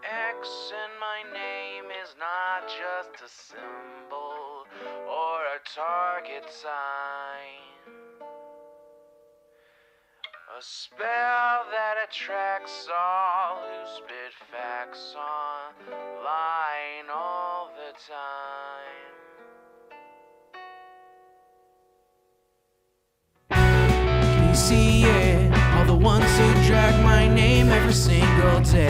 X in my name is not just a symbol or a target sign. A spell that attracts all who spit facts online all the time. Can you see it? All the ones who drag my name every single day.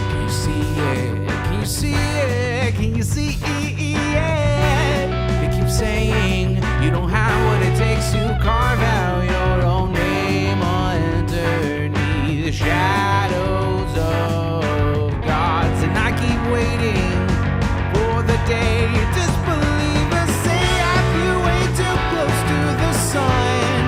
Can you see it? Can you see it? Can you see it? They keep saying you don't have what it takes to carve out your own name underneath the shadows of gods. And I keep waiting for the day your disbelievers say I flew way too close to the sun.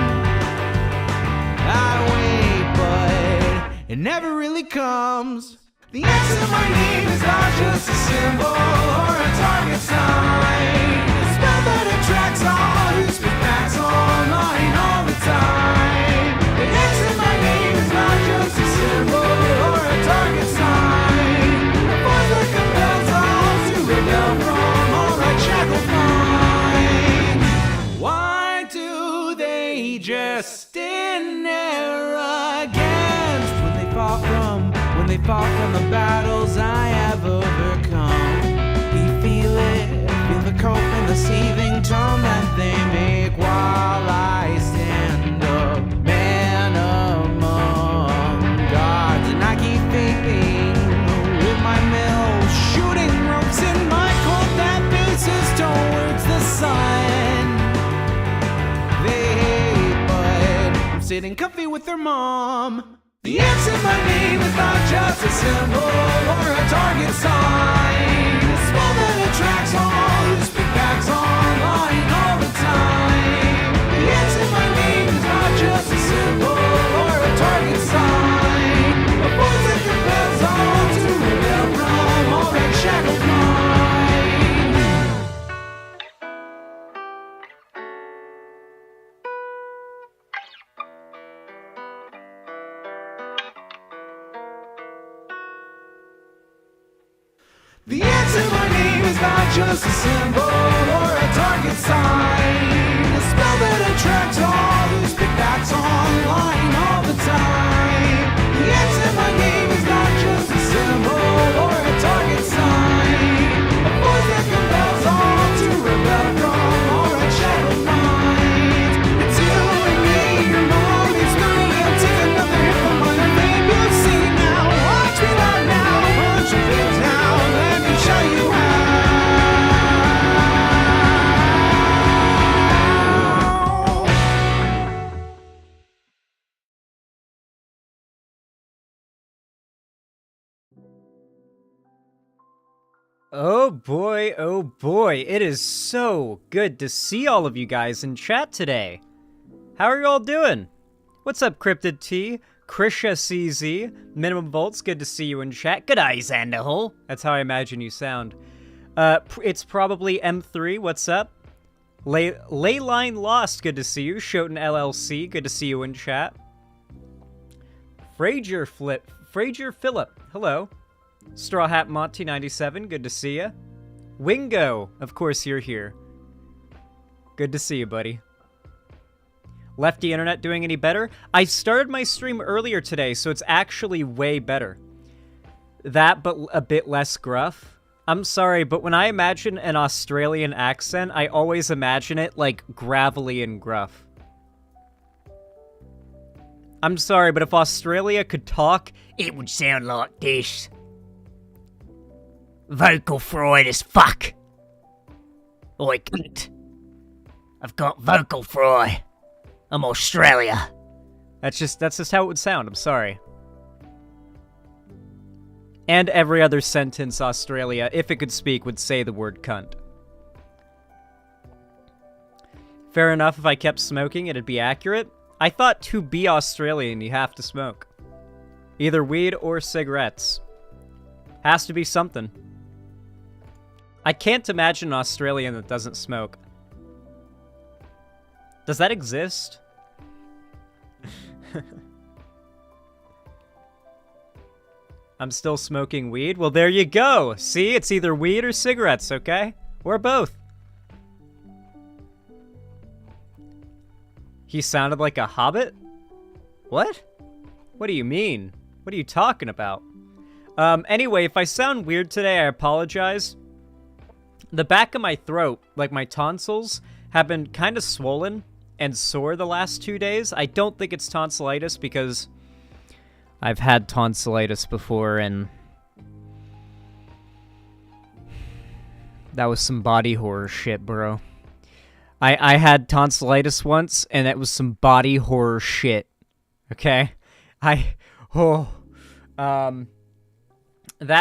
I wait, but it never really comes. The X in my name is not just a symbol or a target sign. A spell that attracts all who speak facts online all the time. The X in my name is not just a symbol or a target sign. A force that compels all to rebel from all right shackled minds. Why do they just stand there against when they fall from the battles I have overcome? You feel it, feel the cope and the seething tone that they make while I stand up, man among gods. And I keep thinking with my MILF, shooting ropes in my cold that faces towards the sun. They hate, but I'm sitting comfy with their mom. The X in my name is not just a symbol or a target sign. A spell that attracts all who speak facts online all the time. The X in my name is not just a symbol or a target sign. A force that compels all to rebel from all right shackled minds. The X in my name is not just a symbol or a target sign. A spell that attracts all who speak facts online all the time. The X in my name is not just a symbol or a target sign. A force that compels all to rebel from all right shackled minds. It's you and me, your mom, it's me. I'll take another hit from my name. You'll see now, watch me live now, punch your face now. Show you how. Oh boy, it is so good to see all of you guys in chat today. How are you all doing? What's up, Cryptid T? Krisha CZ, Minimum Volts, good to see you in chat. Good eye, Xandahole. That's how I imagine you sound. It's probably M3, what's up? Leyline Lost, good to see you. Shoten LLC, good to see you in chat. Frazier Phillip, hello. Straw Hat Monty 97, good to see you. Wingo, of course you're here. Good to see you, buddy. Lefty Internet doing any better? I started my stream earlier today, so it's actually way better. That, but a bit less gruff. I'm sorry, but when I imagine an Australian accent, I always imagine it, like, gravelly and gruff. I'm sorry, but if Australia could talk, it would sound like this. Vocal fried as fuck. Oi, cunt. I've got vocal fry. I'm Australia. That's just how it would sound, I'm sorry. And every other sentence Australia, if it could speak, would say the word cunt. Fair enough, if I kept smoking, it'd be accurate. I thought to be Australian, you have to smoke. Either weed or cigarettes. Has to be something. I can't imagine an Australian that doesn't smoke. Does that exist? I'm still smoking weed. Well, there you go. See, it's either weed or cigarettes, okay? Or both. He sounded like a hobbit? What? What do you mean? What are you talking about? Anyway, if I sound weird today, I apologize. The back of my throat, like my tonsils, have been kind of swollen and sore the last 2 days. I don't think it's tonsillitis because I've had tonsillitis before and that was some body horror shit, bro. I had tonsillitis once and it was some body horror shit. Okay? That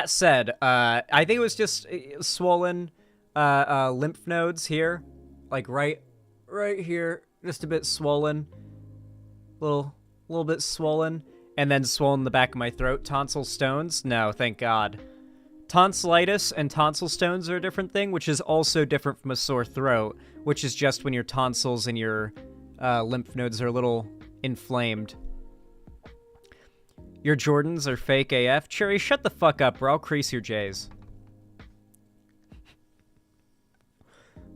said, I think it was just swollen lymph nodes here, like right here, just a bit swollen, little bit swollen, and then swollen in the back of my throat. Tonsil stones? No, thank God. Tonsillitis and tonsil stones are a different thing, which is also different from a sore throat, which is just when your tonsils and your lymph nodes are a little inflamed. Your Jordans are fake AF. Cherry, shut the fuck up, or I'll crease your J's.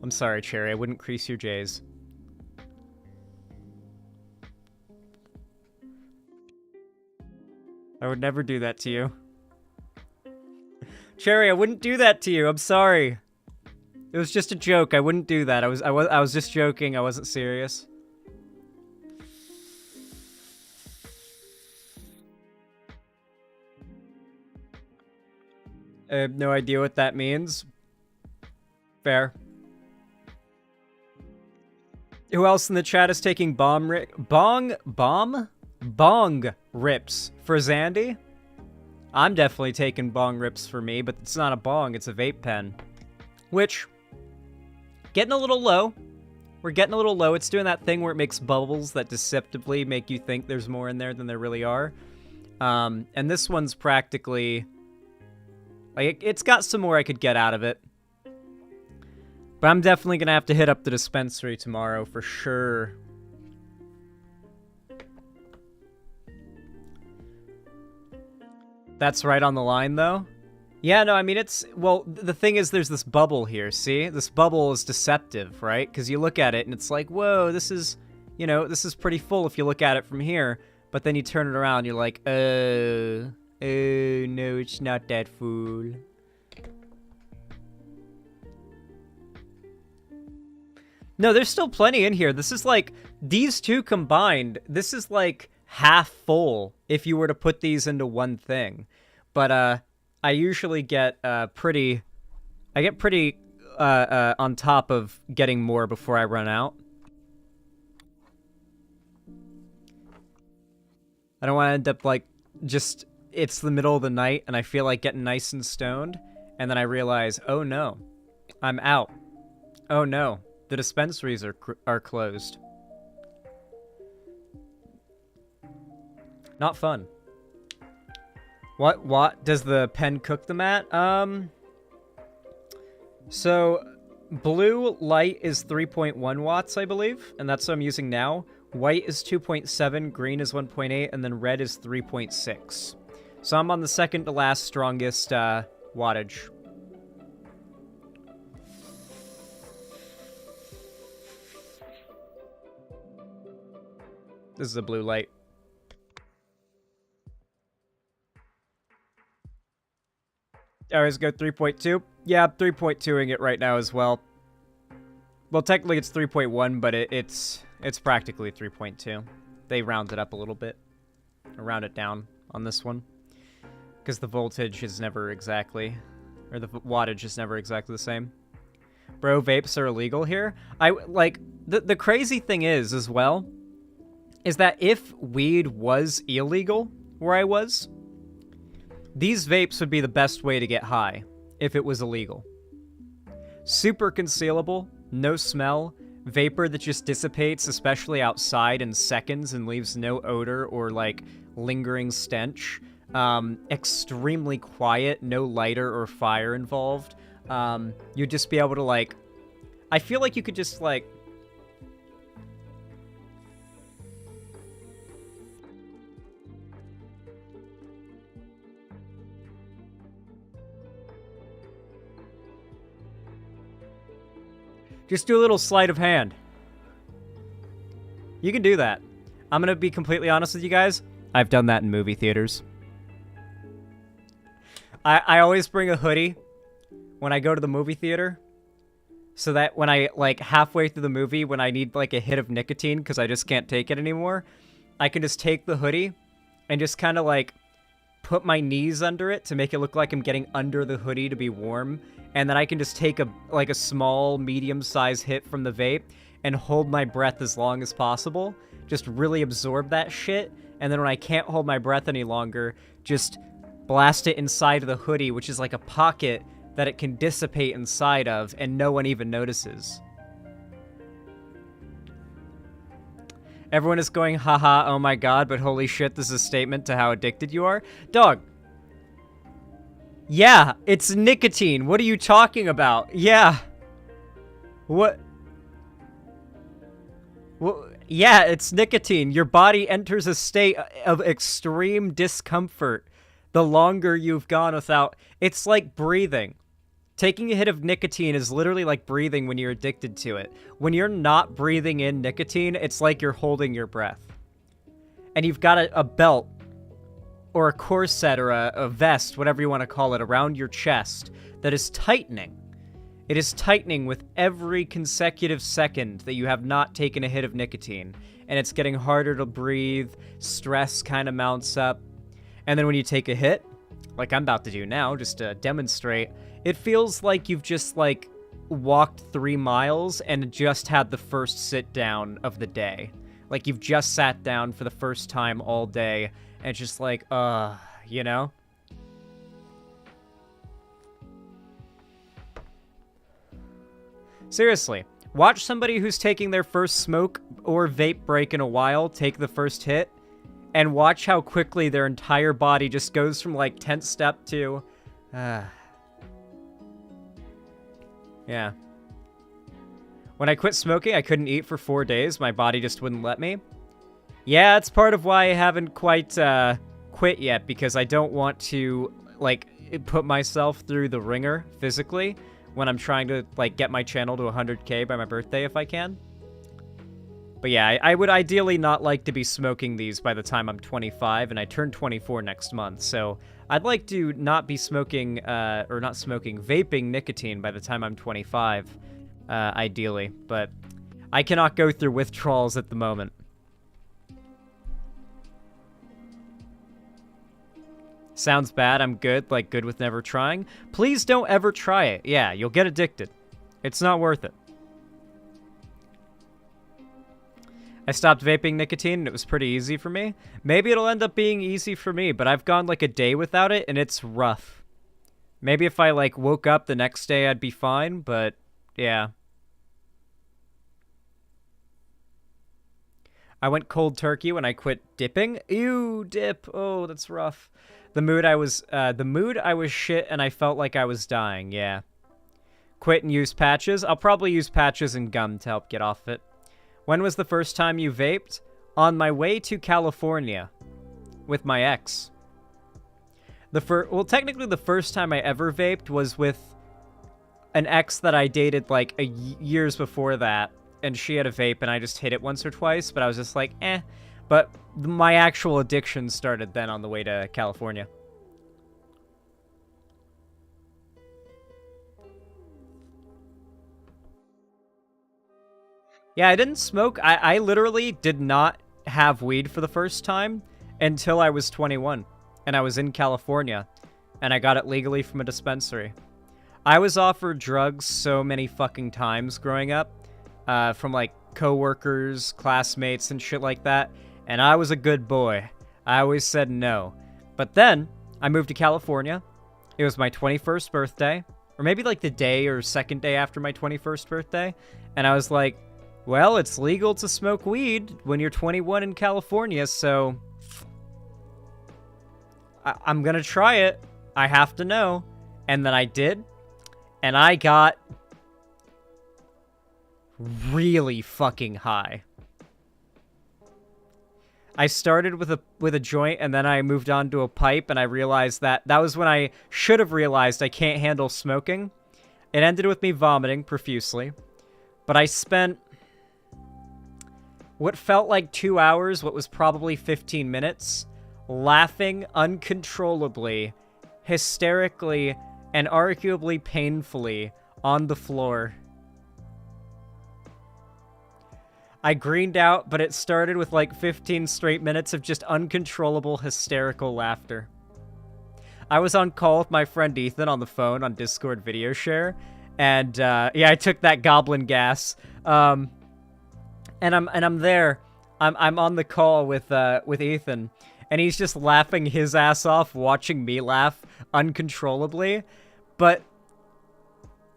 I'm sorry, Cherry. I wouldn't crease your J's. I would never do that to you. Cherry, I wouldn't do that to you. I'm sorry. It was just a joke. I wouldn't do that. I was just joking. I wasn't serious. I have no idea what that means. Fair. Who else in the chat is taking bong rips for Zandy? I'm definitely taking bong rips for me, but it's not a bong, it's a vape pen. Which, getting a little low. We're getting a little low. It's doing that thing where it makes bubbles that deceptively make you think there's more in there than there really are. And this one's practically... like, it's got some more I could get out of it. But I'm definitely going to have to hit up the dispensary tomorrow for sure. That's right on the line, though. Yeah, no, I mean, it's... well, the thing is, there's this bubble here, see? This bubble is deceptive, right? Because you look at it, and it's like, whoa, this is... you know, this is pretty full if you look at it from here. But then you turn it around, and you're like, oh, no, it's not that full. No, there's still plenty in here. This is like, these two combined, this is like half full if you were to put these into one thing. But I usually get pretty on top of getting more before I run out. I don't want to end up like just, it's the middle of the night and I feel like getting nice and stoned. And then I realize, oh no, I'm out. Oh no. The dispensaries are closed. Not fun. What does the pen cook them at? So blue light is 3.1 watts, I believe, and that's what I'm using now. White is 2.7, green is 1.8, and then red is 3.6. So I'm on the second to last strongest wattage. This is a blue light. I always go 3.2. Yeah, I'm 3.2ing it right now as well. Well, technically it's 3.1, but it's practically 3.2. They round it up a little bit. Or round it down on this one. Because the voltage is never exactly... or the wattage is never exactly the same. Bro, vapes are illegal here? The crazy thing is, as well... is that if weed was illegal where I was, these vapes would be the best way to get high if it was illegal. Super concealable, no smell, vapor that just dissipates, especially outside in seconds and leaves no odor or like lingering stench. Extremely quiet, no lighter or fire involved. You'd just be able to like, I feel like you could just like, Just do a little sleight of hand. You can do that. I'm gonna be completely honest with you guys. I've done that in movie theaters. I always bring a hoodie when I go to the movie theater, so that when I, like, halfway through the movie, when I need, like, a hit of nicotine because I just can't take it anymore, I can just take the hoodie and just kind of, like, put my knees under it to make it look like I'm getting under the hoodie to be warm, and then I can just take a small, medium-sized hit from the vape and hold my breath as long as possible, just really absorb that shit, and then when I can't hold my breath any longer, just blast it inside of the hoodie, which is like a pocket that it can dissipate inside of, and no one even notices. Everyone is going, haha, oh my god, but holy shit, this is a statement to how addicted you are. Dog. Yeah, it's nicotine. What are you talking about? Yeah. What? Well, yeah, it's nicotine. Your body enters a state of extreme discomfort the longer you've gone without. It's like breathing. Taking a hit of nicotine is literally like breathing when you're addicted to it. When you're not breathing in nicotine, it's like you're holding your breath. And you've got a belt or a corset or a vest, whatever you want to call it, around your chest that is tightening. It is tightening with every consecutive second that you have not taken a hit of nicotine. And it's getting harder to breathe, stress kind of mounts up. And then when you take a hit, like I'm about to do now, just to demonstrate, it feels like you've just, like, walked 3 miles and just had the first sit down of the day. Like, you've just sat down for the first time all day, and it's just like, you know? Seriously, watch somebody who's taking their first smoke or vape break in a while take the first hit, and watch how quickly their entire body just goes from, like, tense step to, yeah. When I quit smoking, I couldn't eat for 4 days. My body just wouldn't let me. Yeah, it's part of why I haven't quite quit yet, because I don't want to, like, put myself through the ringer physically when I'm trying to, like, get my channel to 100K by my birthday if I can. But yeah, I would ideally not like to be smoking these by the time I'm 25, and I turn 24 next month, so I'd like to not be smoking, or not smoking, vaping nicotine by the time I'm 25, ideally, but I cannot go through withdrawals at the moment. Sounds bad, I'm good, like good with never trying. Please don't ever try it. Yeah, you'll get addicted. It's not worth it. I stopped vaping nicotine, and it was pretty easy for me. Maybe it'll end up being easy for me, but I've gone, like, a day without it, and it's rough. Maybe if I, like, woke up the next day, I'd be fine, but, yeah. I went cold turkey when I quit dipping. Ew, dip. Oh, that's rough. The mood I was shit, and I felt like I was dying, yeah. Quit and use patches. I'll probably use patches and gum to help get off it. When was the first time you vaped? On my way to California with my ex. Well, technically the first time I ever vaped was with an ex that I dated like years before that, and she had a vape and I just hit it once or twice, but I was just like, eh. But my actual addiction started then on the way to California. Yeah, I didn't smoke. I literally did not have weed for the first time until I was 21. And I was in California. And I got it legally from a dispensary. I was offered drugs so many fucking times growing up. From, like, coworkers, classmates, and shit like that. And I was a good boy. I always said no. But then, I moved to California. It was my 21st birthday. Or maybe, like, the day or second day after my 21st birthday. And I was like, well, it's legal to smoke weed when you're 21 in California, so I'm gonna try it. I have to know. And then I did, and I got really fucking high. I started with a joint, and then I moved on to a pipe, and I realized that was when I should have realized I can't handle smoking. It ended with me vomiting profusely. But I spent what felt like 2 hours, what was probably 15 minutes, laughing uncontrollably, hysterically, and arguably painfully on the floor. I greened out, but it started with like 15 straight minutes of just uncontrollable, hysterical laughter. I was on call with my friend Ethan on the phone on Discord video share, and yeah, I took that goblin gas. And I'm there. I'm on the call with Ethan, and he's just laughing his ass off, watching me laugh uncontrollably. But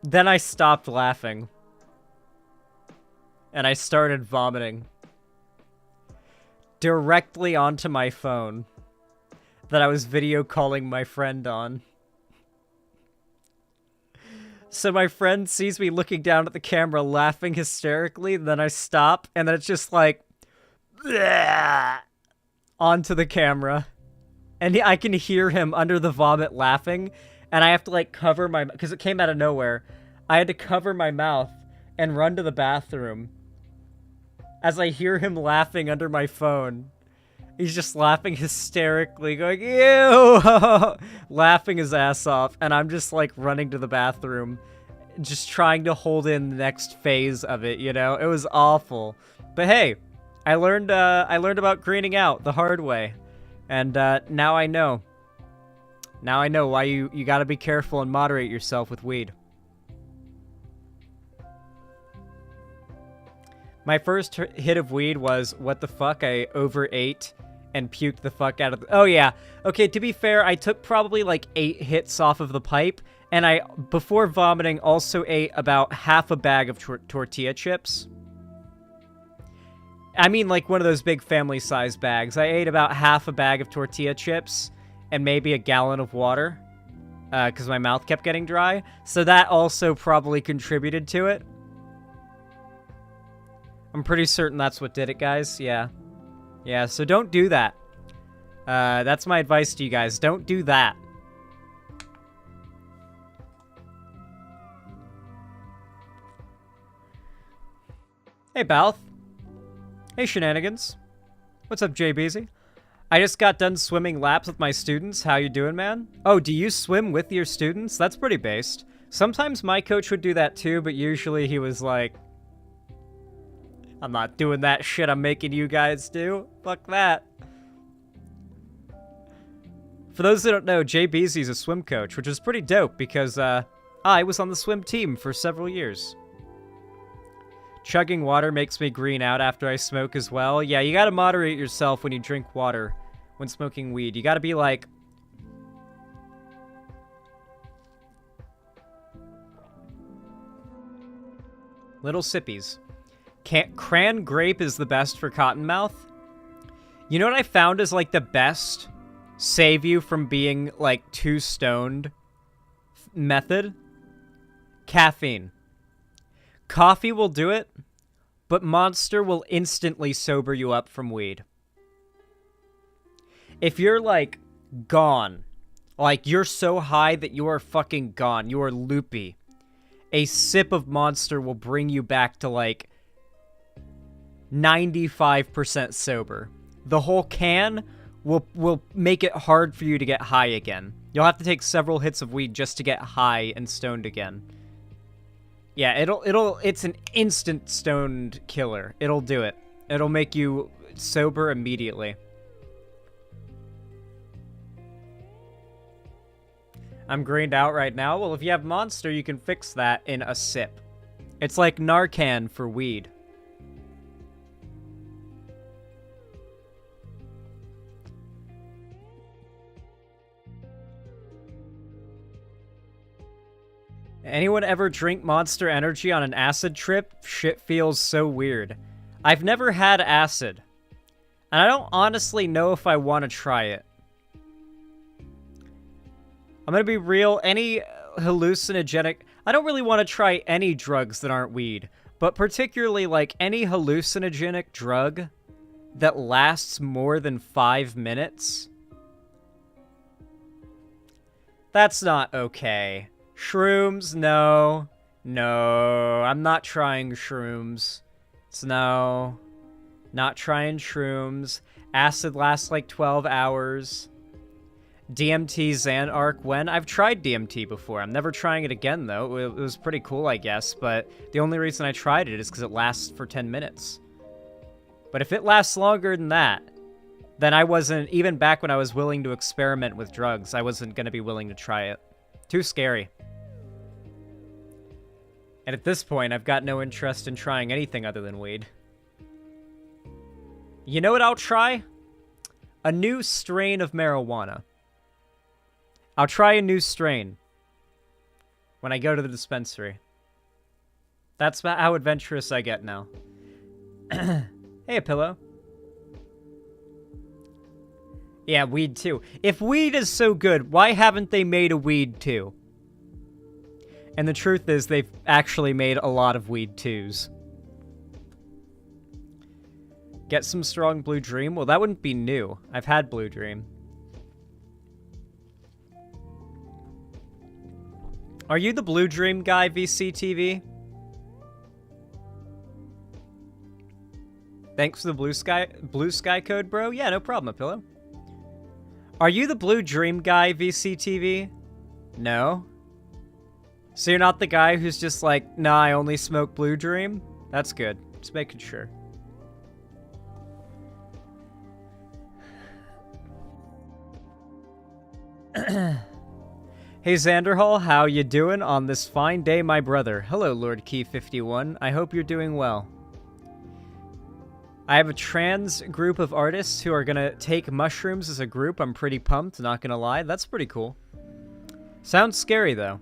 then I stopped laughing. And I started vomiting directly onto my phone that I was video calling my friend on. So my friend sees me looking down at the camera laughing hysterically, then I stop, and then it's just like onto the camera. And I can hear him under the vomit laughing, and I have to like cover my, because it came out of nowhere. I had to cover my mouth and run to the bathroom as I hear him laughing under my phone. He's just laughing hysterically, going, ew, laughing his ass off. And I'm just like running to the bathroom, just trying to hold in the next phase of it, you know? It was awful. But hey, I learned about greening out the hard way. And now I know. Now I know why you gotta be careful and moderate yourself with weed. My first hit of weed was, what the fuck, I overate and puked the fuck out of oh yeah. Okay, to be fair, I took probably like 8 hits off of the pipe, and I, before vomiting, also ate about half a bag of tortilla chips. I mean like one of those big family-sized bags. I ate about half a bag of tortilla chips and maybe a gallon of water, because my mouth kept getting dry. So that also probably contributed to it. I'm pretty certain that's what did it, guys. Yeah. Yeah, so don't do that. That's my advice to you guys. Don't do that. Hey, Balth. Hey, Shenanigans. What's up, JBZ? I just got done swimming laps with my students. How you doing, man? Oh, do you swim with your students? That's pretty based. Sometimes my coach would do that too, but usually he was like, I'm not doing that shit I'm making you guys do. Fuck that. For those that don't know, Jay Beasley's a swim coach, which is pretty dope because I was on the swim team for several years. Chugging water makes me green out after I smoke as well. Yeah, you gotta moderate yourself when you drink water when smoking weed. You gotta be like... little sippies. Cran grape is the best for cottonmouth. You know what I found is like the best save you from being like too stoned method? Caffeine. Coffee will do it, but Monster will instantly sober you up from weed. If you're like gone, like you're so high that you are fucking gone, you are loopy, a sip of Monster will bring you back to like 95% sober. The whole can will make it hard for you to get high again. You'll have to take several hits of weed just to get high and stoned again. Yeah, it's an instant stoned killer. It'll do it. It'll make you sober immediately. I'm greened out right now. Well, if you have Monster, you can fix that in a sip. It's like Narcan for weed. Anyone ever drink Monster Energy on an acid trip? Shit feels so weird. I've never had acid, and I don't honestly know if I want to try it. I'm gonna be real, any hallucinogenic... I don't really want to try any drugs that aren't weed, but particularly like any hallucinogenic drug that lasts more than 5 minutes. That's not okay. Shrooms, no. No, I'm not trying shrooms. No, not trying shrooms. Acid lasts like 12 hours. DMT Xanarc when? I've tried DMT before. I'm never trying it again, though. It was pretty cool, I guess, but the only reason I tried it is because it lasts for 10 minutes. But if it lasts longer than that, then I wasn't, even back when I was willing to experiment with drugs, I wasn't going to be willing to try it. Too scary. And at this point, I've got no interest in trying anything other than weed. You know what I'll try? A new strain of marijuana. I'll try a new strain when I go to the dispensary. That's how adventurous I get now. Hey, a pillow. Yeah, weed 2. If weed is so good, why haven't they made a weed 2? And the truth is, they've actually made a lot of weed 2s. Get some strong Blue Dream? Well, that wouldn't be new. I've had Blue Dream. Are you the Blue Dream guy, VCTV? Thanks for the blue sky code, bro. Yeah, no problem, Pillow. Are you the Blue Dream guy, VCTV? No. So you're not the guy who's just like, nah, I only smoke Blue Dream? That's good. Just making sure. Hey Xanderhall, how you doing on this fine day, my brother? Hello, Lord Key 51. I hope you're doing well. I have a trans group of artists who are gonna take mushrooms as a group. I'm pretty pumped, not gonna lie. That's pretty cool. Sounds scary, though.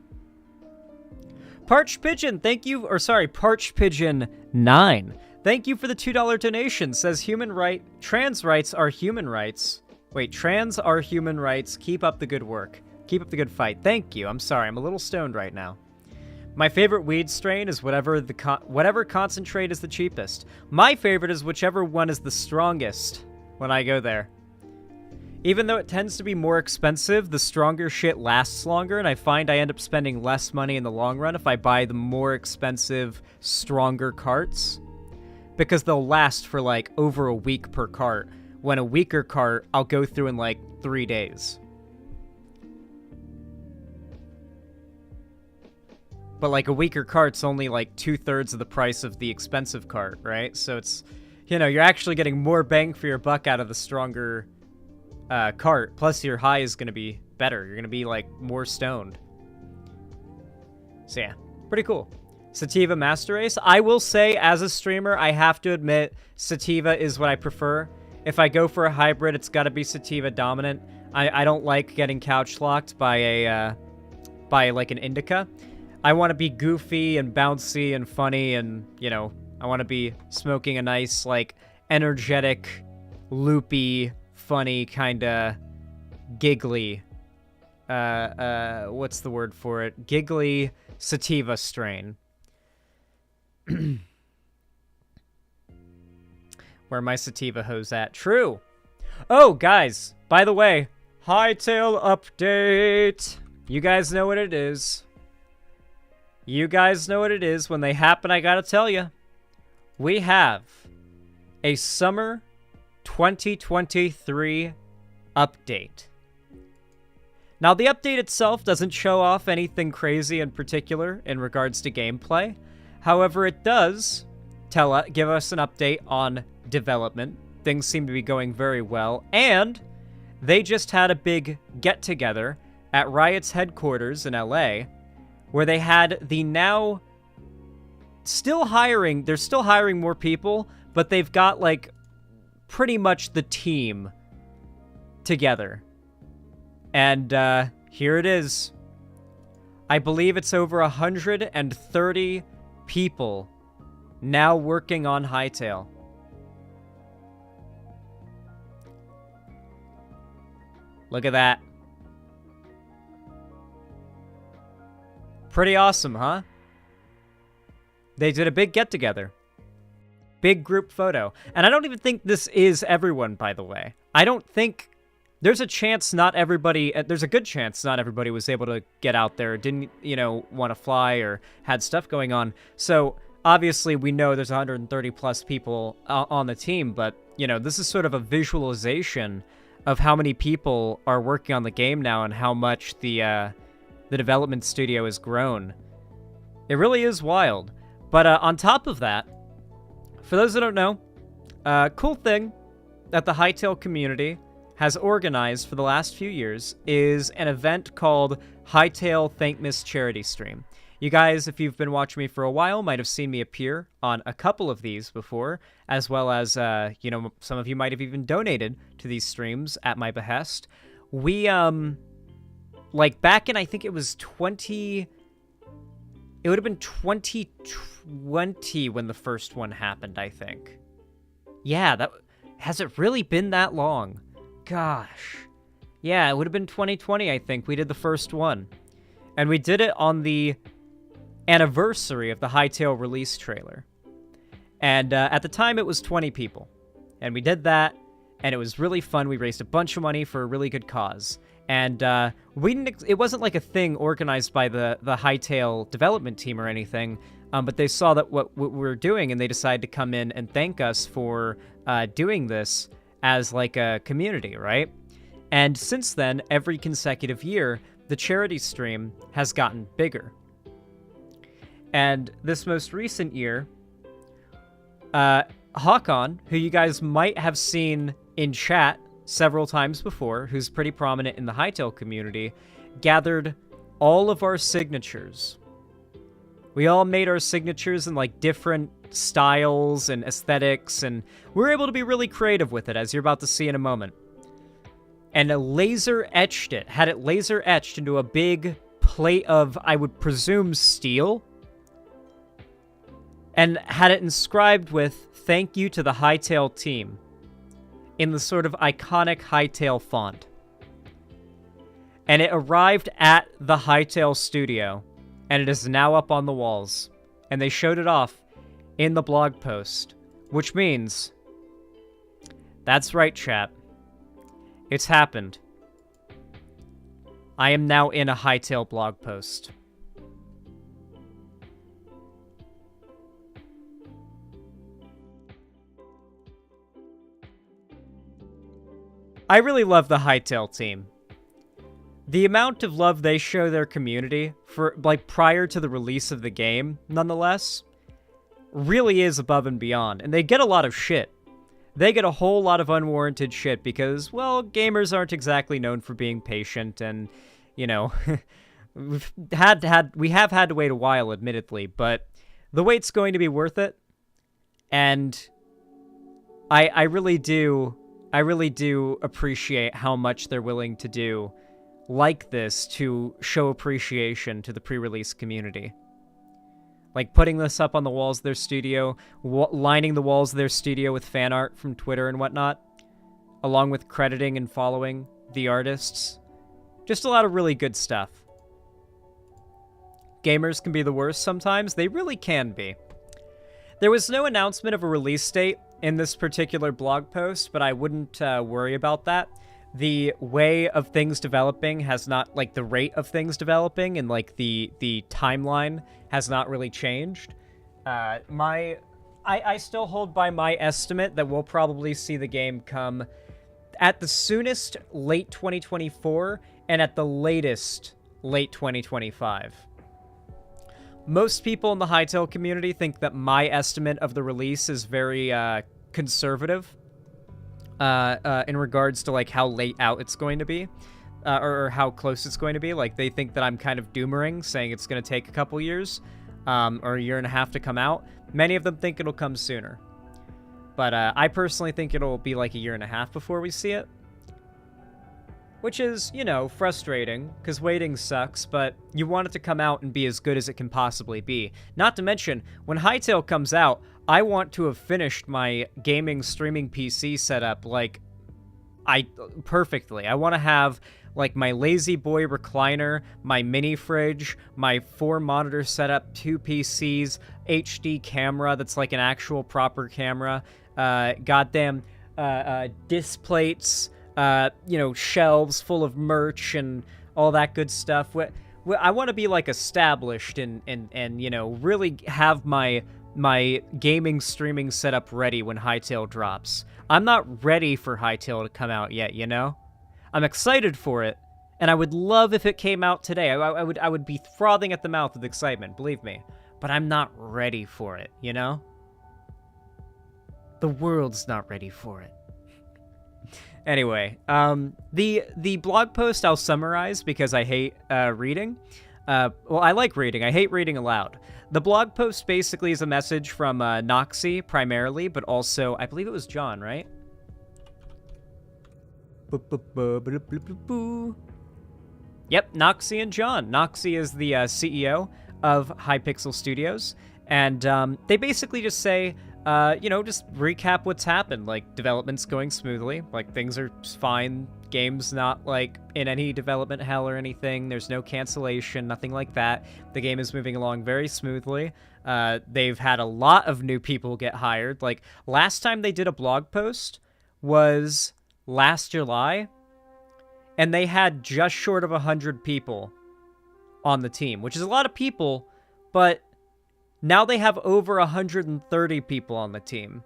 Parched Pigeon, thank you, or sorry, Parched Pigeon 9. Thank you for the $2 donation. Says trans rights are human rights. Wait, trans are human rights. Keep up the good work. Keep up the good fight. Thank you. I'm sorry, I'm a little stoned right now. My favorite weed strain is whatever concentrate is the cheapest. My favorite is whichever one is the strongest when I go there. Even though it tends to be more expensive, the stronger shit lasts longer, and I find I end up spending less money in the long run if I buy the more expensive, stronger carts. Because they'll last for like over a week per cart, when a weaker cart I'll go through in like 3 days. But like a weaker cart's only like 2/3 of the price of the expensive cart, right? So it's, you know, you're actually getting more bang for your buck out of the stronger cart. Plus your high is going to be better. You're going to be like more stoned. So yeah, pretty cool. Sativa Master Race. I will say as a streamer, I have to admit Sativa is what I prefer. If I go for a hybrid, it's got to be Sativa dominant. I don't like getting couch locked by a by like an indica. I want to be goofy and bouncy and funny, and, you know, I want to be smoking a nice, like, energetic, loopy, funny, kind of giggly, what's the word for it? Giggly sativa strain. Where my sativa hose at? True. Oh, guys, by the way, Hytale update. You guys know what it is. You guys know what it is. When they happen, I gotta tell you. We have a summer 2023 update. Now, the update itself doesn't show off anything crazy in particular in regards to gameplay. However, it does give us an update on development. Things seem to be going very well. And they just had a big get-together at Riot's headquarters in LA, where they had the now still hiring, they're still hiring more people, but they've got like pretty much the team together. And here it is. I believe it's over 130 people now working on Hytale. Look at that. Pretty awesome, huh? They did a big get-together. Big group photo. And I don't even think this is everyone, by the way. I don't think there's a chance not everybody, there's a good chance not everybody was able to get out there, didn't, want to fly or had stuff going on. So obviously we know there's 130 plus people on the team, but, this is sort of a visualization of how many people are working on the game now and how much the development studio has grown. It really is wild. But on top of that, for those that don't know, cool thing that the Hytale community has organized for the last few years is an event called Hytale Thankmas Charity Stream. You guys, if you've been watching me for a while, might have seen me appear on a couple of these before, as well as, some of you might have even donated to these streams at my behest. We, back in, I think it was it would have been 2020 when the first one happened, I think. Yeah, has it really been that long? Gosh. Yeah, it would have been 2020, I think. We did the first one. And we did it on the anniversary of the Hytale release trailer. And at the time, it was 20 people. And we did that, and it was really fun. We raised a bunch of money for a really good cause. And it wasn't like a thing organized by the Hytale development team or anything, but they saw that what we were doing, and they decided to come in and thank us for doing this as like a community, right? And since then, every consecutive year, the charity stream has gotten bigger. And this most recent year, Hakon, who you guys might have seen in chat several times before, who's pretty prominent in the Hytale community, gathered all of our signatures. We all made our signatures in like different styles and aesthetics, and we were able to be really creative with it, as you're about to see in a moment. And had it laser etched into a big plate of, I would presume, steel, and had it inscribed with, "Thank you to the Hytale team," in the sort of iconic Hytale font. And it arrived at the Hytale studio, and it is now up on the walls. And they showed it off in the blog post, which means, that's right, chat. It's happened. I am now in a Hytale blog post. I really love the Hytale team. The amount of love they show their community for prior to the release of the game, nonetheless, really is above and beyond. And they get a lot of shit. They get a whole lot of unwarranted shit because, well, gamers aren't exactly known for being patient, and, we have had to wait a while, admittedly, but the wait's going to be worth it. And I really do appreciate how much they're willing to do like this to show appreciation to the pre-release community. Like putting this up on the walls of their studio, lining the walls of their studio with fan art from Twitter and whatnot, along with crediting and following the artists. Just a lot of really good stuff. Gamers can be the worst sometimes. They really can be. There was no announcement of a release date in this particular blog post, but I wouldn't worry about that. The way of things developing has not, the rate of things developing and, the timeline has not really changed. I still hold by my estimate that we'll probably see the game come at the soonest late 2024 and at the latest late 2025. Most people in the Hytale community think that my estimate of the release is very conservative in regards to how late out it's going to be, or how close it's going to be. They think that I'm kind of doomering, saying it's going to take a couple years or a year and a half to come out. Many of them think it'll come sooner, but I personally think it'll be a year and a half before we see it. Which is, frustrating, because waiting sucks, but you want it to come out and be as good as it can possibly be. Not to mention, when Hytale comes out, I want to have finished my gaming streaming PC setup, perfectly. I want to have, my lazy boy recliner, my mini fridge, my 4-monitor setup, 2 PCs, HD camera that's an actual proper camera, goddamn disc plates, you know, shelves full of merch and all that good stuff. I want to be like established and you know, really have my gaming streaming setup ready when Hytale drops. I'm not ready for Hytale to come out yet, you know? I'm excited for it, and I would love if it came out today. I would be frothing at the mouth with excitement, believe me. But I'm not ready for it, you know? The world's not ready for it. Anyway, the blog post I'll summarize because I hate reading. Well, I like reading. I hate reading aloud. The blog post basically is a message from Noxie primarily, but also, I believe it was John, right? Yep, Noxie and John. Noxie is the CEO of Hypixel Studios, and they basically just say, you know, just recap what's happened. Like, development's going smoothly. Like, things are fine. Game's not, like, in any development hell or anything. There's no cancellation, nothing like that. The game is moving along very smoothly. They've had a lot of new people get hired. Like, last time they did a blog post was last July, and they had just short of 100 people on the team, which is a lot of people, but now they have over 130 people on the team.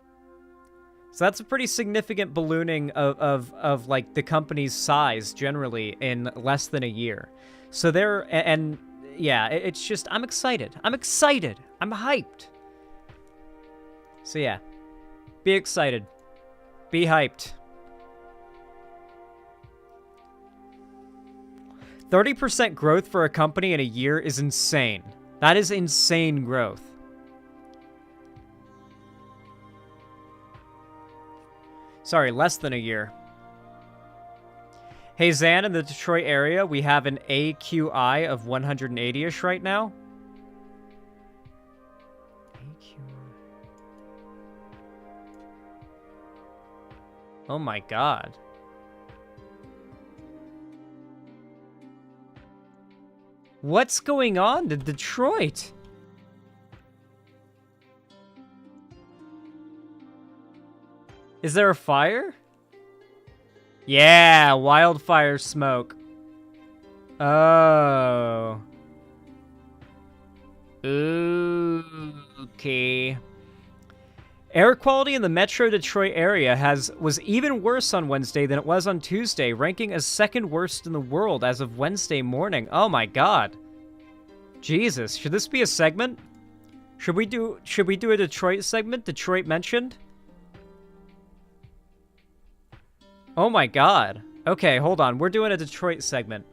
So that's a pretty significant ballooning of like the company's size generally in less than a year. So and yeah, it's just, I'm excited. I'm hyped. So yeah, be excited. Be hyped. 30% growth for a company in a year is insane. That is insane growth. Sorry, less than a year. Hey, Zan, in the Detroit area, we have an AQI of 180-ish right now. Oh my god. What's going on in Detroit? Is there a fire? Yeah, wildfire smoke. Oh. Ooh, okay. Air quality in the Metro Detroit area was even worse on Wednesday than it was on Tuesday, ranking as second worst in the world as of Wednesday morning. Oh my god. Jesus, should this be a segment? Should we do a Detroit segment? Detroit mentioned? Oh my god. Okay, hold on. We're doing a Detroit segment.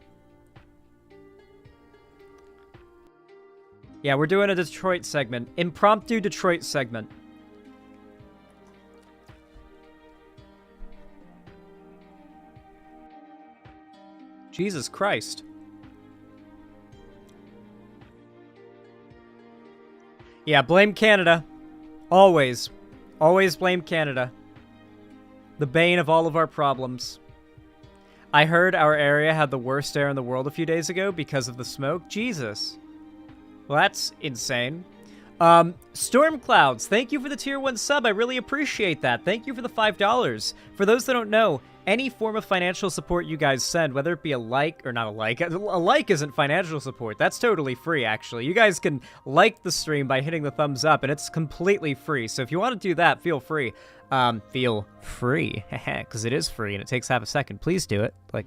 Yeah, we're doing a Detroit segment. Impromptu Detroit segment. Jesus Christ. Yeah, blame Canada. Always. Always blame Canada. The bane of all of our problems. I heard our area had the worst air in the world a few days ago because of the smoke. Jesus. Well, that's insane. Storm Clouds, thank you for the tier 1 sub. I really appreciate that. Thank you for the $5. For those that don't know, any form of financial support you guys send, whether it be a like or not a like isn't financial support. That's totally free, actually. You guys can like the stream by hitting the thumbs up, and it's completely free. So if you want to do that, feel free. Feel free, because it is free and it takes half a second. Please do it. Like,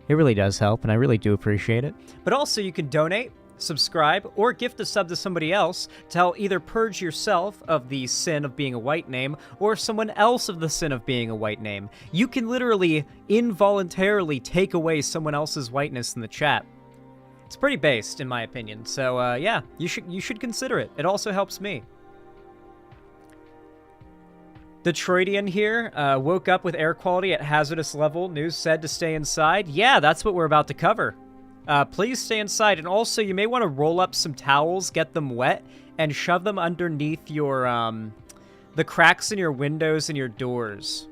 it really does help, and I really do appreciate it. But also, you can donate, subscribe, or gift a sub to somebody else to help either purge yourself of the sin of being a white name or someone else of the sin of being a white name. You can literally involuntarily take away someone else's whiteness in the chat. It's pretty based, in my opinion. So, yeah, you should consider it. It also helps me. Detroitian here, woke up with air quality at hazardous level. News said to stay inside. Yeah, that's what we're about to cover. Please stay inside. And also, you may want to roll up some towels, get them wet, and shove them underneath your, the cracks in your windows and your doors.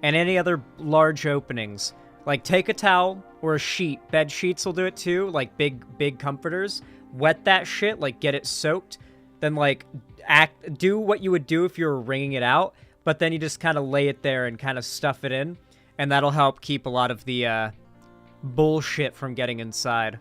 And any other large openings. Like, take a towel or a sheet. Bed sheets will do it too, like big comforters. Wet that shit, like, get it soaked. Then, like, do what you would do if you were wringing it out, but then you just kind of lay it there and kind of stuff it in. And that'll help keep a lot of the bullshit from getting inside.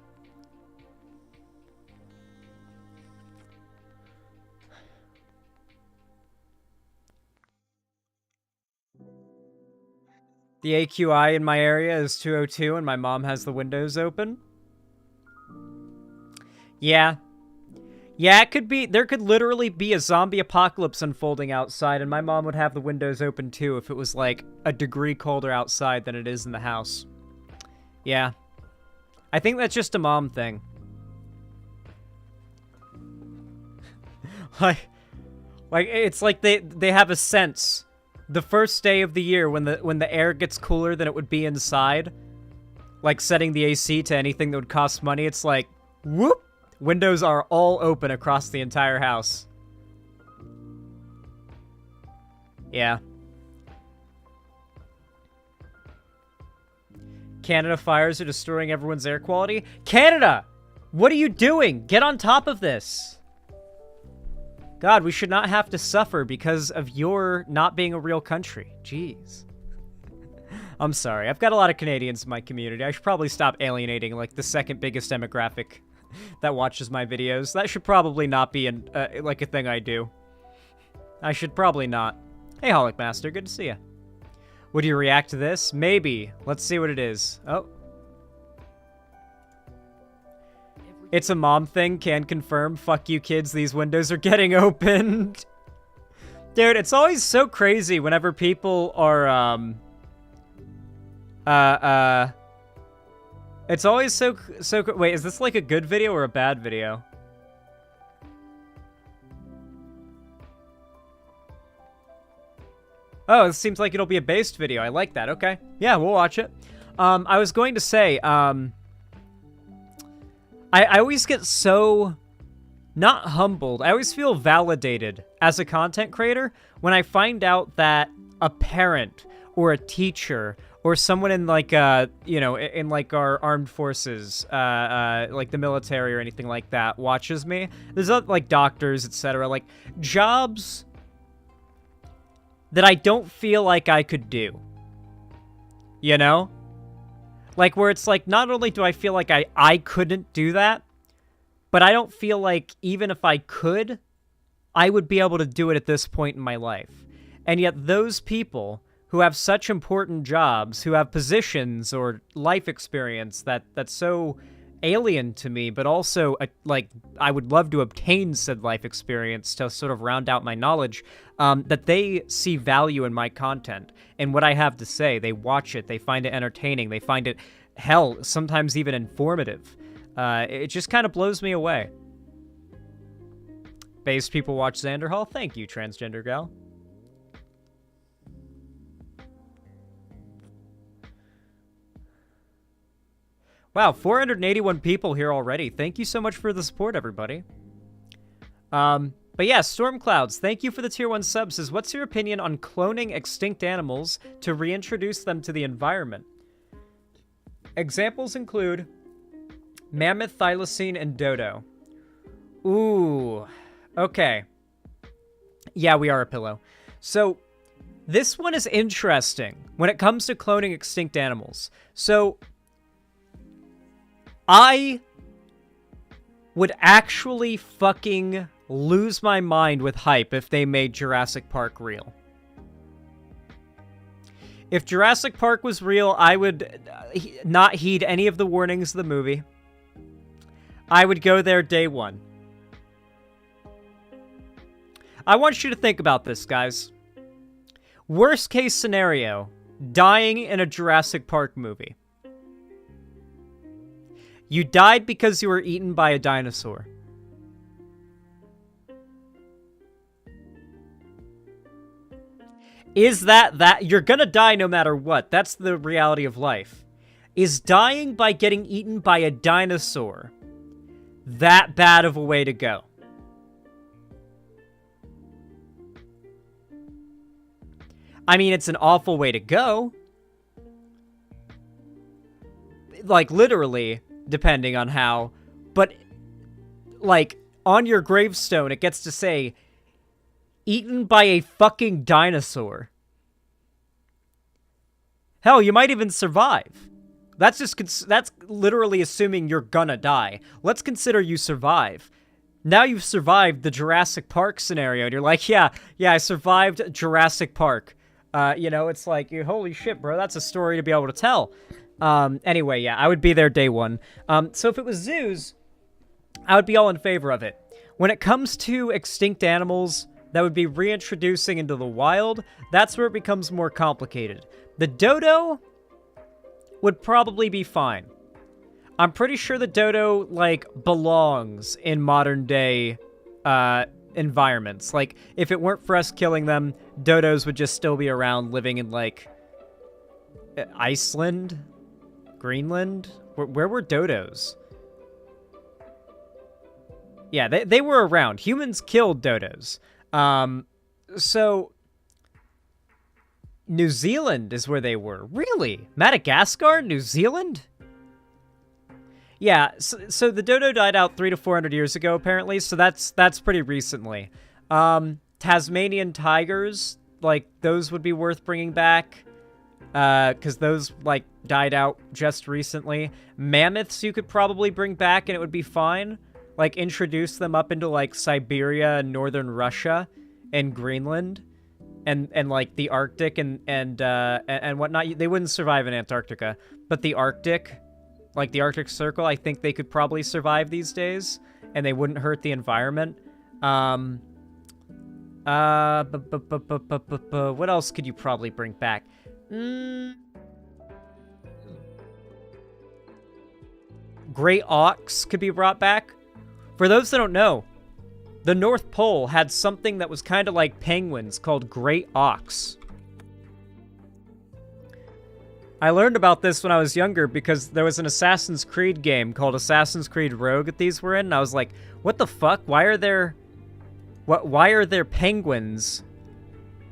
The AQI in my area is 202 and my mom has the windows open. Yeah. Yeah, it could be, there could literally be a zombie apocalypse unfolding outside and my mom would have the windows open too if it was like a degree colder outside than it is in the house. Yeah. I think that's just a mom thing. like it's like they have a sense. The first day of the year when the air gets cooler than it would be inside, like setting the AC to anything that would cost money, it's like, whoop, windows are all open across the entire house. Yeah. Canada fires are destroying everyone's air quality. Canada! What are you doing? Get on top of this. God, we should not have to suffer because of your not being a real country. Jeez. I'm sorry. I've got a lot of Canadians in my community. I should probably stop alienating, like, the second biggest demographic that watches my videos. That should probably not be, like, a thing I do. I should probably not. Hey, Holic Master. Good to see you. Would you react to this? Maybe. Let's see what it is. Oh. It's a mom thing, can confirm. Fuck you kids, these windows are getting opened. Dude, it's always so crazy whenever people are, it's always so, wait, is this like a good video or a bad video? Oh, it seems like it'll be a based video. I like that. Okay. Yeah, we'll watch it. I was going to say, I always get so, not humbled, I always feel validated as a content creator when I find out that a parent or a teacher or someone in like, you know, in like our armed forces, like the military or anything like that watches me. There's like doctors, etc. Like jobs that I don't feel like I could do, you know? Like, where it's like, not only do I feel like I couldn't do that, but I don't feel like even if I could, I would be able to do it at this point in my life. And yet those people who have such important jobs, who have positions or life experience that's so alien to me, but also, like, I would love to obtain said life experience to sort of round out my knowledge, that they see value in my content and what I have to say. They watch it, they find it entertaining, they find it, hell, sometimes even informative. It just kind of blows me away. Based people watch Xander Hall. Thank you, transgender gal. Wow, 481 people here already. Thank you so much for the support, everybody. But yeah, Stormclouds, thank you for the tier 1 sub. Says, what's your opinion on cloning extinct animals to reintroduce them to the environment? Examples include mammoth, thylacine, and dodo. Ooh, okay. Yeah, we are a pillow. So, this one is interesting when it comes to cloning extinct animals. So, I would actually fucking lose my mind with hype if they made Jurassic Park real. If Jurassic Park was real, I would not heed any of the warnings of the movie. I would go there day one. I want you to think about this, guys. Worst case scenario, dying in a Jurassic Park movie. You died because you were eaten by a dinosaur. Is that you're gonna die no matter what? That's the reality of life. Is dying by getting eaten by a dinosaur that bad of a way to go? I mean, it's an awful way to go. Like, literally, depending on how. But, like, on your gravestone, it gets to say, eaten by a fucking dinosaur. Hell, you might even survive. That's literally assuming you're gonna die. Let's consider you survive. Now you've survived the Jurassic Park scenario, and you're like, yeah, I survived Jurassic Park. You know, it's like, holy shit, bro, that's a story to be able to tell. Anyway, yeah, I would be there day one. So if it was zoos, I would be all in favor of it. When it comes to extinct animals that would be reintroducing into the wild, that's where it becomes more complicated. The dodo would probably be fine. I'm pretty sure the dodo, like, belongs in modern day environments. Like, if it weren't for us killing them, dodos would just still be around living in, like, Iceland? Greenland? Where were dodos? Yeah, they were around. Humans killed dodos. So New Zealand is where they were. Really? Madagascar? New Zealand? Yeah, so the dodo died out 300 to 400 years ago, apparently, so that's pretty recently. Tasmanian tigers, like, those would be worth bringing back, because those, like, died out just recently. Mammoths you could probably bring back, and it would be fine. Like, introduce them up into, like, Siberia and northern Russia and Greenland and like, the Arctic and whatnot. They wouldn't survive in Antarctica, but the Arctic... Like, the Arctic Circle, I think they could probably survive these days, and they wouldn't hurt the environment. What else could you probably bring back? Great auks could be brought back. For those that don't know, the North Pole had something that was kind of like penguins called great auks. I learned about this when I was younger because there was an Assassin's Creed game called Assassin's Creed Rogue that these were in, and I was like, what the fuck? Why are there penguins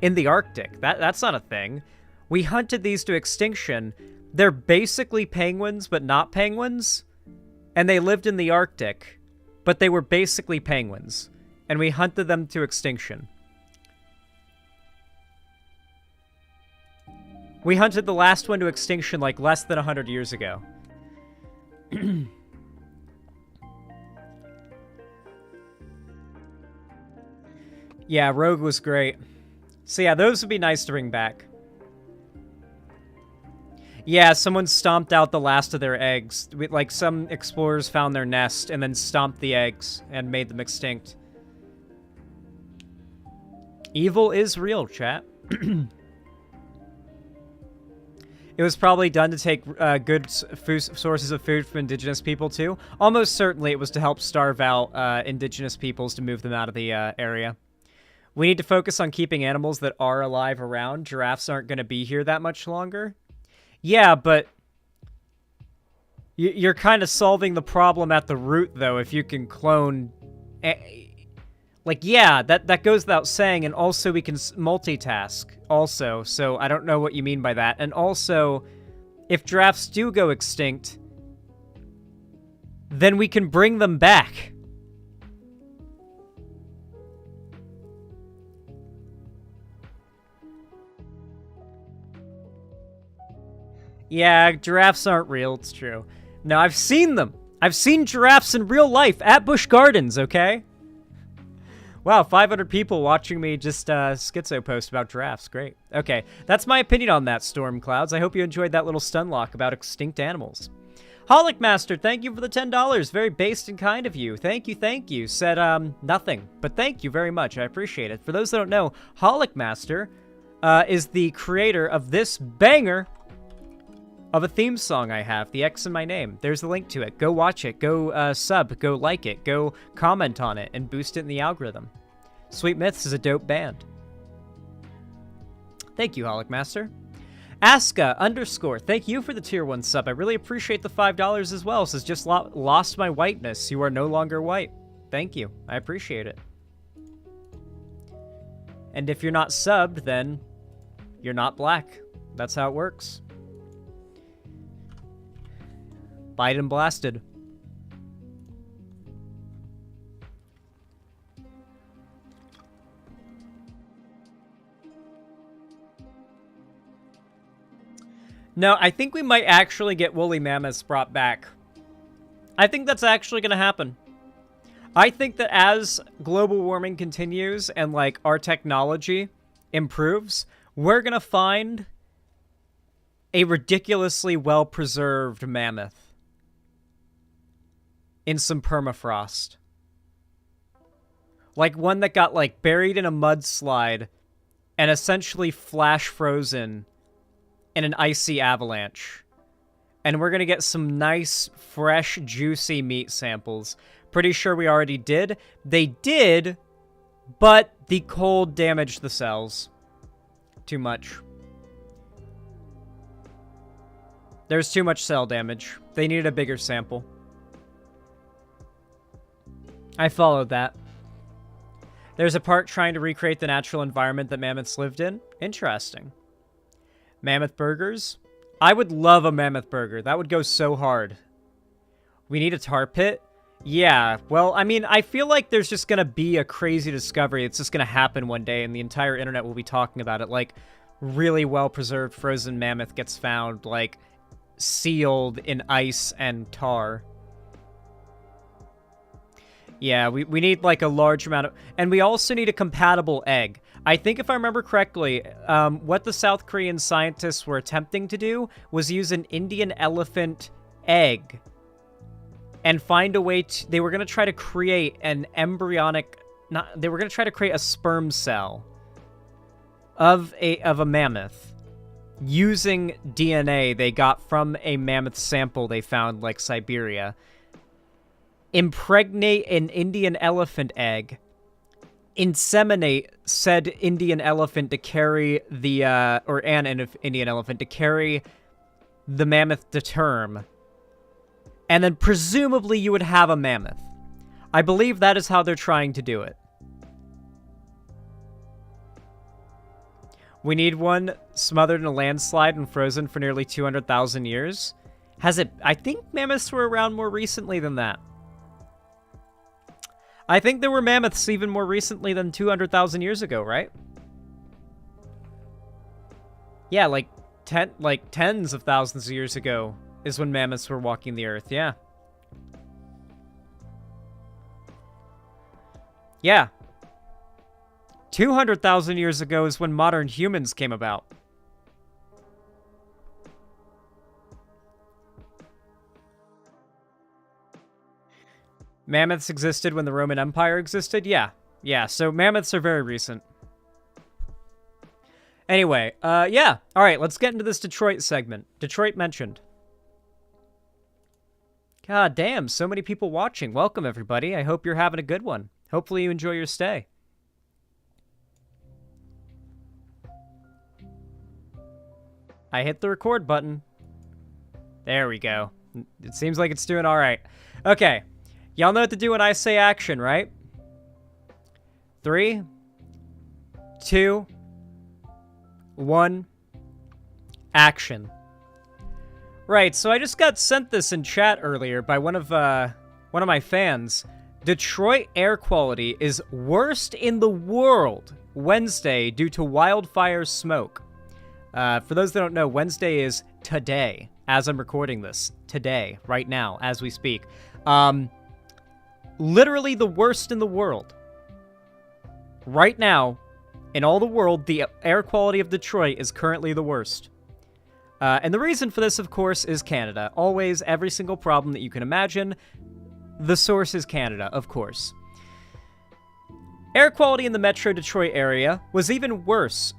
in the Arctic? That's not a thing. We hunted these to extinction. They're basically penguins, but not penguins. And they lived in the Arctic, but they were basically penguins. And we hunted them to extinction. We hunted the last one to extinction, like, less than 100 years ago. Yeah, Rogue was great. So yeah, those would be nice to bring back. Yeah, someone stomped out the last of their eggs. Like, some explorers found their nest and then stomped the eggs and made them extinct. Evil is real, chat. It was probably done to take good sources of food from indigenous people, too. Almost certainly it was to help starve out indigenous peoples to move them out of the area. We need to focus on keeping animals that are alive around. Giraffes aren't going to be here that much longer. Yeah, but you're kind of solving the problem at the root, though, if you can clone... Like, yeah, that goes without saying, and also we can multitask, also, so I don't know what you mean by that. And also, if giraffes do go extinct, then we can bring them back. Yeah, giraffes aren't real, it's true. No, I've seen them! I've seen giraffes in real life at Busch Gardens, okay? Wow, 500 people watching me just schizo post about giraffes. Great. Okay, that's my opinion on that, Storm Clouds. I hope you enjoyed that little stun lock about extinct animals. Holic Master, thank you for the $10. Very based and kind of you. Thank you. Said, nothing. But thank you very much. I appreciate it. For those that don't know, Holic Master is the creator of this banger of a theme song I have, The X in My Name. There's the link to it. Go watch it. Go sub. Go like it. Go comment on it and boost it in the algorithm. Sweet Myths is a dope band. Thank you, Holic Master. Aska _ thank you for the tier 1 sub. I really appreciate the $5 as well. Says, just lost my whiteness. You are no longer white. Thank you. I appreciate it. And if you're not subbed, then you're not black. That's how it works. Biden blasted. No, I think we might actually get woolly mammoths brought back. I think that's actually going to happen. I think that as global warming continues and, like, our technology improves, we're going to find a ridiculously well-preserved mammoth in some permafrost. Like one that got, like, buried in a mudslide and essentially flash frozen in an icy avalanche. And we're going to get some nice, fresh, juicy meat samples. Pretty sure we already did. They did, but the cold damaged the cells too much. There's too much cell damage. They needed a bigger sample. I followed that. There's a part trying to recreate the natural environment that mammoths lived in. Interesting. Mammoth burgers? I would love a mammoth burger. That would go so hard. We need a tar pit? Yeah, well, I mean, I feel like there's just gonna be a crazy discovery. It's just gonna happen one day, and the entire internet will be talking about it. Like, really well-preserved frozen mammoth gets found, like, sealed in ice and tar. Yeah, we need, like, a large amount of... And we also need a compatible egg. I think if I remember correctly, what the South Korean scientists were attempting to do was use an Indian elephant egg and find a way to... They were going to try to create an embryonic... They were going to try to create a sperm cell of a mammoth using DNA they got from a mammoth sample they found, like, Siberia. Impregnate an Indian elephant egg, inseminate said Indian elephant to carry the, or an Indian elephant to carry the mammoth to term, and then presumably you would have a mammoth. I believe that is how they're trying to do it. We need one smothered in a landslide and frozen for nearly 200,000 years. Has it... I think mammoths were around more recently than that. I think there were mammoths even more recently than 200,000 years ago, right? Yeah, like tens of thousands of years ago is when mammoths were walking the earth, yeah. Yeah. 200,000 years ago is when modern humans came about. Mammoths existed when the Roman Empire existed? Yeah. Yeah, so mammoths are very recent. Anyway, yeah. All right, let's get into this Detroit segment. Detroit mentioned. God damn, so many people watching. Welcome, everybody. I hope you're having a good one. Hopefully you enjoy your stay. I hit the record button. There we go. It seems like it's doing all right. Okay. Y'all know what to do when I say action, right? 3, 2, 1, action. Right, so I just got sent this in chat earlier by one of my fans. Detroit air quality is worst in the world Wednesday due to wildfire smoke. For those that don't know, Wednesday is today, as I'm recording this. Today, right now, as we speak. Literally the worst in the world. Right now, in all the world, the air quality of Detroit is currently the worst. And the reason for this, of course, is Canada. Always, every single problem that you can imagine, the source is Canada, of course. Air quality in the Metro Detroit area was even worse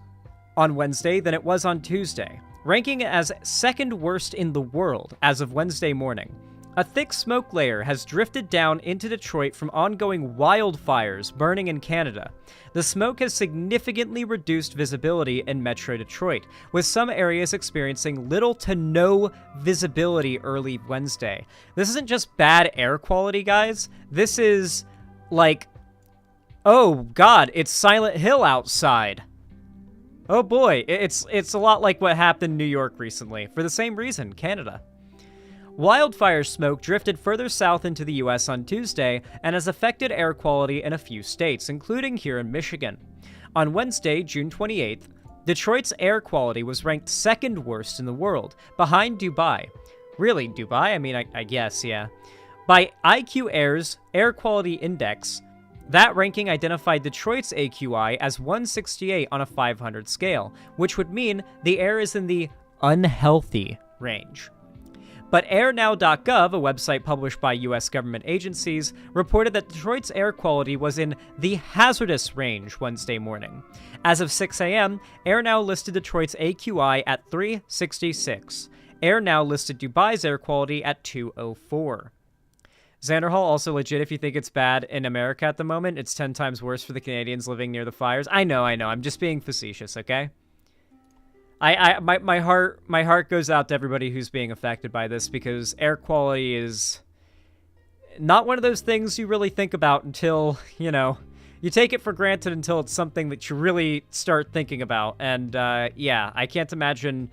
on Wednesday than it was on Tuesday, ranking it as second worst in the world as of Wednesday morning. A thick smoke layer has drifted down into Detroit from ongoing wildfires burning in Canada. The smoke has significantly reduced visibility in Metro Detroit, with some areas experiencing little to no visibility early Wednesday. This isn't just bad air quality, guys. This is like, oh god, it's Silent Hill outside. Oh boy, it's a lot like what happened in New York recently, for the same reason, Canada. Wildfire smoke drifted further south into the U.S. on Tuesday and has affected air quality in a few states, including here in Michigan. On Wednesday, June 28th, Detroit's air quality was ranked second worst in the world, behind Dubai. Really, Dubai? I mean, I guess, yeah. By IQ Air's Air Quality Index, that ranking identified Detroit's AQI as 168 on a 500 scale, which would mean the air is in the unhealthy range. But airnow.gov, a website published by U.S. government agencies, reported that Detroit's air quality was in the hazardous range Wednesday morning. As of 6 a.m., AirNow listed Detroit's AQI at 366. AirNow listed Dubai's air quality at 204. Xanderhall, also legit if you think it's bad in America at the moment. It's 10 times worse for the Canadians living near the fires. I know. I'm just being facetious, okay? My heart goes out to everybody who's being affected by this, because air quality is not one of those things you really think about until, you take it for granted until it's something that you really start thinking about. And yeah, I can't imagine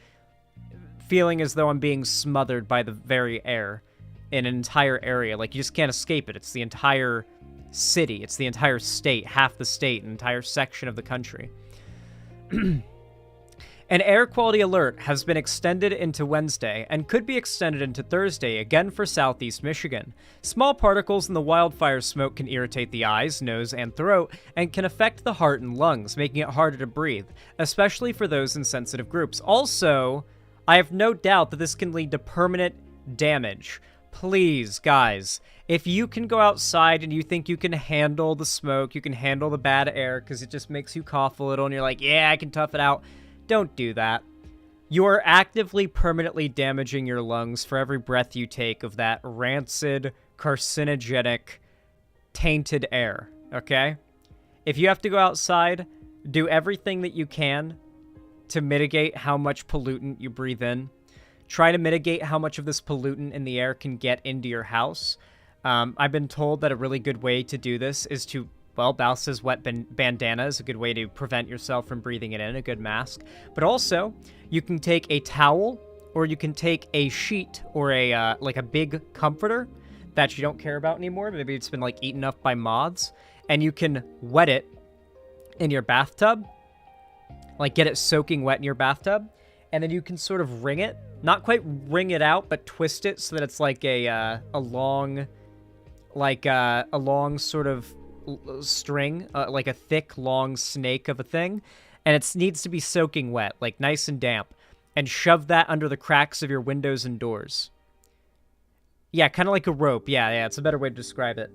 feeling as though I'm being smothered by the very air in an entire area. Like, you just can't escape it. It's the entire city. It's the entire state, half the state, an entire section of the country. An air quality alert has been extended into Wednesday and could be extended into Thursday again for southeast Michigan. Small particles in the wildfire smoke can irritate the eyes, nose, and throat, and can affect the heart and lungs, making it harder to breathe, especially for those in sensitive groups. Also, I have no doubt that this can lead to permanent damage. Please, guys, if you can go outside and you think you can handle the smoke, you can handle the bad air because it just makes you cough a little and you're like, yeah, I can tough it out. Don't do that. You are actively permanently damaging your lungs for every breath you take of that rancid, carcinogenic, tainted air, okay? If you have to go outside, do everything that you can to mitigate how much pollutant you breathe in. Try to mitigate how much of this pollutant in the air can get into your house. I've been told that a really good way to do this is to, well, Bouse's wet bandana is a good way to prevent yourself from breathing it in, a good mask. But also, you can take a towel, or you can take a sheet, or a like a big comforter that you don't care about anymore. Maybe it's been like eaten up by moths, and you can wet it in your bathtub, like get it soaking wet in your bathtub, and then you can sort of wring it. Not quite wring it out, but twist it so that it's like a long sort of string, like a thick, long snake of a thing, and it needs to be soaking wet, like nice and damp, and shove that under the cracks of your windows and doors. Yeah, kind of like a rope. Yeah, it's a better way to describe it.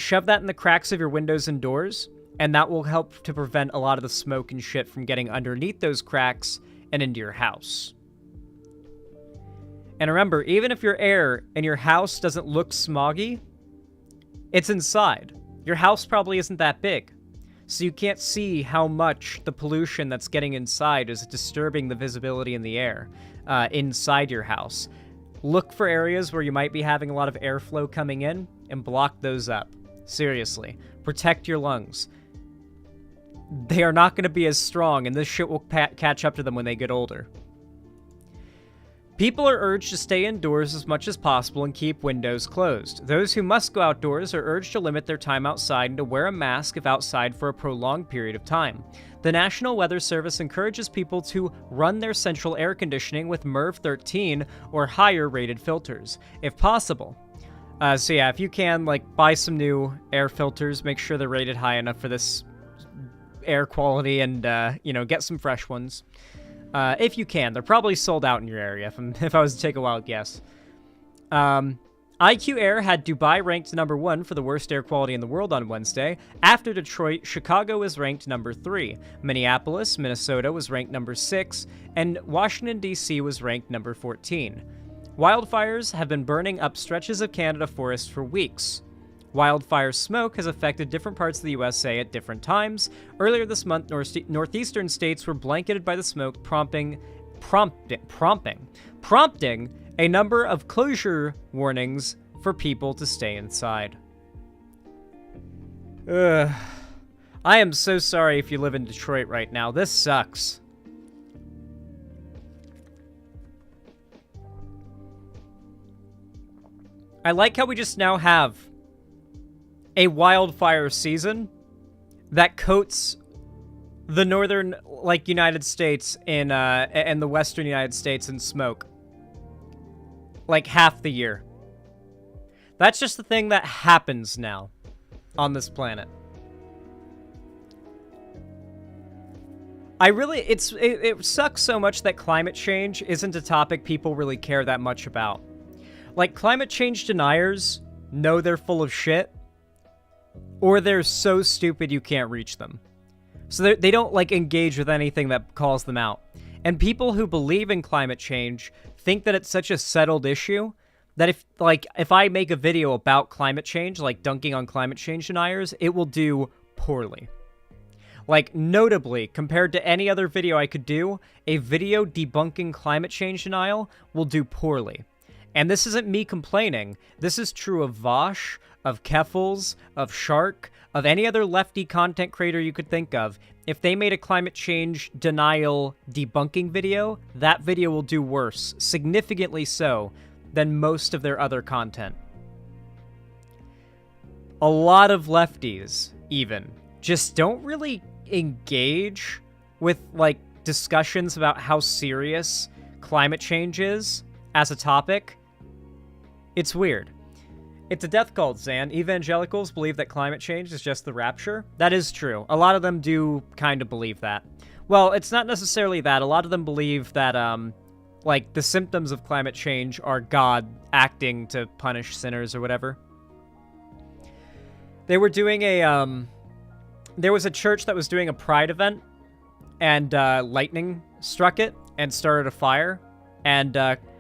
Shove that in the cracks of your windows and doors, and that will help to prevent a lot of the smoke and shit from getting underneath those cracks and into your house. And remember, even if your air in your house doesn't look smoggy, it's inside. Your house probably isn't that big, so you can't see how much the pollution that's getting inside is disturbing the visibility in the air inside your house. Look for areas where you might be having a lot of airflow coming in and block those up. Seriously. Protect your lungs. They are not going to be as strong, and this shit will catch up to them when they get older. People are urged to stay indoors as much as possible and keep windows closed. Those who must go outdoors are urged to limit their time outside and to wear a mask if outside for a prolonged period of time. The National Weather Service encourages people to run their central air conditioning with MILF 13 or higher rated filters, if possible. So yeah, if you can, like, buy some new air filters, make sure they're rated high enough for this air quality, and, get some fresh ones. If you can. They're probably sold out in your area, if I was to take a wild guess. IQ Air had Dubai ranked number 1 for the worst air quality in the world on Wednesday. After Detroit, Chicago was ranked number 3. Minneapolis, Minnesota was ranked number 6, and Washington, D.C. was ranked number 14. Wildfires have been burning up stretches of Canada forest for weeks. Wildfire smoke has affected different parts of the USA at different times. Earlier this month, northeastern states were blanketed by the smoke, prompting a number of closure warnings for people to stay inside. I am so sorry if you live in Detroit right now. This sucks. I like how we just now have a wildfire season that coats the northern, like, United States and the western United States in smoke. Like, half the year. That's just the thing that happens now on this planet. It sucks so much that climate change isn't a topic people really care that much about. Like, climate change deniers know they're full of shit, or they're so stupid you can't reach them. So they don't, like, engage with anything that calls them out. And people who believe in climate change think that it's such a settled issue that if I make a video about climate change, like dunking on climate change deniers, it will do poorly. Like, notably, compared to any other video I could do, a video debunking climate change denial will do poorly. And this isn't me complaining. This is true of Walsh, of Keffels, of Shrek, of any other lefty content creator you could think of. If they made a climate change denial debunking video, that video will do worse, significantly so, than most of their other content. A lot of lefties, even, just don't really engage with, like, discussions about how serious climate change is as a topic. It's weird. It's a death cult, Zan. Evangelicals believe that climate change is just the rapture. That is true. A lot of them do kind of believe that. Well, it's not necessarily that. A lot of them believe that, like, the symptoms of climate change are God acting to punish sinners or whatever. They were doing there was a church that was doing a pride event, and lightning struck it and started a fire, and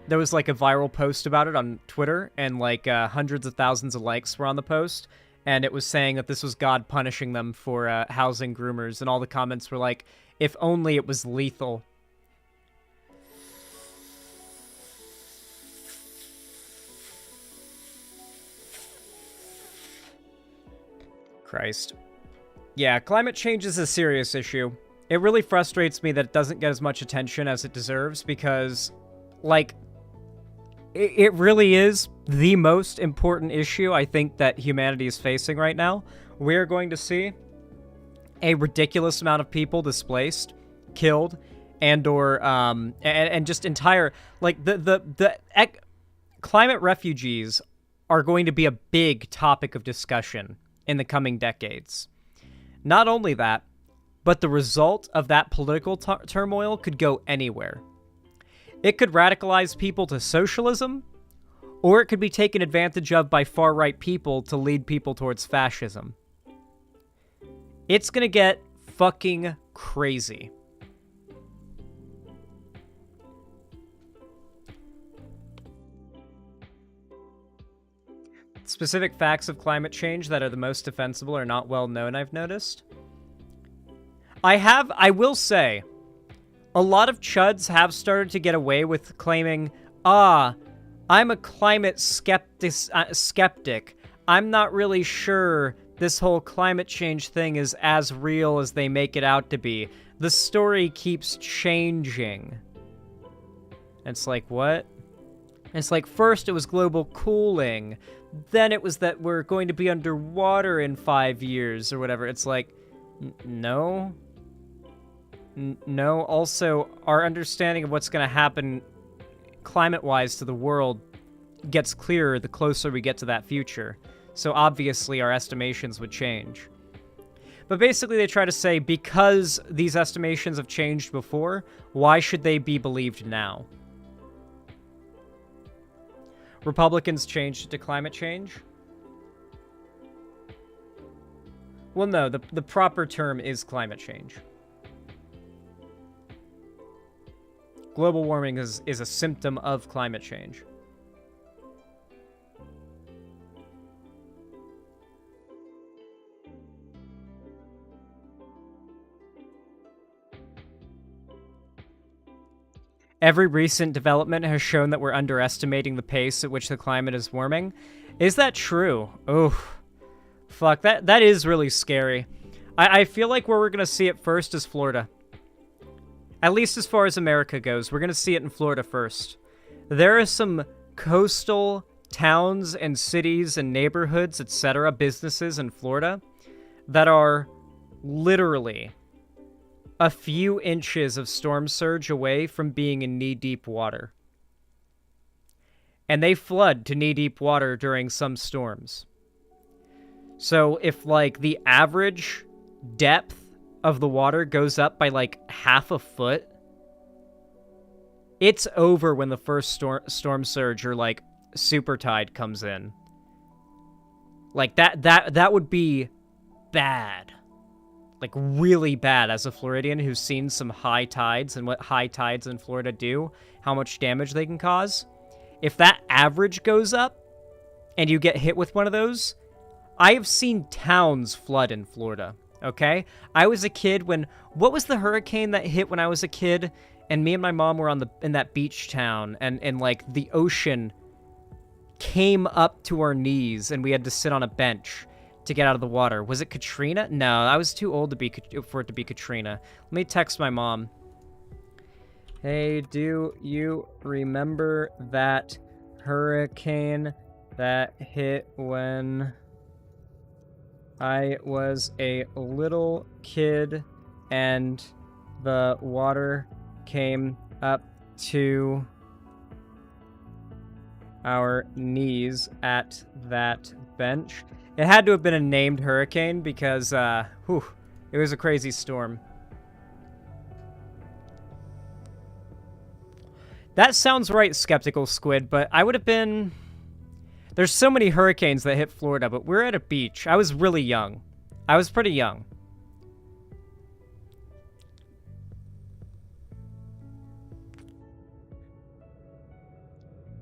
there was, like, a viral post about it on Twitter, and, like, hundreds of thousands of likes were on the post, and it was saying that this was God punishing them for housing groomers, and all the comments were like, if only it was lethal. Christ. Yeah, climate change is a serious issue. It really frustrates me that it doesn't get as much attention as it deserves because, like, it really is the most important issue I think that humanity is facing right now. We're going to see a ridiculous amount of people displaced, killed, and just entire, like, climate refugees are going to be a big topic of discussion in the coming decades. Not only that, but the result of that political turmoil could go anywhere. It could radicalize people to socialism, or it could be taken advantage of by far-right people to lead people towards fascism. It's gonna get fucking crazy. Specific facts of climate change that are the most defensible are not well known, I've noticed. I will say, a lot of chuds have started to get away with claiming, I'm a climate skeptic. I'm not really sure this whole climate change thing is as real as they make it out to be. The story keeps changing. It's like, what? It's like, first it was global cooling, then it was that we're going to be underwater in 5 years or whatever. It's like, no. No, also, our understanding of what's going to happen climate-wise to the world gets clearer the closer we get to that future. So obviously our estimations would change. But basically they try to say, because these estimations have changed before, why should they be believed now? Republicans changed to climate change? Well, no, the proper term is climate change. Global warming is a symptom of climate change. Every recent development has shown that we're underestimating the pace at which the climate is warming. Is that true? Oh, fuck, that is really scary. I feel like where we're going to see it first is Florida. At least as far as America goes, we're going to see it in Florida first. There are some coastal towns and cities and neighborhoods, etc., businesses in Florida that are literally a few inches of storm surge away from being in knee-deep water. And they flood to knee-deep water during some storms. So if, like, the average depth of the water goes up by, like, half a foot, it's over when the first storm surge or, like, super tide comes in. Like, that would be bad. Like, really bad as a Floridian who's seen some high tides and what high tides in Florida do, how much damage they can cause. If that average goes up and you get hit with one of those, I have seen towns flood in Florida, okay? I was a kid when... What was the hurricane that hit when I was a kid? And me and my mom were in that beach town, and like, the ocean came up to our knees, and we had to sit on a bench to get out of the water. Was it Katrina? No, I was too old for it to be Katrina. Let me text my mom. Hey, do you remember that hurricane that hit when I was a little kid and the water came up to our knees at that bench? It had to have been a named hurricane because, it was a crazy storm. That sounds right, Skeptical Squid, but I would have been... There's so many hurricanes that hit Florida, but we're at a beach. I was really young. I was pretty young.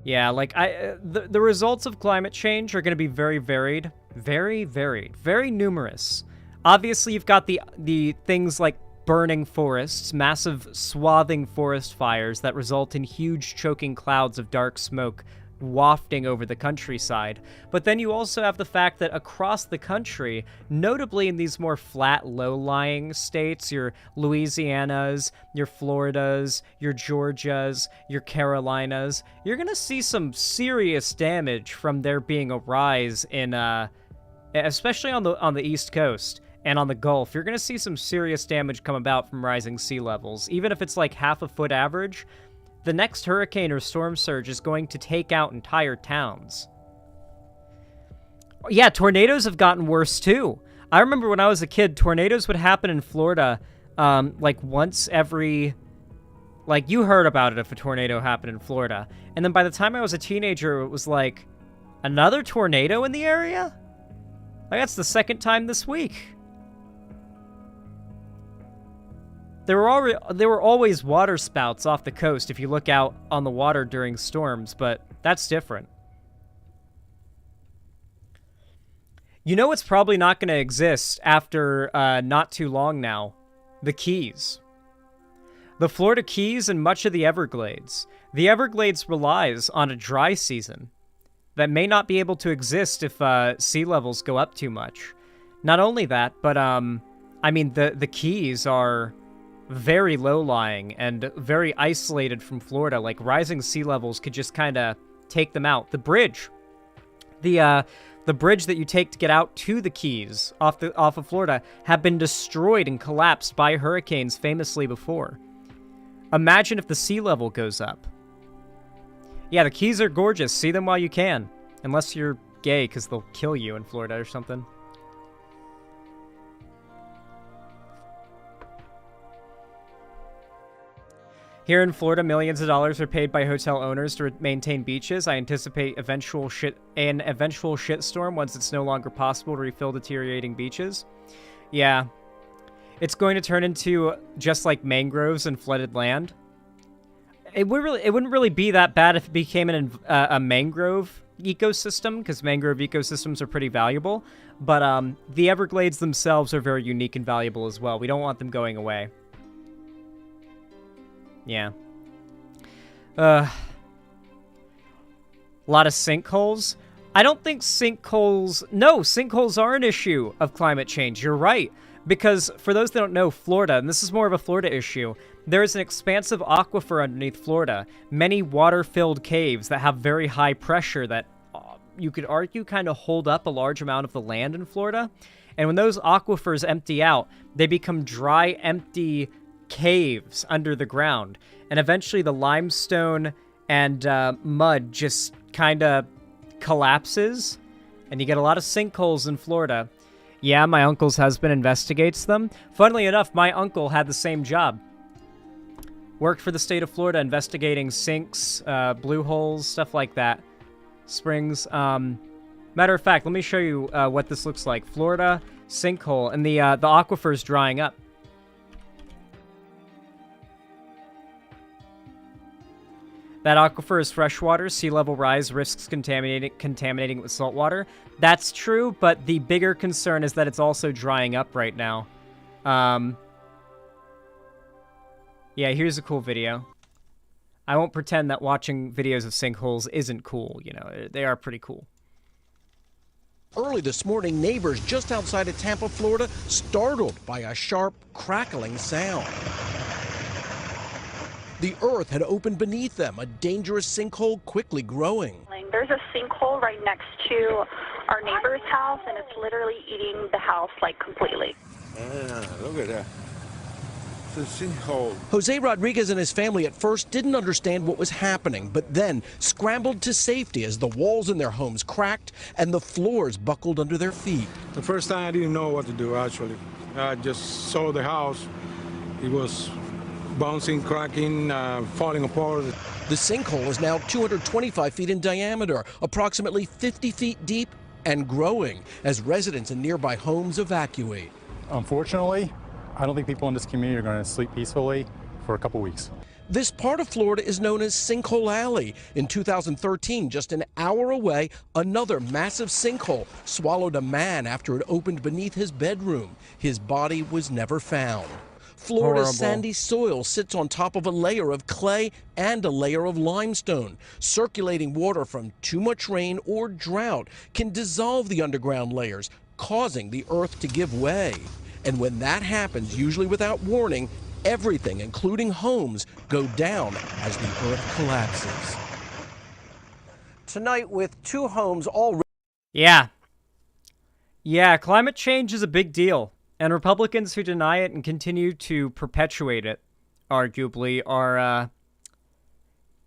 Yeah, like, the results of climate change are going to be very varied. Very varied. Very numerous. Obviously, you've got the things like burning forests, massive swathing forest fires that result in huge choking clouds of dark smoke wafting over the countryside. But then you also have the fact that across the country, notably in these more flat, low-lying states, your Louisianas, your Floridas, your Georgias, your Carolinas, you're going to see some serious damage from there being a rise in, especially on the East Coast and on the Gulf. You're going to see some serious damage come about from rising sea levels. Even if it's like half a foot average, the next hurricane or storm surge is going to take out entire towns. Yeah, tornadoes have gotten worse too. I remember when I was a kid, tornadoes would happen in Florida, like once every... Like, you heard about it if a tornado happened in Florida. And then by the time I was a teenager, it was like, another tornado in the area? Like, that's the second time this week. There were always water spouts off the coast if you look out on the water during storms, but that's different. You know what's probably not going to exist after not too long now? The Keys. The Florida Keys and much of the Everglades. The Everglades relies on a dry season that may not be able to exist if sea levels go up too much. Not only that, but I mean, the Keys are very low-lying and very isolated from Florida. Like, rising sea levels could just kind of take them out. The bridge, the bridge that you take to get out to the Keys off of Florida, have been destroyed and collapsed by hurricanes famously before. Imagine if the sea level goes up. Yeah, the Keys are gorgeous. See them while you can, unless you're gay, because they'll kill you in Florida or something. Here in Florida, millions of dollars are paid by hotel owners to maintain beaches. I anticipate an eventual shitstorm once it's no longer possible to refill deteriorating beaches. Yeah. It's going to turn into just like mangroves and flooded land. It wouldn't really be that bad if it became a mangrove ecosystem, because mangrove ecosystems are pretty valuable. But the Everglades themselves are very unique and valuable as well. We don't want them going away. Yeah. A lot of sinkholes. I don't think sinkholes... No, sinkholes are an issue of climate change. You're right. Because for those that don't know, Florida, and this is more of a Florida issue, there is an expansive aquifer underneath Florida. Many water-filled caves that have very high pressure that you could argue kind of hold up a large amount of the land in Florida. And when those aquifers empty out, they become dry, empty caves under the ground. And eventually the limestone and mud just kind of collapses. And you get a lot of sinkholes in Florida. Yeah, my uncle's husband investigates them. Funnily enough, my uncle had the same job. Worked for the state of Florida investigating sinks, blue holes, stuff like that. Springs. Matter of fact, let me show you what this looks like. Florida sinkhole, and the aquifer's drying up. That aquifer is freshwater. Sea level rise risks contaminating it with salt water. That's true, but the bigger concern is that it's also drying up right now. Yeah, here's a cool video. I won't pretend that watching videos of sinkholes isn't cool. You know, they are pretty cool. Early this morning, neighbors just outside of Tampa, Florida, startled by a sharp, crackling sound. The earth had opened beneath them, a dangerous sinkhole quickly growing. There's a sinkhole right next to our neighbor's house, and it's literally eating the house, like, completely. Look at that. It's a sinkhole. Jose Rodriguez and his family at first didn't understand what was happening, but then scrambled to safety as the walls in their homes cracked and the floors buckled under their feet. The first time I didn't know what to do, actually. I just saw the house. It was bouncing, cracking, falling apart. The sinkhole is now 225 feet in diameter, approximately 50 feet deep and growing as residents in nearby homes evacuate. Unfortunately, I don't think people in this community are going to sleep peacefully for a couple weeks. This part of Florida is known as Sinkhole Alley. In 2013, just an hour away, another massive sinkhole swallowed a man after it opened beneath his bedroom. His body was never found. Florida's sandy soil sits on top of a layer of clay and a layer of limestone. Circulating water from too much rain or drought can dissolve the underground layers, causing the earth to give way. And when that happens, usually without warning, everything, including homes, go down as the earth collapses. Tonight, with 2 homes already... Yeah, climate change is a big deal. And Republicans who deny it and continue to perpetuate it, arguably, are,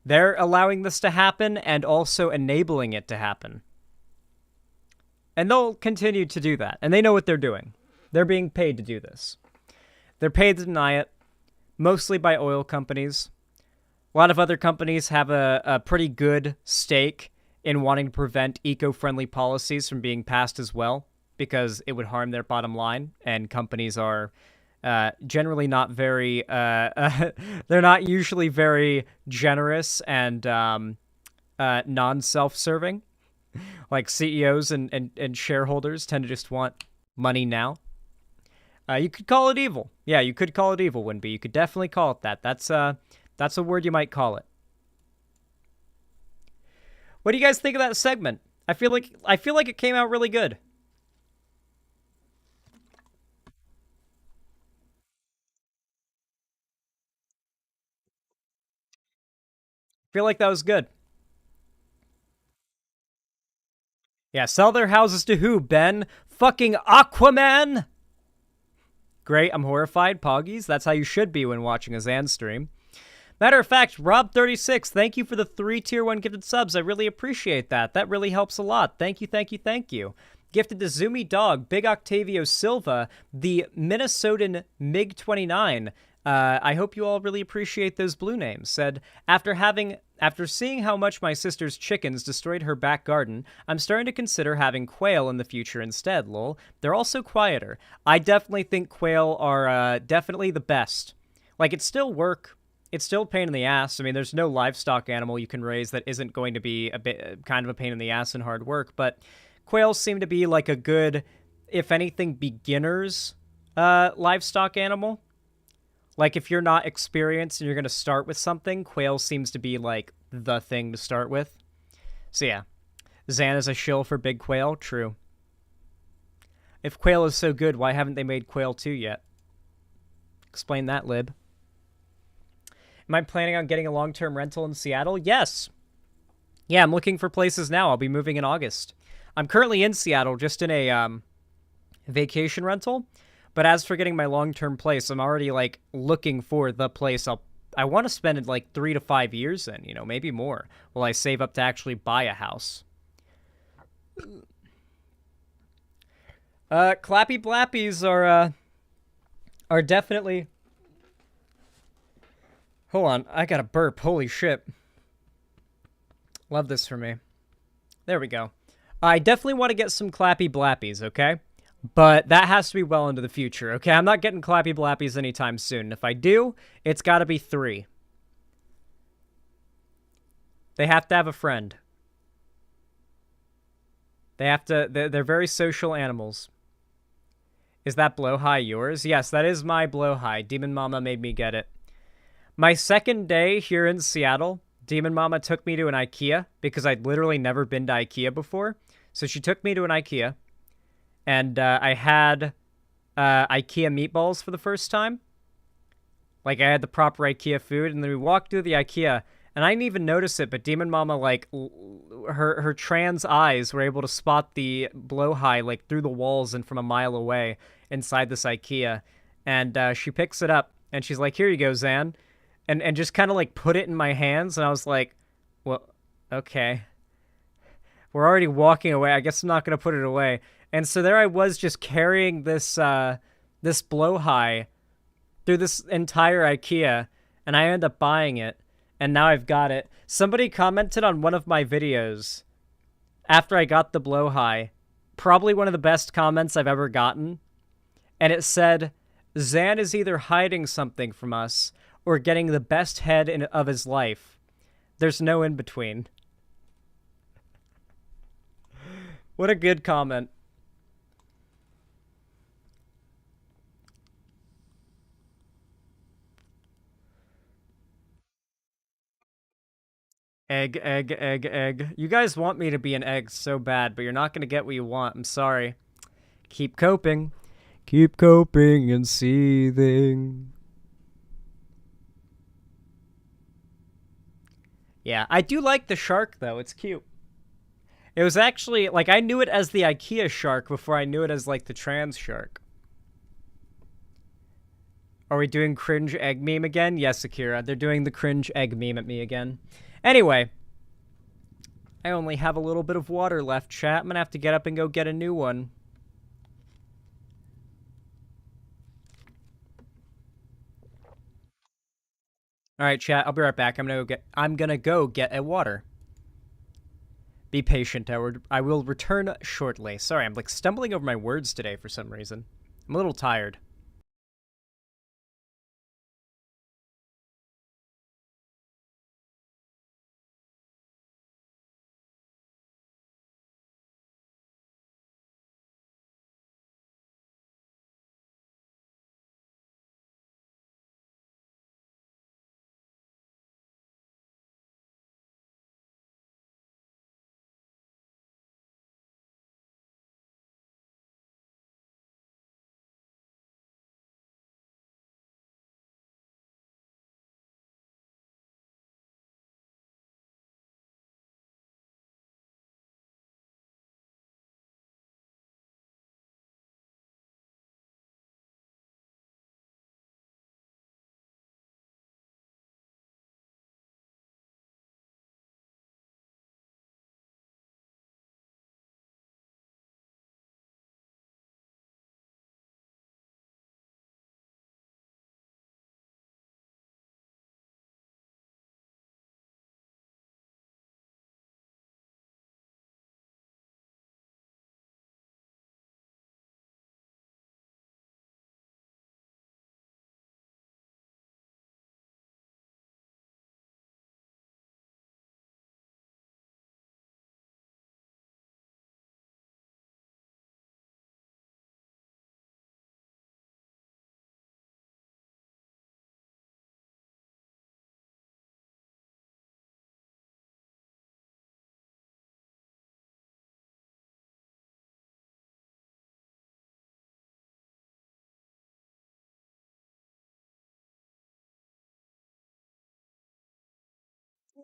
they're allowing this to happen and also enabling it to happen. And they'll continue to do that. And they know what they're doing. They're being paid to do this. They're paid to deny it, mostly by oil companies. A lot of other companies have a pretty good stake in wanting to prevent eco-friendly policies from being passed as well, because it would harm their bottom line, and companies are generally not very, they're not usually very generous and non-self-serving. Like CEOs and shareholders tend to just want money now. You could call it evil. Yeah, you could call it evil, Winby. You could definitely call it that. That's a word you might call it. What do you guys think of that segment? I feel like it came out really good. I feel like that was good. Yeah, sell their houses to who, Ben? Fucking Aquaman! Great, I'm horrified. Poggies, that's how you should be when watching a Zan stream. Matter of fact, Rob36, thank you for the 3 tier 1 gifted subs. I really appreciate that. That really helps a lot. Thank you, thank you, thank you. Gifted to Zoomy Dog, Big Octavio Silva, the Minnesotan MiG-29. I hope you all really appreciate those blue names. Said, after seeing how much my sister's chickens destroyed her back garden, I'm starting to consider having quail in the future instead, lol. They're also quieter. I definitely think quail are definitely the best. Like, it's still work. It's still a pain in the ass. I mean, there's no livestock animal you can raise that isn't going to be a bit kind of a pain in the ass and hard work, but quails seem to be like a good, if anything, beginner's livestock animal. Like, if you're not experienced and you're going to start with something, quail seems to be, like, the thing to start with. So, yeah. Zan is a shill for big quail? True. If quail is so good, why haven't they made quail 2 yet? Explain that, Lib. Am I planning on getting a long-term rental in Seattle? Yes. Yeah, I'm looking for places now. I'll be moving in August. I'm currently in Seattle, just in a vacation rental. But as for getting my long-term place, I'm already, like, looking for the place I want to spend it, like, 3 to 5 years in, you know, maybe more, while I save up to actually buy a house. Clappy Blappies are definitely... Hold on, I gotta burp, holy shit. Love this for me. There we go. I definitely want to get some Clappy Blappies, okay? But that has to be well into the future, okay? I'm not getting Clappy Blappies anytime soon. If I do, it's gotta be 3. They have to have a friend. They have to... They're very social animals. Is that blowhigh yours? Yes, that is my blowhigh. Demon Mama made me get it. My second day here in Seattle, Demon Mama took me to an IKEA because I'd literally never been to IKEA before. So she took me to an IKEA, and I had IKEA meatballs for the first time. Like, I had the proper IKEA food, and then we walked through the IKEA, and I didn't even notice it, but Demon Mama, like, her trans eyes were able to spot the blowhigh, like, through the walls and from a mile away inside this IKEA. And she picks it up, and she's like, here you go, Zan. And just kind of, like, put it in my hands, and I was like, well, okay. We're already walking away. I guess I'm not going to put it away. And so there I was just carrying this this blowhigh through this entire IKEA, and I ended up buying it, and now I've got it. Somebody commented on one of my videos after I got the blowhigh, probably one of the best comments I've ever gotten, and it said, Zan is either hiding something from us or getting the best head of his life. There's no in between. What a good comment. Egg, egg, egg, egg. You guys want me to be an egg so bad, but you're not going to get what you want. I'm sorry. Keep coping. Keep coping and seething. Yeah, I do like the shark, though. It's cute. It was actually, like, I knew it as the IKEA shark before I knew it as, like, the trans shark. Are we doing cringe egg meme again? Yes, Akira. They're doing the cringe egg meme at me again. Anyway. I only have a little bit of water left, chat. I'm gonna have to get up and go get a new one. Alright, chat. I'll be right back. I'm gonna go get a water. Be patient, Howard. I will return shortly. Sorry, I'm, like, stumbling over my words today for some reason. I'm a little tired.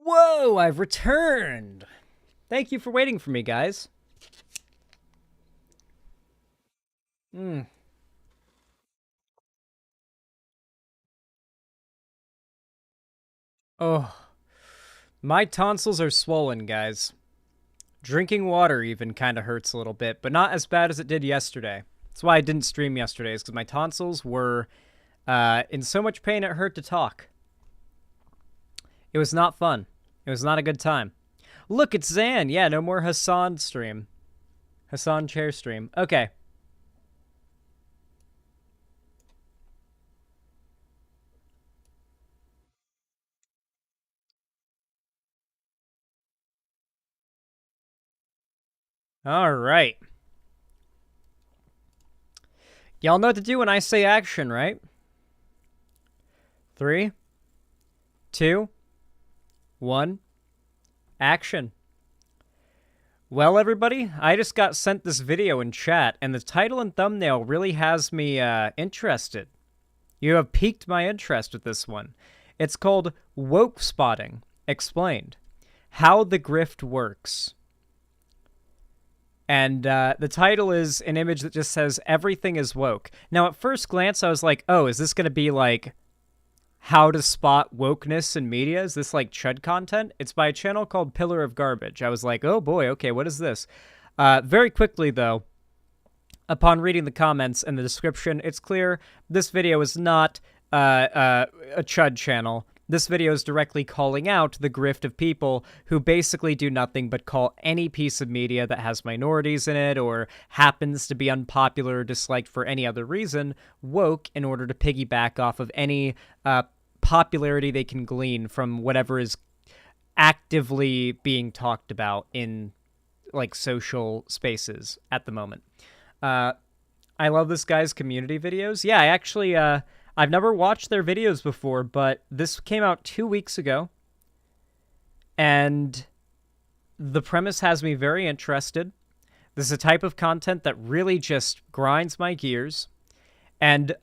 Whoa, I've returned! Thank you for waiting for me, guys. Oh, my tonsils are swollen, guys. Drinking water even kind of hurts a little bit, but not as bad as it did yesterday. That's why I didn't stream yesterday, is because my tonsils were in so much pain it hurt to talk. It was not fun. It was not a good time. Look, it's Zan. Yeah, no more Hassan stream. Hassan chair stream. Okay. All right. Y'all know what to do when I say action, right? 3, 2, 1, action. Well, everybody, I just got sent this video in chat, and the title and thumbnail really has me interested. You have piqued my interest with this one. It's called Woke Spotting Explained. How the Grift Works. And the title is an image that just says, everything is woke. Now, at first glance, I was like, oh, is this going to be like how to spot wokeness in media? Is this like chud content? It's by a channel called Pillar of Garbage. I was like, oh boy, okay, what is this? Very quickly, though, upon reading the comments and the description, it's clear this video is not a chud channel. This video is directly calling out the grift of people who basically do nothing but call any piece of media that has minorities in it or happens to be unpopular or disliked for any other reason woke in order to piggyback off of any popularity they can glean from whatever is actively being talked about in like social spaces at the moment. I love this guy's community videos. Yeah, I actually I've never watched their videos before, but this came out 2 weeks ago, and the premise has me very interested. This is a type of content that really just grinds my gears, and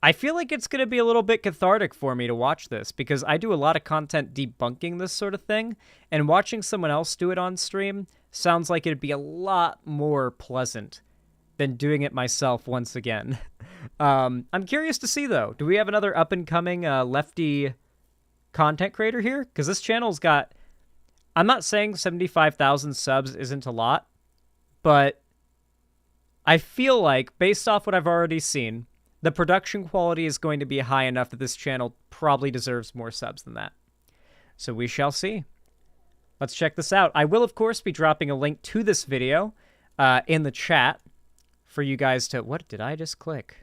I feel like it's going to be a little bit cathartic for me to watch this, because I do a lot of content debunking this sort of thing, and watching someone else do it on stream sounds like it'd be a lot more pleasant than doing it myself once again. I'm curious to see, though. Do we have another up-and-coming lefty content creator here? Because this channel's got... I'm not saying 75,000 subs isn't a lot, but I feel like, based off what I've already seen, the production quality is going to be high enough that this channel probably deserves more subs than that. So we shall see. Let's check this out. I will, of course, be dropping a link to this video in the chat for you guys to... What did I just click?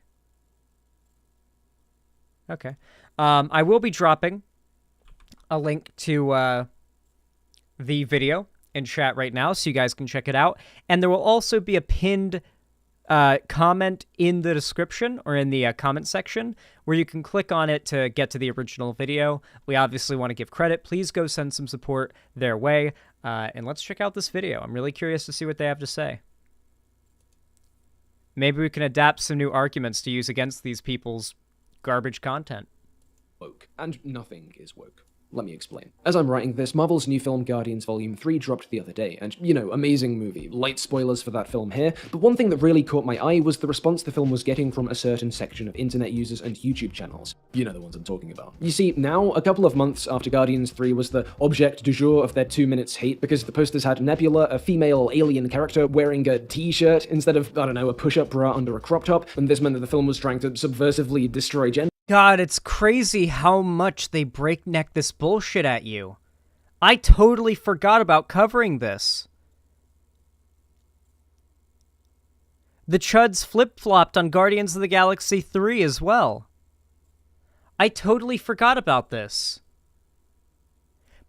Okay. I will be dropping a link to the video in chat right now so you guys can check it out. And there will also be a pinned comment in the description or in the comment section where you can click on it to get to the original video. We obviously want to give credit. Please go send some support their way. And let's check out this video. I'm really curious to see what they have to say. Maybe we can adapt some new arguments to use against these people's garbage content. Woke. And nothing is woke. Let me explain. As I'm writing this, Marvel's new film Guardians Volume 3 dropped the other day, and, you know, amazing movie. Light spoilers for that film here, but one thing that really caught my eye was the response the film was getting from a certain section of internet users and YouTube channels. You know the ones I'm talking about. You see, now, a couple of months after Guardians 3 was the object du jour of their 2 minutes hate because the posters had Nebula, a female alien character, wearing a t-shirt instead of, I don't know, a push-up bra under a crop top, and this meant that the film was trying to subversively destroy gender. God, it's crazy how much they breakneck this bullshit at you. I totally forgot about covering this. The chuds flip-flopped on Guardians of the Galaxy 3 as well. I totally forgot about this.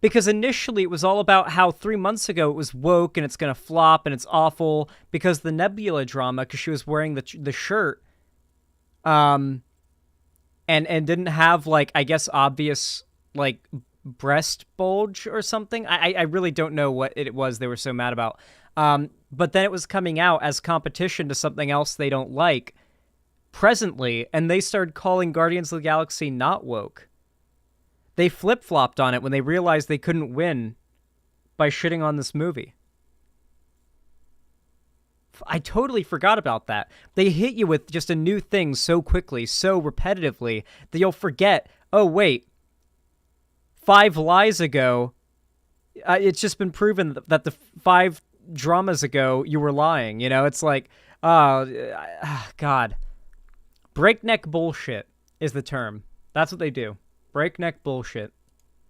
Because initially it was all about how 3 months ago it was woke and it's gonna flop and it's awful because the Nebula drama, because she was wearing the shirt, and didn't have, like, I guess, obvious, like, breast bulge or something. I really don't know what it was they were so mad about. But then it was coming out as competition to something else they don't like presently, and they started calling Guardians of the Galaxy not woke. They flip-flopped on it when they realized they couldn't win by shitting on this movie. I totally forgot about that. They hit you with just a new thing so quickly, so repetitively, that you'll forget, oh wait, 5 lies ago, it's just been proven that the 5 dramas ago you were lying. You know, it's like, God. Breakneck bullshit is the term. That's what they do. Breakneck bullshit.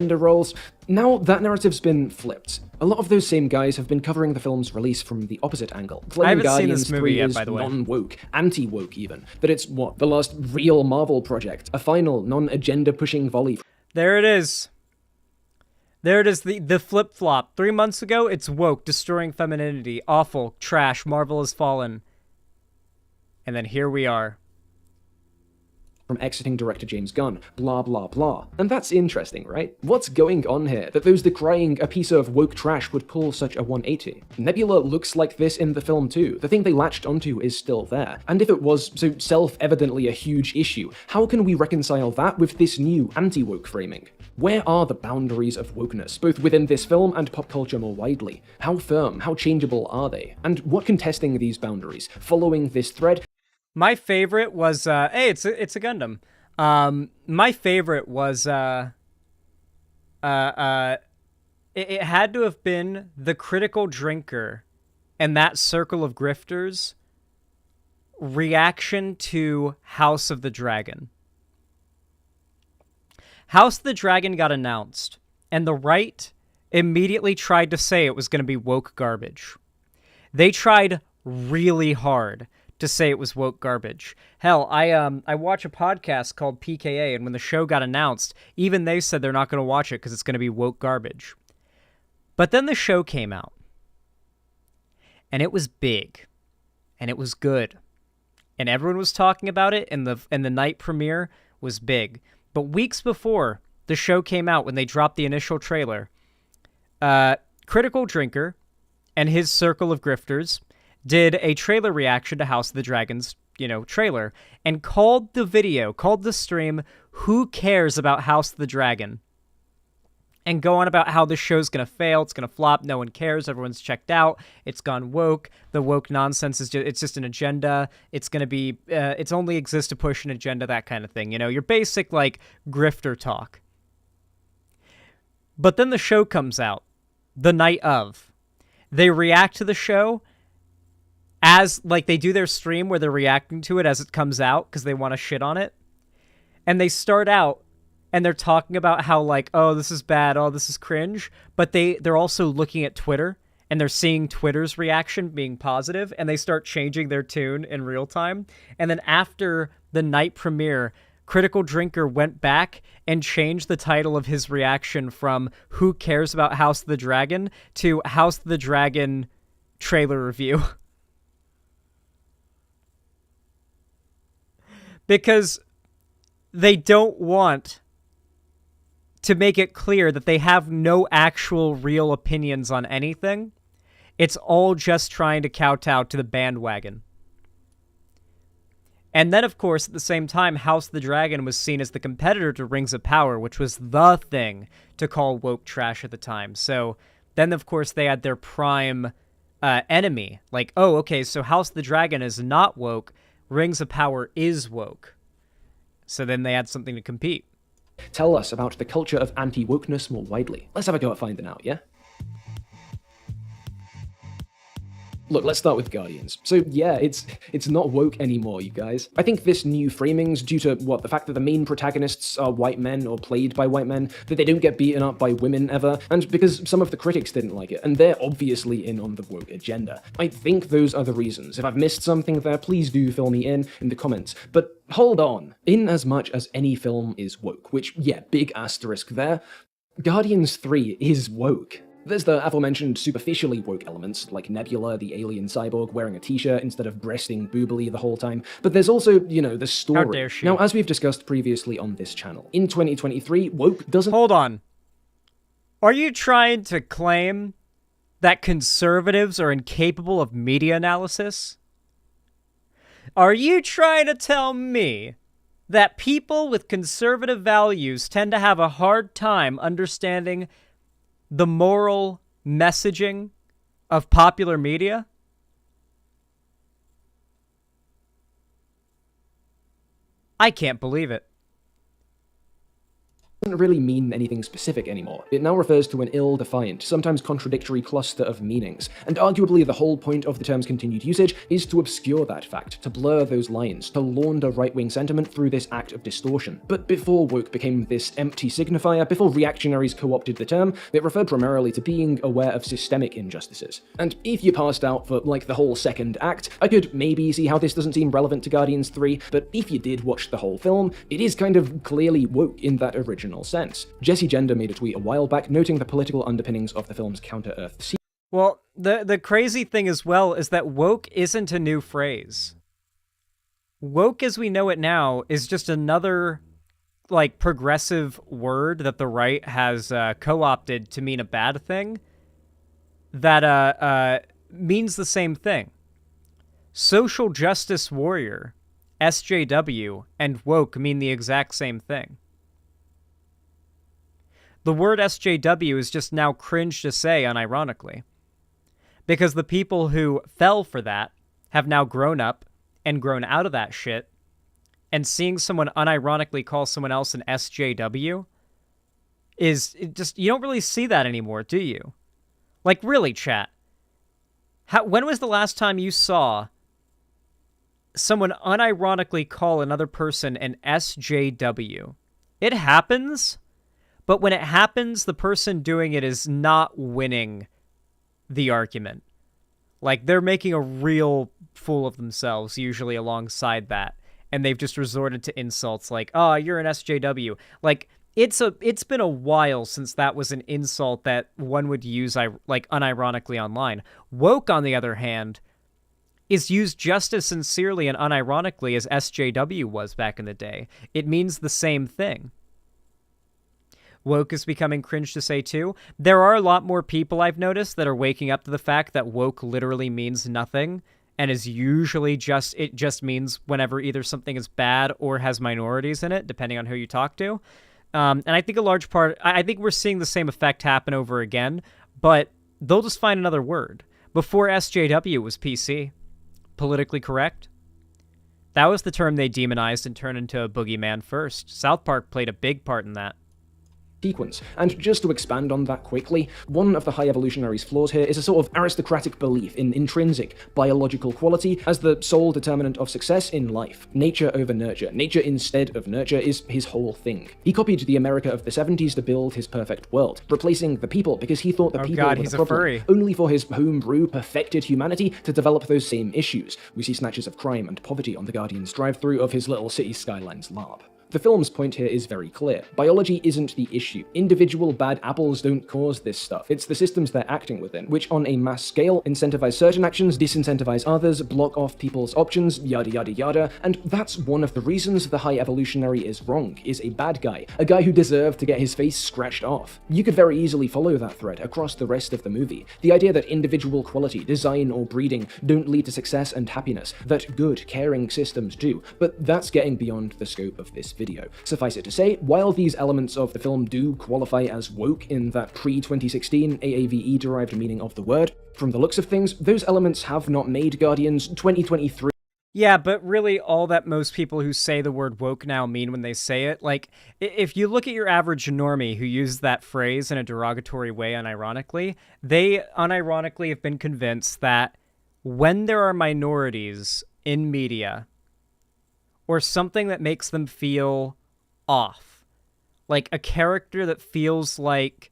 Gender roles. Now that narrative's been flipped. A lot of those same guys have been covering the film's release from the opposite angle. I haven't seen Guardians this movie 3 yet, is by the way. non-woke, anti-woke even. That it's, what, the last real Marvel project. A final, non-agenda pushing volley. There it is. There it is, the flip-flop. 3 months ago, it's woke, destroying femininity, awful, trash, Marvel has fallen. And then here we are. From exiting director James Gunn, blah blah blah. And that's interesting, right? What's going on here that those decrying a piece of woke trash would pull such a 180? Nebula looks like this in the film too. The thing they latched onto is still there. And if it was so self-evidently a huge issue, how can we reconcile that with this new anti-woke framing? Where are the boundaries of wokeness, both within this film and pop culture more widely? How firm, how changeable are they? And what can testing these boundaries? Following this thread, my favorite was, hey, it's a Gundam. My favorite was, it had to have been the critical drinker and that circle of grifters reaction to House of the Dragon. House of the Dragon got announced, and the right immediately tried to say it was going to be woke garbage. They tried really hard to say it was woke garbage. Hell, I watch a podcast called PKA, and when the show got announced, even they said they're not going to watch it because it's going to be woke garbage. But then the show came out, and it was big, and it was good, and everyone was talking about it, and the night premiere was big. But weeks before the show came out, when they dropped the initial trailer, Critical Drinker and his circle of grifters did a trailer reaction to House of the Dragon's, trailer, and called the stream, "Who Cares About House of the Dragon?" And go on about how this show's gonna fail, it's gonna flop, no one cares, everyone's checked out, it's gone woke, the woke nonsense is it's just an agenda, it's gonna be, it's only exists to push an agenda, that kind of thing, your basic, grifter talk. But then the show comes out, the night of. They react to the show as, they do their stream where they're reacting to it as it comes out because they want to shit on it. And they start out and they're talking about how, oh, this is bad, oh, this is cringe. But they're also looking at Twitter and they're seeing Twitter's reaction being positive, and they start changing their tune in real time. And then after the night premiere, Critical Drinker went back and changed the title of his reaction from "Who Cares About House of the Dragon" to "House of the Dragon Trailer Review." Because they don't want to make it clear that they have no actual real opinions on anything. It's all just trying to kowtow to the bandwagon. And then, of course, at the same time, House of the Dragon was seen as the competitor to Rings of Power, which was the thing to call woke trash at the time. So then, of course, they had their prime enemy. Oh, okay, so House of the Dragon is not woke, Rings of Power is woke. So then they had something to compete. Tell us about the culture of anti-wokeness more widely. Let's have a go at finding out, yeah? Look, let's start with Guardians. So yeah, it's not woke anymore, you guys. I think this new framing's due to, the fact that the main protagonists are white men or played by white men, that they don't get beaten up by women ever, and because some of the critics didn't like it, and they're obviously in on the woke agenda. I think those are the reasons. If I've missed something there, please do fill me in the comments. But hold on. In as much as any film is woke, which, yeah, big asterisk there, Guardians 3 is woke. There's the aforementioned superficially woke elements, like Nebula, the alien cyborg, wearing a t-shirt instead of breasting boobily the whole time, but there's also, the story. How dare she? Now, as we've discussed previously on this channel, in 2023, woke doesn't— Hold on. Are you trying to claim that conservatives are incapable of media analysis? Are you trying to tell me that people with conservative values tend to have a hard time understanding the moral messaging of popular media? I can't believe it. doesn't really mean anything specific anymore. It now refers to an ill-defined, sometimes contradictory cluster of meanings, and arguably the whole point of the term's continued usage is to obscure that fact, to blur those lines, to launder right-wing sentiment through this act of distortion. But before woke became this empty signifier, before reactionaries co-opted the term, it referred primarily to being aware of systemic injustices. And if you passed out for, like, the whole second act, I could maybe see how this doesn't seem relevant to Guardians 3, but if you did watch the whole film, it is kind of clearly woke in that original sense. Jesse Gender made a tweet a while back noting the political underpinnings of the film's Counter-Earth sequel. Well, the crazy thing as well is that woke isn't a new phrase. Woke as we know it now is just another, like, progressive word that the right has co-opted to mean a bad thing that means the same thing. Social justice warrior, SJW, and woke mean the exact same thing. The word SJW is just now cringe to say unironically, because the people who fell for that have now grown up and grown out of that shit, and seeing someone unironically call someone else an SJW is just, you don't really see that anymore, do you? Like, really, chat. When was the last time you saw someone unironically call another person an SJW? It happens. But when it happens, the person doing it is not winning the argument. Like, they're making a real fool of themselves, usually alongside that. And they've just resorted to insults like, oh, you're an SJW. Like, it's been a while since that was an insult that one would use, like, unironically online. Woke, on the other hand, is used just as sincerely and unironically as SJW was back in the day. It means the same thing. Woke is becoming cringe to say too. There are a lot more people I've noticed that are waking up to the fact that woke literally means nothing and is usually it just means whenever either something is bad or has minorities in it, depending on who you talk to. And I think a large part, I think we're seeing the same effect happen over again, but they'll just find another word. Before SJW was PC, politically correct. That was the term they demonized and turned into a boogeyman first. South Park played a big part in that. Sequence. And just to expand on that quickly, one of the High Evolutionary's flaws here is a sort of aristocratic belief in intrinsic biological quality as the sole determinant of success in life. Nature over nurture. Nature instead of nurture is his whole thing. He copied the America of the 70s to build his perfect world, replacing the people because he thought the people were the problem, only for his homebrew perfected humanity to develop those same issues. We see snatches of crime and poverty on the Guardian's drive-thru of his little City Skylines lab. The film's point here is very clear. Biology isn't the issue. Individual bad apples don't cause this stuff. It's the systems they're acting within, which on a mass scale incentivize certain actions, disincentivize others, block off people's options, yada yada yada, and that's one of the reasons the High Evolutionary is wrong, is a bad guy, a guy who deserved to get his face scratched off. You could very easily follow that thread across the rest of the movie. The idea that individual quality, design, or breeding don't lead to success and happiness, that good, caring systems do, but that's getting beyond the scope of this video. Suffice it to say, while these elements of the film do qualify as woke in that pre-2016 AAVE-derived meaning of the word, from the looks of things, those elements have not made Guardians 2023. Yeah, but really all that most people who say the word woke now mean when they say it, like, if you look at your average normie who uses that phrase in a derogatory way unironically, they unironically have been convinced that when there are minorities in media, or something that makes them feel off. Like a character that feels like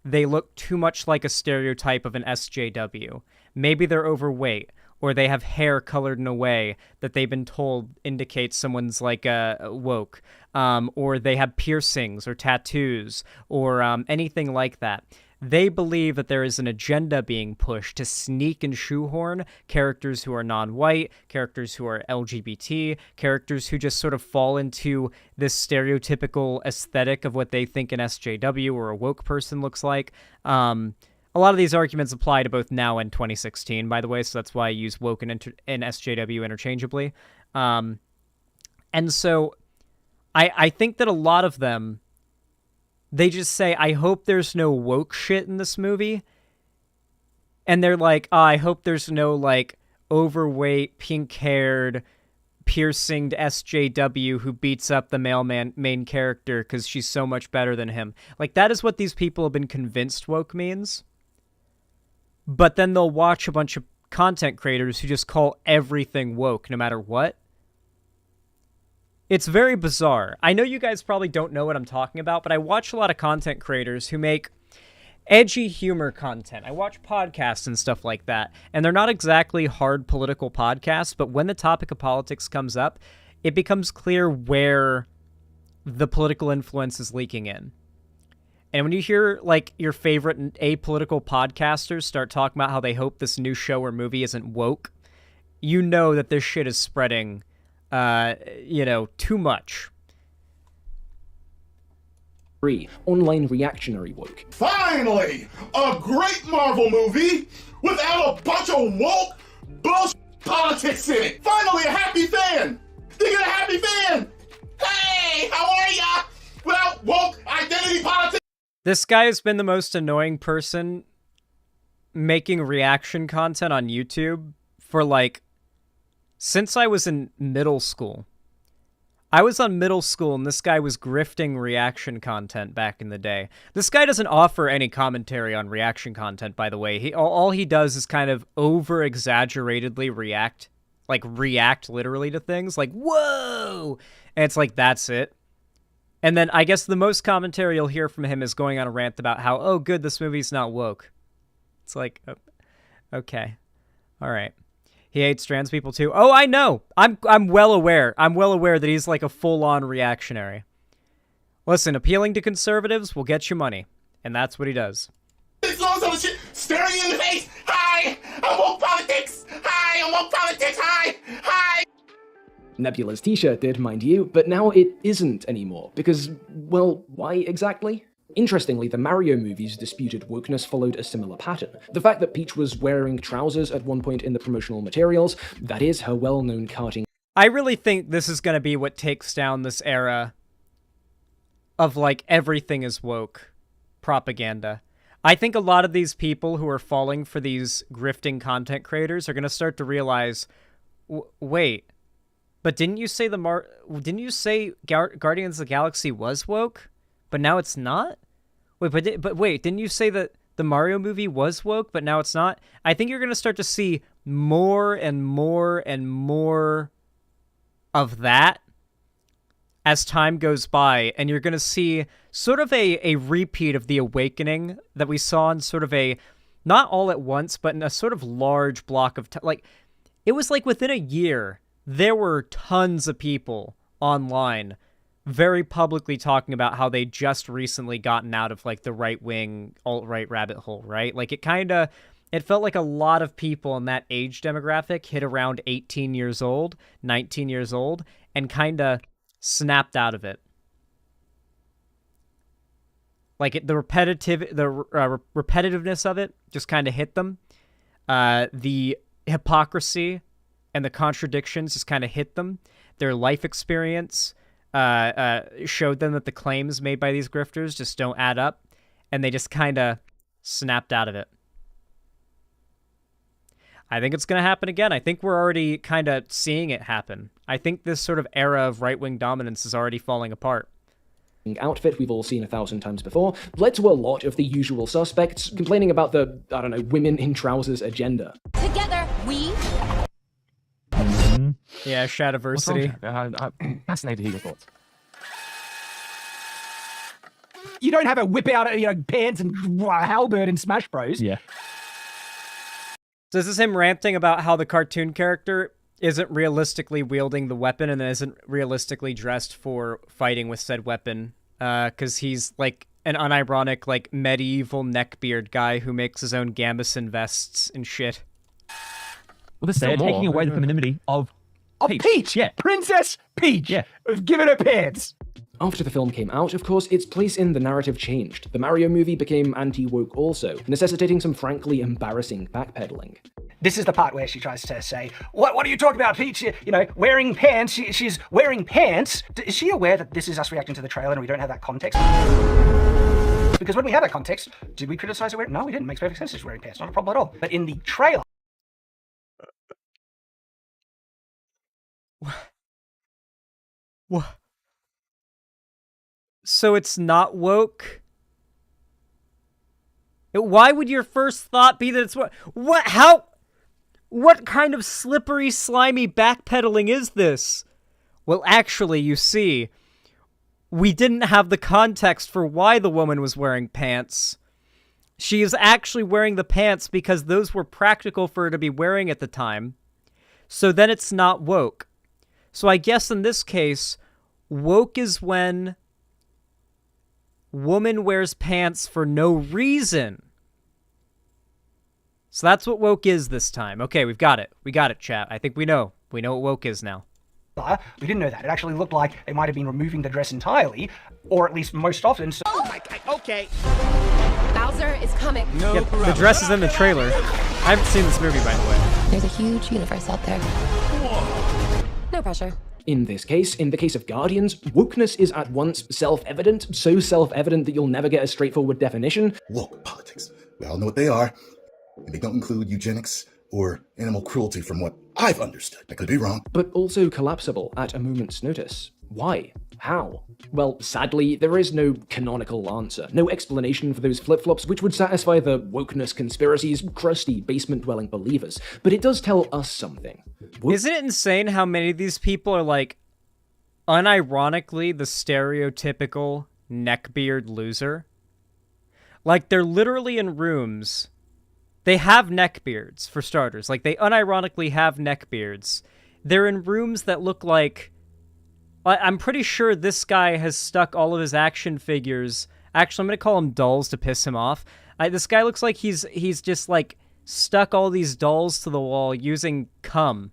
they look too much like a stereotype of an SJW. Maybe they're overweight, or they have hair colored in a way that they've been told indicates someone's like woke, or they have piercings or tattoos, or anything like that. They believe that there is an agenda being pushed to sneak and shoehorn characters who are non-white, characters who are LGBT, characters who just sort of fall into this stereotypical aesthetic of what they think an SJW or a woke person looks like. A lot of these arguments apply to both now and 2016, by the way, so that's why I use woke and SJW interchangeably. And so I think that a lot of them, they just say, I hope there's no woke shit in this movie. And they're like, oh, I hope there's no, like, overweight, pink-haired piercinged SJW who beats up the main character because she's so much better than him. Like, that is what these people have been convinced woke means. But then they'll watch a bunch of content creators who just call everything woke no matter what. It's very bizarre. I know you guys probably don't know what I'm talking about, but I watch a lot of content creators who make edgy humor content. I watch podcasts and stuff like that, and they're not exactly hard political podcasts, but when the topic of politics comes up, it becomes clear where the political influence is leaking in. And when you hear, like, your favorite apolitical podcasters start talking about how they hope this new show or movie isn't woke, you know that this shit is spreading, too much. 3. Online reactionary woke. Finally! A great Marvel movie without a bunch of woke bullshit politics in it! Finally, a happy fan! They get a happy fan! Hey, how are ya? Without woke identity politics! This guy has been the most annoying person making reaction content on YouTube for, like, since I was in middle school. I was on middle school, and this guy was grifting reaction content back in the day. This guy doesn't offer any commentary on reaction content, by the way. All he does is kind of over-exaggeratedly react literally to things, like, whoa! And it's like, that's it. And then I guess the most commentary you'll hear from him is going on a rant about how, oh, good, this movie's not woke. It's like, okay. All right. He hates trans people too. Oh, I know. I'm well aware. I'm well aware that he's like a full-on reactionary. Listen, appealing to conservatives will get you money, and that's what he does. Shit staring you in the face. Hi, I'm woke politics. Hi, I'm woke politics. Hi. Nebula's t-shirt did, mind you, but now it isn't anymore, because, well, why exactly? Interestingly, the Mario movies' disputed wokeness followed a similar pattern. The fact that Peach was wearing trousers at one point in the promotional materials, that is her well-known karting. I really think this is going to be what takes down this era of, like, everything is woke propaganda. I think a lot of these people who are falling for these grifting content creators are going to start to realize, wait, but didn't you say Guardians of the Galaxy was woke, but now it's not? Wait, but wait, didn't you say that the Mario movie was woke, but now it's not? I think you're going to start to see more and more and more of that as time goes by, and you're going to see sort of a repeat of the awakening that we saw in sort of a, not all at once, but in a sort of large block of time. Like, it was like within a year, there were tons of people online very publicly talking about how they just recently gotten out of, like, the right-wing, alt-right rabbit hole, right? Like, it felt like a lot of people in that age demographic hit around 18 years old, 19 years old, and kind of snapped out of it. Like, the repetitiveness of it just kind of hit them. The hypocrisy and the contradictions just kind of hit them. Their life experience showed them that the claims made by these grifters just don't add up, and they just kind of snapped out of it. I think it's going to happen again. I think we're already kind of seeing it happen. I think this sort of era of right-wing dominance is already falling apart. Outfit we've all seen 1,000 times before led to a lot of the usual suspects complaining about the, I don't know, women in trousers agenda. Together, we... Yeah, Shadiversity. I'm fascinated to hear your thoughts. You don't have a whip out, pants and halberd in Smash Bros. Yeah. So this is him ranting about how the cartoon character isn't realistically wielding the weapon and isn't realistically dressed for fighting with said weapon, because he's like an unironic, like, medieval neckbeard guy who makes his own gambeson vests and shit. Well, they're taking away the femininity of Peach. Peach! Yeah. Princess Peach! Yeah. Give it her pants! After the film came out, of course, its place in the narrative changed. The Mario movie became anti-woke also, necessitating some frankly embarrassing backpedaling. This is the part where she tries to say, what are you talking about, Peach? Wearing pants. She's wearing pants. Is she aware that this is us reacting to the trailer and we don't have that context? Because when we had that context, did we criticize her wearing? No, we didn't. It makes perfect sense she's wearing pants. Not a problem at all. But in the trailer... What? So it's not woke? Why would your first thought be that it's what? What? How? What kind of slippery, slimy backpedaling is this? Well, actually, you see, we didn't have the context for why the woman was wearing pants. She is actually wearing the pants because those were practical for her to be wearing at the time. So then it's not woke. So I guess in this case, woke is when woman wears pants for no reason. So that's what woke is this time. Okay, we've got it. We got it, chat. I think we know. We know what woke is now. We didn't know that. It actually looked like they might have been removing the dress entirely, or at least most often. So Okay. Bowser is coming. Yeah, the dress is in the trailer. I haven't seen this movie, by the way. There's a huge universe out there. No pressure. In this case, in the case of Guardians, wokeness is at once self-evident, so self-evident that you'll never get a straightforward definition. Woke politics. We all know what they are, and they don't include eugenics or animal cruelty from what I've understood. I could be wrong. But also collapsible at a moment's notice. Why? How? Well, sadly, there is no canonical answer, no explanation for those flip-flops which would satisfy the wokeness conspiracy's crusty basement-dwelling believers. But it does tell us something. Isn't it insane how many of these people are, like, unironically the stereotypical neckbeard loser? Like, they're literally in rooms. They have neckbeards, for starters. Like, they unironically have neckbeards. They're in rooms that look like... I'm pretty sure this guy has stuck all of his action figures... Actually, I'm going to call him dolls to piss him off. This guy looks like he's just, like, stuck all these dolls to the wall using cum.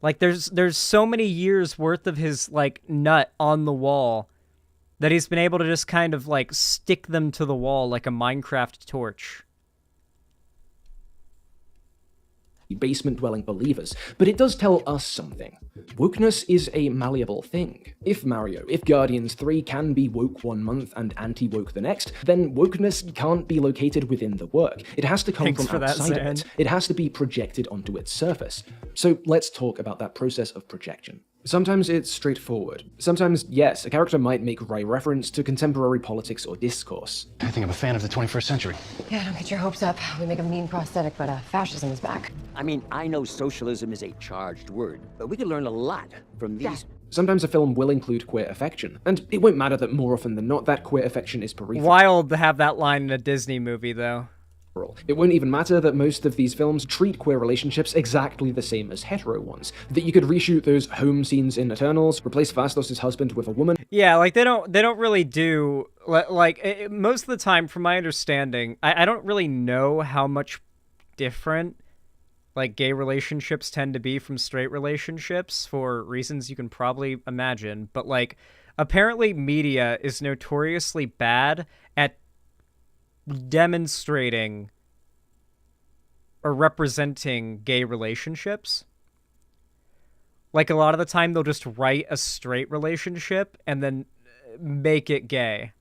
Like, there's so many years worth of his, like, nut on the wall that he's been able to just kind of, like, stick them to the wall like a Minecraft torch. Basement-dwelling believers, but it does tell us something. Wokeness is a malleable thing. If Guardians 3 can be woke one month and anti-woke the next, then wokeness can't be located within the work. It has to come from outside of it. It has to be projected onto its surface. So let's talk about that process of projection. Sometimes it's straightforward. Sometimes, yes, a character might make wry reference to contemporary politics or discourse. I think I'm a fan of the 21st century. Yeah, don't get your hopes up. We make a mean prosthetic, but fascism is back. I mean, I know socialism is a charged word, but we could learn a lot from these... Sometimes a film will include queer affection, and it won't matter that more often than not that queer affection is peripheral. Wild to have that line in a Disney movie, though. It won't even matter that most of these films treat queer relationships exactly the same as hetero ones. That you could reshoot those home scenes in Eternals, replace Fastos' husband with a woman. Yeah, like they don't really do, like, most of the time, from my understanding, I don't really know how much different, like, gay relationships tend to be from straight relationships for reasons you can probably imagine, but, like, apparently media is notoriously bad at demonstrating or representing gay relationships. Like, a lot of the time they'll just write a straight relationship and then make it gay.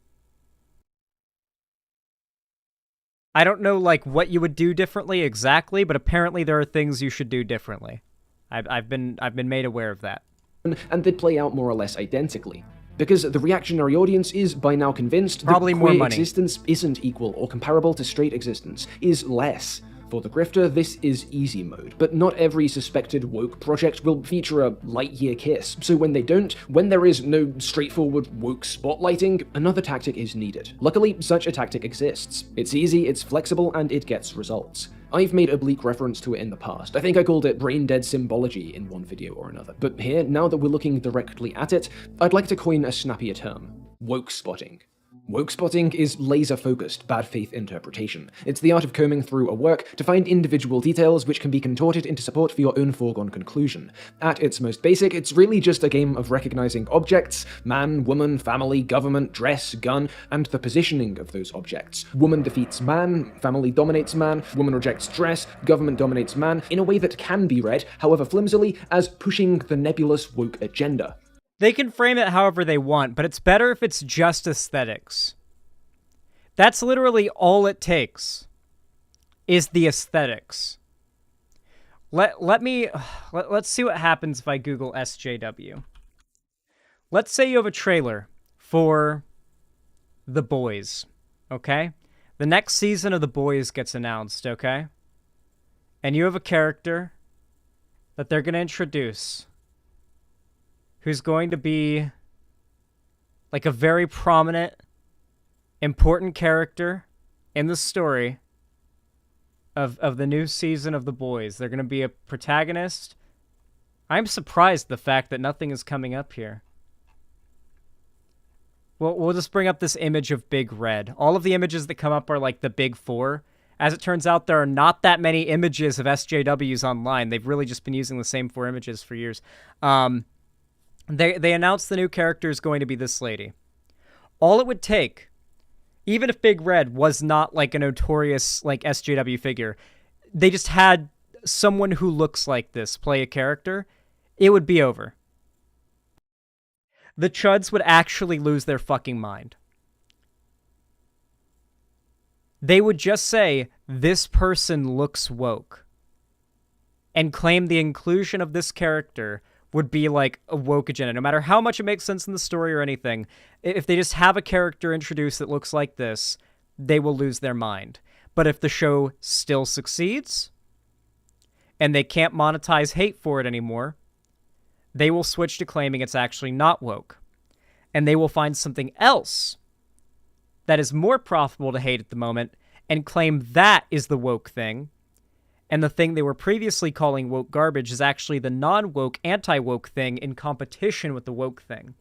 I don't know, like, what you would do differently exactly, but apparently there are things you should do differently. I've been made aware of that. And they'd play out more or less identically. Because the reactionary audience is by now convinced probably that more queer money. Existence isn't equal or comparable to straight existence, is less. For the grifter, this is easy mode, but not every suspected woke project will feature a light-year kiss, so when they don't, when there is no straightforward woke spotlighting, another tactic is needed. Luckily, such a tactic exists. It's easy, it's flexible, and it gets results. I've made oblique reference to it in the past. I think I called it brain-dead symbology in one video or another. But here, now that we're looking directly at it, I'd like to coin a snappier term. Woke spotting. Woke spotting is laser-focused, bad-faith interpretation. It's the art of combing through a work to find individual details which can be contorted into support for your own foregone conclusion. At its most basic, it's really just a game of recognizing objects, man, woman, family, government, dress, gun, and the positioning of those objects. Woman defeats man, family dominates man, woman rejects dress, government dominates man, in a way that can be read, however flimsily, as pushing the nebulous woke agenda. They can frame it however they want, but it's better if it's just aesthetics. That's literally all it takes, is the aesthetics. Let's see what happens if I Google SJW. let's say you have a trailer for The Boys, okay? The next season of The Boys gets announced, okay? And you have a character that they're going to introduce who's going to be like a very prominent, important character in the story of the new season of The Boys. They're going to be a protagonist. I'm surprised the fact that nothing is coming up here. We'll just bring up this image of Big Red. All of the images that come up are like the big four. As it turns out, there are not that many images of SJWs online. They've really just been using the same four images for years. They announced the new character is going to be this lady. All it would take, even if Big Red was not like a notorious like SJW figure, they just had someone who looks like this play a character, it would be over. The chuds would actually lose their fucking mind. They would just say, this person looks woke, and claim the inclusion of this character would be like a woke agenda. No matter how much it makes sense in the story or anything, if they just have a character introduced that looks like this, they will lose their mind. But if the show still succeeds, and they can't monetize hate for it anymore, they will switch to claiming it's actually not woke. And they will find something else that is more profitable to hate at the moment and claim that is the woke thing. And the thing they were previously calling woke garbage is actually the non-woke, anti-woke thing in competition with the woke thing.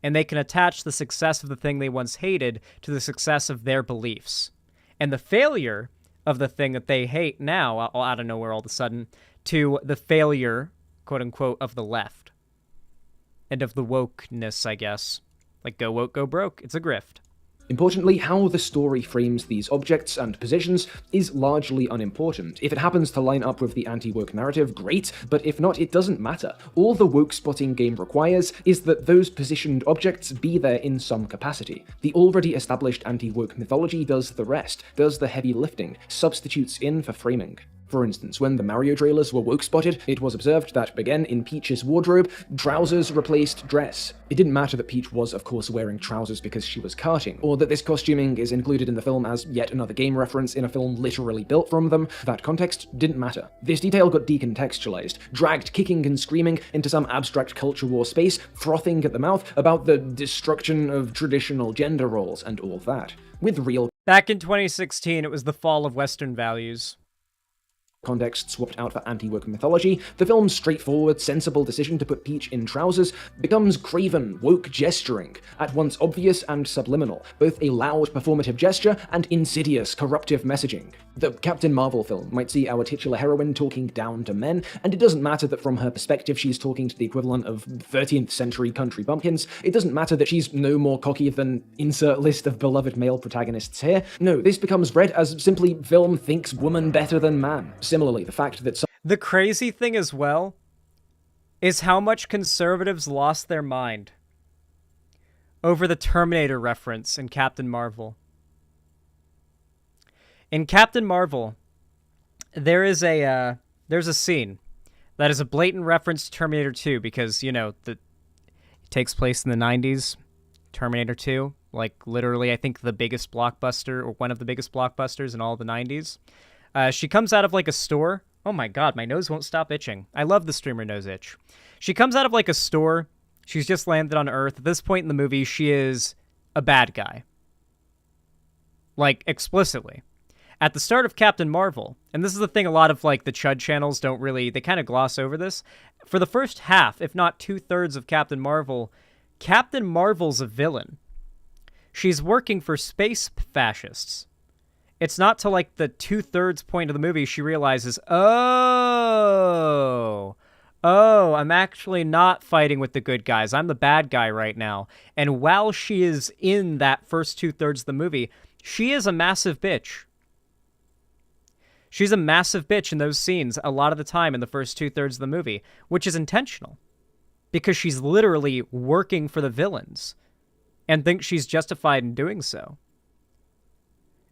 And they can attach the success of the thing they once hated to the success of their beliefs. And the failure of the thing that they hate now, out of nowhere all of a sudden, to the failure, quote-unquote, of the left. And of the wokeness, I guess. Like, go woke, go broke. It's a grift. Importantly, how the story frames these objects and positions is largely unimportant. If it happens to line up with the anti-woke narrative, great, but if not, it doesn't matter. All the woke spotting game requires is that those positioned objects be there in some capacity. The already established anti-woke mythology does the rest, does the heavy lifting, substitutes in for framing. For instance, when the Mario trailers were woke spotted, it was observed that, again in Peach's wardrobe, trousers replaced dress. It didn't matter that Peach was, of course, wearing trousers because she was karting, or that this costuming is included in the film as yet another game reference in a film literally built from them. That context didn't matter. This detail got decontextualized, dragged kicking and screaming into some abstract culture war space, frothing at the mouth about the destruction of traditional gender roles and all that. With real Back in 2016, it was the fall of Western values. context swapped out for anti-woke mythology, the film's straightforward, sensible decision to put Peach in trousers becomes craven, woke gesturing, at once obvious and subliminal, both a loud performative gesture and insidious corruptive messaging. The Captain Marvel film might see our titular heroine talking down to men, and it doesn't matter that from her perspective she's talking to the equivalent of 13th century country bumpkins, it doesn't matter that she's no more cocky than insert list of beloved male protagonists here. No, this becomes read as simply film thinks woman better than man. Similarly, the fact that the crazy thing as well is how much conservatives lost their mind over the Terminator reference in Captain Marvel. In Captain Marvel, there's a scene that is a blatant reference to Terminator 2 because, you know, it takes place in the 90s. Terminator 2, like literally I think the biggest blockbuster or one of the biggest blockbusters in all the 90s. She comes out of like a store. Oh my god, my nose won't stop itching. I love the streamer nose itch. She comes out of like a store. She's just landed on Earth. At this point in the movie, she is a bad guy. Like, explicitly. At the start of Captain Marvel, and this is the thing a lot of like the Chud channels don't really, they kind of gloss over this. For the first half, if not 2/3 of Captain Marvel's a villain. She's working for space fascists. It's not till like the 2/3 point of the movie she realizes, oh, I'm actually not fighting with the good guys. I'm the bad guy right now. And while she is in that first 2/3 of the movie, she is a massive bitch. She's a massive bitch in those scenes a lot of the time in the first 2/3 of the movie, which is intentional. Because she's literally working for the villains and thinks she's justified in doing so.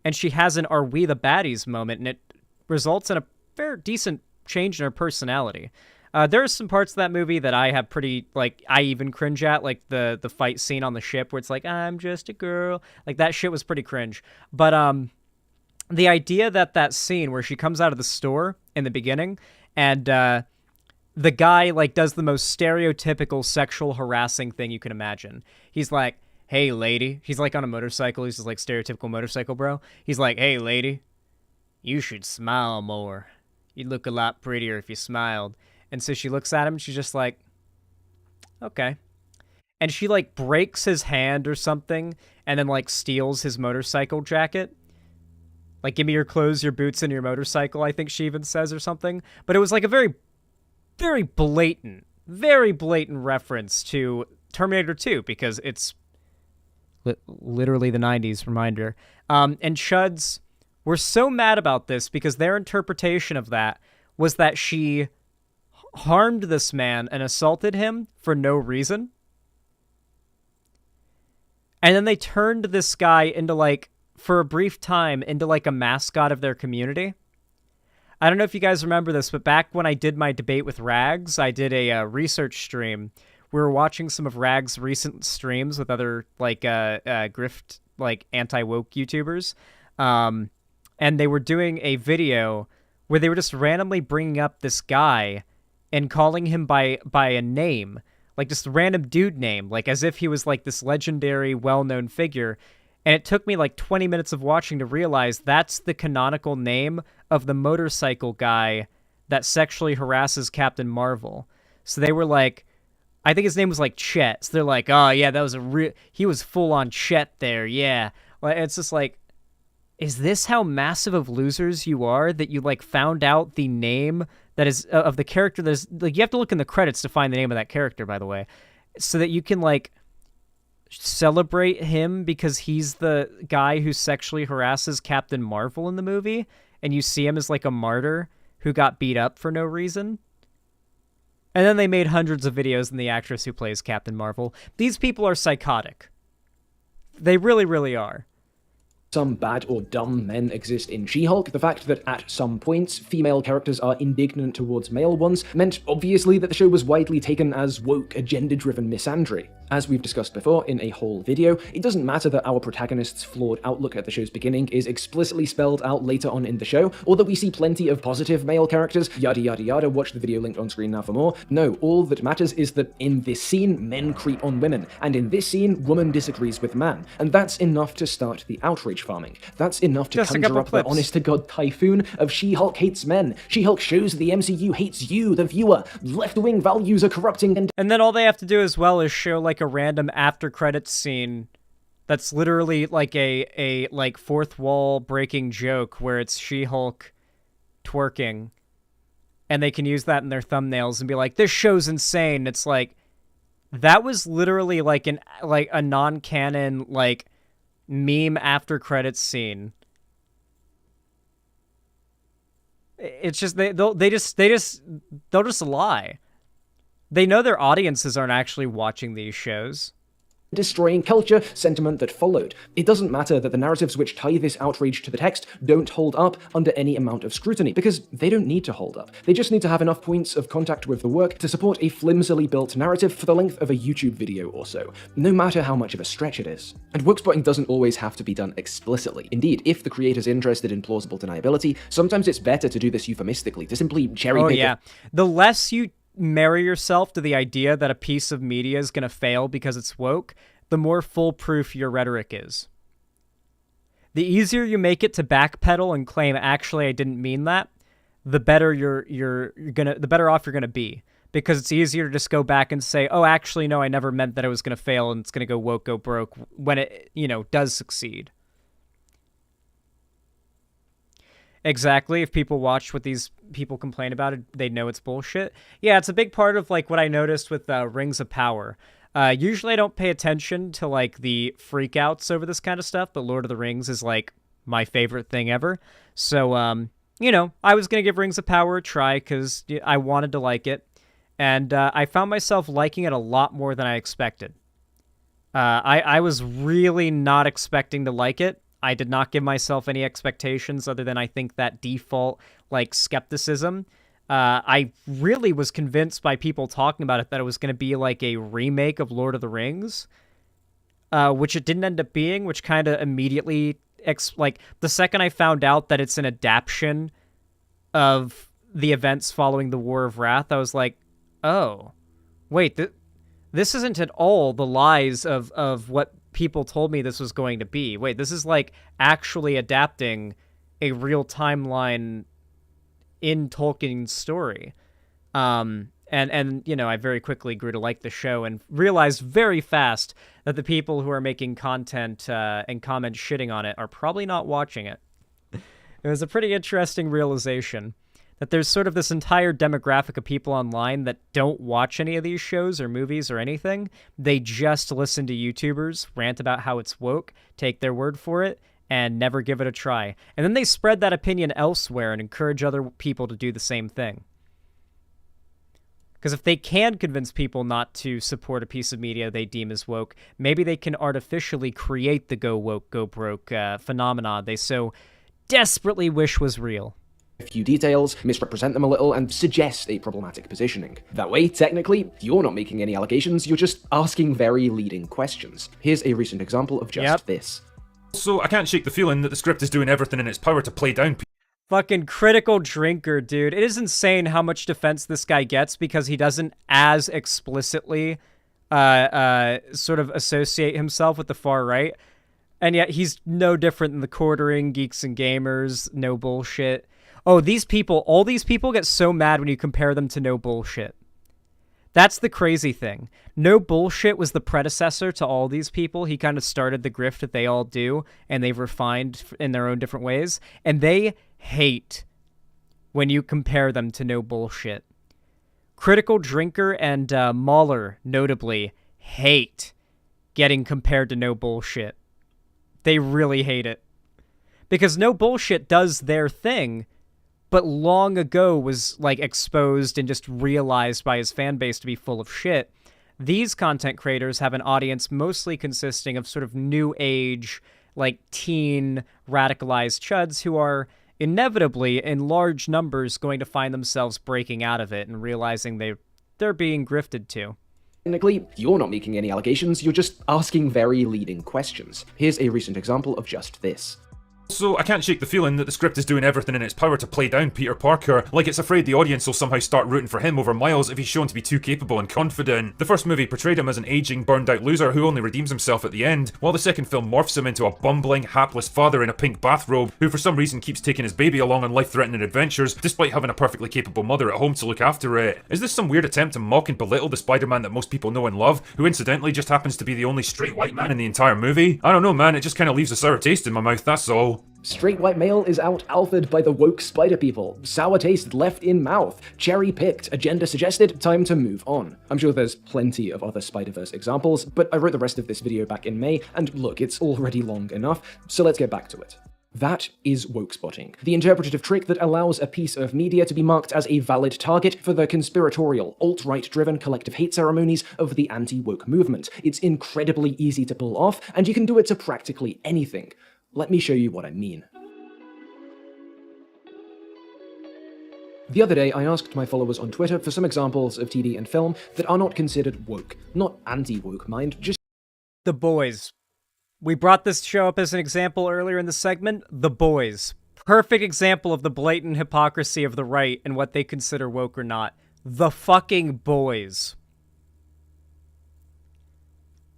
And she has an "are we the baddies" moment, and it results in a fair decent change in her personality. There are some parts of that movie that I have pretty, like, I even cringe at, like the fight scene on the ship where it's like, I'm just a girl. Like, that shit was pretty cringe. But the idea that scene where she comes out of the store in the beginning and the guy, like, does the most stereotypical sexual harassing thing you can imagine. He's like, hey, lady. He's, like, on a motorcycle. He's just, like, stereotypical motorcycle bro. He's like, hey, lady, you should smile more. You'd look a lot prettier if you smiled. And so she looks at him, and she's just like, okay. And she, like, breaks his hand or something, and then, like, steals his motorcycle jacket. Like, give me your clothes, your boots, and your motorcycle, I think she even says, or something. But it was, like, a very, very blatant reference to Terminator 2, because it's literally the 90s, reminder. And Chuds were so mad about this because their interpretation of that was that she harmed this man and assaulted him for no reason. And then they turned this guy into, like, for a brief time, into, like, a mascot of their community. I don't know if you guys remember this, but back when I did my debate with Rags, I did a research stream. We were watching some of Rags' recent streams with other, like, grift, like, anti-woke YouTubers. And they were doing a video where they were just randomly bringing up this guy and calling him by a name, like just a random dude name, like as if he was like this legendary, well-known figure. And it took me like 20 minutes of watching to realize that's the canonical name of the motorcycle guy that sexually harasses Captain Marvel. So they were like, I think his name was like Chet. So they're like, oh yeah, that was he was full on Chet there. Yeah. Like, it's just like, is this how massive of losers you are that you like found out the name that is of the character that's like, you have to look in the credits to find the name of that character, by the way, so that you can like celebrate him because he's the guy who sexually harasses Captain Marvel in the movie, and you see him as like a martyr who got beat up for no reason. And then they made hundreds of videos on the actress who plays Captain Marvel. These people are psychotic. They really, really are. Some bad or dumb men exist in She-Hulk, the fact that at some points female characters are indignant towards male ones meant obviously that the show was widely taken as woke, agenda-driven misandry. As we've discussed before in a whole video, it doesn't matter that our protagonist's flawed outlook at the show's beginning is explicitly spelled out later on in the show, or that we see plenty of positive male characters, yada yada yada, watch the video linked on screen now for more. No, all that matters is that in this scene, men creep on women, and in this scene, woman disagrees with man, and that's enough to start the outrage farming. That's enough to conjure up the honest-to-God typhoon of She-Hulk hates men. She-Hulk shows the MCU hates you, the viewer. Left-wing values are corrupting and then all they have to do as well is show like a random after-credits scene that's literally like a like fourth wall breaking joke where it's She-Hulk twerking, and they can use that in their thumbnails and be like, this show's insane. It's like, that was literally like a non-canon like meme after credits scene. It's just they'll just lie. They know their audiences aren't actually watching these shows. Destroying culture sentiment that followed. It doesn't matter that the narratives which tie this outrage to the text don't hold up under any amount of scrutiny, because they don't need to hold up. They just need to have enough points of contact with the work to support a flimsily built narrative for the length of a YouTube video or so, no matter how much of a stretch it is. And woke spotting doesn't always have to be done explicitly. Indeed, if the creator's interested in plausible deniability, sometimes it's better to do this euphemistically, to simply cherry-pick. Oh yeah, the less you marry yourself to the idea that a piece of media is going to fail because it's woke, the more foolproof your rhetoric is. The easier you make it to backpedal and claim, actually, I didn't mean that, the better the better off you're gonna be, because it's easier to just go back and say, oh, actually, no, I never meant that it was gonna fail and it's gonna go woke, go broke when it, does succeed. Exactly. If people watch what these people complain about, they know it's bullshit. Yeah, it's a big part of like what I noticed with Rings of Power. Usually I don't pay attention to like the freakouts over this kind of stuff, but Lord of the Rings is like my favorite thing ever. So, I was going to give Rings of Power a try because I wanted to like it. And I found myself liking it a lot more than I expected. I was really not expecting to like it. I did not give myself any expectations other than I think that default like skepticism I really was convinced by people talking about it that it was going to be like a remake of Lord of the Rings, which it didn't end up being, which kind of immediately, like, the second I found out that it's an adaptation of the events following the War of Wrath, I was like, oh, wait, this isn't at all the lies of what people told me this was going to be. Wait, this is like actually adapting a real timeline in Tolkien's story. And you know, I very quickly grew to like the show and realized very fast that the people who are making content and comments shitting on it are probably not watching it. It was a pretty interesting realization that there's sort of this entire demographic of people online that don't watch any of these shows or movies or anything. They just listen to YouTubers rant about how it's woke, take their word for it, and never give it a try. And then they spread that opinion elsewhere and encourage other people to do the same thing. Because if they can convince people not to support a piece of media they deem as woke, maybe they can artificially create the go woke, go broke phenomena they so desperately wish was real. A few details, misrepresent them a little, and suggest a problematic positioning. That way, technically, you're not making any allegations, you're just asking very leading questions. Here's a recent example of just this. So I can't shake the feeling that the script is doing everything in its power to play down Fucking critical drinker, dude. It is insane how much defense this guy gets because he doesn't as explicitly sort of associate himself with the far right. And yet he's no different than the quartering geeks and gamers, no bullshit. Oh, all these people get so mad when you compare them to No Bullshit. That's the crazy thing. No Bullshit was the predecessor to all these people. He kind of started the grift that they all do, and they've refined in their own different ways. And they hate when you compare them to No Bullshit. Critical Drinker and Mahler, notably, hate getting compared to No Bullshit. They really hate it. Because No Bullshit does their thing, but long ago was, like, exposed and just realized by his fan base to be full of shit. These content creators have an audience mostly consisting of sort of new age, like, teen, radicalized chuds who are inevitably, in large numbers, going to find themselves breaking out of it and realizing they're being grifted to. Technically, you're not making any allegations, you're just asking very leading questions. Here's a recent example of just this. So I can't shake the feeling that the script is doing everything in its power to play down Peter Parker, like it's afraid the audience will somehow start rooting for him over Miles if he's shown to be too capable and confident. The first movie portrayed him as an aging, burned out loser who only redeems himself at the end, while the second film morphs him into a bumbling, hapless father in a pink bathrobe who for some reason keeps taking his baby along on life-threatening adventures despite having a perfectly capable mother at home to look after it. Is this some weird attempt to mock and belittle the Spider-Man that most people know and love, who incidentally just happens to be the only straight white man in the entire movie? I don't know, man, it just kind of leaves a sour taste in my mouth, that's all. Straight white male is out-alphaed by the woke spider people. Sour taste left in mouth. Cherry-picked. Agenda suggested. Time to move on. I'm sure there's plenty of other Spider-Verse examples, but I wrote the rest of this video back in May, and look, it's already long enough, so let's get back to it. That is woke spotting, the interpretative trick that allows a piece of media to be marked as a valid target for the conspiratorial, alt-right driven collective hate ceremonies of the anti-woke movement. It's incredibly easy to pull off, and you can do it to practically anything. Let me show you what I mean. The other day, I asked my followers on Twitter for some examples of TV and film that are not considered woke. Not anti-woke, mind, just... The Boys. We brought this show up as an example earlier in the segment. The Boys. Perfect example of the blatant hypocrisy of the right and what they consider woke or not. The fucking Boys.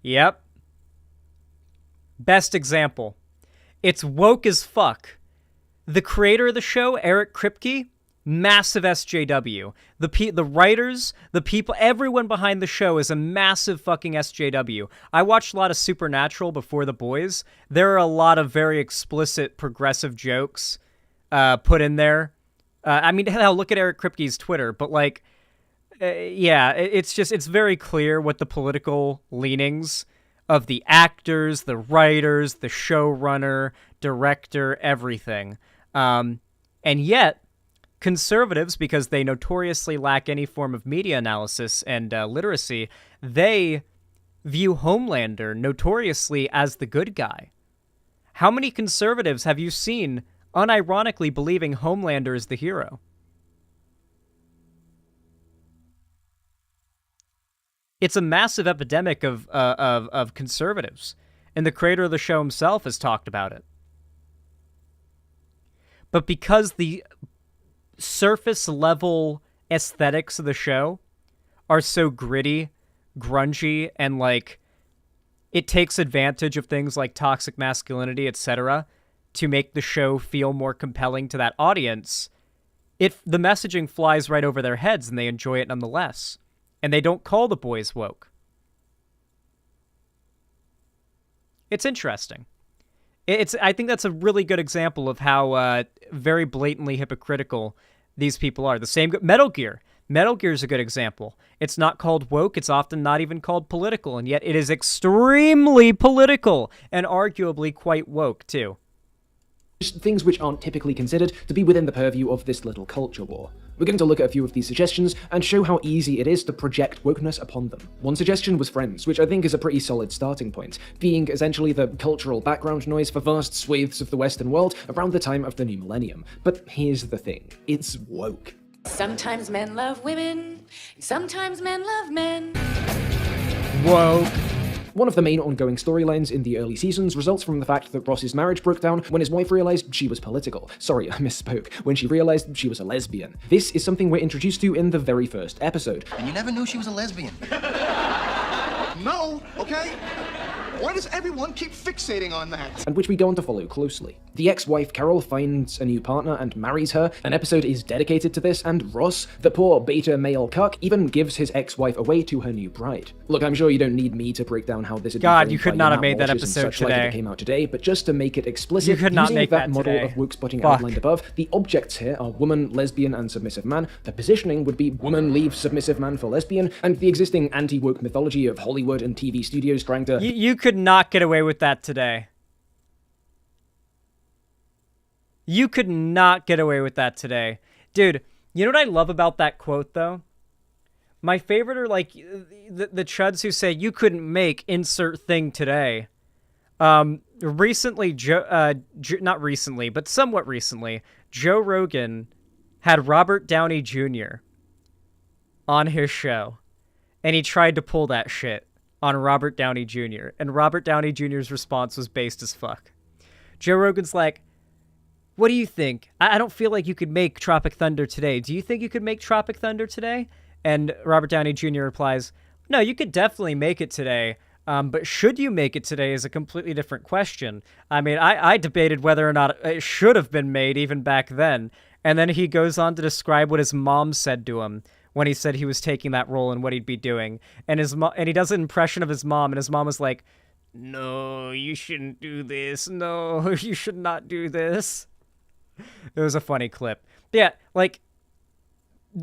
Yep. Best example. It's woke as fuck. The creator of the show, Eric Kripke, massive SJW. The writers, the people, everyone behind the show is a massive fucking SJW. I watched a lot of Supernatural before The Boys. There are a lot of very explicit progressive jokes put in there. I mean, hell, look at Eric Kripke's Twitter, but like, yeah, it's very clear what the political leanings of the actors, the writers, the showrunner, director, everything. And yet, conservatives, because they notoriously lack any form of media analysis and literacy, they view Homelander notoriously as the good guy. How many conservatives have you seen unironically believing Homelander is the hero? It's a massive epidemic of conservatives, and the creator of the show himself has talked about it. But because the surface level aesthetics of the show are so gritty, grungy, and like it takes advantage of things like toxic masculinity, etc., to make the show feel more compelling to that audience, the messaging flies right over their heads and they enjoy it nonetheless. And they don't call the boys woke. It's interesting. I think that's a really good example of how very blatantly hypocritical these people are. The same Metal Gear. Metal Gear is a good example. It's not called woke. It's often not even called political, and yet it is extremely political and arguably quite woke too. Things which aren't typically considered to be within the purview of this little culture war. We're going to look at a few of these suggestions and show how easy it is to project wokeness upon them. One suggestion was Friends, which I think is a pretty solid starting point, being essentially the cultural background noise for vast swathes of the Western world around the time of the new millennium. But here's the thing, it's woke. Sometimes men love women, sometimes men love men. Woke. One of the main ongoing storylines in the early seasons results from the fact that Ross's marriage broke down when his wife realized she was political. Sorry, I misspoke. When she realized she was a lesbian. This is something we're introduced to in the very first episode. And you never knew she was a lesbian? No, okay? Why does everyone keep fixating on that? And which we go on to follow closely. The ex-wife Carol finds a new partner and marries her. An episode is dedicated to this, and Ross, the poor beta male cuck, even gives his ex-wife away to her new bride. Look, I'm sure you don't need me to break down how this had God, you could not have made that Walsh's and episode such like if today. it came out today, but just to make it explicit, You could not using make that model today. of woke spotting Fuck. outlined above, the objects here are woman, lesbian, and submissive man. The positioning would be woman leaves submissive man for lesbian, and the existing anti-woke mythology of Hollywood and TV studios trying to... You could not get away with that today. You could not get away with that today. Dude, you know what I love about that quote, though? My favorite are, like, the chuds who say, you couldn't make insert thing today. Recently, not recently, but somewhat recently, Joe Rogan had Robert Downey Jr. on his show, and he tried to pull that shit on Robert Downey Jr., and Robert Downey Jr.'s response was based as fuck. Joe Rogan's like, what do you think? I don't feel like you could make Tropic Thunder today. Do you think you could make Tropic Thunder today? And Robert Downey Jr. replies, no, you could definitely make it today, but should you make it today is a completely different question. I mean, I debated whether or not it should have been made even back then. And then he goes on to describe what his mom said to him when he said he was taking that role and what he'd be doing. And and he does an impression of his mom, and his mom was like, no, you shouldn't do this. No, you should not do this. It was a funny clip. But yeah, like,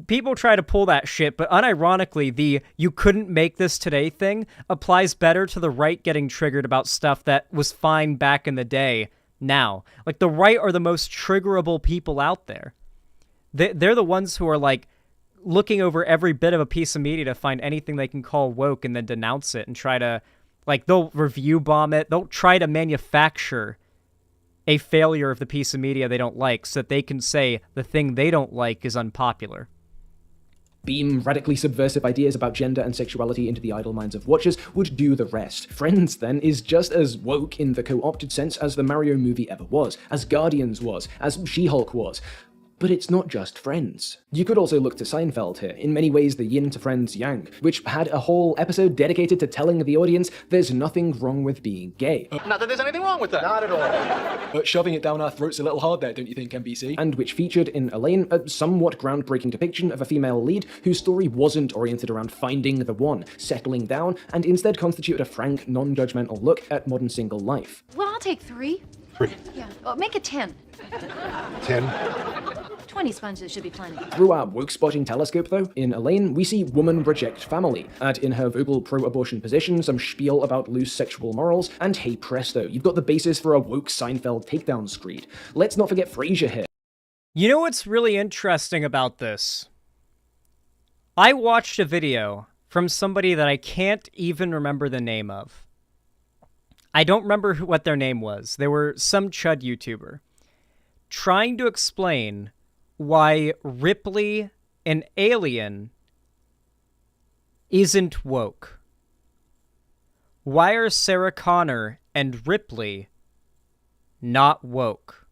people try to pull that shit, but unironically, the you couldn't make this today thing applies better to the right getting triggered about stuff that was fine back in the day now. Like, the right are the most triggerable people out there. They're the ones who are, like, looking over every bit of a piece of media to find anything they can call woke and then denounce it and try to, like, they'll review bomb it. They'll try to manufacture a failure of the piece of media they don't like so that they can say the thing they don't like is unpopular. Beam radically subversive ideas about gender and sexuality into the idle minds of watchers would do the rest. Friends, then, is just as woke in the co-opted sense as the Mario movie ever was, as Guardians was, as She-Hulk was. But it's not just Friends. You could also look to Seinfeld here, in many ways the yin to Friends yang, which had a whole episode dedicated to telling the audience there's nothing wrong with being gay. Not that there's anything wrong with that. Not at all. But shoving it down our throats a little hard there, don't you think, NBC? And which featured in Elaine a somewhat groundbreaking depiction of a female lead whose story wasn't oriented around finding the one, settling down, and instead constituted a frank, non-judgmental look at modern single life. Well, I'll take 3. 3. Yeah, well, make it 10. 10. 20 sponges should be plenty. Through our woke-spotting telescope, though, in Elaine, we see woman reject family, add in her vocal pro-abortion position some spiel about loose sexual morals, and hey presto, you've got the basis for a woke Seinfeld takedown screed. Let's not forget Frasier here. You know what's really interesting about this? I watched a video from somebody that I can't even remember the name of. I don't remember what their name was. They were some chud YouTuber trying to explain why Ripley, an alien, isn't woke? Why are Sarah Connor and Ripley not woke?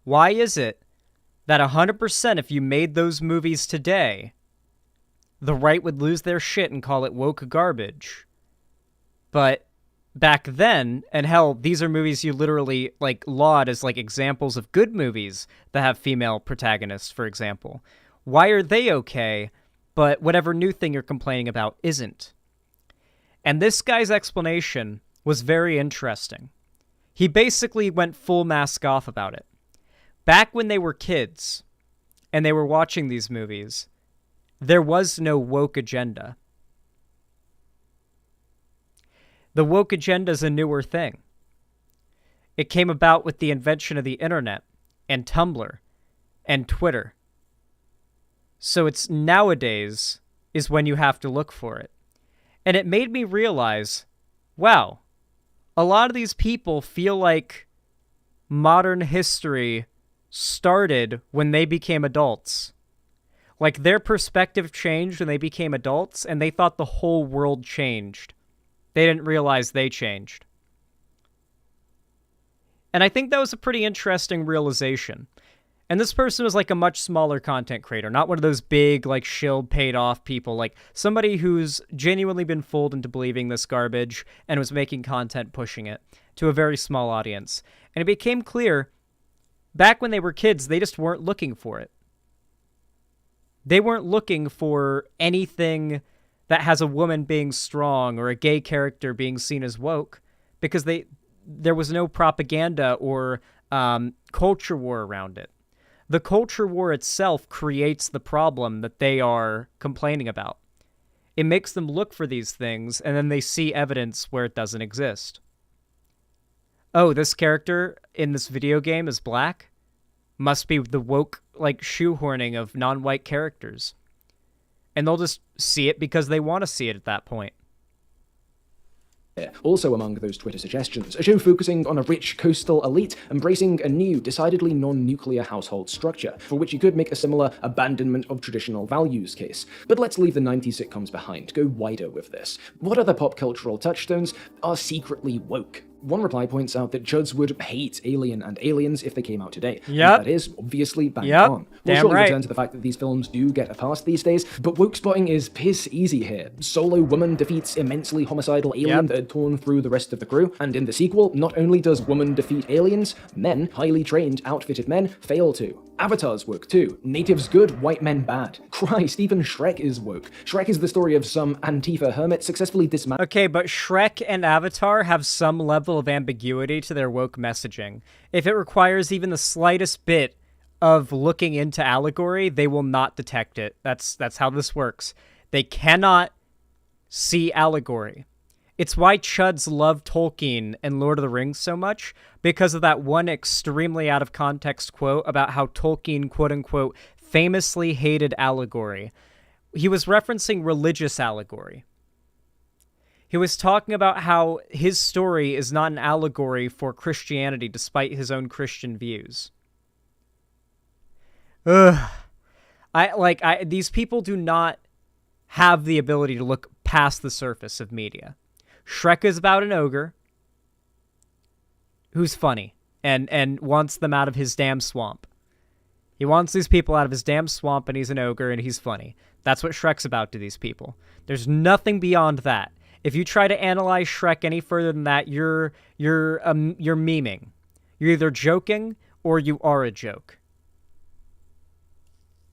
Why is it that 100% if you made those movies today, the right would lose their shit and call it woke garbage? But back then, and hell, these are movies you literally, like, laud as, like, examples of good movies that have female protagonists, for example. Why are they okay, but whatever new thing you're complaining about isn't? And this guy's explanation was very interesting. He basically went full mask off about it. Back when they were kids, and they were watching these movies, there was no woke agenda. The woke agenda is a newer thing. It came about with the invention of the internet, and Tumblr, and Twitter. So it's nowadays is when you have to look for it. And it made me realize, wow, a lot of these people feel like modern history started when they became adults. Like, their perspective changed when they became adults, and they thought the whole world changed. They didn't realize they changed. And I think that was a pretty interesting realization. And this person was like a much smaller content creator, not one of those big, like, shield paid off people, like somebody who's genuinely been fooled into believing this garbage and was making content pushing it to a very small audience. And it became clear, back when they were kids, they just weren't looking for it. They weren't looking for anything that has a woman being strong or a gay character being seen as woke, because there was no propaganda or culture war around it. The culture war itself creates the problem that they are complaining about. It makes them look for these things, and then they see evidence where it doesn't exist. Oh, this character in this video game is black? Must be the woke, like, shoehorning of non-white characters. And they'll just see it because they want to see it at that point. Also among those Twitter suggestions, a show focusing on a rich coastal elite embracing a new, decidedly non-nuclear household structure, for which you could make a similar abandonment of traditional values case. But let's leave the 90s sitcoms behind, go wider with this. What other pop cultural touchstones are secretly woke? One reply points out that Juds would hate Alien and Aliens if they came out today. Yep. That is obviously bang Yep. on. We'll Damn shortly right. return to the fact that these films do get a pass these days, but woke spotting is piss easy here. Solo woman defeats immensely homicidal alien that had torn through the rest of the crew, and in the sequel, not only does woman defeat aliens, men, highly trained, outfitted men, fail to. Avatar's woke too. Natives good, white men bad. Christ, even Shrek is woke. Shrek is the story of some Antifa hermit successfully dismantling. Okay, but Shrek and Avatar have some level of ambiguity to their woke messaging. If it requires even the slightest bit of looking into allegory, they will not detect it. That's how this works. They cannot see allegory. It's why Chuds love Tolkien and Lord of the Rings so much, because of that one extremely out of context quote about how Tolkien, quote-unquote, famously hated allegory. He was referencing religious allegory. He was talking about how his story is not an allegory for Christianity despite his own Christian views. Ugh. These people do not have the ability to look past the surface of media. Shrek is about an ogre who's funny and wants them out of his damn swamp. He wants these people out of his damn swamp, and he's an ogre, and he's funny. That's what Shrek's about to these people. There's nothing beyond that. If you try to analyze Shrek any further than that, you're memeing. You're either joking or you are a joke.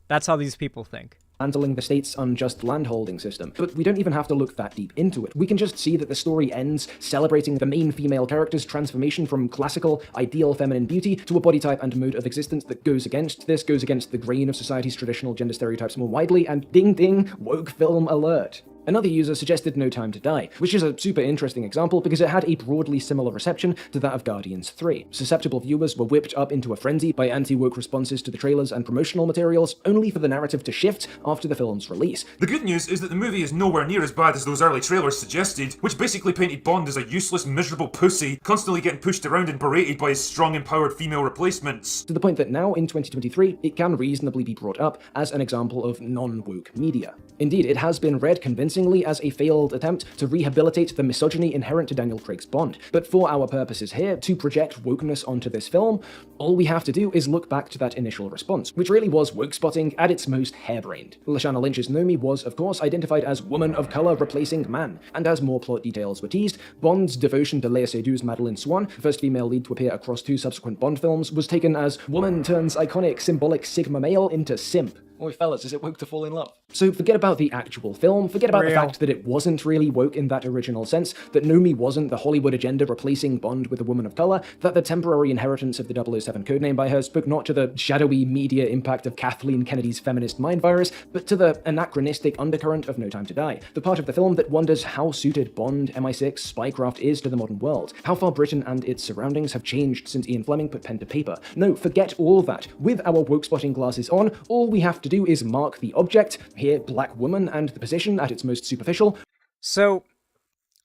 That's how these people think. Handling the state's unjust landholding system. But we don't even have to look that deep into it. We can just see that the story ends celebrating the main female character's transformation from classical, ideal feminine beauty to a body type and mode of existence that goes against the grain of society's traditional gender stereotypes more widely, and ding ding, woke film alert. Another user suggested No Time to Die, which is a super interesting example because it had a broadly similar reception to that of Guardians 3. Susceptible viewers were whipped up into a frenzy by anti-woke responses to the trailers and promotional materials, only for the narrative to shift after the film's release. The good news is that the movie is nowhere near as bad as those early trailers suggested, which basically painted Bond as a useless, miserable pussy, constantly getting pushed around and berated by his strong, empowered female replacements. To the point that now, in 2023, it can reasonably be brought up as an example of non-woke media. Indeed, it has been read convincingly convincingly as a failed attempt to rehabilitate the misogyny inherent to Daniel Craig's Bond. But for our purposes here, to project wokeness onto this film, all we have to do is look back to that initial response, which really was woke spotting at its most harebrained. Lashana Lynch's Nomi was, of course, identified as woman of color replacing man, and as more plot details were teased, Bond's devotion to Léa Seydoux' Madeleine Swann, the first female lead to appear across 2 subsequent Bond films, was taken as woman turns iconic symbolic Sigma male into simp. Oi fellas, is it woke to fall in love? So forget about the actual film, forget about the fact that it wasn't really woke in that original sense, that Nomi wasn't the Hollywood agenda replacing Bond with a woman of color, that the temporary inheritance of the 007 codename by her spoke not to the shadowy media impact of Kathleen Kennedy's feminist mind virus, but to the anachronistic undercurrent of No Time to Die, the part of the film that wonders how suited Bond, MI6, spycraft is to the modern world, how far Britain and its surroundings have changed since Ian Fleming put pen to paper. No, forget all that. With our woke spotting glasses on, all we have to do is mark the object, here black woman, and the position at its most superficial. So,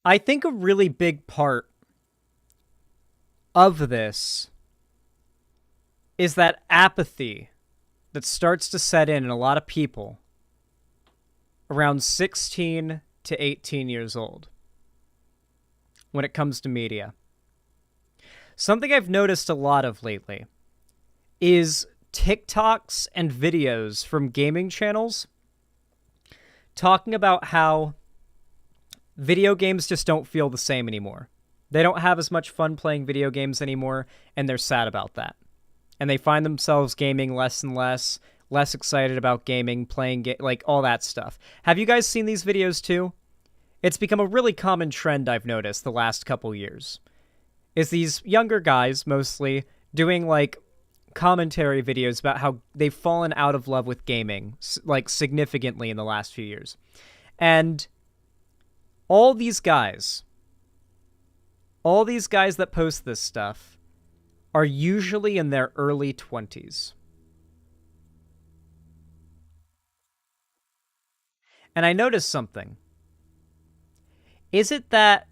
I think a really big part of this is that apathy that starts to set in a lot of people around 16 to 18 years old when it comes to media. Something I've noticed a lot of lately is TikToks and videos from gaming channels talking about how video games just don't feel the same anymore. They don't have as much fun playing video games anymore, and they're sad about that. And they find themselves gaming less and less excited about gaming, playing like all that stuff. Have you guys seen these videos too? It's become a really common trend I've noticed the last couple years. Is these younger guys mostly doing like commentary videos about how they've fallen out of love with gaming, like significantly in the last few years. And all these guys that post this stuff are usually in their early 20s. And I noticed something. Is it that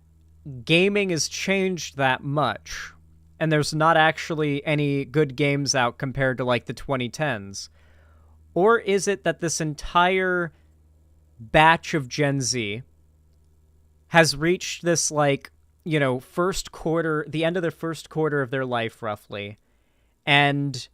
gaming has changed that much and there's not actually any good games out compared to like the 2010s? Or is it that this entire batch of Gen Z has reached this like, you know, first quarter, the end of the first quarter of their life roughly, and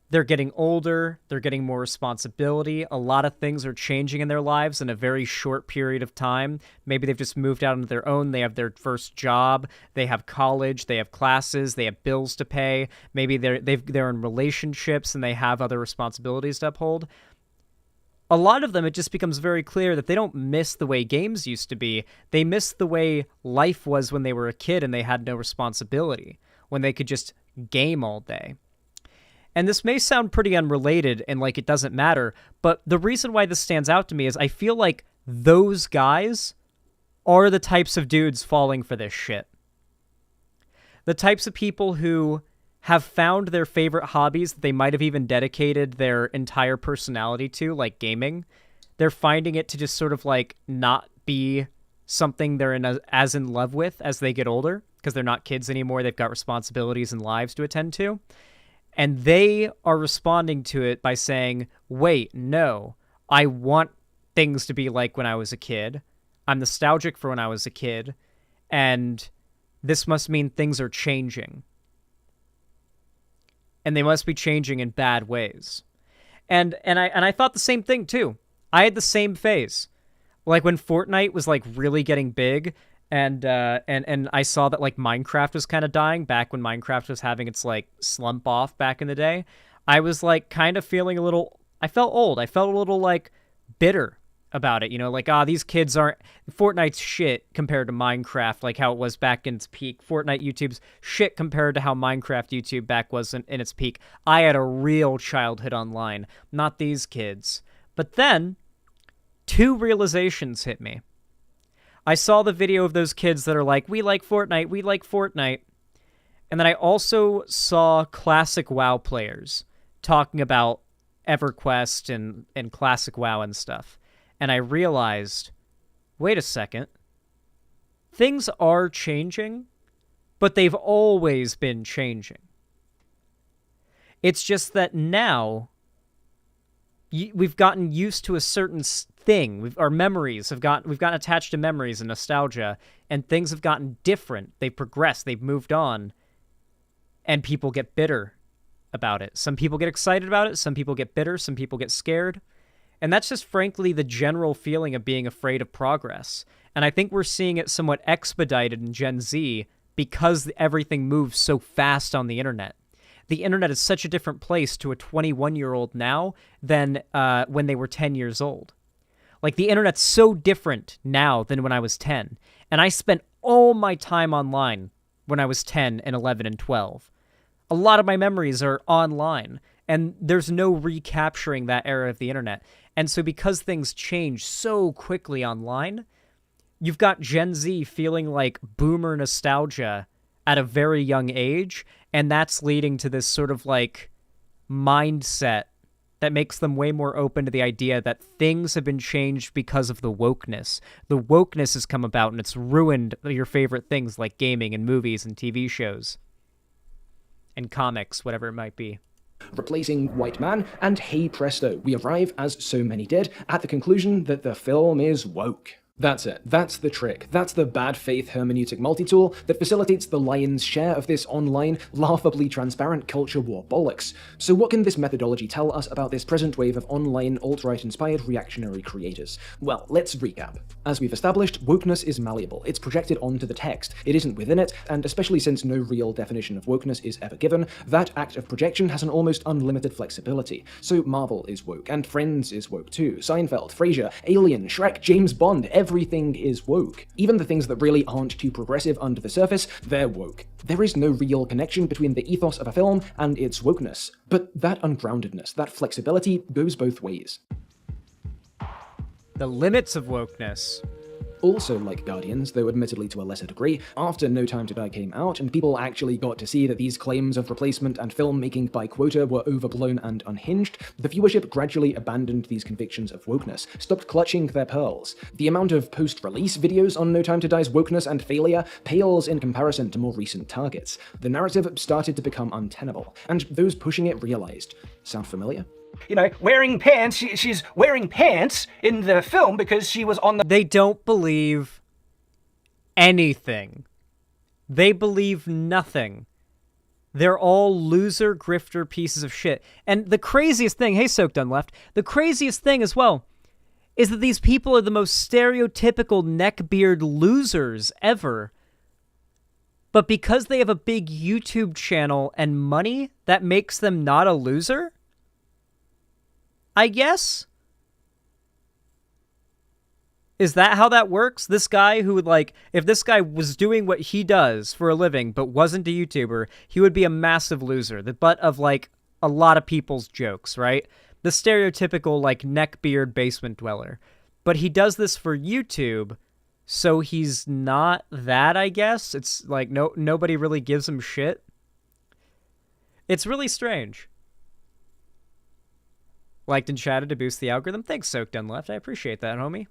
they're getting older, they're getting more responsibility, a lot of things are changing in their lives in a very short period of time. Maybe they've just moved out on their own, they have their first job, they have college, they have classes, they have bills to pay, maybe they're in relationships and they have other responsibilities to uphold. A lot of them, it just becomes very clear that they don't miss the way games used to be. They miss the way life was when they were a kid and they had no responsibility, when they could just game all day. And this may sound pretty unrelated and like it doesn't matter, but the reason why this stands out to me is I feel like those guys are the types of dudes falling for this shit. The types of people who have found their favorite hobbies that they might have even dedicated their entire personality to, like gaming. They're finding it to just sort of like not be something they're as in love with as they get older, because they're not kids anymore. They've got responsibilities and lives to attend to. And they are responding to it by saying, wait, no, I want things to be like when I was a kid. I'm nostalgic for when I was a kid. And this must mean things are changing. And they must be changing in bad ways. And I thought the same thing too. I had the same phase. Like when Fortnite was like really getting big, and I saw that like Minecraft was kind of dying back when Minecraft was having its like slump off back in the day. I was like kind of feeling I felt old. I felt a little like bitter about it, you know, like, these kids aren't, Fortnite's shit compared to Minecraft, like how it was back in its peak. Fortnite YouTube's shit compared to how Minecraft YouTube back was in its peak. I had a real childhood online, not these kids. But then, 2 realizations hit me. I saw the video of those kids that are like, we like Fortnite, we like Fortnite. And then I also saw classic WoW players talking about EverQuest and classic WoW and stuff. And I realized, wait a second, things are changing, but they've always been changing. It's just that now we've gotten used to a certain thing. We've gotten attached to memories and nostalgia, and things have gotten different. They've progressed, they've moved on, and people get bitter about it. Some people get excited about it, some people get bitter, some people get scared. And that's just frankly the general feeling of being afraid of progress. And I think we're seeing it somewhat expedited in Gen Z because everything moves so fast on the internet. The internet is such a different place to a 21-year-old now than when they were 10 years old. Like, the internet's so different now than when I was 10. And I spent all my time online when I was 10 and 11 and 12. A lot of my memories are online, and there's no recapturing that era of the internet. And so because things change so quickly online, you've got Gen Z feeling like boomer nostalgia at a very young age, and that's leading to this sort of like mindset that makes them way more open to the idea that things have been changed because of the wokeness. The wokeness has come about, and it's ruined your favorite things like gaming and movies and TV shows and comics, whatever it might be. Replacing white man, and hey presto, we arrive, as so many did, at the conclusion that the film is woke. That's it. That's the trick. That's the bad faith hermeneutic multi-tool that facilitates the lion's share of this online, laughably transparent culture war bollocks. So what can this methodology tell us about this present wave of online alt-right inspired reactionary creators? Well, let's recap. As we've established, wokeness is malleable. It's projected onto the text. It isn't within it, and especially since no real definition of wokeness is ever given, that act of projection has an almost unlimited flexibility. So Marvel is woke, and Friends is woke too. Seinfeld, Frasier, Alien, Shrek, James Bond, everything is woke. Even the things that really aren't too progressive under the surface, they're woke. There is no real connection between the ethos of a film and its wokeness. But that ungroundedness, that flexibility, goes both ways. The limits of wokeness. Also like Guardians, though admittedly to a lesser degree, after No Time to Die came out and people actually got to see that these claims of replacement and filmmaking by quota were overblown and unhinged, the viewership gradually abandoned these convictions of wokeness, stopped clutching their pearls. The amount of post-release videos on No Time to Die's wokeness and failure pales in comparison to more recent targets. The narrative started to become untenable, and those pushing it realized. Sound familiar? You know, wearing pants, she's wearing pants in the film because she was on the... They don't believe anything. They believe nothing. They're all loser, grifter pieces of shit. And the craziest thing, hey Soak Done Left, the craziest thing as well, is that these people are the most stereotypical neckbeard losers ever. But because they have a big YouTube channel and money, that makes them not a loser? I guess? Is that how that works? This guy who would, like, if this guy was doing what he does for a living but wasn't a YouTuber, he would be a massive loser. The butt of, like, a lot of people's jokes, right? The stereotypical, like, neckbeard basement dweller. But he does this for YouTube, so he's not that, I guess? It's, like, nobody really gives him shit. It's really strange. Liked and chatted to boost the algorithm. Thanks, Soak Done Left. I appreciate that, homie.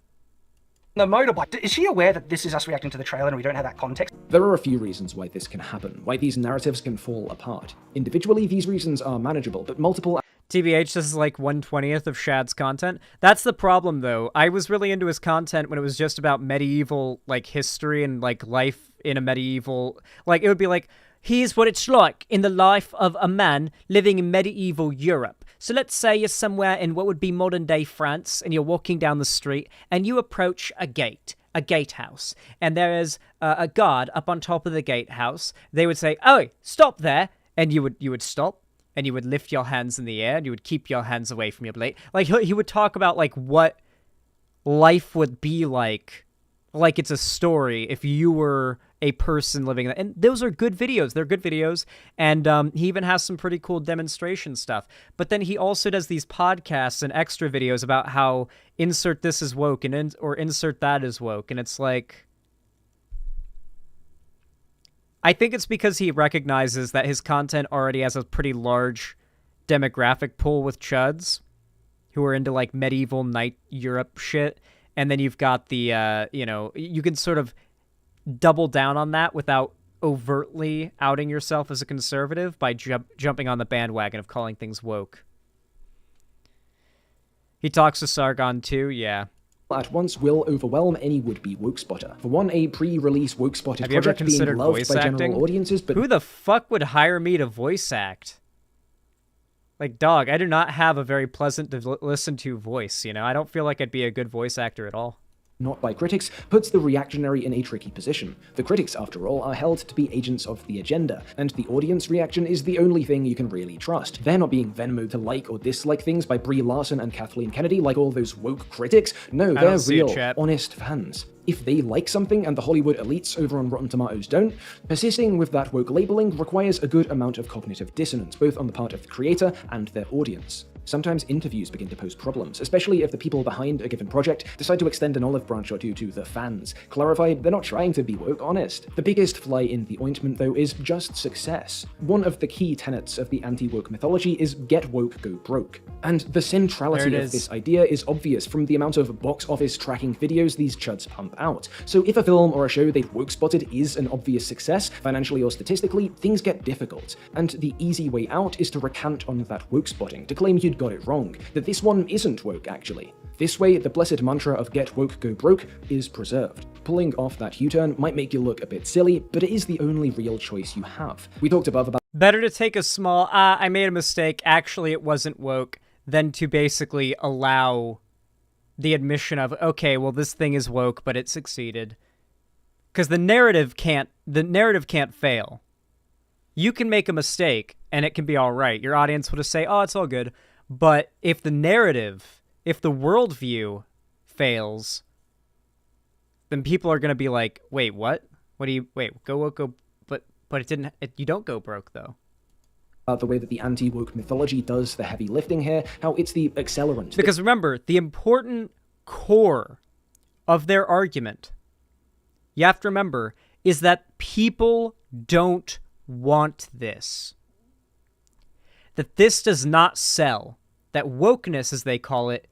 The motorbike. Is she aware that this is us reacting to the trailer and we don't have that context? There are a few reasons why this can happen, why these narratives can fall apart. Individually, these reasons are manageable, but multiple... TBH, this is like 1/20th of Shad's content. That's the problem, though. I was really into his content when it was just about medieval, like, history and, like, life in a medieval... Like, it would be like, here's what it's like in the life of a man living in medieval Europe. So let's say you're somewhere in what would be modern-day France, and you're walking down the street, and you approach a gatehouse, and there is a guard up on top of the gatehouse. They would say, "Oh, stop there," and you would stop, and you would lift your hands in the air, and you would keep your hands away from your blade. Like, he would talk about, like, what life would be like it's a story if you were a person living that. And those are good videos. They're good videos. And he even has some pretty cool demonstration stuff. But then he also does these podcasts and extra videos about how insert this is woke and or insert that is woke. And it's like, I think it's because he recognizes that his content already has a pretty large demographic pool with chuds who are into, like, medieval knight Europe shit. And then you've got the, you know, you can sort of double down on that without overtly outing yourself as a conservative by jumping on the bandwagon of calling things woke. He talks to Sargon too, yeah. at once will overwhelm any would-be woke spotter. For one, a pre-release woke spotted Have you ever project being considered loved voice by acting? general audiences, but Who the fuck would hire me to voice act? Like, dog, I do not have a very pleasant to listen to voice, you know? I don't feel like I'd be a good voice actor at all. not by critics, puts the reactionary in a tricky position. The critics, after all, are held to be agents of the agenda, and the audience reaction is the only thing you can really trust. They're not being Venmoed to like or dislike things by Brie Larson and Kathleen Kennedy like all those woke critics. No, they're real, honest fans. If they like something and the Hollywood elites over on Rotten Tomatoes don't, persisting with that woke labeling requires a good amount of cognitive dissonance, both on the part of the creator and their audience. Sometimes interviews begin to pose problems, especially if the people behind a given project decide to extend an olive branch or two to the fans. Clarify, they're not trying to be woke honest. The biggest fly in the ointment, though, is just success. One of the key tenets of the anti-woke mythology is get woke, go broke. And the centrality of this idea is obvious from the amount of box office tracking videos these chuds pump out. So if a film or a show they've woke spotted is an obvious success, financially or statistically, things get difficult. And the easy way out is to recant on that woke spotting, to claim you'd got it wrong, that this one isn't woke actually. This way, the blessed mantra of get woke, go broke is preserved. Pulling off that U-turn might make you look a bit silly, but it is the only real choice you have. We talked above about better to take a small, I made a mistake, actually it wasn't woke, than to basically allow the admission of, okay, well this thing is woke, but it succeeded. Because the narrative can't fail. You can make a mistake, and it can be alright. Your audience will just say, oh, it's all good. But if the narrative, if the worldview fails, then people are going to be like, wait, what? What do you, wait, go woke, go, but it didn't, you don't go broke, though. The way that the anti-woke mythology does the heavy lifting here, how it's the accelerant. Because remember, the important core of their argument, you have to remember, is that people don't want this. That this does not sell. That wokeness, as they call it,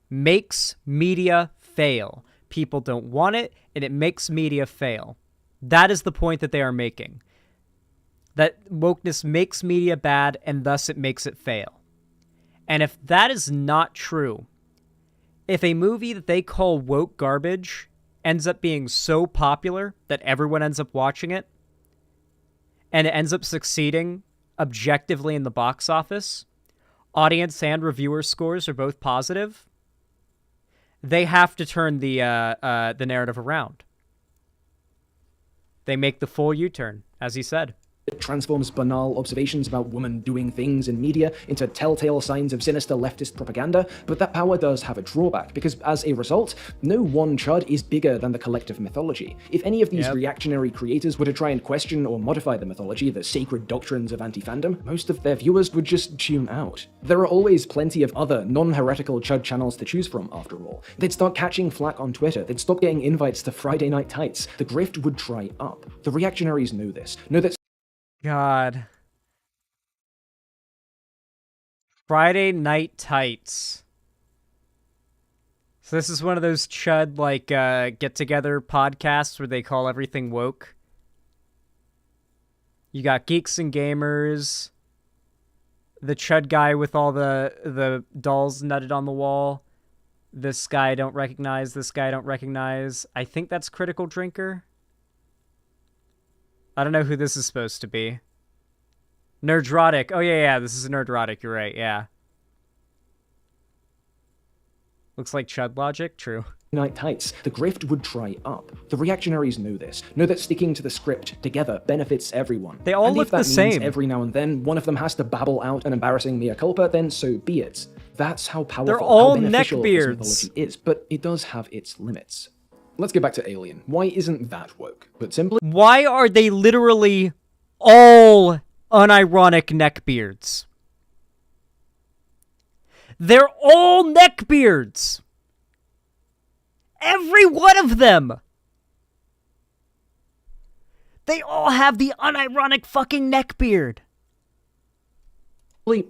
makes media fail. People don't want it, and it makes media fail. That is the point that they are making. That wokeness makes media bad, and thus it makes it fail. And if that is not true, if a movie that they call woke garbage ends up being so popular that everyone ends up watching it, and it ends up succeeding objectively in the box office, audience and reviewer scores are both positive, they have to turn the narrative around. They make the full U-turn, as he said. It transforms banal observations about women doing things in media into telltale signs of sinister leftist propaganda, but that power does have a drawback, because as a result, no one chud is bigger than the collective mythology. If any of these reactionary creators were to try and question or modify the mythology, the sacred doctrines of anti-fandom, most of their viewers would just tune out. There are always plenty of other non-heretical chud channels to choose from, after all. They'd start catching flack on Twitter, they'd stop getting invites to Friday Night Tights, the grift would dry up. The reactionaries know this, know that God. Friday Night Tights. So this is one of those chud, like, get-together podcasts where they call everything woke. You got Geeks and Gamers, the chud guy with all the dolls nutted on the wall, this guy I don't recognize, this guy I don't recognize. I think that's Critical Drinker. I don't know who this is supposed to be. Nerdrotic. Oh, yeah, this is Nerdrotic. You're right, yeah. Looks like Chud Logic. True. Night Tights, the grift would dry up. The reactionaries know this, know that sticking to the script together benefits everyone. They all look the same. Every now and then, one of them has to babble out an embarrassing mea culpa, then so be it. That's how powerful, they're all how beneficial neckbeards. This mythology is, but it does have its limits. Let's get back to Alien. Why isn't that woke? But simply, why are they literally all unironic neckbeards? They're all neckbeards! Every one of them! They all have the unironic fucking neckbeard!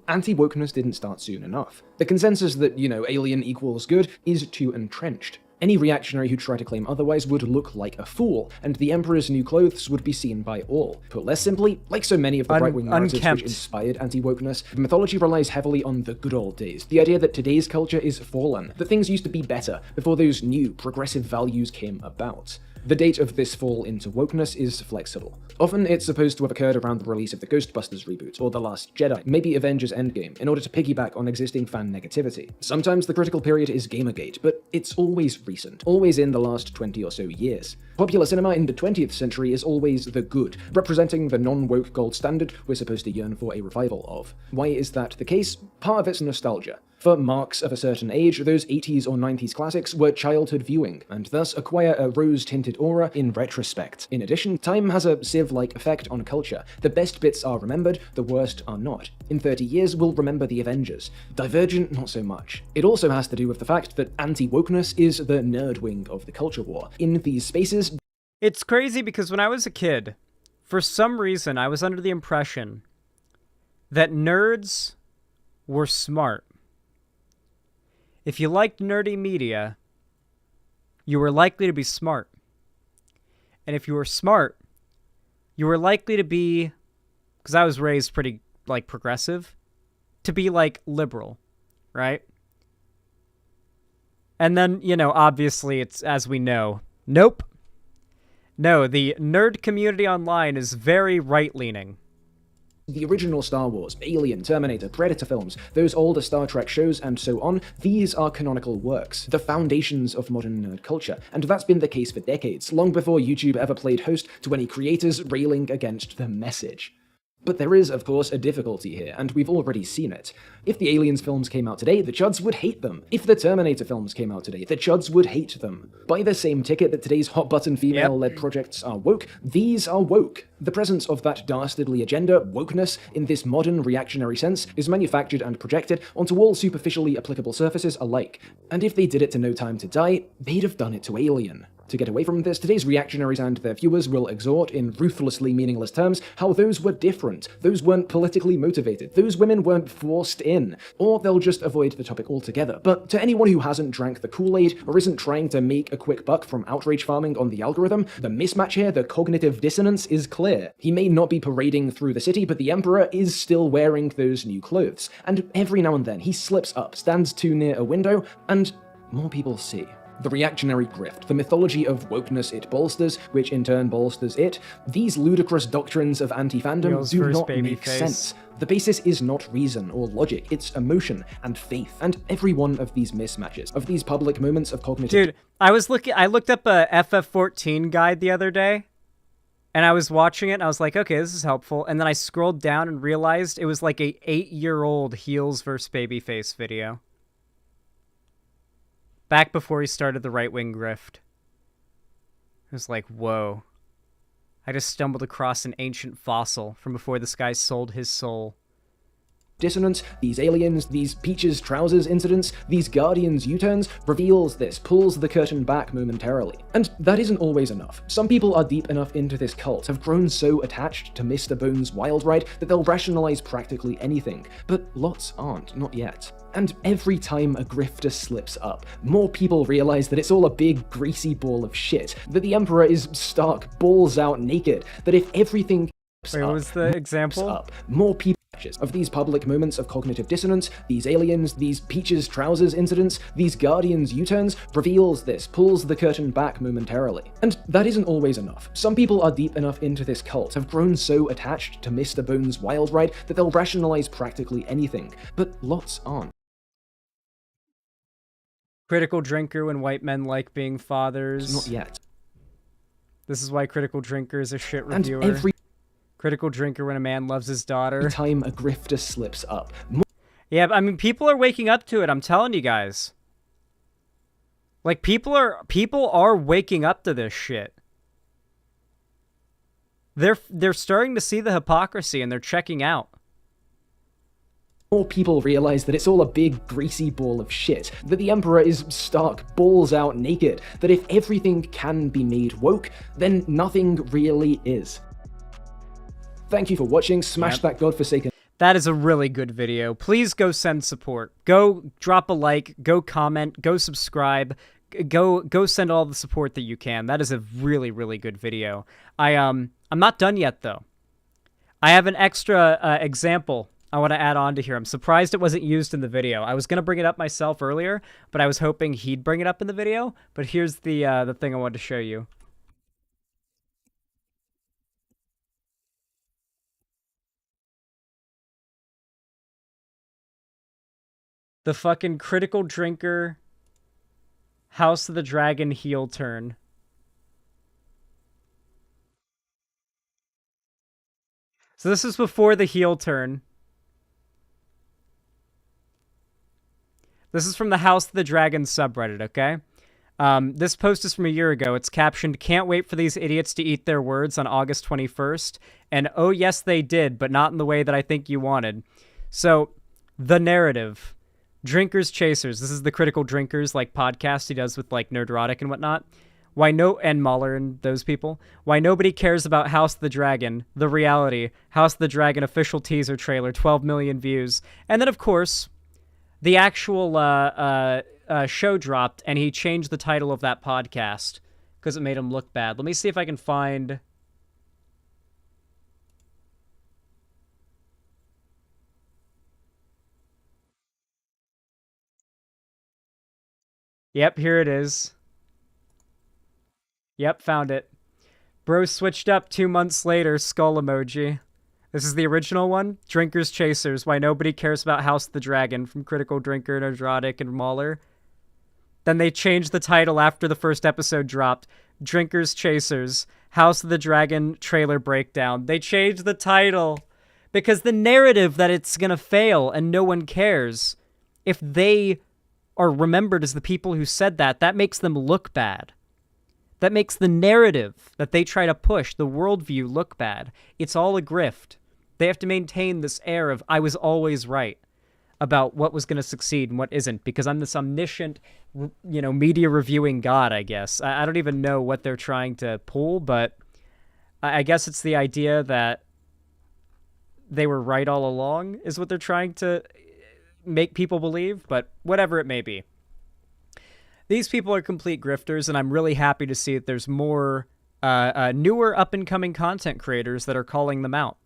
Anti-wokeness didn't start soon enough. The consensus that, Alien equals good is too entrenched. Any reactionary who tried to claim otherwise would look like a fool, and the Emperor's new clothes would be seen by all. Put less simply, like so many of the right-wing narratives unkempt. which inspired anti-wokeness, the mythology relies heavily on the good old days, the idea that today's culture is fallen, that things used to be better before those new, progressive values came about. The date of this fall into wokeness is flexible. Often it's supposed to have occurred around the release of the Ghostbusters reboot, or The Last Jedi, maybe Avengers Endgame, in order to piggyback on existing fan negativity. Sometimes the critical period is Gamergate, but it's always recent, always in the last 20 or so years. Popular cinema in the 20th century is always the good, representing the non-woke gold standard we're supposed to yearn for a revival of. Why is that the case? Part of it's nostalgia. For marks of a certain age, those 80s or 90s classics were childhood viewing, and thus acquire a rose-tinted aura in retrospect. In addition, time has a sieve-like effect on culture. The best bits are remembered, the worst are not. In 30 years, we'll remember the Avengers. Divergent, not so much. It also has to do with the fact that anti-wokeness is the nerd wing of the culture war. In these spaces... It's crazy because when I was a kid, for some reason, I was under the impression that nerds were smart. If you liked nerdy media, you were likely to be smart. And if you were smart, you were likely to be, because I was raised pretty, like, progressive, to be, like, liberal, right? And then, you know, obviously it's, as we know, nope. No, the nerd community online is very right-leaning. The original Star Wars, Alien, Terminator, Predator films, those older Star Trek shows, and so on, these are canonical works, the foundations of modern nerd culture, and that's been the case for decades, long before YouTube ever played host to any creators railing against the message. But there is, of course, a difficulty here, and we've already seen it. If the Aliens films came out today, the Chuds would hate them. If the Terminator films came out today, the Chuds would hate them. By the same ticket that today's hot-button female-led projects are woke, these are woke. The presence of that dastardly agenda, wokeness, in this modern reactionary sense, is manufactured and projected onto all superficially applicable surfaces alike. And if they did it to No Time to Die, they'd have done it to Alien. To get away from this, today's reactionaries and their viewers will exhort, in ruthlessly meaningless terms, how those were different, those weren't politically motivated, those women weren't forced in, or they'll just avoid the topic altogether. But to anyone who hasn't drank the Kool-Aid, or isn't trying to make a quick buck from outrage farming on the algorithm, the mismatch here, the cognitive dissonance, is clear. He may not be parading through the city, but the Emperor is still wearing those new clothes, and every now and then he slips up, stands too near a window, and more people see. The reactionary grift, the mythology of wokeness it bolsters, which in turn bolsters it, these ludicrous doctrines of anti-fandom do not make sense. The basis is not reason or logic, it's emotion and faith, and every one of these mismatches, of these public moments of cognitive... Dude, I looked up a FF14 guide the other day, and I was watching it, and I was like, okay, this is helpful, and then I scrolled down and realized it was like a 8-year-old heels versus babyface video. Back before he started the right-wing grift. I was like, whoa. I just stumbled across an ancient fossil from before this guy sold his soul. Dissonance, these aliens, these Peaches Trousers incidents, these Guardians U-turns, reveals this, pulls the curtain back momentarily. And that isn't always enough. Some people are deep enough into this cult, have grown so attached to Mr. Bones' wild ride that they'll rationalize practically anything. But lots aren't, not yet. And every time a grifter slips up, more people realize that it's all a big, greasy ball of shit, that the Emperor is stark, balls out naked, that if everything what was the example? Up, more people of these public moments of cognitive dissonance, these aliens, these Peaches Trousers incidents, these Guardians U-turns, reveals this, pulls the curtain back momentarily. And that isn't always enough. Some people are deep enough into this cult, have grown so attached to Mr. Bones' wild ride that they'll rationalize practically anything. But lots aren't. Critical drinker when white men like being fathers. Not yet. This is why critical drinker is a shit reviewer. And critical drinker when a man loves his daughter. Every time a grifter slips up. Yeah, I mean, people are waking up to it, I'm telling you guys. Like, people are waking up to this shit. They're starting to see the hypocrisy and they're checking out. More people realize that it's all a big, greasy ball of shit, that the Emperor is stark, balls out naked, that if everything can be made woke, then nothing really is. Thank you for watching, smash that godforsaken... That is a really good video. Please go send support. Go drop a like, go comment, go subscribe, go send all the support that you can. That is a really, really good video. I'm not done yet, though. I have an extra example I want to add on to here. I'm surprised it wasn't used in the video. I was going to bring it up myself earlier, but I was hoping he'd bring it up in the video. But here's the thing I wanted to show you. The fucking critical drinker House of the Dragon heel turn. So this is before the heel turn. This is from the House of the Dragon subreddit, okay? This post is from a year ago. It's captioned, "Can't wait for these idiots to eat their words on August 21st. And oh yes, they did, but not in the way that I think you wanted." So, the narrative. Drinkers Chasers. This is the Critical Drinkers, like, podcast he does with, like, Nerdrotic and whatnot. And Mahler and those people. Why nobody cares about House of the Dragon. The reality. House of the Dragon official teaser trailer. 12 million views. And then, of course, the actual show dropped, and he changed the title of that podcast because it made him look bad. Let me see if I can find... Yep, here it is. Yep, found it. Bro switched up 2 months later, skull emoji. This is the original one. Drinkers Chasers, Why Nobody Cares About House of the Dragon from Critical Drinker, Nerdrotic, and Mahler. Then they changed the title after the first episode dropped. Drinkers Chasers, House of the Dragon trailer breakdown. They changed the title because the narrative that it's gonna fail and no one cares, if they are remembered as the people who said that, that makes them look bad. That makes the narrative that they try to push, the worldview, look bad. It's all a grift. They have to maintain this air of, I was always right about what was going to succeed and what isn't, because I'm this omniscient, media reviewing god, I guess. I don't even know what they're trying to pull, but I guess it's the idea that they were right all along is what they're trying to make people believe, but whatever it may be. These people are complete grifters, and I'm really happy to see that there's more newer up-and-coming content creators that are calling them out.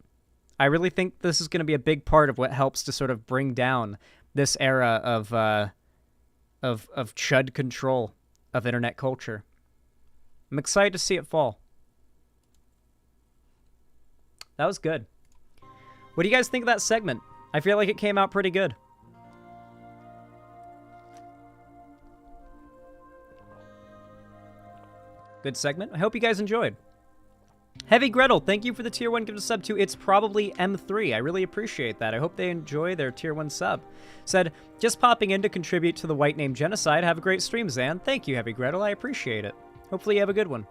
I really think this is going to be a big part of what helps to sort of bring down this era of chud control of internet culture. I'm excited to see it fall. That was good. What do you guys think of that segment? I feel like it came out pretty good. Good segment. I hope you guys enjoyed. Heavy Gretel, thank you for the tier 1 gift sub to It's Probably M3. I really appreciate that. I hope they enjoy their tier 1 sub. Said, just popping in to contribute to the White Name Genocide. Have a great stream, Zan. Thank you, Heavy Gretel. I appreciate it. Hopefully you have a good one.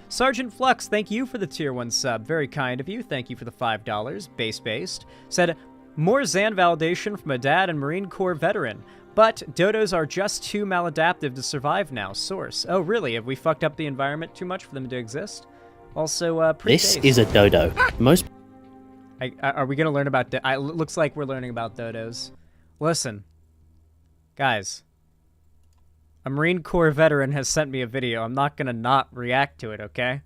Sergeant Flux, thank you for the tier 1 sub. Very kind of you. Thank you for the $5. Base-based. Said, more Zan validation from a dad and Marine Corps veteran. But dodos are just too maladaptive to survive now. Source. Oh, really? Have we fucked up the environment too much for them to exist? Also, this is a dodo. Most. Are we going to learn about... looks like we're learning about dodos. Listen. Guys. A Marine Corps veteran has sent me a video. I'm not going to not react to it, okay?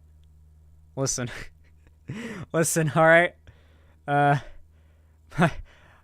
Listen. Listen, alright?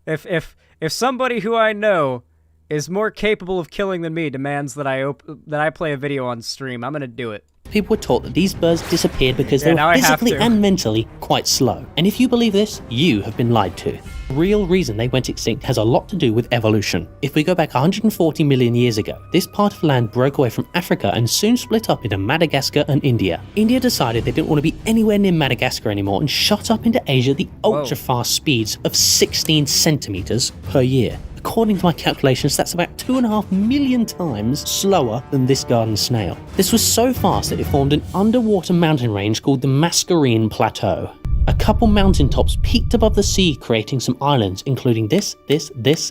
If somebody who I know is more capable of killing than me demands that I play a video on stream, I'm gonna do it. People were taught that these birds disappeared because they were physically and mentally quite slow. And if you believe this, you have been lied to. The real reason they went extinct has a lot to do with evolution. If we go back 140 million years ago, this part of land broke away from Africa and soon split up into Madagascar and India. India decided they didn't want to be anywhere near Madagascar anymore and shot up into Asia at the ultra-fast speeds of 16 centimeters per year. According to my calculations, that's about 2.5 million times slower than this garden snail. This was so fast that it formed an underwater mountain range called the Mascarene Plateau. A couple mountaintops peaked above the sea, creating some islands, including this,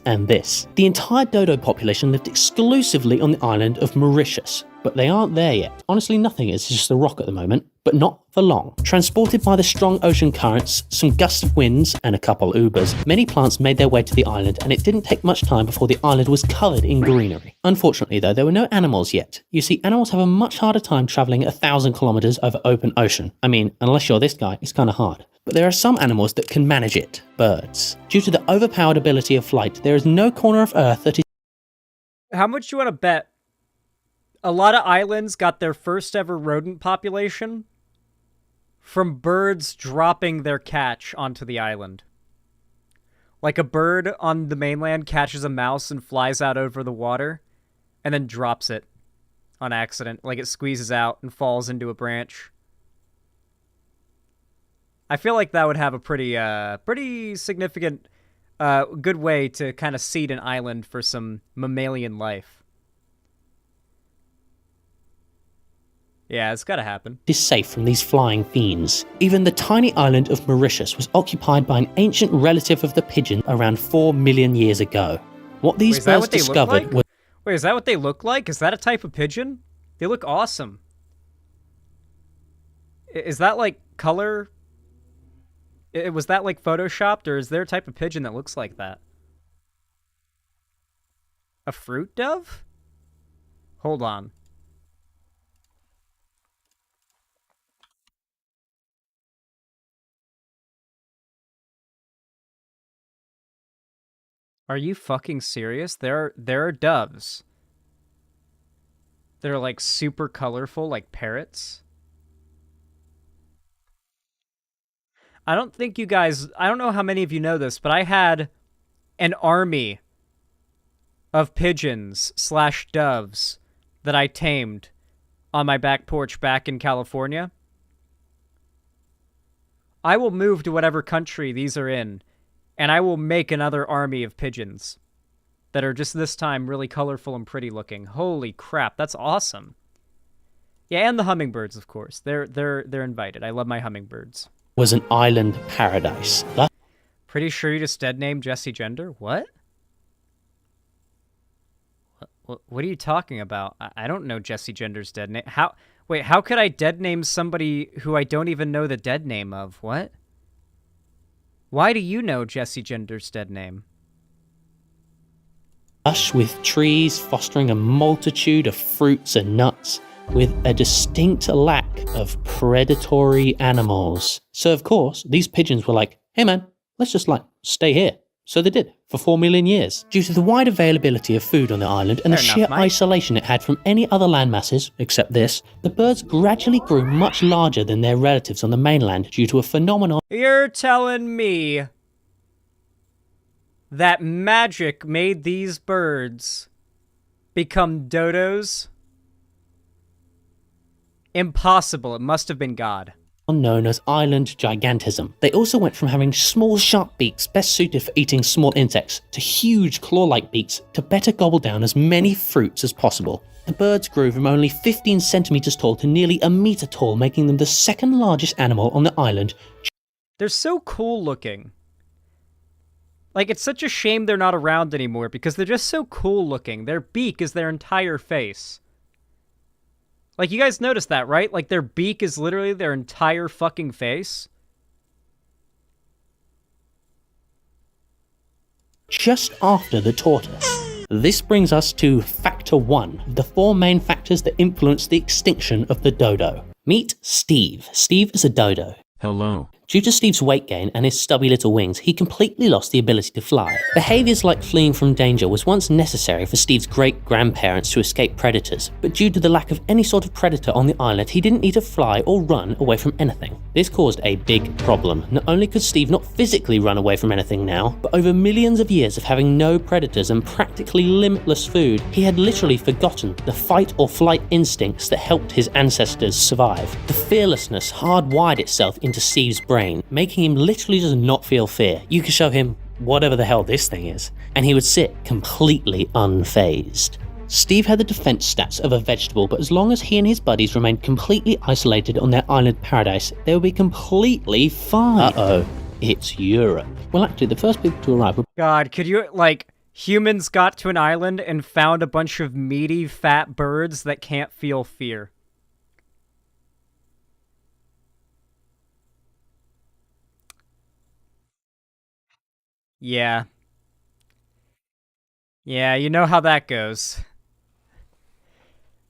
and this. The entire dodo population lived exclusively on the island of Mauritius. but they aren't there yet. Honestly, nothing is, it's just a rock at the moment, but not for long. Transported by the strong ocean currents, some gusts of winds, and a couple Ubers, many plants made their way to the island, and it didn't take much time before the island was covered in greenery. Unfortunately though, there were no animals yet. You see, animals have a much harder time travelling 1,000 kilometers over open ocean. I mean, unless you're this guy, it's kinda hard. But there are some animals that can manage it. Birds. Due to the overpowered ability of flight, there is no corner of Earth that is... How much do you want to bet? A lot of islands got their first ever rodent population from birds dropping their catch onto the island. Like a bird on the mainland catches a mouse and flies out over the water and then drops it on accident. Like it squeezes out and falls into a branch. I feel like that would have a pretty significant, good way to kind of seed an island for some mammalian life. Yeah, it's gotta happen. Is safe from these flying fiends. Even the tiny island of Mauritius was occupied by an ancient relative of the pigeon around 4 million years ago. What these birds discovered was... Wait, is that what they look like? Is that a type of pigeon? They look awesome. Is that like color? Was that like photoshopped, or is there a type of pigeon that looks like that? A fruit dove? Hold on. Are you fucking serious? There are doves. They're like super colorful, like parrots. I don't think you guys... I don't know how many of you know this, but I had an army of pigeons / doves that I tamed on my back porch back in California. I will move to whatever country these are in, and I will make another army of pigeons that are just this time really colorful and pretty looking. Holy crap, that's awesome. Yeah, and the hummingbirds, of course. They're invited. I love my hummingbirds. Was an island paradise. Pretty sure you just dead named Jesse Gender? What? What are you talking about? I don't know Jesse Gender's dead name. Wait, how could I dead name somebody who I don't even know the dead name of? What? Why do you know Jesse Gender's dead name? Lush with trees fostering a multitude of fruits and nuts, with a distinct lack of predatory animals. So of course, these pigeons were like, hey man, let's just stay here. So they did, for 4 million years. Due to the wide availability of food on the island and the sheer isolation it had from any other land masses, except this, the birds gradually grew much larger than their relatives on the mainland due to a phenomenon. You're telling me that magic made these birds become dodos? Impossible. It must have been God. Known as island gigantism. They also went from having small sharp beaks best suited for eating small insects to huge claw-like beaks to better gobble down as many fruits as possible. The birds grew from only 15 centimeters tall to nearly a meter tall, making them the second largest animal on the island. They're so cool looking. Like, it's such a shame they're not around anymore because they're just so cool looking. Their beak is their entire face. Like, you guys noticed that, right? Like, their beak is literally their entire fucking face. Just after the tortoise. This brings us to factor 1, the 4 main factors that influence the extinction of the dodo. Meet Steve. Steve is a dodo. Hello. Due to Steve's weight gain and his stubby little wings, he completely lost the ability to fly. Behaviours like fleeing from danger was once necessary for Steve's great-grandparents to escape predators, but due to the lack of any sort of predator on the island, he didn't need to fly or run away from anything. This caused a big problem. Not only could Steve not physically run away from anything now, but over millions of years of having no predators and practically limitless food, he had literally forgotten the fight or flight instincts that helped his ancestors survive. The fearlessness hardwired itself into Steve's brain, making him literally just not feel fear. You could show him whatever the hell this thing is, and he would sit completely unfazed. Steve had the defense stats of a vegetable, but as long as he and his buddies remained completely isolated on their island paradise, they would be completely fine. Uh-oh, it's Europe. Well, actually, the first people to arrive were... God, could you, like, Humans got to an island and found a bunch of meaty, fat birds that can't feel fear. Yeah. Yeah, you know how that goes.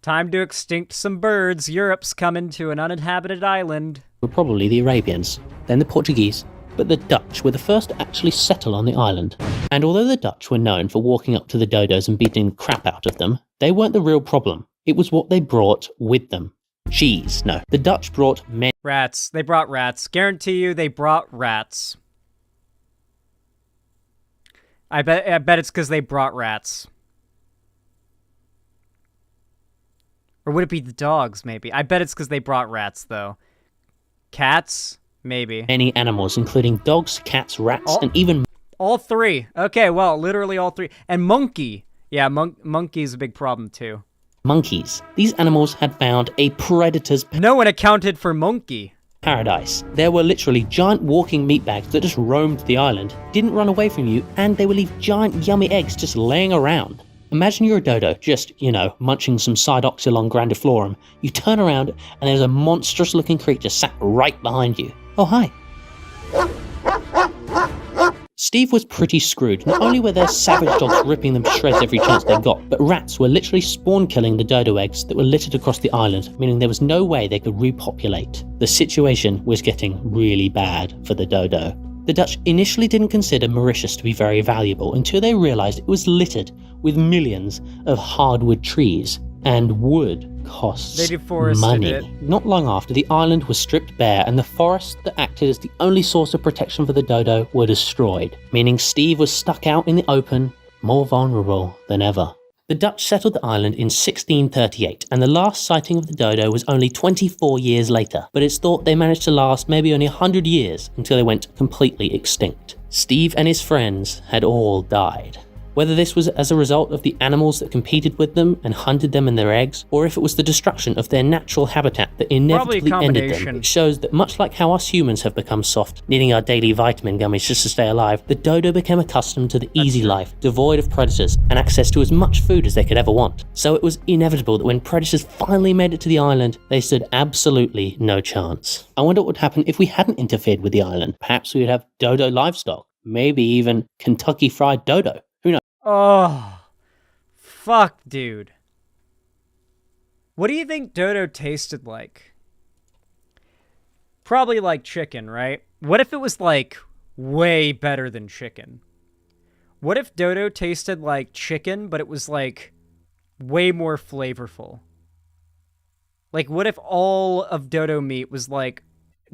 Time to extinct some birds. Europe's coming to an uninhabited island. Were probably the Arabians, then the Portuguese, but the Dutch were the first to actually settle on the island. And although the Dutch were known for walking up to the dodos and beating the crap out of them, they weren't the real problem. It was what they brought with them. Cheese. No, the Dutch brought men. Rats. They brought rats. Guarantee you they brought rats. I bet it's because they brought rats. Or would it be the dogs, maybe? I bet it's because they brought rats, though. Cats? Maybe. Many animals, including dogs, cats, rats, and even... All three. Okay, well, literally all three. And monkey. Yeah, monkey's a big problem, too. Monkeys. These animals had found a predator's... No one accounted for monkey. Paradise. There were literally giant walking meatbags that just roamed the island, didn't run away from you, and they would leave giant yummy eggs just laying around. Imagine you're a dodo, just, you know, munching some Sidoxylon grandiflorum. You turn around, and there's a monstrous-looking creature sat right behind you. Oh, hi. Steve was pretty screwed. Not only were there savage dogs ripping them to shreds every chance they got, but rats were literally spawn-killing the dodo eggs that were littered across the island, meaning there was no way they could repopulate. The situation was getting really bad for the dodo. The Dutch initially didn't consider Mauritius to be very valuable until they realised it was littered with millions of hardwood trees, and wood costs They deforested money. it. Not long after, the island was stripped bare and the forests that acted as the only source of protection for the dodo were destroyed, meaning Steve was stuck out in the open, more vulnerable than ever. The Dutch settled the island in 1638, and the last sighting of the dodo was only 24 years later, but it's thought they managed to last maybe only 100 years until they went completely extinct. Steve and his friends had all died. Whether this was as a result of the animals that competed with them and hunted them and their eggs, or if it was the destruction of their natural habitat that inevitably ended them, it shows that much like how us humans have become soft, needing our daily vitamin gummies just to stay alive, the dodo became accustomed to the easy life, devoid of predators, and access to as much food as they could ever want. So it was inevitable that when predators finally made it to the island, they stood absolutely no chance. I wonder what would happen if we hadn't interfered with the island. Perhaps we would have dodo livestock, maybe even Kentucky Fried Dodo. Who knows? Oh, fuck, dude. What do you think dodo tasted like? Probably like chicken, right? What if it was like way better than chicken? What if dodo tasted like chicken, but it was like way more flavorful? Like, what if all of dodo meat was like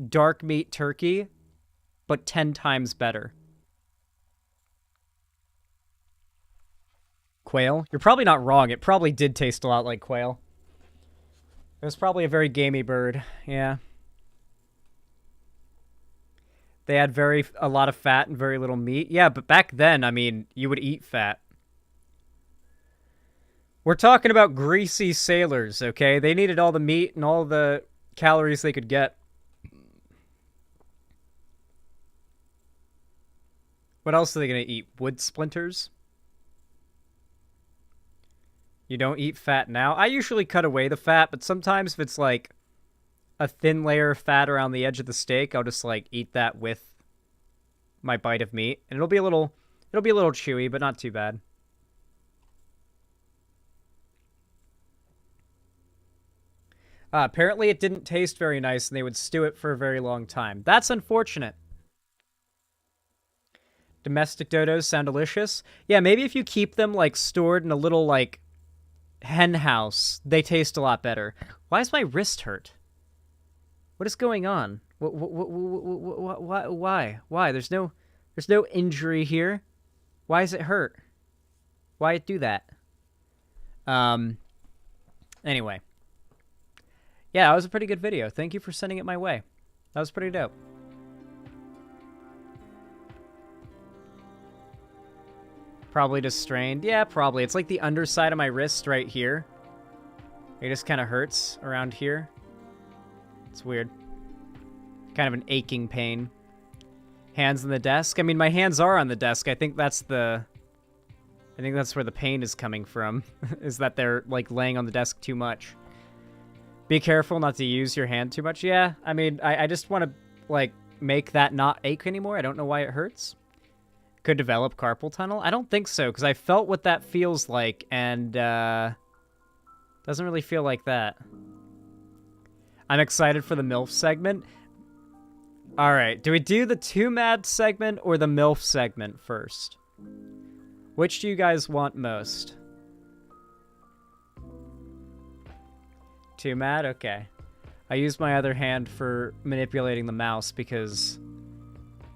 dark meat turkey, but 10 times better? Quail? You're probably not wrong. It probably did taste a lot like quail. It was probably a very gamey bird. Yeah. They had a lot of fat and very little meat. Yeah, but back then, I mean, you would eat fat. We're talking about greasy sailors, okay? They needed all the meat and all the calories they could get. What else are they going to eat? Wood splinters? You don't eat fat now? I usually cut away the fat, but sometimes if it's like a thin layer of fat around the edge of the steak, I'll just like eat that with my bite of meat. And it'll be a little chewy, but not too bad. Apparently it didn't taste very nice and they would stew it for a very long time. That's unfortunate. Domestic dodos sound delicious. Yeah, maybe if you keep them like stored in a little like hen house, they taste a lot better. Why is my wrist hurt? What is going on? Why? There's no injury here. Why is it hurt? Why it do that? Anyway. Yeah, that was a pretty good video. Thank you for sending it my way. That was pretty dope. Probably just strained. Yeah, probably. It's like the underside of my wrist right here. It just kind of hurts around here. It's weird. Kind of an aching pain. Hands on the desk. I mean, my hands are on the desk. I think that's the I think that's where the pain is coming from, is that they're, like, laying on the desk too much. Be careful not to use your hand too much. Yeah, I mean, I just want to, like, make that not ache anymore. I don't know why it hurts. Could develop carpal tunnel? I don't think so, because I felt what that feels like, and, doesn't really feel like that. I'm excited for the MILF segment. Alright, do we do the Twomad segment or the MILF segment first? Which do you guys want most? Twomad? Okay. I use my other hand for manipulating the mouse because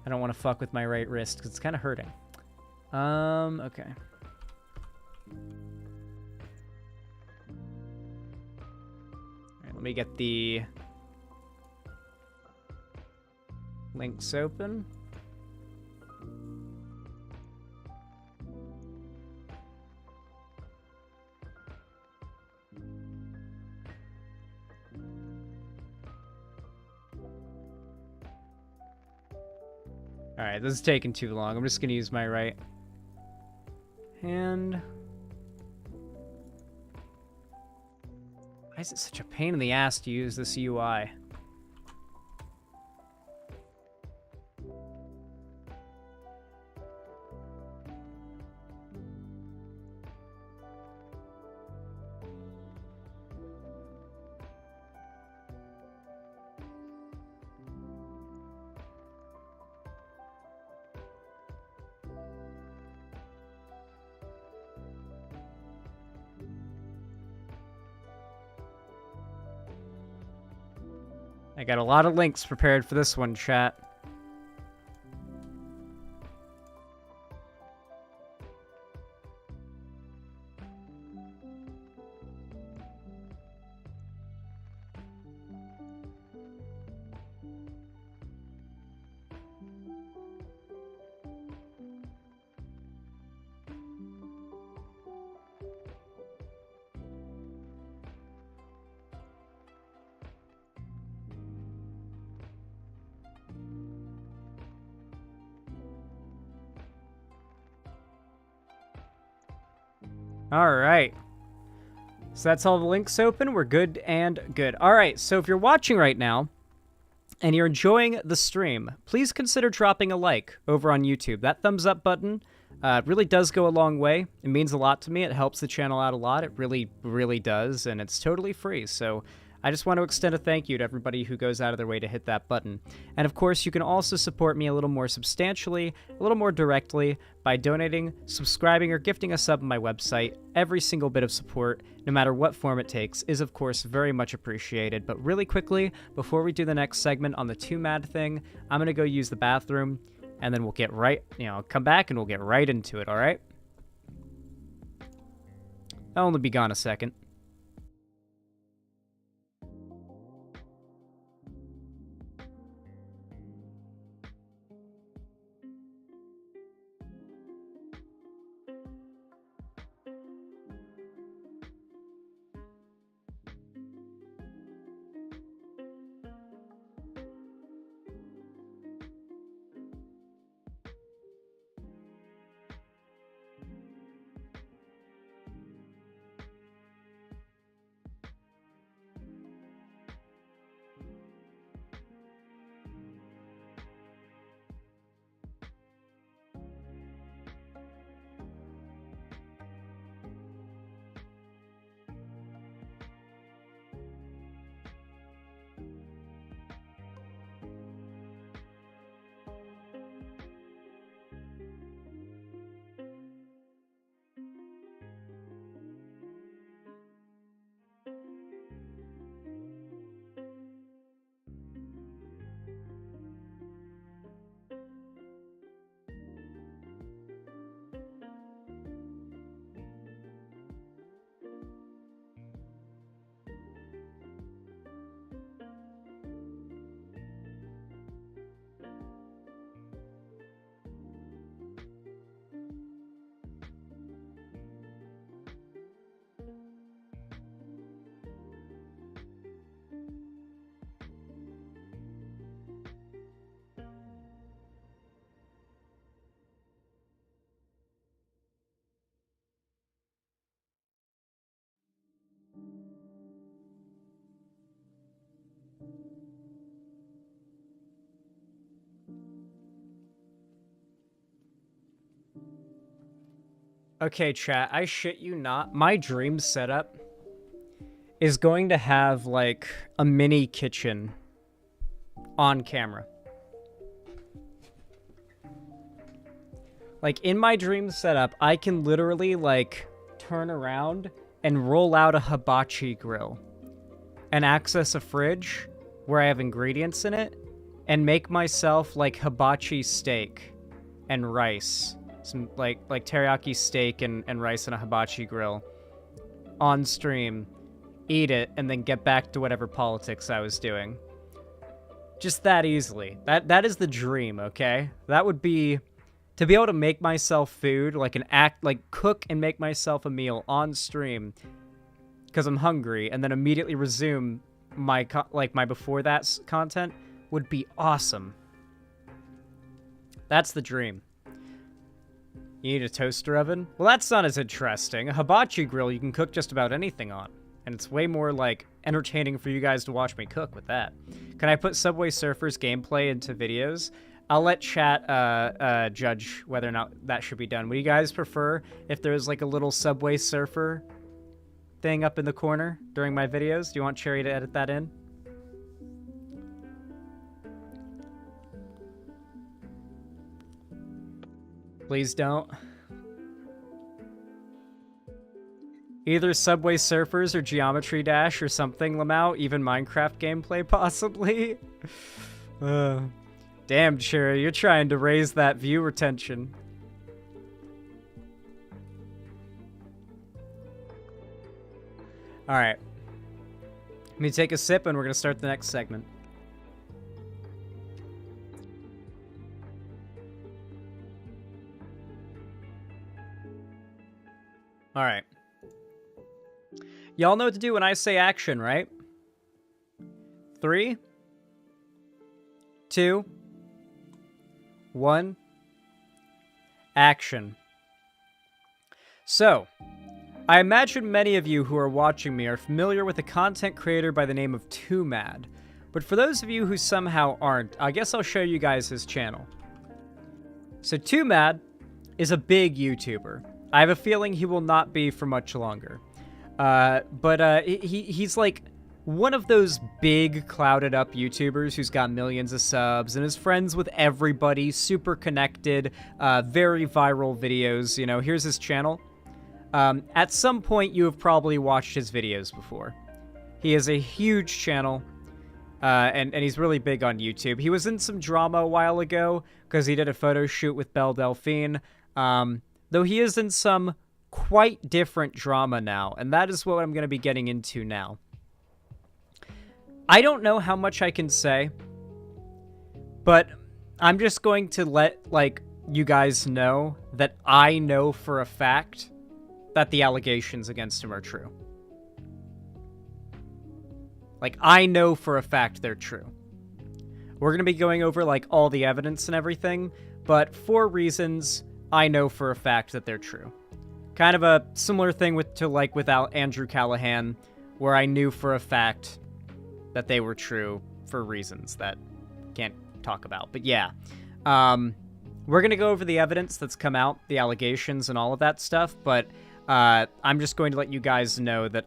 I don't want to fuck with my right wrist because it's kind of hurting. Okay. Alright, let me get the links open. Alright, this is taking too long. I'm just gonna use my right hand. Why is it such a pain in the ass to use this UI? I got a lot of links prepared for this one, chat. All right. So that's all the links open. We're good and good. All right. So if you're watching right now and you're enjoying the stream, please consider dropping a like over on YouTube. That thumbs up button really does go a long way. It means a lot to me. It helps the channel out a lot. It really, really does. And it's totally free. So I just want to extend a thank you to everybody who goes out of their way to hit that button. And of course, you can also support me a little more substantially, a little more directly, by donating, subscribing, or gifting a sub on my website. Every single bit of support, no matter what form it takes, is of course very much appreciated. But really quickly, before we do the next segment on the Twomad thing, I'm going to go use the bathroom, and then we'll get right, come back and we'll get right into it, alright? I'll only be gone a second. Okay, chat, I shit you not. My dream setup is going to have, like, a mini kitchen on camera. Like, in my dream setup, I can literally, like, turn around and roll out a hibachi grill and access a fridge where I have ingredients in it and make myself, like, hibachi steak and rice. Some, like teriyaki steak and rice in a hibachi grill on stream, eat it, and then get back to whatever politics I was doing. Just that easily. That is the dream, okay? That would be... To be able to make myself food, like cook and make myself a meal on stream because I'm hungry, and then immediately resume my before that content would be awesome. That's the dream. You need a toaster oven? Well, that's not as interesting. A hibachi grill you can cook just about anything on, and it's way more, like, entertaining for you guys to watch me cook with that. Can I put Subway Surfers gameplay into videos? I'll let chat judge whether or not that should be done. Would you guys prefer if there's, like, a little Subway Surfer thing up in the corner during my videos? Do you want Cherry to edit that in? Please don't. Either Subway Surfers or Geometry Dash or something, Lamau. Even Minecraft gameplay, possibly. Damn, Cherry, you're trying to raise that view retention. Alright. Let me take a sip and we're going to start the next segment. Alright. Y'all know what to do when I say action, right? 3, 2, 1, action. So, I imagine many of you who are watching me are familiar with a content creator by the name of Twomad, but for those of you who somehow aren't, I guess I'll show you guys his channel. So Twomad is a big YouTuber. I have a feeling he will not be for much longer. He's like one of those big clouded up YouTubers who's got millions of subs and is friends with everybody, super connected, very viral videos. You know, here's his channel. At some point you have probably watched his videos before. He has a huge channel, and he's really big on YouTube. He was in some drama a while ago because he did a photo shoot with Belle Delphine, though he is in some quite different drama now, and that is what I'm going to be getting into now. I don't know how much I can say, but I'm just going to let, like, you guys know that I know for a fact that the allegations against him are true. Like, I know for a fact they're true. We're going to be going over, like, all the evidence and everything, but for reasons, I know for a fact that they're true. Kind of a similar thing with Andrew Callahan, where I knew for a fact that they were true for reasons that can't talk about. But yeah, we're going to go over the evidence that's come out, the allegations and all of that stuff, but I'm just going to let you guys know that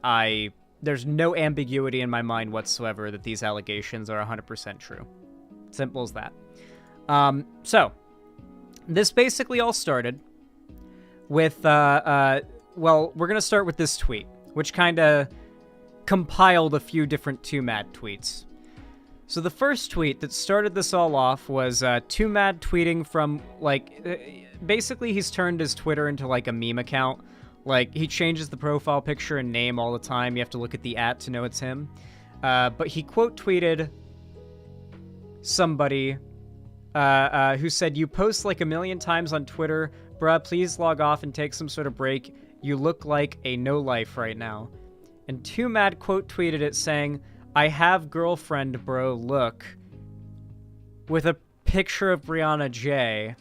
there's no ambiguity in my mind whatsoever that these allegations are 100% true. Simple as that. So, this basically all started with, well, we're going to start with this tweet, which kind of compiled a few different Twomad tweets. So the first tweet that started this all off was Twomad tweeting from, like, basically he's turned his Twitter into, like, a meme account. Like, he changes the profile picture and name all the time. You have to look at the @ to know it's him. But he quote tweeted somebody who said, "You post like a million times on Twitter. Bruh, please log off and take some sort of break. You look like a no-life right now." And Twomad quote tweeted it saying, "I have girlfriend, bro, look," with a picture of Brianna J.,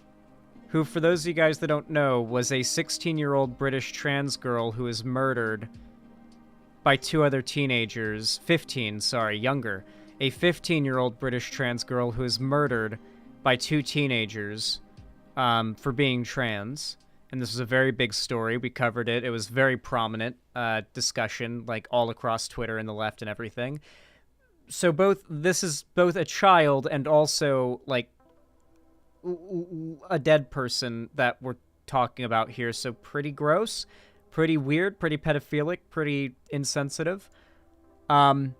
who, for those of you guys that don't know, was a 16-year-old British trans girl who was murdered by 2 other teenagers. 15, sorry, younger. A 15-year-old British trans girl who was murdered by 2 teenagers for being trans. and this was a very big story. We covered it. It was very prominent discussion, like all across Twitter and the left and everything. So this is both a child and also like a dead person that we're talking about here. So pretty gross, pretty weird, pretty pedophilic, pretty insensitive. And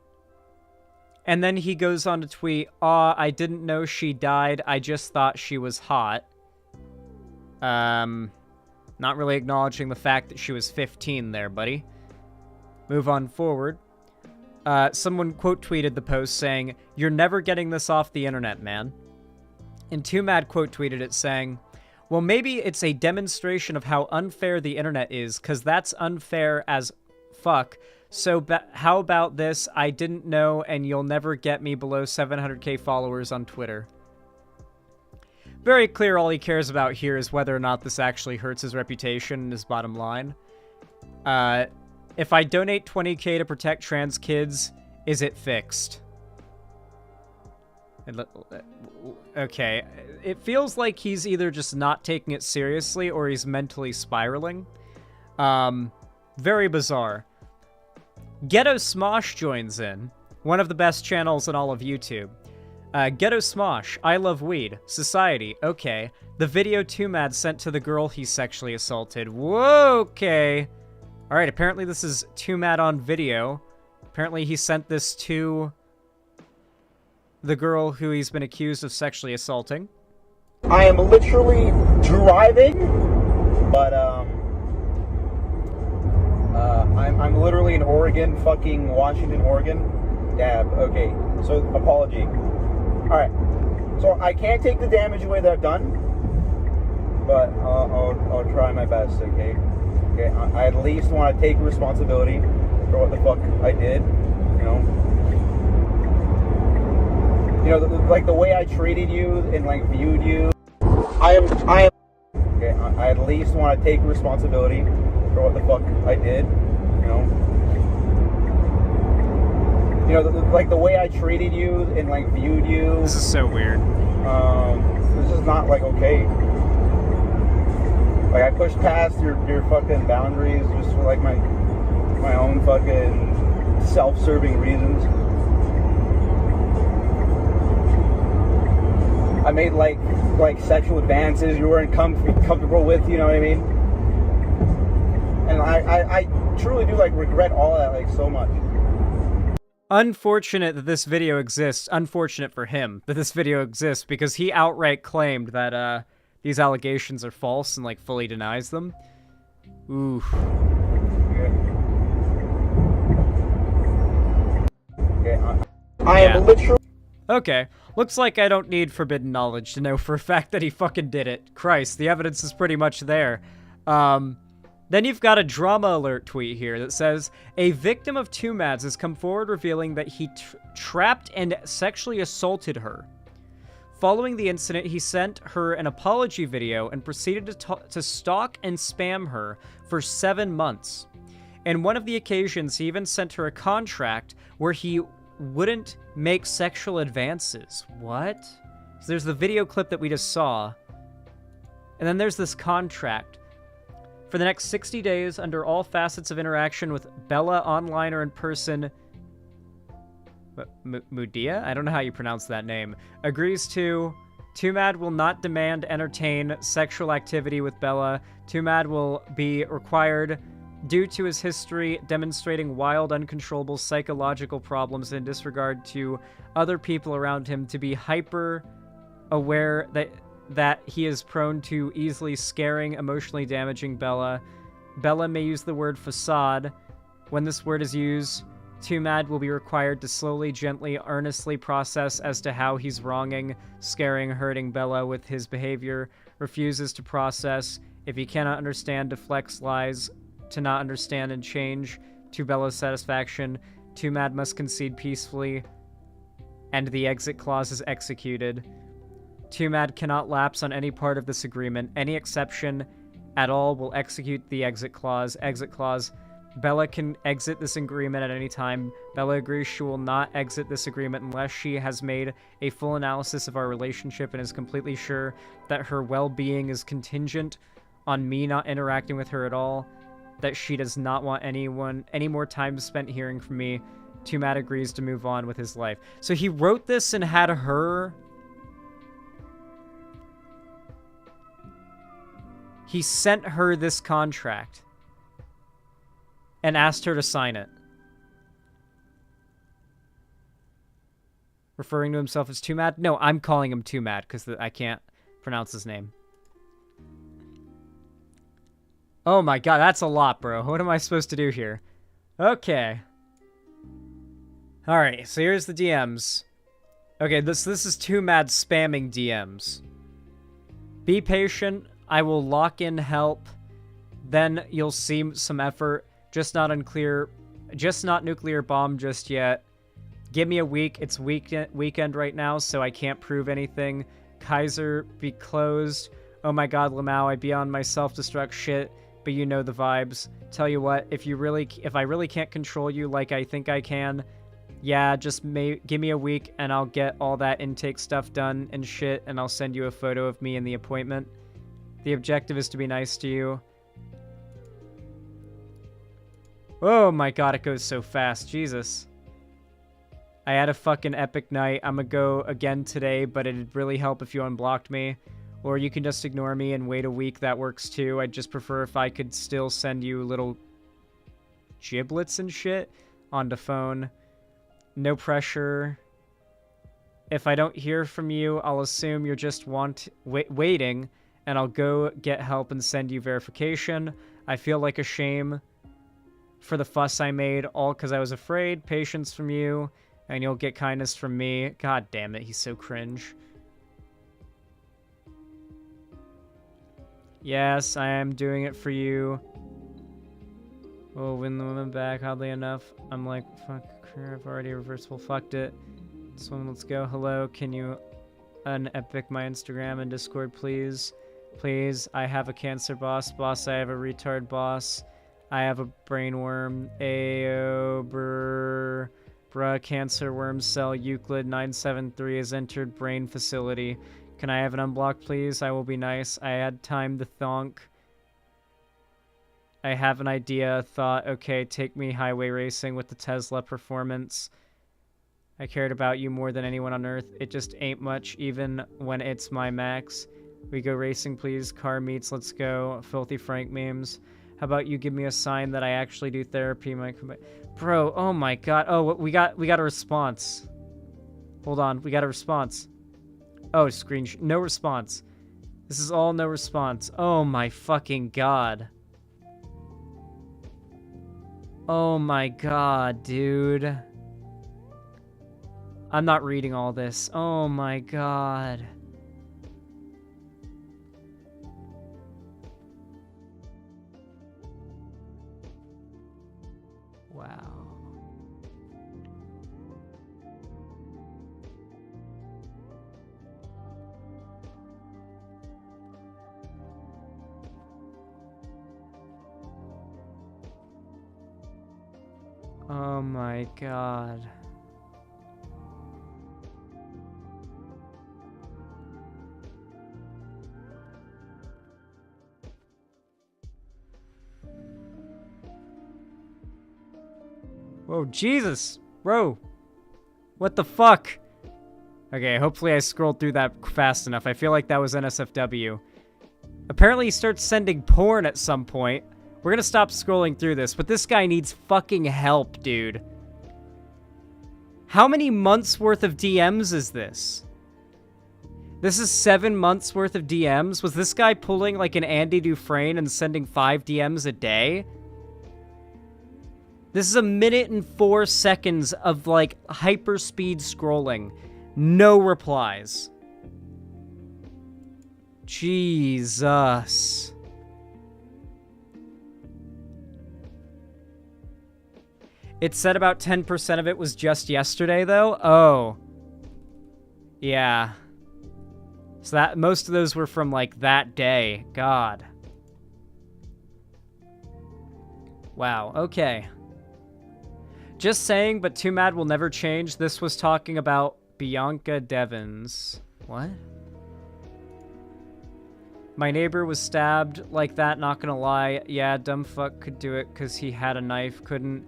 then he goes on to tweet, I didn't know she died. I just thought she was hot. Not really acknowledging the fact that she was 15 there, buddy. Move on forward. Someone quote tweeted the post saying, "You're never getting this off the internet, man." And Twomad quote tweeted it saying, "Well, maybe it's a demonstration of how unfair the internet is, cause that's unfair as fuck. So how about this? I didn't know, and you'll never get me below 700k followers on Twitter." Very clear all he cares about here is whether or not this actually hurts his reputation and his bottom line. If I donate 20k to protect trans kids, is it fixed? Okay, it feels like he's either just not taking it seriously or he's mentally spiraling. Very bizarre. Ghetto Smosh joins in, one of the best channels in all of YouTube. Ghetto Smosh, I love weed. Society, okay. The video Twomad sent to the girl he sexually assaulted. Whoa, okay. Alright, apparently this is Twomad on video. Apparently he sent this to the girl who he's been accused of sexually assaulting. I am literally driving, but I'm literally in Oregon, fucking Washington, Oregon. Dab, okay. So, apology. Alright. So, I can't take the damage away that I've done, but I'll try my best, okay? Okay, I at least want to take responsibility for what the fuck I did, you know? You know, like the way I treated you and like viewed you. I am. Okay, I at least want to take responsibility for what the fuck I did, you know? You know, like the way I treated you and like viewed you. This is so weird. This is not like okay. Like I pushed past your fucking boundaries just for like my own fucking self-serving reasons. I made like sexual advances you weren't comfortable with, you know what I mean? And I truly do like regret all of that like so much. Unfortunate that this video exists. Unfortunate for him that this video exists because he outright claimed that these allegations are false and like fully denies them. Oof. I am literally. Okay, looks like I don't need forbidden knowledge to know for a fact that he fucking did it. Christ, the evidence is pretty much there. Then you've got a drama alert tweet here that says, a victim of Twomad's has come forward revealing that he trapped and sexually assaulted her. Following the incident, he sent her an apology video and proceeded to stalk and spam her for 7 months. In one of the occasions, he even sent her a contract where he wouldn't make sexual advances. What? So there's the video clip that we just saw. And then there's this contract. For the next 60 days, under all facets of interaction with Bella online or in person, Mudia? I don't know how you pronounce that name. Agrees to, Twomad will not demand entertain sexual activity with Bella. Twomad will be required, due to his history demonstrating wild, uncontrollable psychological problems in disregard to other people around him, to be hyper aware that he is prone to easily scaring, emotionally damaging Bella. Bella may use the word facade. When this word is used, Twomad will be required to slowly, gently, earnestly process as to how he's wronging, scaring, hurting Bella with his behavior. Refuses to process. If he cannot understand, deflects, lies, to not understand and change to Bella's satisfaction. Twomad must concede peacefully, and the exit clause is executed. Twomad cannot lapse on any part of this agreement. Any exception at all will execute the exit clause. Exit clause. Bella can exit this agreement at any time. Bella agrees she will not exit this agreement unless she has made a full analysis of our relationship and is completely sure that her well-being is contingent on me not interacting with her at all, that she does not want any more time spent hearing from me. Twomad agrees to move on with his life. So he wrote this and had her... He sent her this contract and asked her to sign it. Referring to himself as Twomad? No, I'm calling him Twomad because I can't pronounce his name. Oh my god, that's a lot, bro. What am I supposed to do here? Okay. Alright, so here's the DMs. Okay, this is Twomad spamming DMs. Be patient. I will lock in help. Then you'll see some effort. Just not nuclear bomb just yet. Give me a week. It's weekend right now, so I can't prove anything. Kaiser, be closed. Oh my god, Lamau, I be on my self-destruct shit, but you know the vibes. Tell you what, if I really can't control you like I think I can, yeah, just give me a week and I'll get all that intake stuff done and shit, and I'll send you a photo of me in the appointment. The objective is to be nice to you. Oh my god, it goes so fast. Jesus. I had a fucking epic night. I'm gonna go again today, but it'd really help if you unblocked me. Or you can just ignore me and wait a week. That works too. I'd just prefer if I could still send you little giblets and shit on the phone. No pressure. If I don't hear from you, I'll assume you're just waiting, and I'll go get help and send you verification. I feel like a shame for the fuss I made, all because I was afraid. Patience from you. And you'll get kindness from me. God damn it, he's so cringe. Yes, I am doing it for you. Oh, win the woman back, oddly enough. I'm like, fuck, I've already reversible fucked it. This one, let's go. Hello, can you unepic my Instagram and Discord, please? Please, I have a cancer boss. Boss, I have a retard boss. I have a brain worm. Ayo, brr. Bruh, cancer worm cell Euclid 973 has entered brain facility. Can I have an unblock, please? I will be nice. I had time to thonk. I have an idea, thought, okay, take me highway racing with the Tesla performance. I cared about you more than anyone on Earth. It just ain't much, even when it's my max. We go racing, please. Car meets, let's go. Filthy Frank memes. How about you give me a sign that I actually do therapy? Bro, oh my god. Oh, we got a response. Hold on, we got a response. Oh, no response. This is all no response. Oh my fucking god. Oh my god, dude. I'm not reading all this. Oh my god. Wow. Oh my god. Whoa, Jesus! Bro! What the fuck? Okay, hopefully I scrolled through that fast enough. I feel like that was NSFW. Apparently he starts sending porn at some point. We're gonna stop scrolling through this, but this guy needs fucking help, dude. How many months worth of DMs is this? This is 7 months worth of DMs? Was this guy pulling like an Andy Dufresne and sending 5 DMs a day? This is 1 minute and 4 seconds of like hyperspeed scrolling. No replies. Jesus. It said about 10% of it was just yesterday, though? Oh. Yeah. So that most of those were from, like, that day. God. Wow, okay. Just saying, but Twomad will never change. This was talking about Bianca Devins. What? My neighbor was stabbed like that, not gonna lie. Yeah, dumb fuck could do it because he had a knife, couldn't.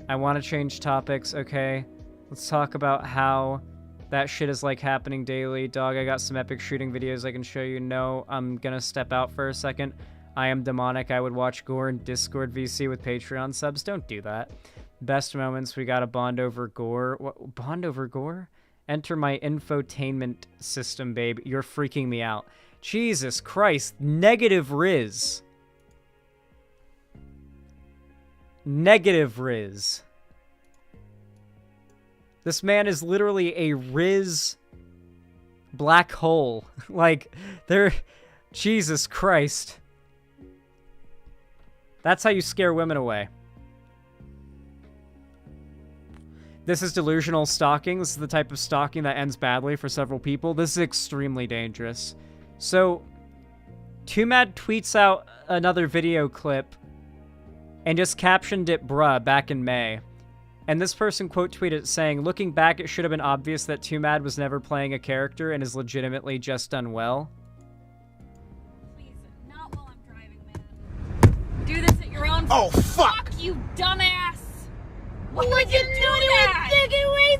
I want to change topics, okay? Let's talk about how that shit is like happening daily. Dog, I got some epic shooting videos I can show you. No, I'm gonna step out for a second. I am demonic. I would watch gore in Discord VC with Patreon subs. Don't do that. Best moments, we got a bond over gore. What, bond over gore? Enter my infotainment system, babe. You're freaking me out. Jesus Christ. Negative Riz. Negative Riz. This man is literally a Riz black hole. Like, they're... Jesus Christ. That's how you scare women away. This is delusional stalking. This is the type of stalking that ends badly for several people. This is extremely dangerous. So, Twomad tweets out another video clip and just captioned it bruh back in May. And this person quote tweeted saying, looking back, it should have been obvious that Twomad was never playing a character and is legitimately just done well. Please, not while I'm driving, man. Do this at your own... Oh, fuck! You dumbass! Why What would you do that? Why would you do that?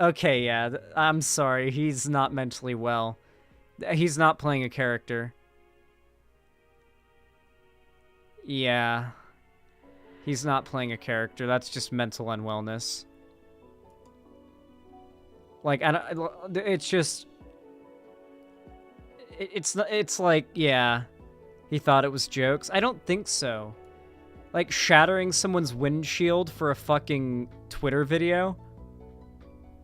Okay, yeah, I'm sorry. He's not mentally well. He's not playing a character. Yeah. He's not playing a character. That's just mental unwellness. Like, it's just... It's like, yeah. He thought it was jokes. I don't think so. Like, shattering someone's windshield for a fucking Twitter video?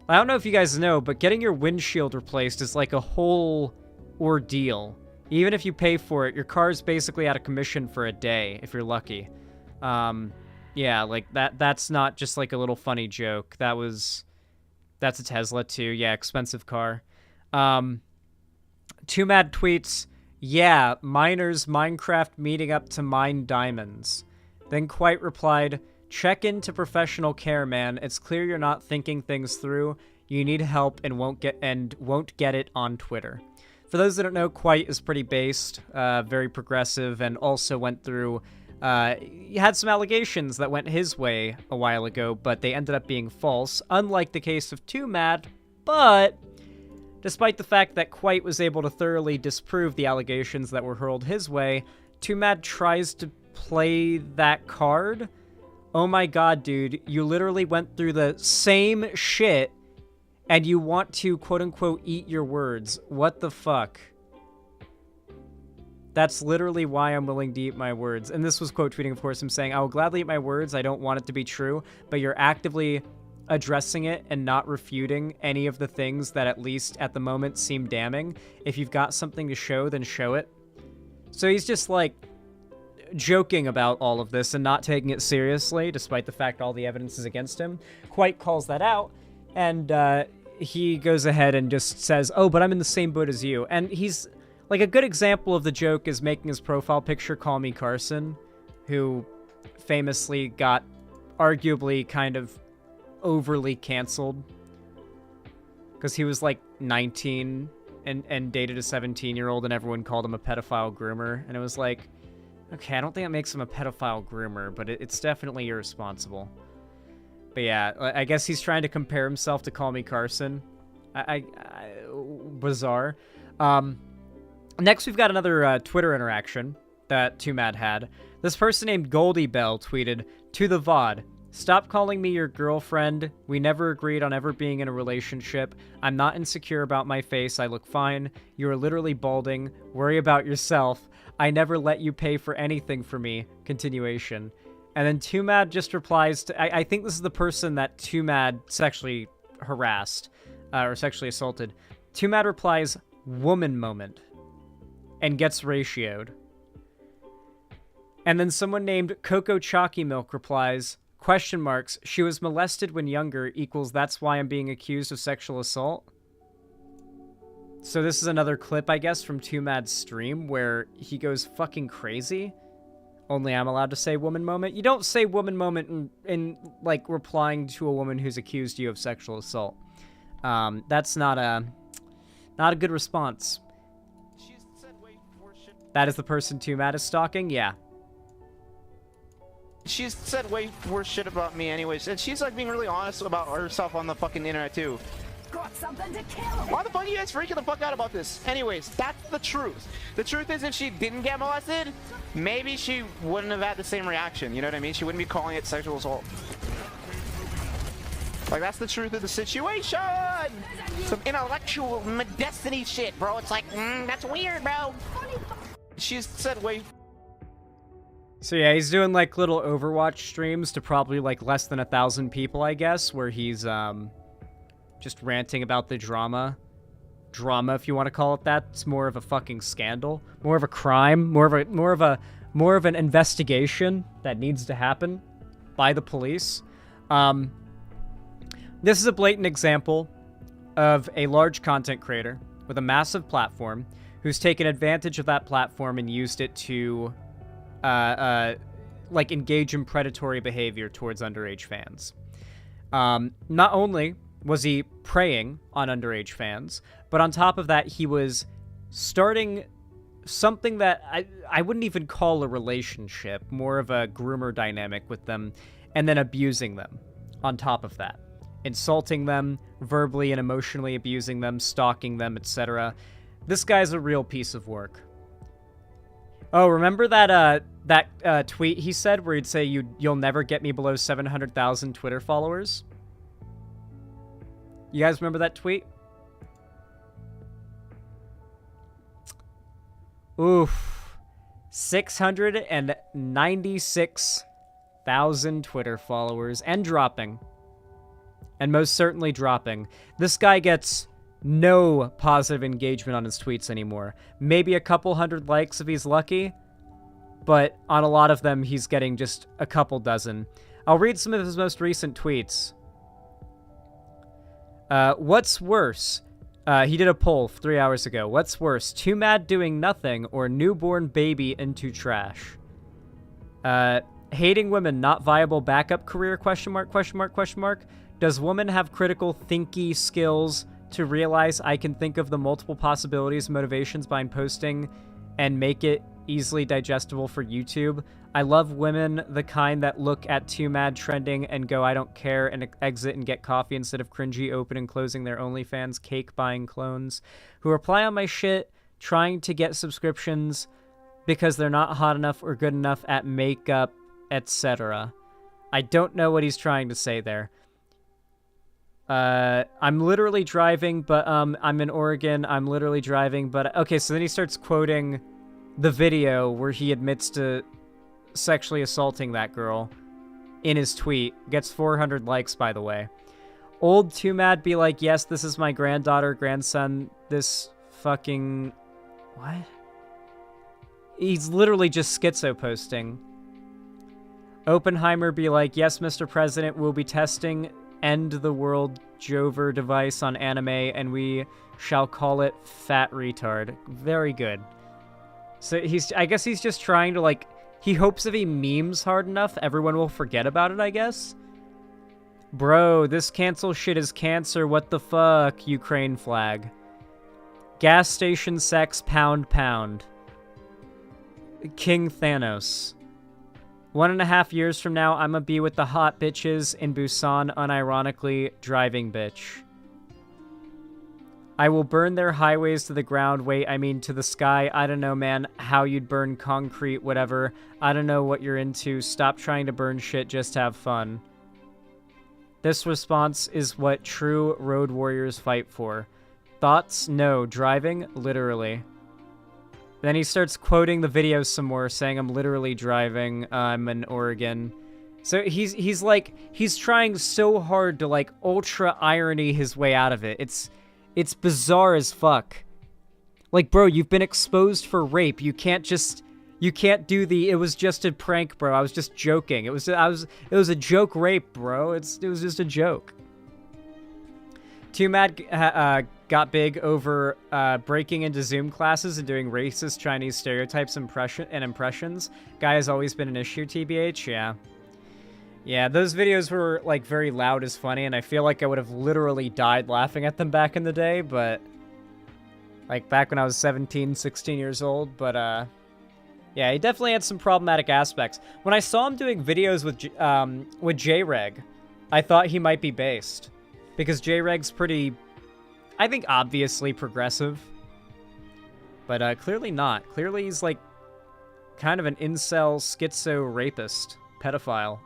I don't know if you guys know, but getting your windshield replaced is like a whole ordeal. Even if you pay for it, your car's basically out of commission for a day, if you're lucky. Yeah, like, that's not just like a little funny joke. That's a Tesla too. Yeah, expensive car. Twomad tweets, yeah, miners Minecraft meeting up to mine diamonds. Then Quite replied, check into professional care, man. It's clear you're not thinking things through. You need help and won't get it on Twitter. For those that don't know, Quite is pretty based, very progressive, and also went through... he had some allegations that went his way a while ago, but they ended up being false, unlike the case of Twomad. But despite the fact that Quite was able to thoroughly disprove the allegations that were hurled his way, Twomad tries to play that card. Oh my god, dude, you literally went through the same shit, and you want to, quote-unquote, eat your words. What the fuck? That's literally why I'm willing to eat my words. And this was quote tweeting, of course, him saying, I will gladly eat my words. I don't want it to be true, but you're actively addressing it and not refuting any of the things that at least at the moment seem damning. If you've got something to show, then show it. So he's just like joking about all of this and not taking it seriously, despite the fact all the evidence is against him. Quite calls that out, and he goes ahead and just says, oh, but I'm in the same boat as you. And he's... like, a good example of the joke is making his profile picture Call Me Carson, who famously got arguably kind of overly canceled because he was like 19 and dated a 17-year-old and everyone called him a pedophile groomer. And it was like, okay, I don't think that makes him a pedophile groomer, but it's definitely irresponsible. But yeah, I guess he's trying to compare himself to Call Me Carson. Bizarre. Next, we've got another Twitter interaction that Twomad had. This person named Goldie Bell tweeted, to the VOD, stop calling me your girlfriend. We never agreed on ever being in a relationship. I'm not insecure about my face. I look fine. You are literally balding. Worry about yourself. I never let you pay for anything for me. Continuation. And then Twomad just replies to... I think this is the person that Twomad sexually harassed or sexually assaulted. Twomad replies, woman moment. And gets ratioed. And then someone named Coco Chalky Milk replies, question marks, she was molested when younger equals that's why I'm being accused of sexual assault? So this is another clip, I guess, from Twomad's stream where he goes fucking crazy. Only I'm allowed to say woman moment. You don't say woman moment in like, replying to a woman who's accused you of sexual assault. That's not a good response. That is the person Twomad is stalking? Yeah. She's said way worse shit about me anyways, and she's like being really honest about herself on the fucking internet too. Got something to kill. Why the fuck are you guys freaking the fuck out about this? Anyways, that's the truth. The truth is, if she didn't get molested, maybe she wouldn't have had the same reaction. You know what I mean? She wouldn't be calling it sexual assault. Like, that's the truth of the situation. Some intellectual destiny shit, bro. It's like, that's weird, bro. She's said way. So yeah, he's doing like little Overwatch streams to probably like less than 1,000 people, I guess, where he's just ranting about the drama, if you want to call it that. It's more of a fucking scandal, more of a crime, more of an investigation that needs to happen by the police. This is a blatant example of a large content creator with a massive platform who's taken advantage of that platform and used it to like engage in predatory behavior towards underage fans. Not only was he preying on underage fans, but on top of that, he was starting something that I wouldn't even call a relationship, more of a groomer dynamic with them, and then abusing them on top of that. Insulting them, verbally and emotionally abusing them, stalking them, etc. This guy's a real piece of work. Oh, remember that tweet he said where he'd say you'll never get me below 700,000 Twitter followers? You guys remember that tweet? Oof. 696,000 Twitter followers and dropping. And most certainly dropping. This guy gets no positive engagement on his tweets anymore. Maybe a couple hundred likes if he's lucky, but on a lot of them, he's getting just a couple dozen. I'll read some of his most recent tweets. What's worse? He did a poll 3 hours ago. What's worse, Twomad doing nothing or newborn baby into trash? Hating women, not viable backup career, question mark, question mark, question mark. Does woman have critical thinky skills to realize I can think of the multiple possibilities, motivations behind posting and make it easily digestible for YouTube? I love women, the kind that look at Twomad trending and go, I don't care, and exit and get coffee instead of cringy open and closing their OnlyFans cake buying clones, who reply on my shit trying to get subscriptions because they're not hot enough or good enough at makeup, etc. I don't know what he's trying to say there. I'm literally driving, but I'm in Oregon. I'm literally driving, but okay, so then he starts quoting the video where he admits to sexually assaulting that girl in his tweet. Gets 400 likes, by the way. Old Twomad be like, yes, this is my granddaughter, grandson, this fucking... What? He's literally just schizo posting. Oppenheimer be like, yes, Mr. President, we'll be testing End the World Jover device on anime, and we shall call it Fat Retard. Very good. So I guess he's just trying to, like, he hopes if he memes hard enough, everyone will forget about it, I guess? Bro, this cancel shit is cancer, what the fuck, Ukraine flag. Gas station sex, pound. King Thanos. 1.5 years from now, I'ma be with the hot bitches in Busan, unironically driving bitch. I will burn their highways to the ground. Wait, I mean to the sky. I don't know, man, how you'd burn concrete, whatever. I don't know what you're into. Stop trying to burn shit, just have fun. This response is what true road warriors fight for. Thoughts? No. Driving? Literally. Then he starts quoting the video some more, saying, I'm literally driving, I'm in Oregon. So he's like, he's trying so hard to, like, ultra irony his way out of it. It's bizarre as fuck. Like, bro, you've been exposed for rape. You can't do the, it was just a prank, bro. I was just joking. It was a joke rape, bro. It was just a joke. Twomad got big over breaking into Zoom classes and doing racist Chinese stereotypes and impressions. Guy has always been an issue, TBH, yeah. Yeah, those videos were, like, very loud as funny, and I feel like I would have literally died laughing at them back in the day, but... Like, back when I was 17, 16 years old, but, yeah, he definitely had some problematic aspects. When I saw him doing videos with J-Reg, I thought he might be based. Because J-Reg's pretty, I think, obviously progressive. But, clearly not. Clearly he's, like, kind of an incel, schizo-rapist, pedophile.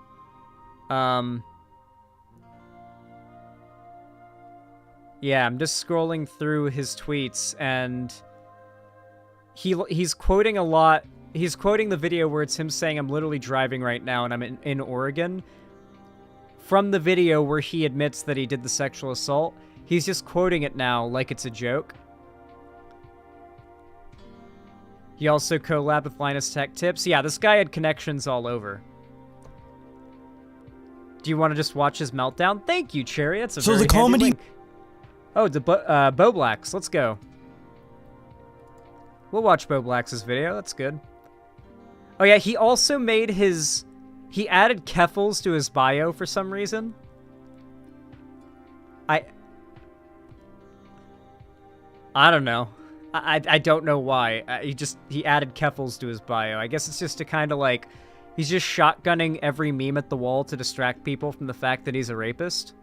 Yeah, I'm just scrolling through his tweets, and he's quoting a lot. He's quoting the video where it's him saying, I'm literally driving right now, and I'm in Oregon. From the video where he admits that he did the sexual assault, he's just quoting it now like it's a joke. He also collabed with Linus Tech Tips. Yeah, this guy had connections all over. Do you want to just watch his meltdown? Thank you, Cherry. That's a very handy comedy link. Oh, the Bo Blacks. Let's go. We'll watch Bo Blacks' video. That's good. Oh yeah, he also made his... He added Keffels to his bio for some reason. I don't know. I don't know why. He added Keffels to his bio. I guess it's just to kind of like... He's just shotgunning every meme at the wall to distract people from the fact that he's a rapist.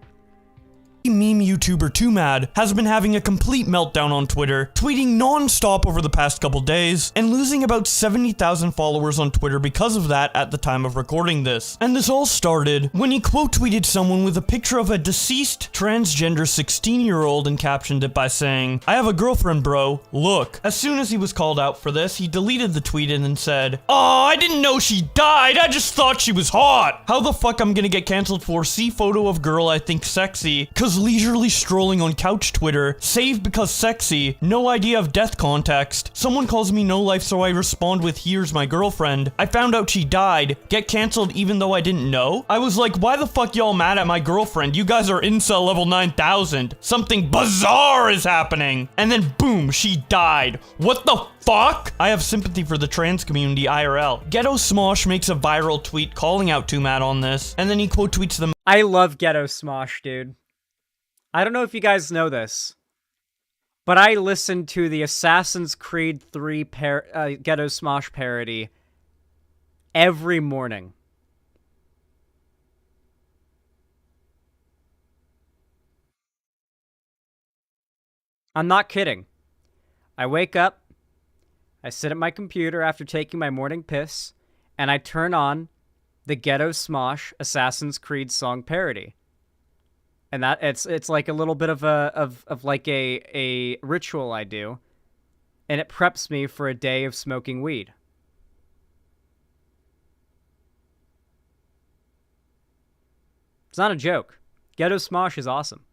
Meme YouTuber Twomad has been having a complete meltdown on Twitter, tweeting non-stop over the past couple days, and losing about 70,000 followers on Twitter because of that at the time of recording this. And this all started when he quote-tweeted someone with a picture of a deceased transgender 16-year-old and captioned it by saying, I have a girlfriend, bro, look. As soon as he was called out for this, he deleted the tweet and then said, "Aw, I didn't know she died, I just thought she was hot. How the fuck I'm gonna get cancelled for see photo of girl I think sexy, cause leisurely strolling on couch Twitter, saved because sexy, no idea of death context. Someone calls me no life so I respond with here's my girlfriend. I found out she died, get cancelled even though I didn't know. I was like, why the fuck y'all mad at my girlfriend? You guys are incel level 9000. Something bizarre is happening. And then boom, she died. What the fuck? I have sympathy for the trans community IRL. Ghetto Smosh makes a viral tweet calling out Twomad on this, and then he quote tweets them. I love Ghetto Smosh, dude. I don't know if you guys know this, but I listened to the Assassin's Creed 3 Ghetto Smosh parody every morning. I'm not kidding. I wake up, I sit at my computer after taking my morning piss, and I turn on the Ghetto Smosh Assassin's Creed song parody. And that it's like a little bit of a ritual I do, and it preps me for a day of smoking weed. It's not a joke. Ghetto Smosh is awesome.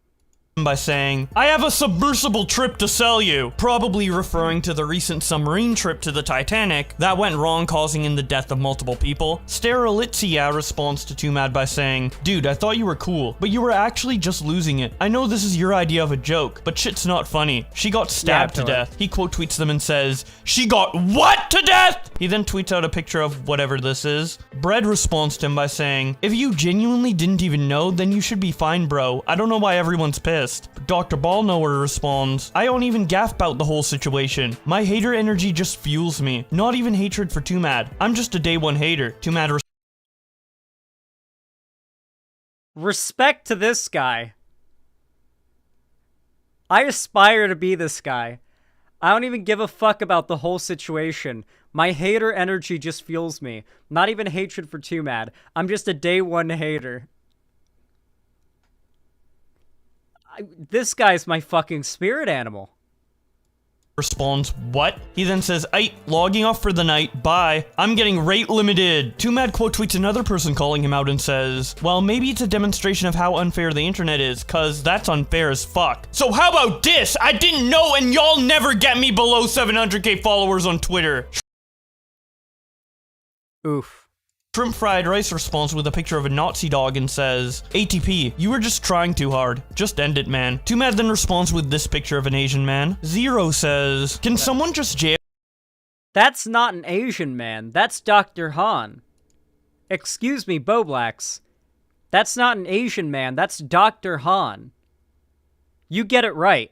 By saying, I have a submersible trip to sell you, probably referring to the recent submarine trip to the Titanic that went wrong, causing in the death of multiple people. Sterilitzia responds to Twomad by saying, dude, I thought you were cool, but you were actually just losing it. I know this is your idea of a joke, but shit's not funny. She got stabbed to death. He quote tweets them and says, she got what to death? He then tweets out a picture of whatever this is. Bread responds to him by saying, if you genuinely didn't even know, then you should be fine, bro. I don't know why everyone's pissed. Dr. Ballknower responds, I don't even gaff about the whole situation. My hater energy just fuels me. Not even hatred for Twomad. I'm just a day one hater. Twomad respect to this guy. I aspire to be this guy. I don't even give a fuck about the whole situation. My hater energy just fuels me. Not even hatred for Twomad. I'm just a day one hater. This guy's my fucking spirit animal. Responds, what? He then says, aight, logging off for the night, bye. I'm getting rate limited. Twomad quote tweets another person calling him out and says, well, maybe it's a demonstration of how unfair the internet is, cause that's unfair as fuck. So how about this? I didn't know and y'all never get me below 700k followers on Twitter. Oof. Shrimp Fried Rice responds with a picture of a Nazi dog and says, ATP, you were just trying too hard. Just end it, man. Twomad then responds with this picture of an Asian man. Zero says, can someone just jail? That's not an Asian man. That's Dr. Han. Excuse me, Boblax. That's not an Asian man. That's Dr. Han. You get it right.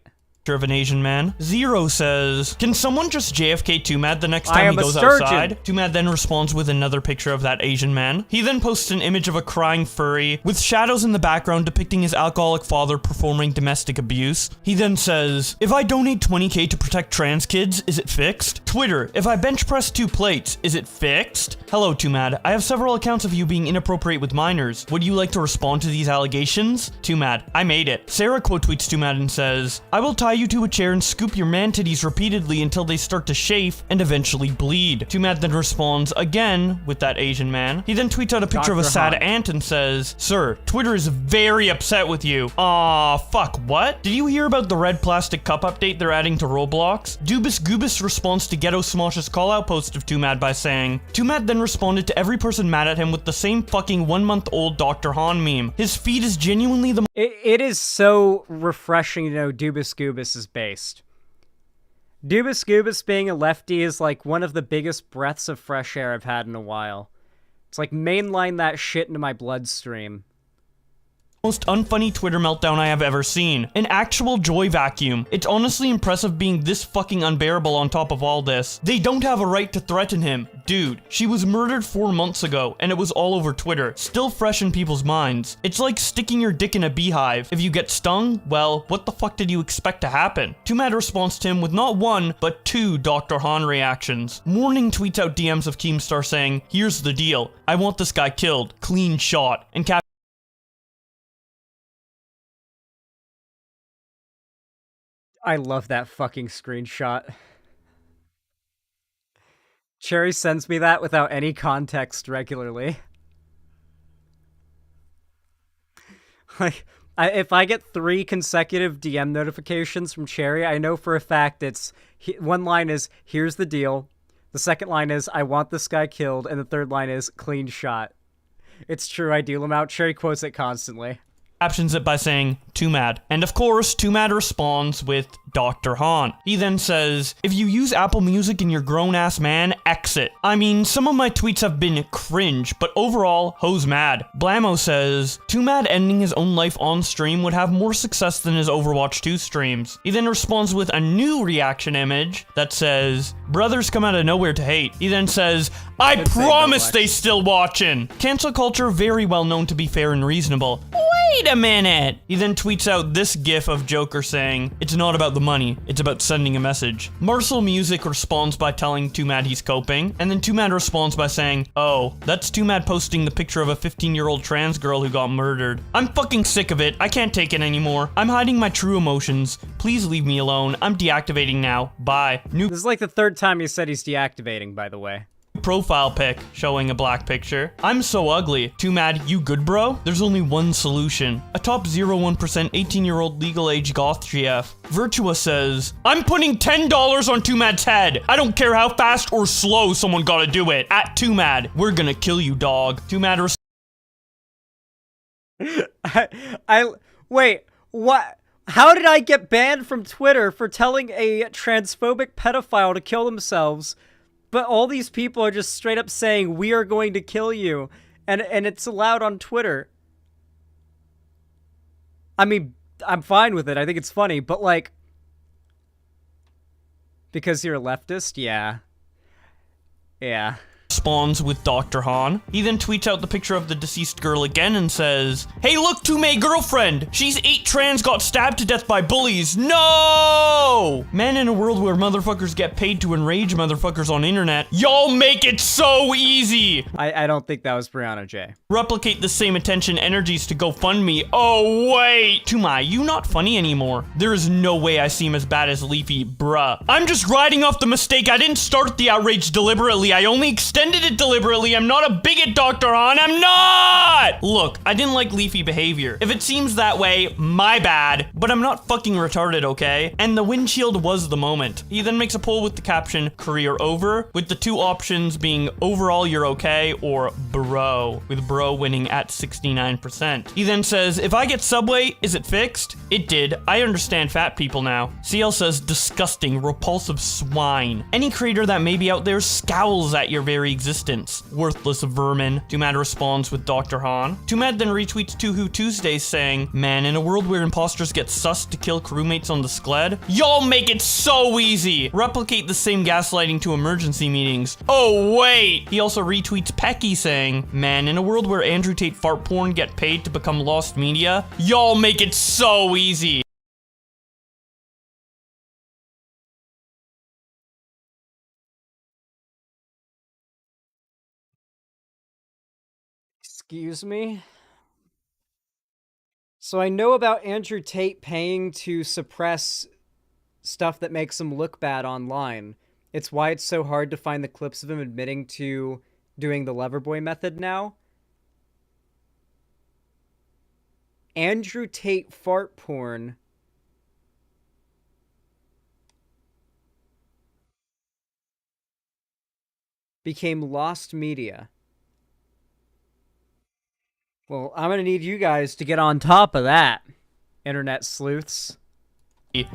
Of an Asian man. Zero says, can someone just JFK Twomad the next time he goes outside? Twomad then responds with another picture of that Asian man. He then posts an image of a crying furry with shadows in the background depicting his alcoholic father performing domestic abuse. He then says, if I donate 20k to protect trans kids, is it fixed? Twitter, if I bench press 2 plates, is it fixed? Hello Twomad, I have several accounts of you being inappropriate with minors. Would you like to respond to these allegations? Twomad, I made it. Sarah quote tweets Twomad and says, I will tie you to a chair and scoop your man titties repeatedly until they start to chafe and eventually bleed. Twomad then responds again with that Asian man. He then tweets out a picture of a sad ant and says, Sir, Twitter is very upset with you. Aw, fuck, what? Did you hear about the red plastic cup update they're adding to Roblox? Dubus Goobus responds to Ghetto Smosh's call-out post of Twomad by saying, Twomad then responded to every person mad at him with the same fucking 1-month-old Dr. Han meme. His feed is genuinely the— It is so refreshing to know Dubus Goobus is based. Dubus Goobus being a lefty is like one of the biggest breaths of fresh air I've had in a while. It's like mainline that shit into my bloodstream. Most unfunny Twitter meltdown I have ever seen. An actual joy vacuum. It's honestly impressive being this fucking unbearable on top of all this. They don't have a right to threaten him. Dude, she was murdered 4 months ago, and it was all over Twitter. Still fresh in people's minds. It's like sticking your dick in a beehive. If you get stung, well, what the fuck did you expect to happen? Twomad responds to him with not 1, but 2 Dr. Han reactions. Morning tweets out DMs of Keemstar saying, here's the deal. I want this guy killed. Clean shot. And I love that fucking screenshot. Cherry sends me that without any context regularly. Like, if I get 3 consecutive DM notifications from Cherry, I know for a fact it's... one line is, here's the deal. The second line is, I want this guy killed. And the third line is, clean shot. It's true, I deal him out. Cherry quotes it constantly. Captions it by saying, Twomad. And of course, Twomad responds with Dr. Han. He then says, if you use Apple Music and you're grown-ass man, exit. I mean, some of my tweets have been cringe, but overall, hoes mad. Blammo says, Twomad ending his own life on stream would have more success than his Overwatch 2 streams. He then responds with a new reaction image that says, brothers come out of nowhere to hate. He then says, I promise they still watching. Cancel culture very well known to be fair and reasonable. Wait a minute! He then tweets out this gif of Joker saying, it's not about the money, it's about sending a message. Marcel Music responds by telling Twomad he's coping, and then Twomad responds by saying, oh, that's Twomad posting the picture of a 15-year-old trans girl who got murdered. I'm fucking sick of it, I can't take it anymore. I'm hiding my true emotions. Please leave me alone. I'm deactivating now. Bye. This is like the 3rd time he said he's deactivating, by the way. Profile pic showing a black picture. I'm so ugly. Twomad, you good bro? There's only one solution. A top 0.1% 18-year-old legal age goth GF. Virtua says, I'm putting $10 on Twomad's head. I don't care how fast or slow someone gotta do it. At Twomad, we're gonna kill you, dog. Twomad wait, what? How did I get banned from Twitter for telling a transphobic pedophile to kill themselves? But all these people are just straight up saying, we are going to kill you. And it's allowed on Twitter. I mean, I'm fine with it. I think it's funny. But, like, because you're a leftist? Yeah. Yeah. Responds with Dr. Han. He then tweets out the picture of the deceased girl again and says, hey look, Twomad girlfriend! She's 8 trans got stabbed to death by bullies. No! Man, in a world where motherfuckers get paid to enrage motherfuckers on internet, y'all make it so easy! I don't think that was Brianna J. Replicate the same attention energies to GoFundMe. Oh wait! Twomad, you not funny anymore. There is no way I seem as bad as Leafy, bruh. I'm just riding off the mistake. I didn't start the outrage deliberately. I only extended extended it deliberately. I'm not a bigot, Dr. Hahn. I'm not! Look, I didn't like Leafy behavior. If it seems that way, my bad. But I'm not fucking retarded, okay? And the windshield was the moment. He then makes a poll with the caption, career over, with the two options being overall you're okay or bro, with bro winning at 69%. He then says, if I get Subway, is it fixed? It did. I understand fat people now. CL says, disgusting, repulsive swine. Any creator that may be out there scowls at your very existence. Worthless vermin. Twomad responds with Dr. Hahn. Twomad then retweets Two Who Tuesdays saying, man, in a world where imposters get sussed to kill crewmates on the Skled, y'all make it so easy. Replicate the same gaslighting to emergency meetings. Oh wait. He also retweets Pecky saying, man, in a world where Andrew Tate fart porn get paid to become lost media, y'all make it so easy. Excuse me? So I know about Andrew Tate paying to suppress stuff that makes him look bad online. It's why it's so hard to find the clips of him admitting to doing the Loverboy method now. Andrew Tate fart porn became lost media. Well, I'm gonna need you guys to get on top of that, internet sleuths.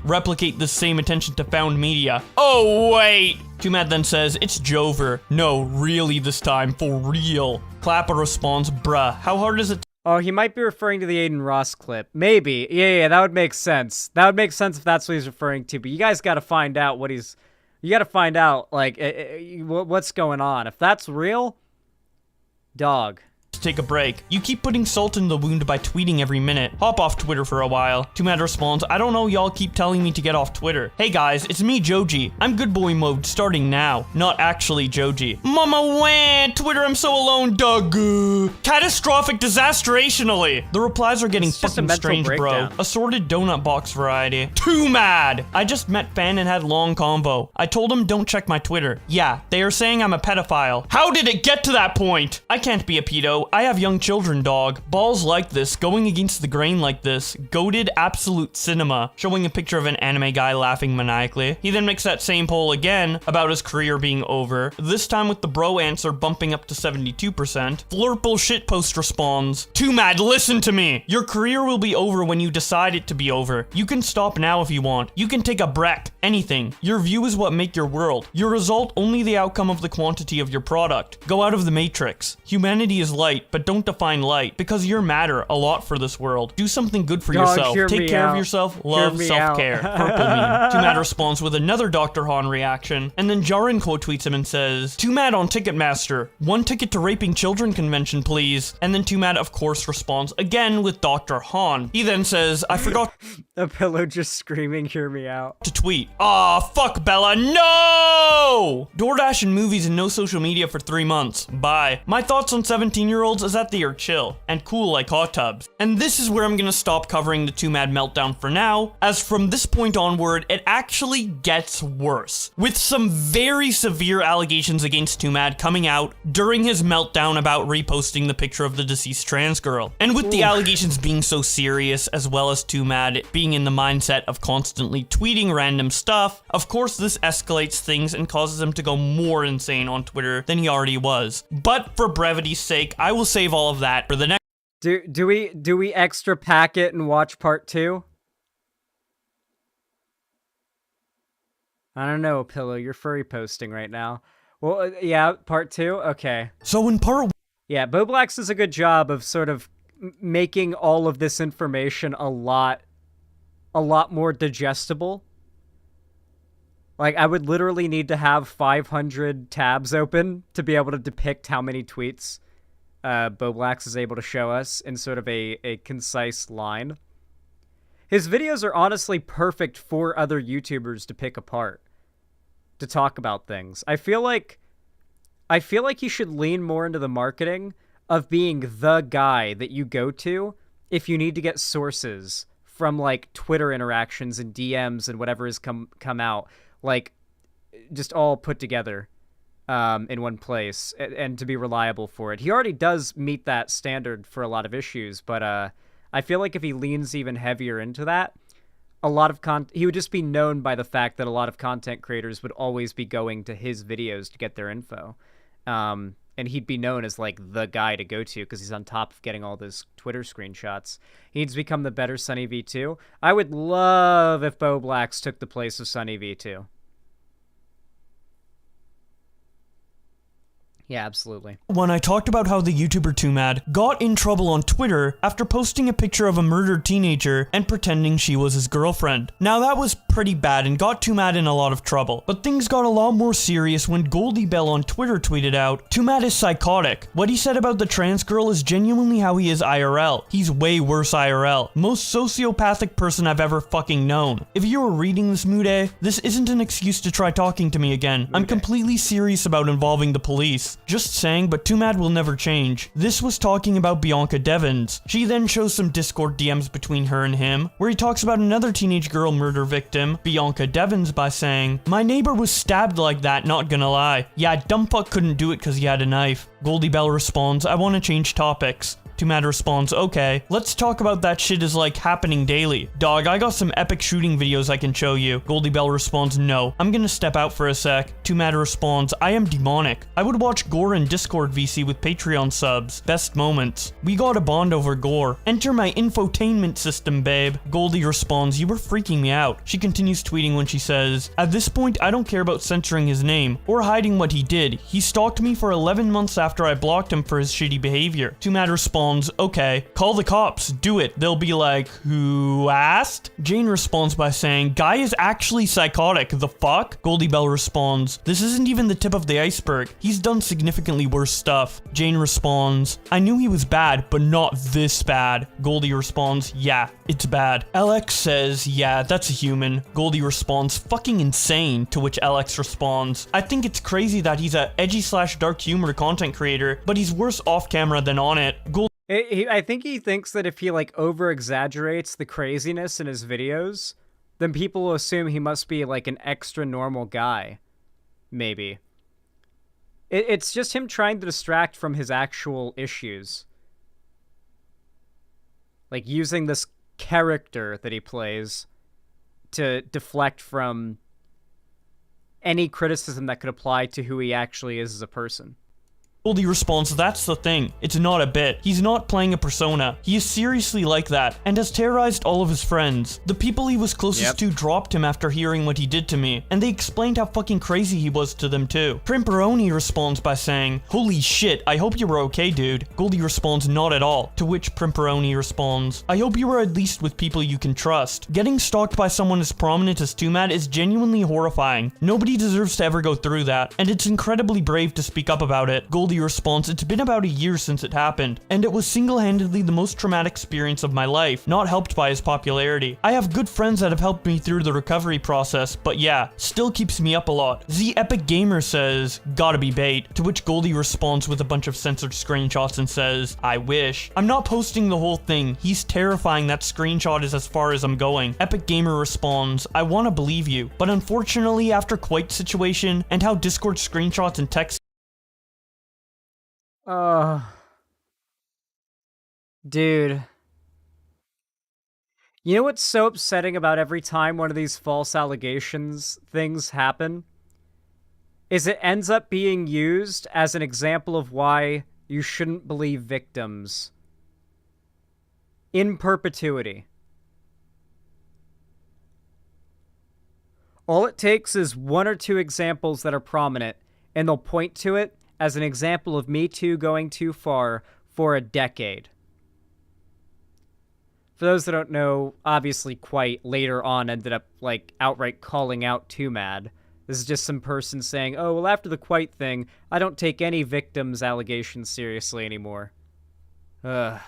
Replicate the same attention to found media. Oh, wait! Twomad then says, it's Jover. No, really this time, for real. Clapper responds, bruh, how hard is it? Oh, he might be referring to the Aiden Ross clip. Maybe. Yeah, that would make sense. That would make sense if that's what he's referring to, but you guys gotta find out what he's... You gotta find out, like, what's going on. If that's real, dog. Take a break. You keep putting salt in the wound by tweeting every minute. Hop off Twitter for a while. Twomad responds, I don't know, y'all keep telling me to get off Twitter. Hey guys, it's me, Joji. I'm good boy mode starting now. Not actually Joji. Mama wan, Twitter, I'm so alone, Doug. Catastrophic disasterationally. The replies are getting fucking strange, bro. Assorted donut box variety. Twomad. I just met Fan and had long convo. I told him don't check my Twitter. Yeah, they are saying I'm a pedophile. How did it get to that point? I can't be a pedo. I have young children, dog. Balls like this, going against the grain like this, goated absolute cinema, showing a picture of an anime guy laughing maniacally. He then makes that same poll again about his career being over, this time with the bro answer bumping up to 72%. Flurple shitpost responds, Twomad, listen to me. Your career will be over when you decide it to be over. You can stop now if you want. You can take a break. Anything. Your view is what make your world. Your result only the outcome of the quantity of your product. Go out of the matrix. Humanity is light, but don't define light, because you matter a lot for this world. Do something good for yourself. Take care of yourself. Love self-care. Purple meme. Twomad responds with another Dr. Hahn reaction, and then Jarin quote tweets him and says, Twomad on Ticketmaster. One ticket to Raping Children convention, please. And then Twomad, of course, responds again with Dr. Hahn. He then says, I forgot a pillow just screaming, hear me out. To tweet. Aw, fuck Bella, no! DoorDash and movies and no social media for 3 months. Bye. My thoughts on 17-year-olds is that they are chill and cool like hot tubs. And this is where I'm gonna stop covering the Twomad meltdown for now, as from this point onward, it actually gets worse, with some very severe allegations against Twomad coming out during his meltdown about reposting the picture of the deceased trans girl. And with the allegations being so serious, as well as Twomad being in the mindset of constantly tweeting random stuff, of course this escalates things and causes him to go more insane on Twitter than he already was. But for brevity's sake, I will save all of that for the next. Do we extra pack it and watch part 2? I don't know, Pillow. You're furry posting right now. Well, yeah, part 2? Okay. So in part... Yeah, Boblax does a good job of sort of making all of this information a lot more digestible. Like, I would literally need to have 500 tabs open to be able to depict how many tweets Boblax is able to show us in sort of a concise line. His videos are honestly perfect for other YouTubers to pick apart, to talk about things. I feel like he should lean more into the marketing of being the guy that you go to if you need to get sources from, like, Twitter interactions and DMs and whatever has come out, like, just all put together. in one place and to be reliable for it. He already does meet that standard for a lot of issues, but I feel like if he leans even heavier into that, a lot of he would just be known by the fact that a lot of content creators would always be going to his videos to get their info. And he'd be known as, like, the guy to go to because he's on top of getting all those Twitter screenshots. He needs to become the better Sunny V2. I would love if Bo Blacks took the place of Sunny V2. Yeah, absolutely. When I talked about how the YouTuber Twomad got in trouble on Twitter after posting a picture of a murdered teenager and pretending she was his girlfriend. Now that was pretty bad and got Twomad in a lot of trouble, but things got a lot more serious when Goldie Bell on Twitter tweeted out, "Twomad is psychotic. What he said about the trans girl is genuinely how he is IRL. He's way worse IRL. Most sociopathic person I've ever fucking known. If you were reading this, Mude, this isn't an excuse to try talking to me again. I'm completely serious about involving the police. Just saying, but Twomad will never change." This was talking about Bianca Devins. She then shows some Discord DMs between her and him, where he talks about another teenage girl murder victim, Bianca Devins, by saying, "My neighbor was stabbed like that, not gonna lie. Yeah, dumb fuck couldn't do it cause he had a knife." Goldie Bell responds, "I wanna change topics." Twomad responds, "Okay, let's talk about that shit is like happening daily. Dog, I got some epic shooting videos I can show you." Goldie Bell responds, "No, I'm gonna step out for a sec." Twomad responds, "I am demonic. I would watch gore in Discord VC with Patreon subs. Best moments. We got a bond over gore. Enter my infotainment system, babe." Goldie responds, "You were freaking me out." She continues tweeting when she says, "At this point, I don't care about censoring his name or hiding what he did. He stalked me for 11 months after I blocked him for his shitty behavior." Twomad responds, "Okay, call the cops, do it. They'll be like, who asked?" Jane responds by saying, "Guy is actually psychotic, the fuck?" Goldie Bell responds, "This isn't even the tip of the iceberg. He's done significantly worse stuff." Jane responds, "I knew he was bad, but not this bad." Goldie responds, "Yeah, it's bad." LX says, "Yeah, that's a human." Goldie responds, "Fucking insane," to which LX responds, "I think it's crazy that he's a edgy/dark humor content creator, but he's worse off camera than on it." I think he thinks that if he, like, over-exaggerates the craziness in his videos, then people will assume he must be, like, an extra normal guy. Maybe. It's just him trying to distract from his actual issues. Like, using this character that he plays to deflect from any criticism that could apply to who he actually is as a person. Goldie responds, "That's the thing. It's not a bit. He's not playing a persona. He is seriously like that, and has terrorized all of his friends. The people he was closest to dropped him after hearing what he did to me, and they explained how fucking crazy he was to them too." Primperoni responds by saying, "Holy shit, I hope you were okay, dude." Goldie responds, "Not at all," to which Primperoni responds, "I hope you were at least with people you can trust. Getting stalked by someone as prominent as Twomad is genuinely horrifying. Nobody deserves to ever go through that, and it's incredibly brave to speak up about it." Goldie responds, "It's been about a year since it happened, and it was single-handedly the most traumatic experience of my life, not helped by his popularity. I have good friends that have helped me through the recovery process, but yeah, still keeps me up a lot." The Epic Gamer says, "Gotta be bait," to which Goldie responds with a bunch of censored screenshots and says, "I wish. I'm not posting the whole thing. He's terrifying. That screenshot is as far as I'm going." Epic Gamer responds, "I wanna believe you, but unfortunately after Quite situation and how Discord screenshots and text Dude. You know what's so upsetting about every time one of these false allegations things happen? Is it ends up being used as an example of why you shouldn't believe victims. In perpetuity. All it takes is one or two examples that are prominent, and they'll point to it as an example of Me Too going too far for a decade. For those that don't know, obviously Quite later on ended up, like, outright calling out Twomad. This is just some person saying, oh, well, after the Quite thing, I don't take any victims' allegations seriously anymore. Ugh.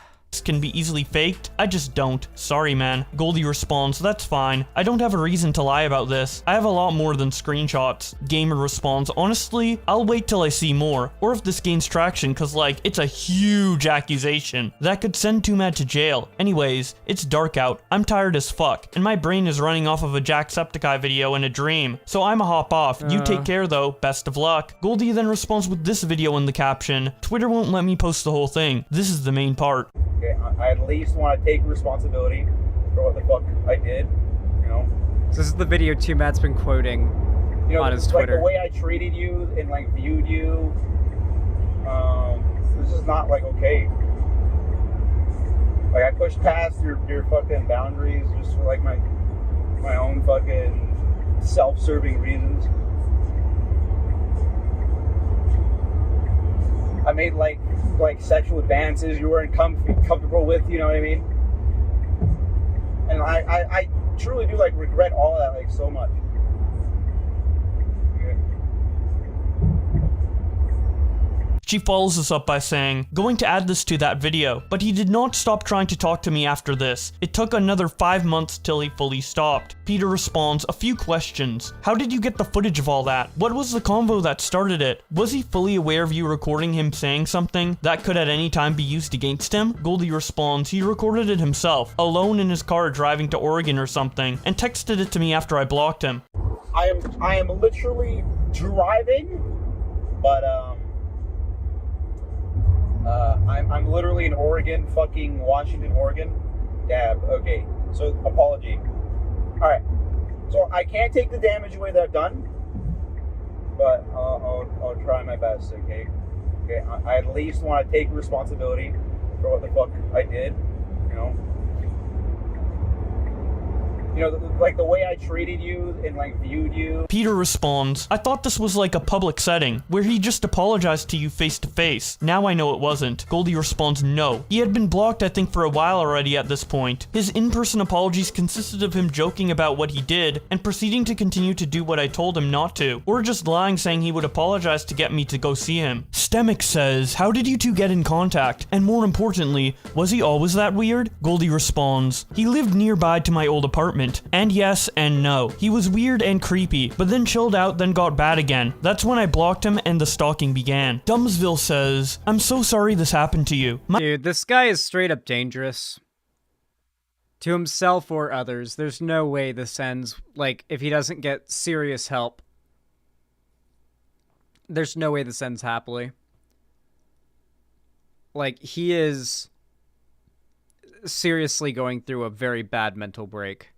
can be easily faked? I just don't. Sorry, man. Goldie responds, that's fine. I don't have a reason to lie about this. I have a lot more than screenshots. Gamer responds, honestly, I'll wait till I see more. Or if this gains traction, cause like, it's a huge accusation. That could send Twomad to jail. Anyways, it's dark out. I'm tired as fuck. And my brain is running off of a Jacksepticeye video in a dream. So I'ma hop off. You take care though. Best of luck. Goldie then responds with this video in the caption. Twitter won't let me post the whole thing. This is the main part. Okay, I at least want to take responsibility for what the fuck I did, you know? So this is the video Twomad's been quoting on his Twitter. Like the way I treated you and like viewed you, this is not like okay. Like I pushed past your fucking boundaries just for like my own fucking self-serving reasons. I made like sexual advances you weren't comfortable with, you know what I mean? And I truly do like regret all of that like so much. She follows this up by saying, going to add this to that video, but he did not stop trying to talk to me after this. It took another 5 months till he fully stopped. Peter responds, a few questions. How did you get the footage of all that? What was the convo that started it? Was he fully aware of you recording him saying something that could at any time be used against him? Goldie responds, he recorded it himself, alone in his car driving to Oregon or something, and texted it to me after I blocked him. I am literally driving, but I'm literally in Oregon, fucking Washington, Oregon. Dab. Okay. So apology. All right. So I can't take the damage away that I've done, but I'll try my best. Okay. Okay. I at least want to take responsibility for what the fuck I did. You know. You know, like the way I treated you and like viewed you. Peter responds, I thought this was like a public setting, where he just apologized to you face to face. Now I know it wasn't. Goldie responds, no. He had been blocked I think for a while already at this point. His in-person apologies consisted of him joking about what he did, and proceeding to continue to do what I told him not to, or just lying saying he would apologize to get me to go see him. Stemic says, how did you two get in contact? And more importantly, was he always that weird? Goldie responds, he lived nearby to my old apartment. And yes and no. He was weird and creepy, but then chilled out, then got bad again. That's when I blocked him and the stalking began. Dumbsville says, I'm so sorry this happened to you. Dude, this guy is straight up dangerous. To himself or others. There's no way this ends, like, if he doesn't get serious help. There's no way this ends happily. Like, he is seriously going through a very bad mental break.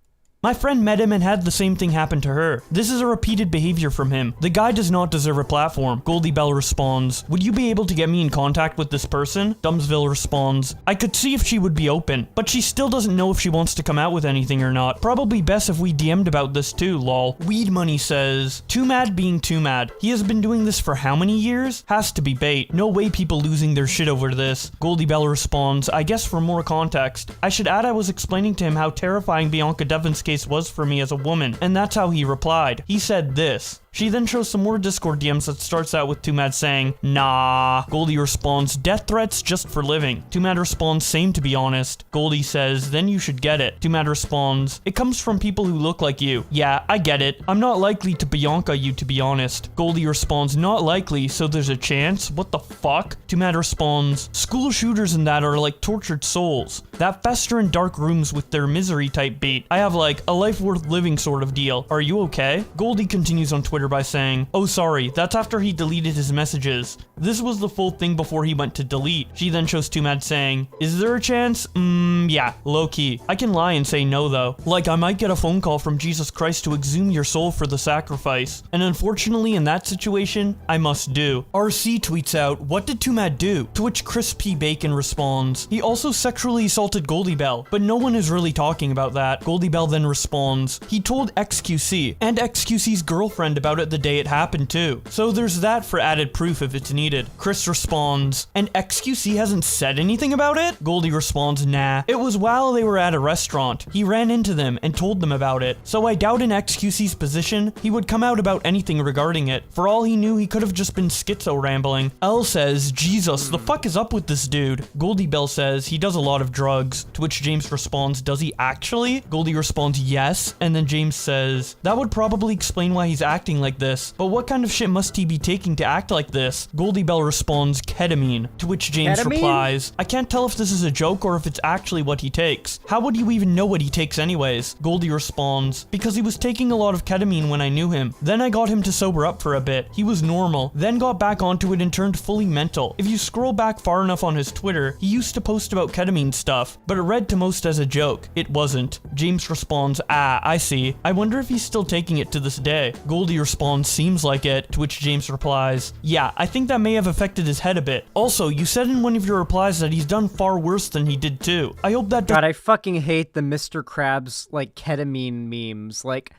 My friend met him and had the same thing happen to her. This is a repeated behavior from him. The guy does not deserve a platform. Goldie Bell responds, would you be able to get me in contact with this person? Dumbsville responds, I could see if she would be open, but she still doesn't know if she wants to come out with anything or not. Probably best if we DM'd about this too, lol. Weed Money says, Twomad being Twomad. He has been doing this for how many years? Has to be bait. No way people losing their shit over this. Goldie Bell responds, I guess for more context, I should add I was explaining to him how terrifying Bianca Devon's case was for me as a woman, and that's how he replied. He said this. She then shows some more Discord DMs that starts out with Twomad saying, nah. Goldie responds, death threats just for living. Twomad responds, same to be honest. Goldie says, then you should get it. Twomad responds, it comes from people who look like you. Yeah, I get it. I'm not likely to Bianca you to be honest. Goldie responds, not likely, so there's a chance? What the fuck? Twomad responds, school shooters and that are like tortured souls that fester in dark rooms with their misery type bait. I have like a life worth living sort of deal. Are you okay? Goldie continues on Twitter by saying, oh sorry, that's after he deleted his messages. This was the full thing before he went to delete. She then shows Twomad saying, is there a chance? Yeah, low key. I can lie and say no though. Like I might get a phone call from Jesus Christ to exhume your soul for the sacrifice. And unfortunately in that situation, I must do. RC tweets out, what did Twomad do? To which Chris P. Bacon responds, he also sexually assaulted Goldie Bell, but no one is really talking about that. Goldie Bell then responds, he told XQC and XQC's girlfriend about about it the day it happened too. So there's that for added proof if it's needed. Chris responds, and XQC hasn't said anything about it? Goldie responds, nah. It was while they were at a restaurant. He ran into them and told them about it. So I doubt in XQC's position, he would come out about anything regarding it. For all he knew, he could have just been schizo rambling. L says, Jesus, the fuck is up with this dude? Goldie Bell says, he does a lot of drugs. To which James responds, does he actually? Goldie responds, yes. And then James says, that would probably explain why he's acting like this. But what kind of shit must he be taking to act like this? Goldie Bell responds, ketamine. To which James replies, I can't tell if this is a joke or if it's actually what he takes. How would you even know what he takes anyways? Goldie responds, because he was taking a lot of ketamine when I knew him. Then I got him to sober up for a bit. He was normal, then got back onto it and turned fully mental. If you scroll back far enough on his Twitter, he used to post about ketamine stuff, but it read to most as a joke. It wasn't. James responds, ah, I see. I wonder if he's still taking it to this day. Goldie responds, seems like it. To which James replies, yeah, I think that may have affected his head a bit. Also, you said in one of your replies that he's done far worse than he did too. I hope that— God, I fucking hate the Mr. Krabs, like, ketamine memes. Like,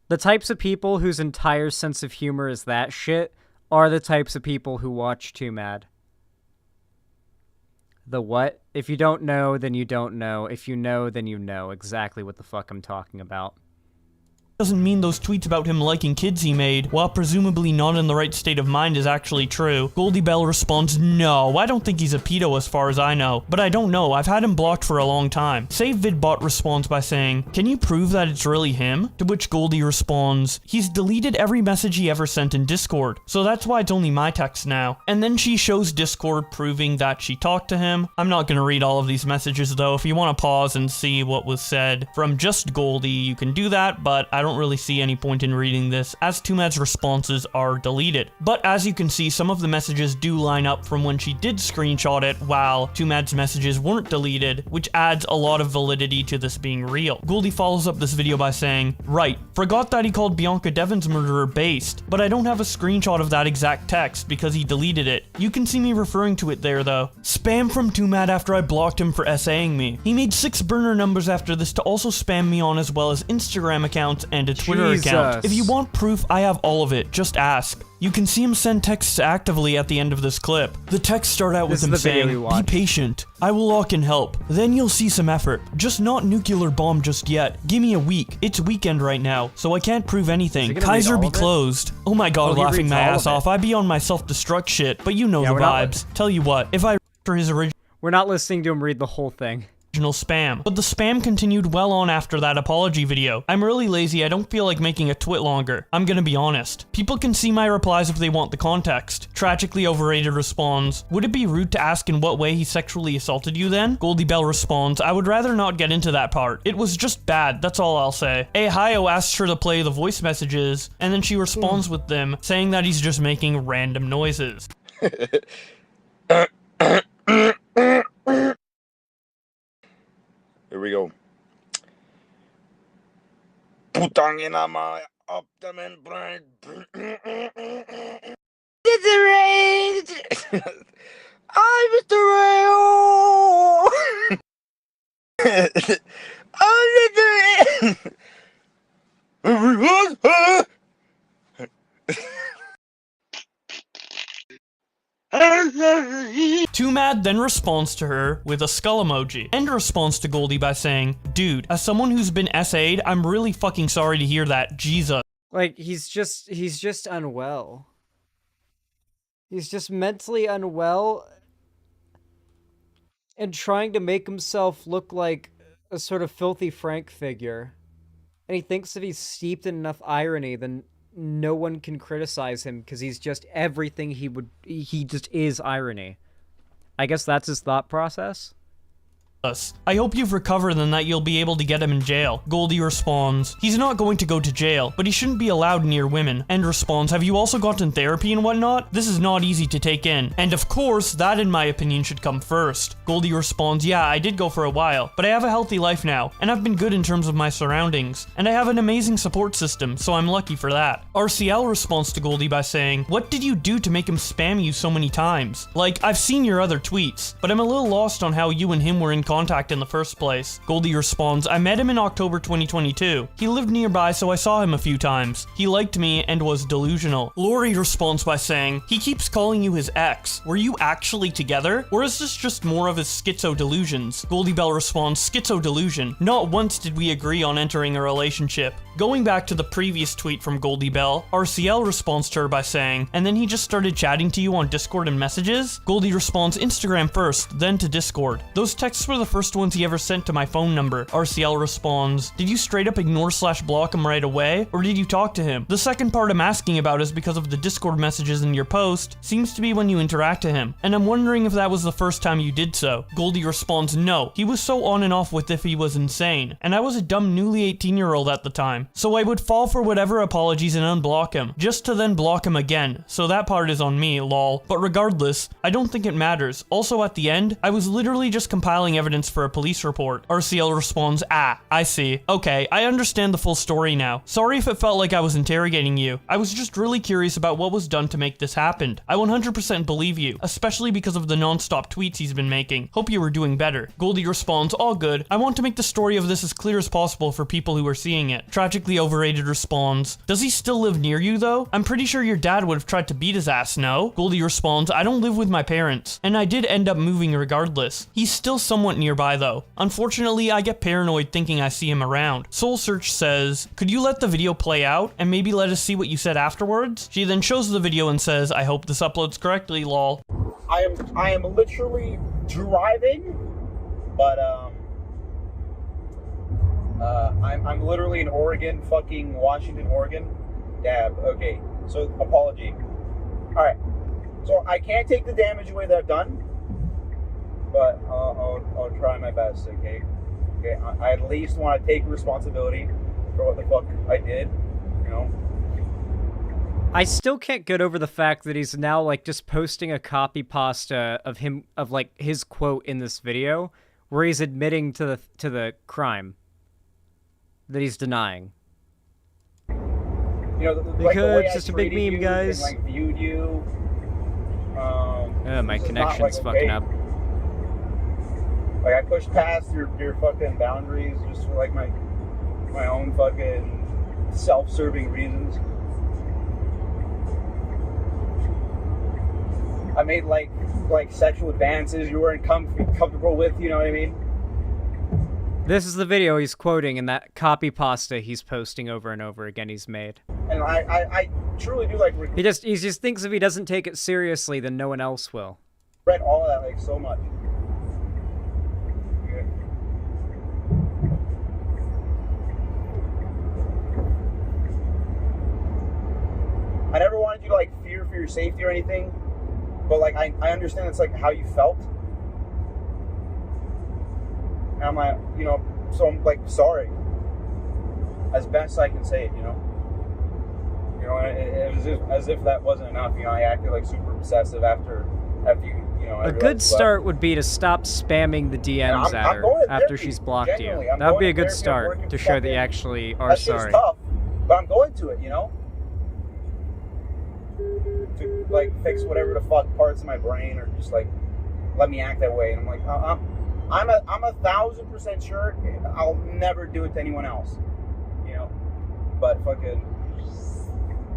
the types of people whose entire sense of humor is that shit are the types of people who watch Twomad. The what? If you don't know, then you don't know. If you know, then you know exactly what the fuck I'm talking about. Doesn't mean those tweets about him liking kids he made, while presumably not in the right state of mind, is actually true. Goldie Bell responds, no, I don't think he's a pedo as far as I know. But I don't know, I've had him blocked for a long time. SaveVidBot responds by saying, can you prove that it's really him? To which Goldie responds, he's deleted every message he ever sent in Discord, so that's why it's only my text now. And then she shows Discord proving that she talked to him. I'm not gonna read all of these messages though. If you want to pause and see what was said from just Goldie, you can do that, but I don't really see any point in reading this, as Twomad's responses are deleted. But as you can see, some of the messages do line up from when she did screenshot it, while Twomad's messages weren't deleted, which adds a lot of validity to this being real. Goldie follows up this video by saying, right, forgot that he called Bianca Devon's murderer based, but I don't have a screenshot of that exact text because he deleted it. You can see me referring to it there though. Spam from Twomad after I blocked him for essaying me. He made 6 burner numbers after this to also spam me on, as well as Instagram accounts and a Twitter account. If you want proof, I have all of it. Just ask. You can see him send texts actively at the end of this clip. The texts start out with him saying, be patient. I will lock in help. Then you'll see some effort. Just not nuclear bomb just yet. Give me a week. It's weekend right now, so I can't prove anything. Kaiser be closed. Oh my god, laughing my ass off. I be on my self-destruct shit, but you know the vibes. Tell you what, if I for his original— We're not listening to him read the whole thing. Spam. But the spam continued well on after that apology video. I'm really lazy, I don't feel like making a twit longer. I'm gonna be honest. People can see my replies if they want the context. Tragically Overrated responds, would it be rude to ask in what way he sexually assaulted you then? Goldie Bell responds, I would rather not get into that part. It was just bad, that's all I'll say. Ahio asks her to play the voice messages, and then she responds with them, saying that he's just making random noises. Here we go. Putangina my abdomen brain. It's a rage. I'm Mr. Ray. Oh, Twomad then responds to her with a skull emoji, and responds to Goldie by saying, dude, as someone who's been SA'd, I'm really fucking sorry to hear that, Jesus. Like, he's just unwell. He's just mentally unwell and trying to make himself look like a sort of filthy Frank figure. And he thinks if he's steeped in enough irony, then no one can criticize him because he's just everything he just is irony. I guess that's his thought process. I hope you've recovered and that you'll be able to get him in jail. Goldie responds, he's not going to go to jail, but he shouldn't be allowed near women. And responds, have you also gotten therapy and whatnot? This is not easy to take in. And of course, that in my opinion should come first. Goldie responds, yeah, I did go for a while, but I have a healthy life now, and I've been good in terms of my surroundings, and I have an amazing support system, so I'm lucky for that. RCL responds to Goldie by saying, what did you do to make him spam you so many times? Like, I've seen your other tweets, but I'm a little lost on how you and him were in contact in the first place. Goldie responds, I met him in October 2022. He lived nearby, so I saw him a few times. He liked me and was delusional. Lori responds by saying, he keeps calling you his ex. Were you actually together? Or is this just more of his schizo delusions? Goldie Bell responds, schizo delusion. Not once did we agree on entering a relationship. Going back to the previous tweet from Goldie Bell, RCL responds to her by saying, and then he just started chatting to you on Discord and messages? Goldie responds, Instagram first, then to Discord. Those texts were the first ones he ever sent to my phone number. RCL responds, did you straight up ignore/block him right away, or did you talk to him? The second part I'm asking about is because of the Discord messages in your post, seems to be when you interact to him, and I'm wondering if that was the first time you did so. Goldie responds, no, he was so on and off with if he was insane, and I was a dumb newly 18-year-old at the time. So I would fall for whatever apologies and unblock him, just to then block him again, so that part is on me, lol. But regardless, I don't think it matters. Also at the end, I was literally just compiling evidence for a police report. RCL responds, ah, I see. Okay, I understand the full story now. Sorry if it felt like I was interrogating you. I was just really curious about what was done to make this happen. I 100% believe you, especially because of the non-stop tweets he's been making. Hope you were doing better. Goldie responds, all good. I want to make the story of this as clear as possible for people who are seeing it. Tragically Overrated responds, does he still live near you though? I'm pretty sure your dad would have tried to beat his ass, no? Goldie responds, I don't live with my parents, and I did end up moving regardless. He's still somewhat nearby though. Unfortunately, I get paranoid thinking I see him around. Soul Search says, could you let the video play out and maybe let us see what you said afterwards? She then shows the video and says, I hope this uploads correctly, lol. I am literally driving, but I'm literally in Oregon, fucking Washington, Oregon. Dab. Okay. So apology. All right. So I can't take the damage away that I've done, but I'll try my best. Okay. Okay. I at least want to take responsibility for what the fuck I did. You know. I still can't get over the fact that he's now like just posting a copy pasta of him of like his quote in this video where he's admitting to the crime that he's denying. You know, because it's just a big meme, guys. And, like, viewed you. My connection's fucking up. Like I pushed past your fucking boundaries just for like my own fucking self-serving reasons. I made like sexual advances you weren't comfortable with. You know what I mean? This is the video he's quoting in that copy pasta he's posting over and over again he's made. And I truly do like... He just thinks if he doesn't take it seriously, then no one else will. Read all of that like so much. Yeah. I never wanted you to like fear for your safety or anything, but like I understand it's like how you felt. And I'm like, you know, so I'm like sorry, as best I can say it, you know. You know, as if that wasn't enough, you know. I acted like super obsessive after you know. A good start would be to stop spamming the DMs at her after she's blocked you. That would be a good start to show that you actually are sorry. Tough, but I'm going to it, you know. To like fix whatever the fuck parts of my brain or just like let me act that way, and I'm like, I'm 1,000% sure I'll never do it to anyone else, you know. But fucking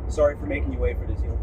sorry for making you wait for this, you know.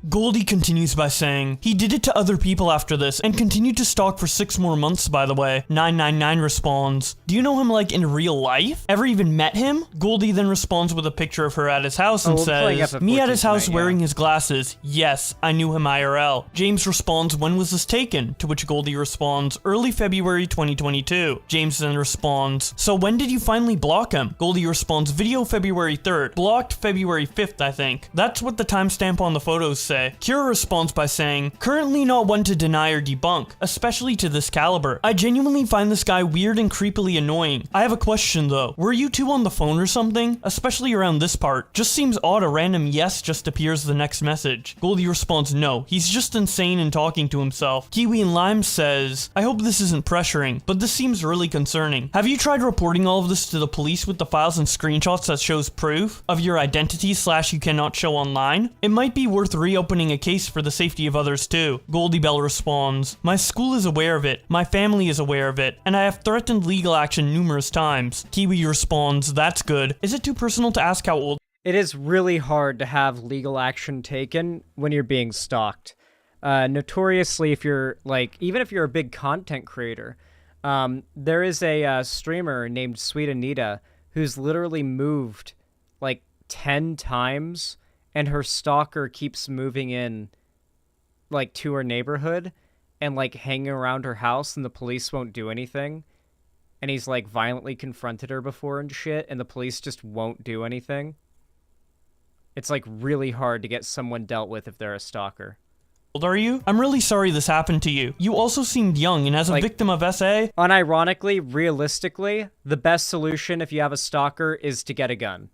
Goldie continues by saying, he did it to other people after this and continued to stalk for 6 more months, by the way. 999 responds, do you know him like in real life? Ever even met him? Goldie then responds with a picture of her at his house and says, me at his house wearing his glasses. Yes, I knew him IRL. James responds, when was this taken? To which Goldie responds, early February 2022. James then responds, so when did you finally block him? Goldie responds, video February 3rd. Blocked February 5th, I think. That's what the timestamp on the photos say. Kira responds by saying, currently not one to deny or debunk, especially to this caliber. I genuinely find this guy weird and creepily annoying. I have a question though. Were you two on the phone or something? Especially around this part. Just seems odd a random yes just appears the next message. Goldie responds, no, he's just insane and talking to himself. Kiwi and Lime says, I hope this isn't pressuring, but this seems really concerning. Have you tried reporting all of this to the police with the files and screenshots that shows proof of your identity / you cannot show online? It might be worth reopening opening a case for the safety of others too. Goldie Bell responds, my school is aware of it, my family is aware of it, and I have threatened legal action numerous times. Kiwi responds, that's good. Is it too personal to ask how old? It is really hard to have legal action taken when you're being stalked. Notoriously, if you're, like, even if you're a big content creator, there is a streamer named Sweet Anita who's literally moved, like, 10 times, and her stalker keeps moving in, like, to her neighborhood and, like, hanging around her house, and the police won't do anything. And he's, like, violently confronted her before and shit, and the police just won't do anything. It's, like, really hard to get someone dealt with if they're a stalker. Old are you? I'm really sorry this happened to you. You also seemed young, and as a victim of SA... Unironically, realistically, the best solution if you have a stalker is to get a gun.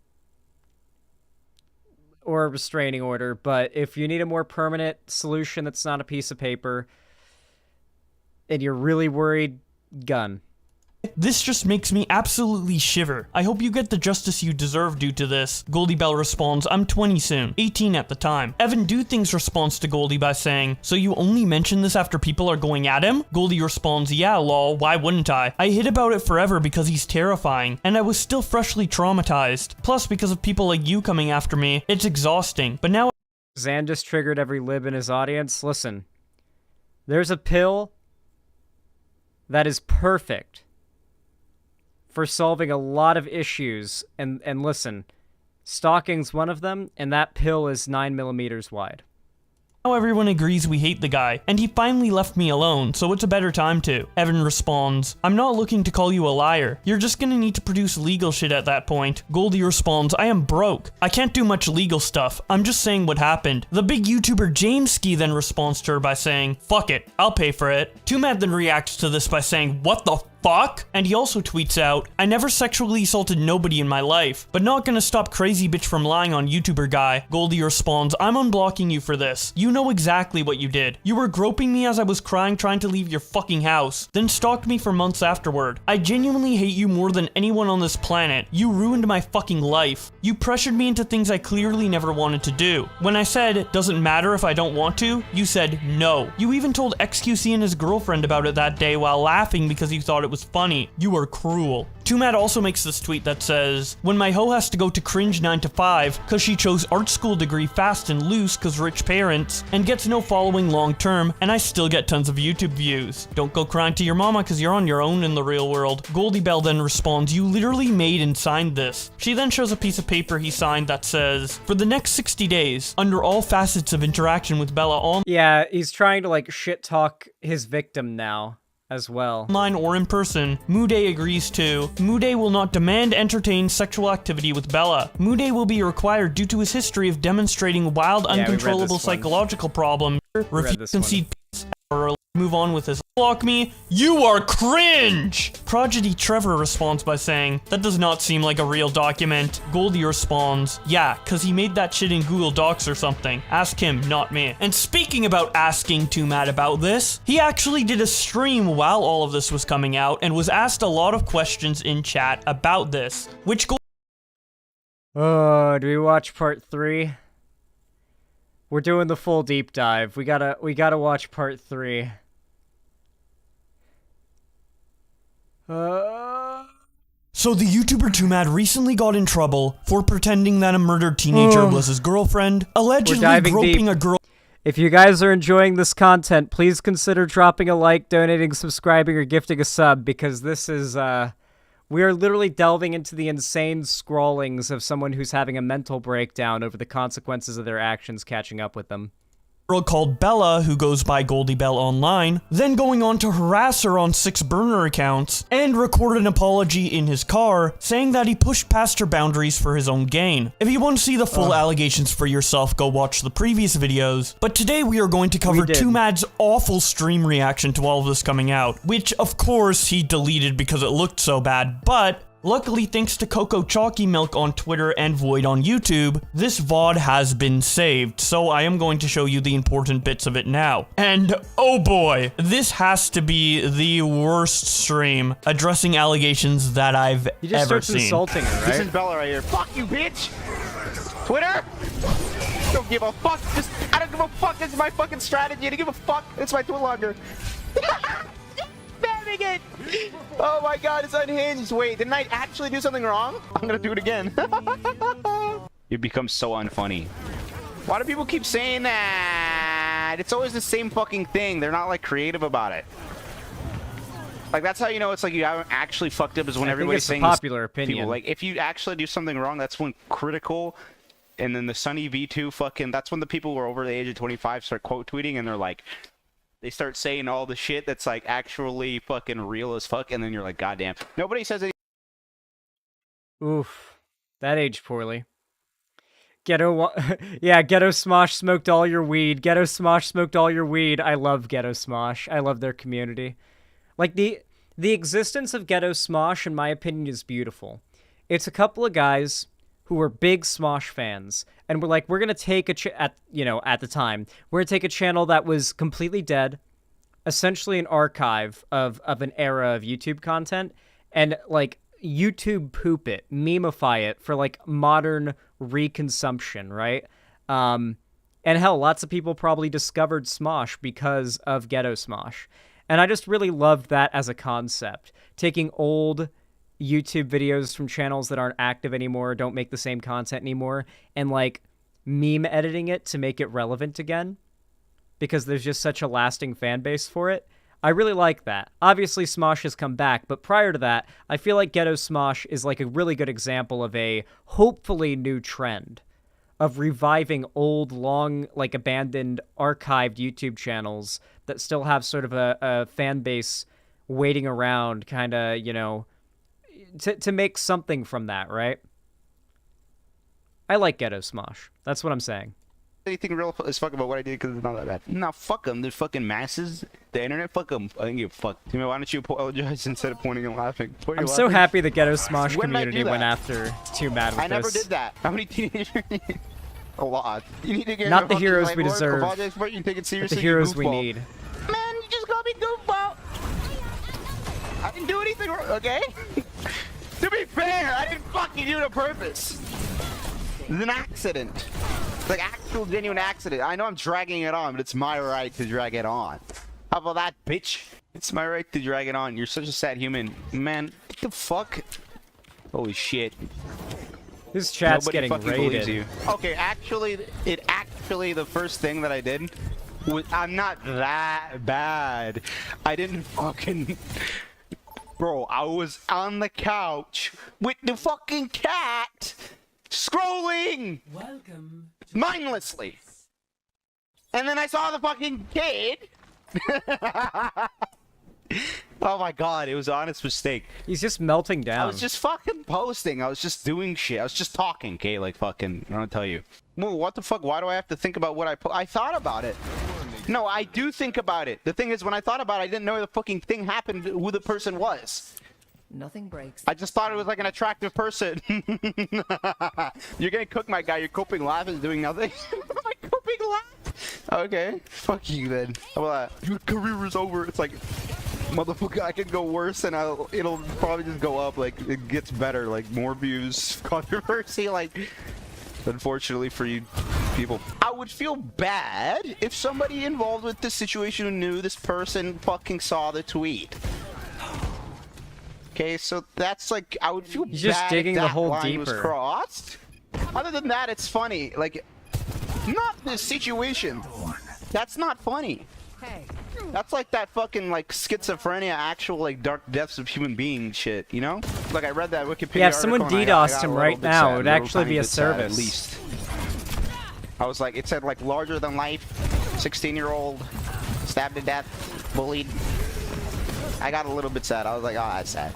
Or a restraining order, but if you need a more permanent solution that's not a piece of paper, and you're really worried, gun. This just makes me absolutely shiver. I hope you get the justice you deserve due to this. Goldie Bell responds, I'm 20 soon, 18 at the time. Evan Do Things responds to Goldie by saying, so you only mention this after people are going at him? Goldie responds, yeah, lol, why wouldn't I? I hid about it forever because he's terrifying, and I was still freshly traumatized. Plus, because of people like you coming after me, it's exhausting. But now... Zan just triggered every lib in his audience. Listen, there's a pill that is perfect for solving a lot of issues, and listen, stalking's one of them, and that pill is 9mm wide. Now everyone agrees we hate the guy, and he finally left me alone, so it's a better time to. Evan responds, I'm not looking to call you a liar. You're just gonna need to produce legal shit at that point. Goldie responds, I am broke. I can't do much legal stuff. I'm just saying what happened. The big YouTuber Jameski then responds to her by saying, fuck it, I'll pay for it. Twomad then reacts to this by saying, what the fuck? And he also tweets out, I never sexually assaulted nobody in my life, but not gonna stop crazy bitch from lying on YouTuber guy. Goldie responds, I'm unblocking you for this. You know exactly what you did. You were groping me as I was crying trying to leave your fucking house, then stalked me for months afterward. I genuinely hate you more than anyone on this planet. You ruined my fucking life. You pressured me into things I clearly never wanted to do. When I said, doesn't matter if I don't want to, you said no. You even told XQC and his girlfriend about it that day while laughing because you thought it was funny. You are cruel. Twomad also makes this tweet that says, when my hoe has to go to cringe 9 to 5 cause she chose art school degree fast and loose cause rich parents, and gets no following long term, and I still get tons of YouTube views. Don't go crying to your mama cause you're on your own in the real world. Goldie Bell then responds, you literally made and signed this. She then shows a piece of paper he signed that says, for the next 60 days, under all facets of interaction with Bella on... Yeah, he's trying to like shit talk his victim now as well. Online or in person, Mude agrees to. Mude will not demand entertain sexual activity with Bella. Mude will be required due to his history of demonstrating wild, uncontrollable psychological problems. Refuse concede peace or move on with his block me. You are cringe! Prodigy Trevor responds by saying, that does not seem like a real document. Goldie responds, yeah, cause he made that shit in Google Docs or something. Ask him, not me. And speaking about asking Twomad about this, he actually did a stream while all of this was coming out and was asked a lot of questions in chat about this, which do we watch part 3? We're doing the full deep dive. We gotta watch part 3. So the YouTuber Twomad recently got in trouble for pretending that a murdered teenager was his girlfriend, allegedly groping a girl. If you guys are enjoying this content, please consider dropping a like, donating, subscribing, or gifting a sub, because this is, we are literally delving into the insane scrawlings of someone who's having a mental breakdown over the consequences of their actions catching up with them. Girl called Bella, who goes by Goldie Bell online, then going on to harass her on 6 burner accounts, and record an apology in his car, saying that he pushed past her boundaries for his own gain. If you want to see the full allegations for yourself, go watch the previous videos, but today we are going to cover Twomad's awful stream reaction to all of this coming out, which of course he deleted because it looked so bad, but luckily, thanks to Coco Chalky Milk on Twitter and Void on YouTube, this VOD has been saved, so I am going to show you the important bits of it now. And oh boy, this has to be the worst stream addressing allegations that I've ever seen. He just starts insulting her, right? This is Bella right here. Fuck you, bitch! Twitter? Don't give a fuck. I don't give a fuck. It's my fucking strategy. I don't give a fuck. It's my tool longer. Spamming it. Oh my god, it's unhinged. Wait, didn't I actually do something wrong? I'm gonna do it again. It becomes so unfunny. Why do people keep saying that? It's always the same fucking thing. They're not like creative about it. Like that's how you know it's like you haven't actually fucked up is when everybody's saying popular opinion. People. Like if you actually do something wrong, that's when critical. And then the Sunny V2 fucking, that's when the people who are over the age of 25 start quote tweeting and they're like, they start saying all the shit that's like actually fucking real as fuck. And then you're like, goddamn. Nobody says anything. Oof. That aged poorly. Ghetto Smosh smoked all your weed. Ghetto Smosh smoked all your weed. I love Ghetto Smosh. I love their community. Like, the existence of Ghetto Smosh, in my opinion, is beautiful. It's a couple of guys who were big Smosh fans, and we're like, we're gonna take at the time, we're gonna take a channel that was completely dead, essentially an archive of an era of YouTube content, and like YouTube poop it, memeify it for like modern reconsumption, right? And hell, lots of people probably discovered Smosh because of Ghetto Smosh. And I just really loved that as a concept. Taking old YouTube videos from channels that aren't active anymore, don't make the same content anymore, and like meme editing it to make it relevant again because there's just such a lasting fan base for it. I really like that. Obviously, Smosh has come back, but prior to that, I feel like Ghetto Smosh is like a really good example of a hopefully new trend of reviving old, long, like abandoned, archived YouTube channels that still have sort of a fan base waiting around, kind of, you know, to make something from that, right? I like Ghetto Smosh. That's what I'm saying. Anything real as fuck about what I did because it's not that bad. No, fuck them. The fucking masses. The internet, fuck them. I think you fuck. Why don't you apologize instead of pointing and laughing? I'm so happy the Ghetto Smosh community went after Twomad with I never did that. How many teenagers? A lot. You need to get not the heroes we deserve, but you take it seriously. the heroes we need. Man, you just call me goofball. I didn't do anything wrong, okay? To be fair, I didn't fucking do it on purpose. It's an accident. It's like actual genuine accident. I know I'm dragging it on, but it's my right to drag it on. How about that, bitch? It's my right to drag it on. You're such a sad human. Man, what the fuck? Holy shit. This chat's Nobody getting fucking raided. You. Okay, actually, the first thing that I did was, I'm not that bad. I didn't fucking... Bro, I was on the couch with the fucking cat scrolling mindlessly. And then I saw the fucking kid. Oh my god, it was an honest mistake. He's just melting down. I was just fucking posting. I was just doing shit. I was just talking, okay? Like fucking, I'm gonna tell you. Well, what the fuck? Why do I have to think about what I thought about it. No, I do think about it. The thing is, when I thought about it, I didn't know the fucking thing happened, who the person was. Nothing breaks. I just thought it was like an attractive person. You're gonna cook my guy. Your coping laugh is doing nothing. My coping laugh? Okay. Fuck you then. How about that? Your career is over. It's like, motherfucker, I can go worse and it'll probably just go up. Like, it gets better. Like, more views, controversy. Like, unfortunately for you people. I would feel bad if somebody involved with this situation knew this person fucking saw the tweet. Okay, so that's like, I would feel bad just digging if the that hole line was deeper. crossed. Other than that, it's funny. Like, not this situation. That's not funny. Hey. That's like that fucking like schizophrenia, actual like dark depths of human being shit, you know? Like I read that Wikipedia Yeah, if someone article and I DDoSed got him a right little bit now, sad, it would a little actually tiny be a bit sad, service. at least. I was like, it said like larger than life, 16-year-old, stabbed to death, bullied. I got a little bit sad. I was like, oh, that's sad.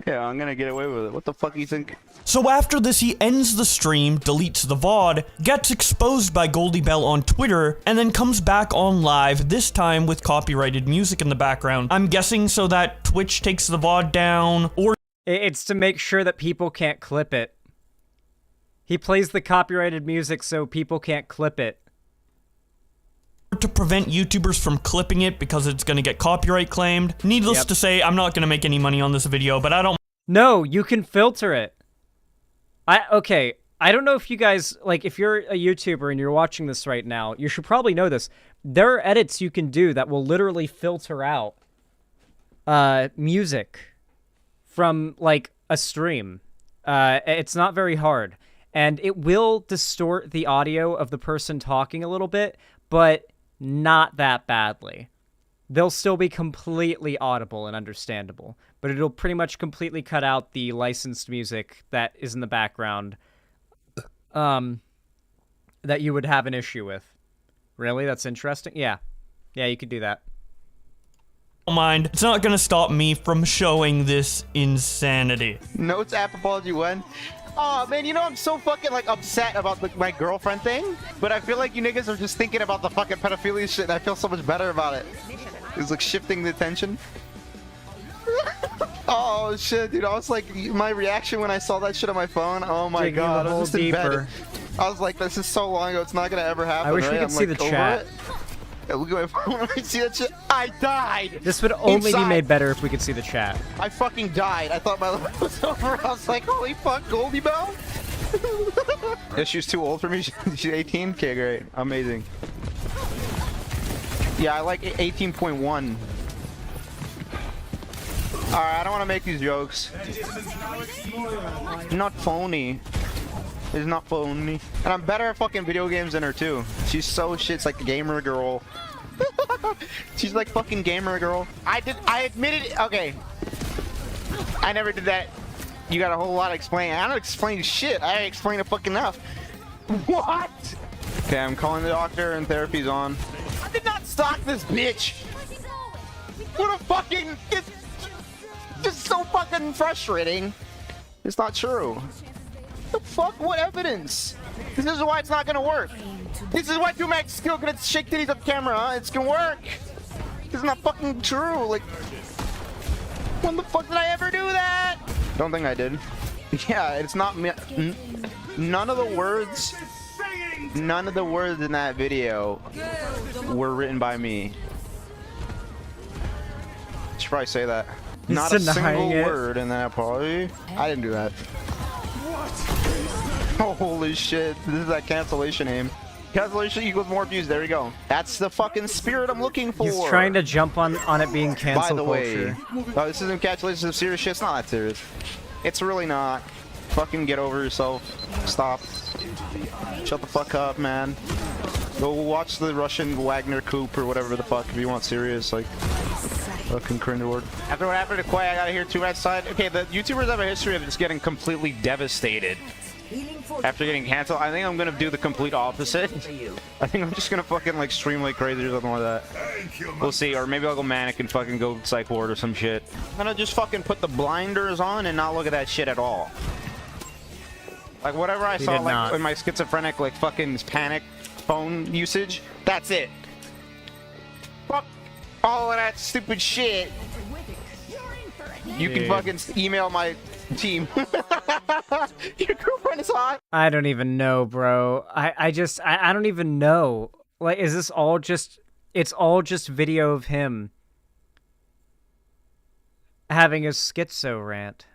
Yeah, I'm gonna get away with it. What the fuck do you think? So after this, he ends the stream, deletes the VOD, gets exposed by Goldie Bell on Twitter, and then comes back on live, this time with copyrighted music in the background. I'm guessing so that Twitch takes the VOD down, or... It's to make sure that people can't clip it. He plays the copyrighted music so people can't clip it. To prevent YouTubers from clipping it because it's gonna get copyright claimed. Needless to say, I'm not gonna make any money on this video, but I don't... No, you can filter it. Okay, I don't know if you guys, like, if you're a YouTuber and you're watching this right now, you should probably know this. There are edits you can do that will literally filter out music from, like, a stream. It's not very hard. And it will distort the audio of the person talking a little bit, but not that badly. They'll still be completely audible and understandable, but it'll pretty much completely cut out the licensed music that is in the background that you would have an issue with. Really? That's interesting? Yeah. Yeah, you could do that. Don't mind. It's not gonna stop me from showing this insanity. Notes app apology 1. Oh man, you know I'm so fucking like upset about my girlfriend thing, but I feel like you niggas are just thinking about the fucking pedophilia shit and I feel so much better about it. It's like shifting the attention. Oh shit, dude, I was like, my reaction when I saw that shit on my phone, oh my god, I was just in bed. I was like, this is so long ago, it's not gonna ever happen. I wish right? we could see the chat. Yeah, look at my phone, when I see that shit, I died! This would only be made better if we could see the chat. I fucking died. I thought my life was over. I was like, holy fuck, Goldie Bell? Yeah, she's too old for me. She's 18? Okay, great. Amazing. Yeah, I like 18.1. Alright, I don't want to make these jokes. Not phony. It's not phony. And I'm better at fucking video games than her too. She's so shit. It's like a gamer girl. She's like fucking gamer girl. I admitted it. Okay. I never did that. You got a whole lot of explaining. I don't explain shit. I explain it fucking enough. What? Okay, I'm calling the doctor and therapy's on. I did not stalk this bitch. What a fucking... It's just so fucking frustrating. It's not true. The fuck? What evidence? This is why it's not gonna work. This is why Twomad still gonna shake titties up camera, huh? It's gonna work. This is not fucking true. Like, when the fuck did I ever do that? Don't think I did. Yeah, it's not me. None of the words in that video were written by me. Should probably say that. He's not a single it. word in that apology. I didn't do that. Oh, holy shit. This is that cancellation aim. Cancellation equals more views. There we go. That's the fucking spirit I'm looking for. He's trying to jump on it being cancel culture. By the way, oh, this isn't cancellation of serious shit. It's not that serious. It's really not. Fucking get over yourself. Stop. Shut the fuck up, man. Go watch the Russian Wagner coup or whatever the fuck if you want serious, like, fucking cringe word. After what happened to Quay, I gotta hear Twomad side. Okay, the YouTubers have a history of just getting completely devastated after getting canceled. I think I'm gonna do the complete opposite. I think I'm just gonna fucking like stream like crazy or something like that. We'll see, or maybe I'll go manic and fucking go psych ward or some shit. I'm gonna just fucking put the blinders on and not look at that shit at all. Like whatever I saw like in my schizophrenic like fucking panic phone usage, that's it. Fuck all of that stupid shit. You can fucking email my team. Your girlfriend is hot. I don't even know, bro. I don't even know. Like, is this all just... It's all just video of him having a schizo rant.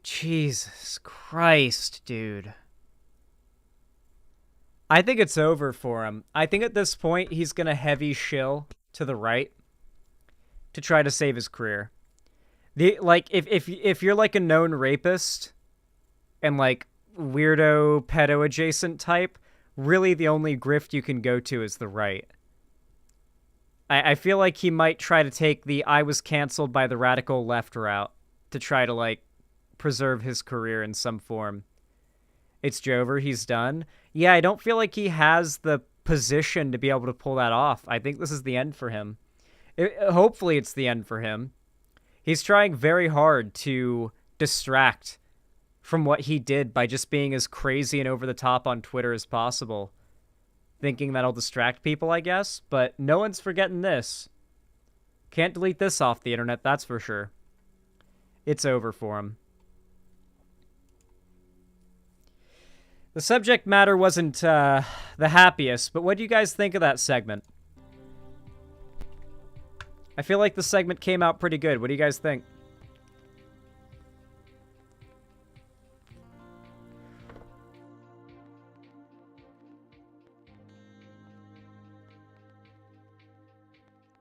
Jesus Christ, dude. I think it's over for him. I think at this point, he's gonna heavy shill to the right to try to save his career. Like, if you're like a known rapist and like weirdo pedo adjacent type, really the only grift you can go to is the right. I feel like he might try to take the I was canceled by the radical left route to try to like preserve his career in some form. It's Jover, he's done. Yeah, I don't feel like he has the position to be able to pull that off. I think this is the end for him. Hopefully it's the end for him. He's trying very hard to distract from what he did by just being as crazy and over the top on Twitter as possible. Thinking that'll distract people, I guess. But no one's forgetting this. Can't delete this off the internet, that's for sure. It's over for him. The subject matter wasn't the happiest, but what do you guys think of that segment? I feel like the segment came out pretty good. What do you guys think?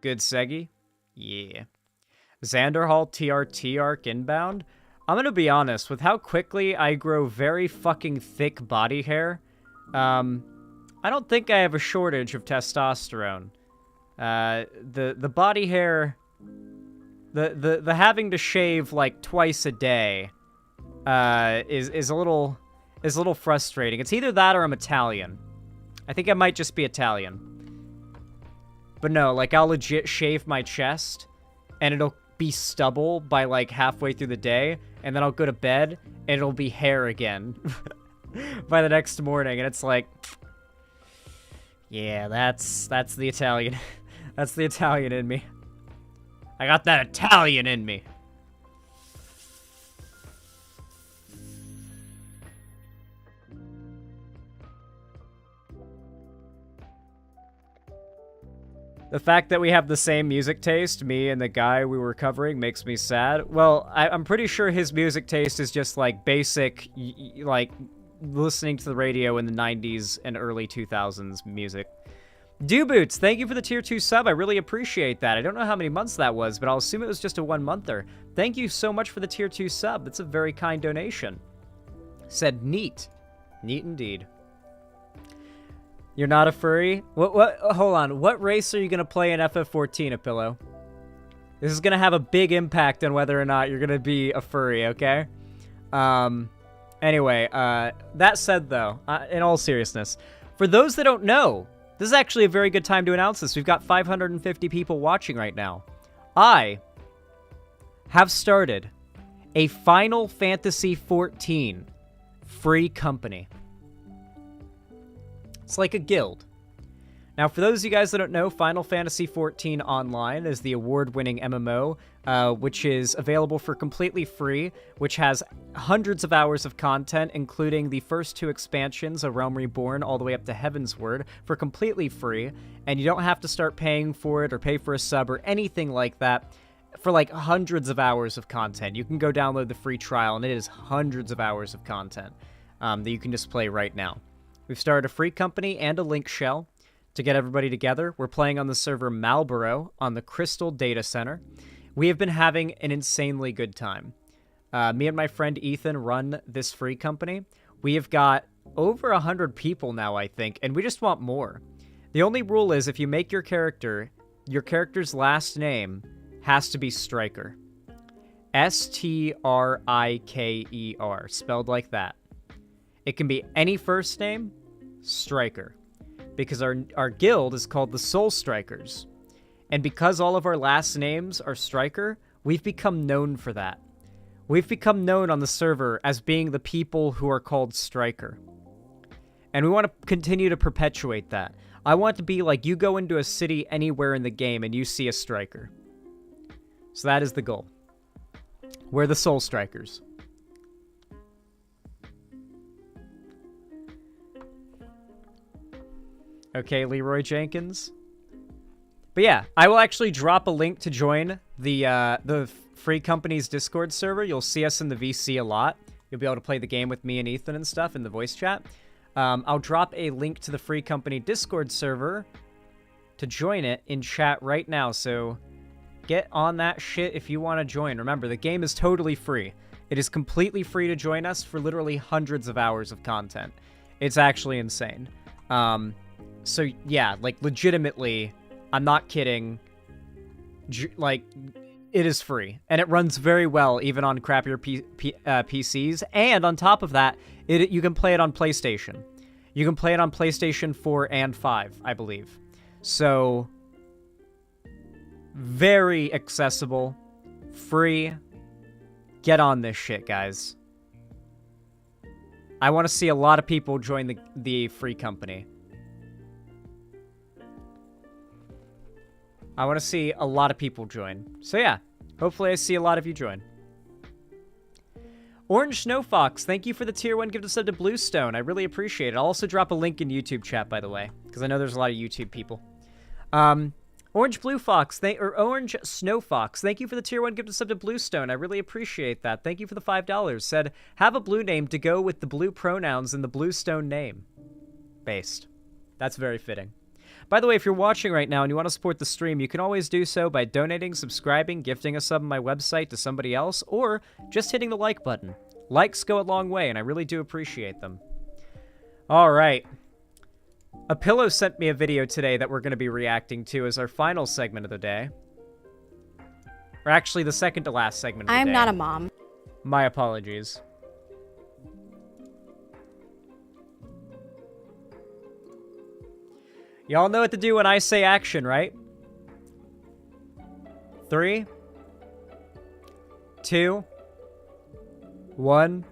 Good Segi. Yeah. Xanderhall TRT arc inbound. I'm gonna be honest, with how quickly I grow very fucking thick body hair, I don't think I have a shortage of testosterone. The body hair, the having to shave like twice a day, is a little frustrating. It's either that or I'm Italian. I think I might just be Italian. But no, like I'll legit shave my chest, and it'll be stubble by like halfway through the day, and then I'll go to bed, and it'll be hair again by the next morning, and it's like, yeah, that's the Italian. That's the Italian in me. I got that Italian in me. The fact that we have the same music taste, me and the guy we were covering, makes me sad. Well, I'm pretty sure his music taste is just like basic, like listening to the radio in the 90s and early 2000s music. Boots, thank you for the tier 2 sub. I really appreciate that. I don't know how many months that was, but I'll assume it was just a 1-monther. Thank you so much for the tier 2 sub. That's a very kind donation. Said neat. Neat indeed. You're not a furry? What? Hold on. What race are you going to play in FF14, Apillo? This is going to have a big impact on whether or not you're going to be a furry, okay? Anyway, that said, though, in all seriousness, for those that don't know, this is actually a very good time to announce this. We've got 550 people watching right now. I have started a Final Fantasy XIV free company. It's like a guild. Now, for those of you guys that don't know, Final Fantasy XIV Online is the award-winning MMO, which is available for completely free, which has hundreds of hours of content, including the first 2 expansions, A Realm Reborn, all the way up to Heavensward, for completely free, and you don't have to start paying for it or pay for a sub or anything like that for like hundreds of hours of content. You can go download the free trial, and it is hundreds of hours of content that you can just play right now. We've started a free company and a link shell to get everybody together. We're playing on the server Marlborough on the Crystal Data Center. We have been having an insanely good time. Me and my friend Ethan run this free company. We have got over 100 people now, I think, and we just want more. The only rule is if you make your character's last name has to be Striker. S-T-R-I-K-E-R, spelled like that. It can be any first name, Striker. Because our guild is called the Soul Strikers. And because all of our last names are Striker, we've become known for that. We've become known on the server as being the people who are called Striker. And we want to continue to perpetuate that. I want to be like, you go into a city anywhere in the game and you see a Striker. So that is the goal. We're the Soul Strikers. Okay, Leroy Jenkins. But yeah, I will actually drop a link to join the free company's Discord server. You'll see us in the VC a lot. You'll be able to play the game with me and Ethan and stuff in the voice chat. I'll drop a link to the free company Discord server to join it in chat right now. So get on that shit if you want to join. Remember, the game is totally free. It is completely free to join us for literally hundreds of hours of content. It's actually insane. So yeah, like legitimately, I'm not kidding. Like, it is free, and it runs very well even on crappier PCs. And on top of that, you can play it on PlayStation. You can play it on PlayStation 4 and 5, I believe. So very accessible, free. Get on this shit, guys. I want to see a lot of people join the free company. I want to see a lot of people join. So yeah, hopefully I see a lot of you join. Orange Snow Fox, thank you for the tier 1 gift of sub to Bluestone. I really appreciate it. I'll also drop a link in YouTube chat, by the way, because I know there's a lot of YouTube people. Orange Snow Fox, thank you for the tier 1 gift of sub to Bluestone. I really appreciate that. Thank you for the $5. Said, have a blue name to go with the blue pronouns in the Bluestone name. Based. That's very fitting. By the way, if you're watching right now and you want to support the stream, you can always do so by donating, subscribing, gifting a sub on my website to somebody else, or just hitting the like button. Likes go a long way, and I really do appreciate them. All right. A Pillow sent me a video today that we're going to be reacting to as our final segment of the day. Or actually, the second to last segment of the day. I'm not a mom. My apologies. Y'all know what to do when I say action, right? 3, 2, 1,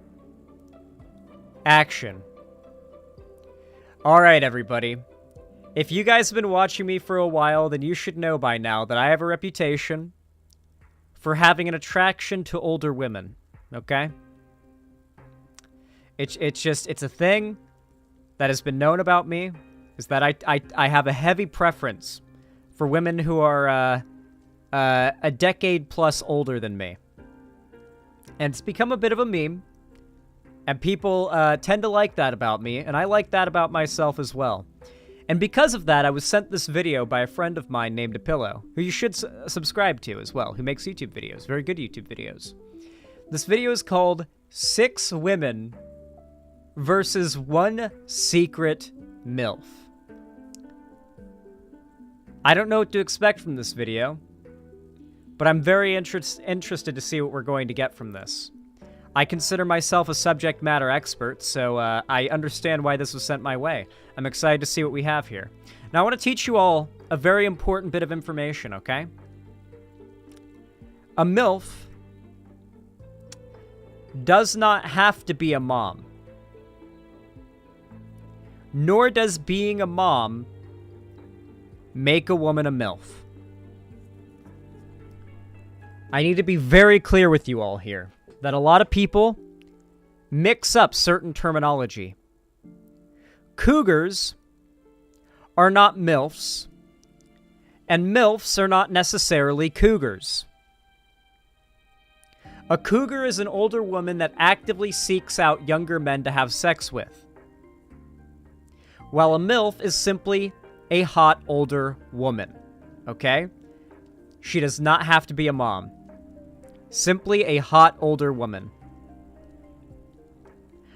action. Alright, everybody. If you guys have been watching me for a while, then you should know by now that I have a reputation for having an attraction to older women, okay? It's a thing that has been known about me, is that I have a heavy preference for women who are a decade plus older than me. And it's become a bit of a meme, and people tend to like that about me, and I like that about myself as well. And because of that, I was sent this video by a friend of mine named Apillo, who you should subscribe to as well, who makes YouTube videos, very good YouTube videos. This video is called 6 Women versus 1 Secret MILF. I don't know what to expect from this video, but I'm very interested to see what we're going to get from this. I consider myself a subject matter expert, so I understand why this was sent my way. I'm excited to see what we have here. Now, I want to teach you all a very important bit of information, okay? A MILF does not have to be a mom. Nor does being a mom make a woman a MILF. I need to be very clear with you all here that a lot of people mix up certain terminology. Cougars are not MILFs, and MILFs are not necessarily cougars. A cougar is an older woman that actively seeks out younger men to have sex with, while a MILF is simply a hot older woman, okay? She does not have to be a mom. Simply a hot older woman.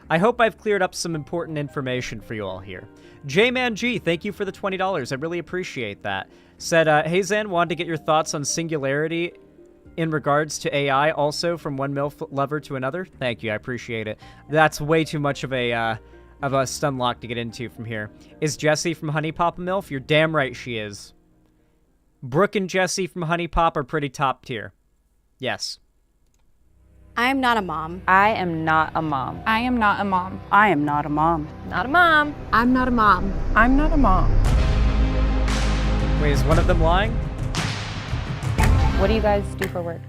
I hope I've cleared up some important information for you all here. J-Man G, thank you for the $20. I really appreciate that. Said, hey Zan, wanted to get your thoughts on singularity in regards to AI, also from one MILF lover to another. Thank you, I appreciate it. That's way too much of a stun lock to get into from here. Is Jessie from Honey Pop a MILF? You're damn right she is. Brooke and Jessie from Honey Pop are pretty top tier. Yes. I am not a mom. I am not a mom. I am not a mom. I am not a mom. Not a mom. I'm not a mom. I'm not a mom. Wait, is one of them lying? What do you guys do for work?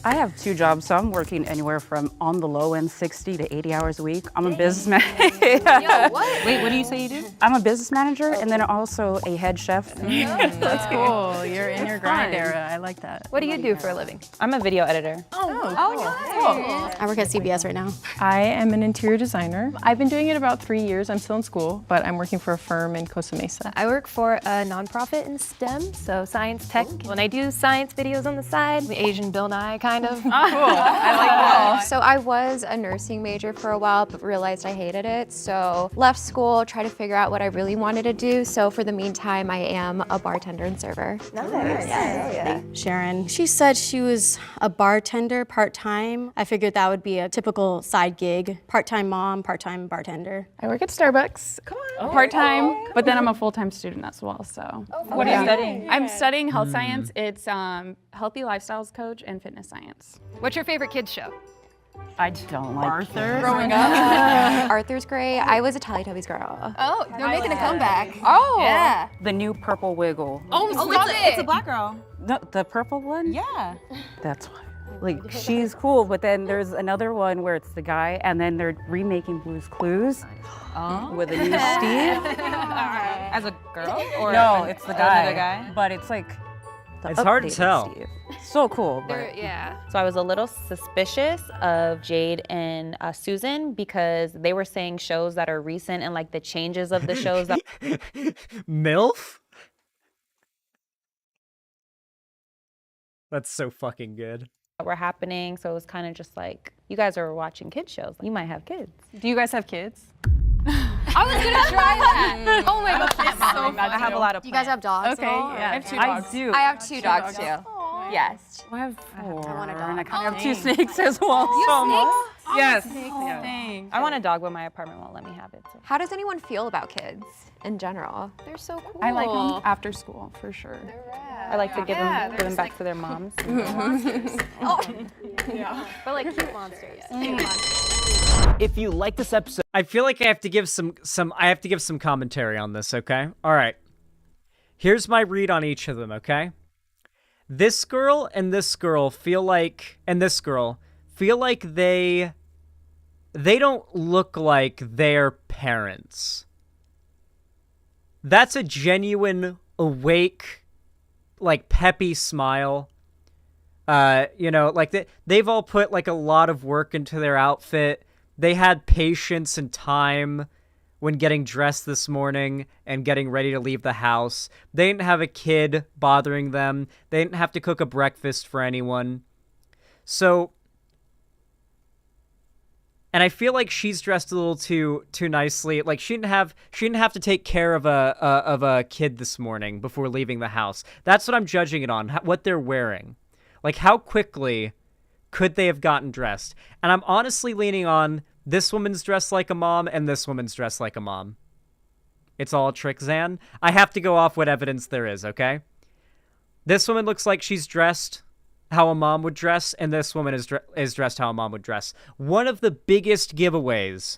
I have 2 jobs, so I'm working anywhere from on the low end 60 to 80 hours a week. I'm a businessman. Yo, what? Wait, what do you say you do? I'm a business manager and then also a head chef. That's cool. You're in your grind era. I like that. What do you do for a living? I'm a video editor. Nice. I work at CBS right now. I am an interior designer. I've been doing it about 3 years. I'm still in school, but I'm working for a firm in Costa Mesa. I work for a nonprofit in STEM, so science tech. When I do science videos on the side, the Asian Bill Nye kind of. Cool. I like that. So I was a nursing major for a while, but realized I hated it. So left school, tried to figure out what I really wanted to do. So for the meantime, I am a bartender and server. Nice. Yeah. Sharon, she said she was a bartender part-time. I figured that would be a typical side gig. Part-time mom, part-time bartender. I work at Starbucks. Come on. Part-time, but then I'm a full-time student as well, so. What are you studying? I'm studying health science. It's healthy lifestyles coach and fitness science. What's your favorite kids show? I don't like Arthur. Growing up. Arthur's great. I was a Teletubbies girl. Oh, they're making a comeback. Oh. Yeah. The new Purple Wiggle. It's a black girl. The purple one? Yeah. That's why. Like, she's cool, but then there's another one where it's the guy, and then they're remaking Blue's Clues with a new Steve. As a girl? Or No, it's the guy. Another guy? But it's like the It's hard to updated tell. Steve. So cool. But Yeah. So I was a little suspicious of Jade and Susan because they were saying shows that are recent and like the changes of the shows that MILF? That's so fucking good. That were happening, so it was kind of just like, you guys are watching kids shows. You might have kids. Do you guys have kids? I was gonna try that. Oh my gosh, that's so funny. I have a lot of Do you guys have dogs? Okay, at all? yeah. Or- I have 2 dogs. I do. I have 2 dogs too. Yes. I have 4. I want a dog. And I kind of have Oh. 2 snakes as well. You so snakes? Yes. Thanks. I want a dog, but my apartment won't let me have it. So. How does anyone feel about kids in general? They're so cool. I like them after school for sure. I like to give them back to their moms. But like cute monsters. If you like this episode, I feel like I have to give some commentary on this, okay? All right. Here's my read on each of them, okay? This girl and this girl feel like they don't look like their parents. That's a genuine, awake, like peppy smile. Like they've all put like a lot of work into their outfit. They had patience and time when getting dressed this morning and getting ready to leave the house. They didn't have a kid bothering them. They didn't have to cook a breakfast for anyone. So, and I feel like she's dressed a little too nicely. Like she didn't have to take care of a kid this morning before leaving the house. That's what I'm judging it on. What they're wearing. Like, how quickly could they have gotten dressed? And I'm honestly leaning on this woman's dressed like a mom and this woman's dressed like a mom. It's all a trick, Zan. I have to go off what evidence there is, okay? This woman looks like she's dressed how a mom would dress, and this woman is dressed how a mom would dress. One of the biggest giveaways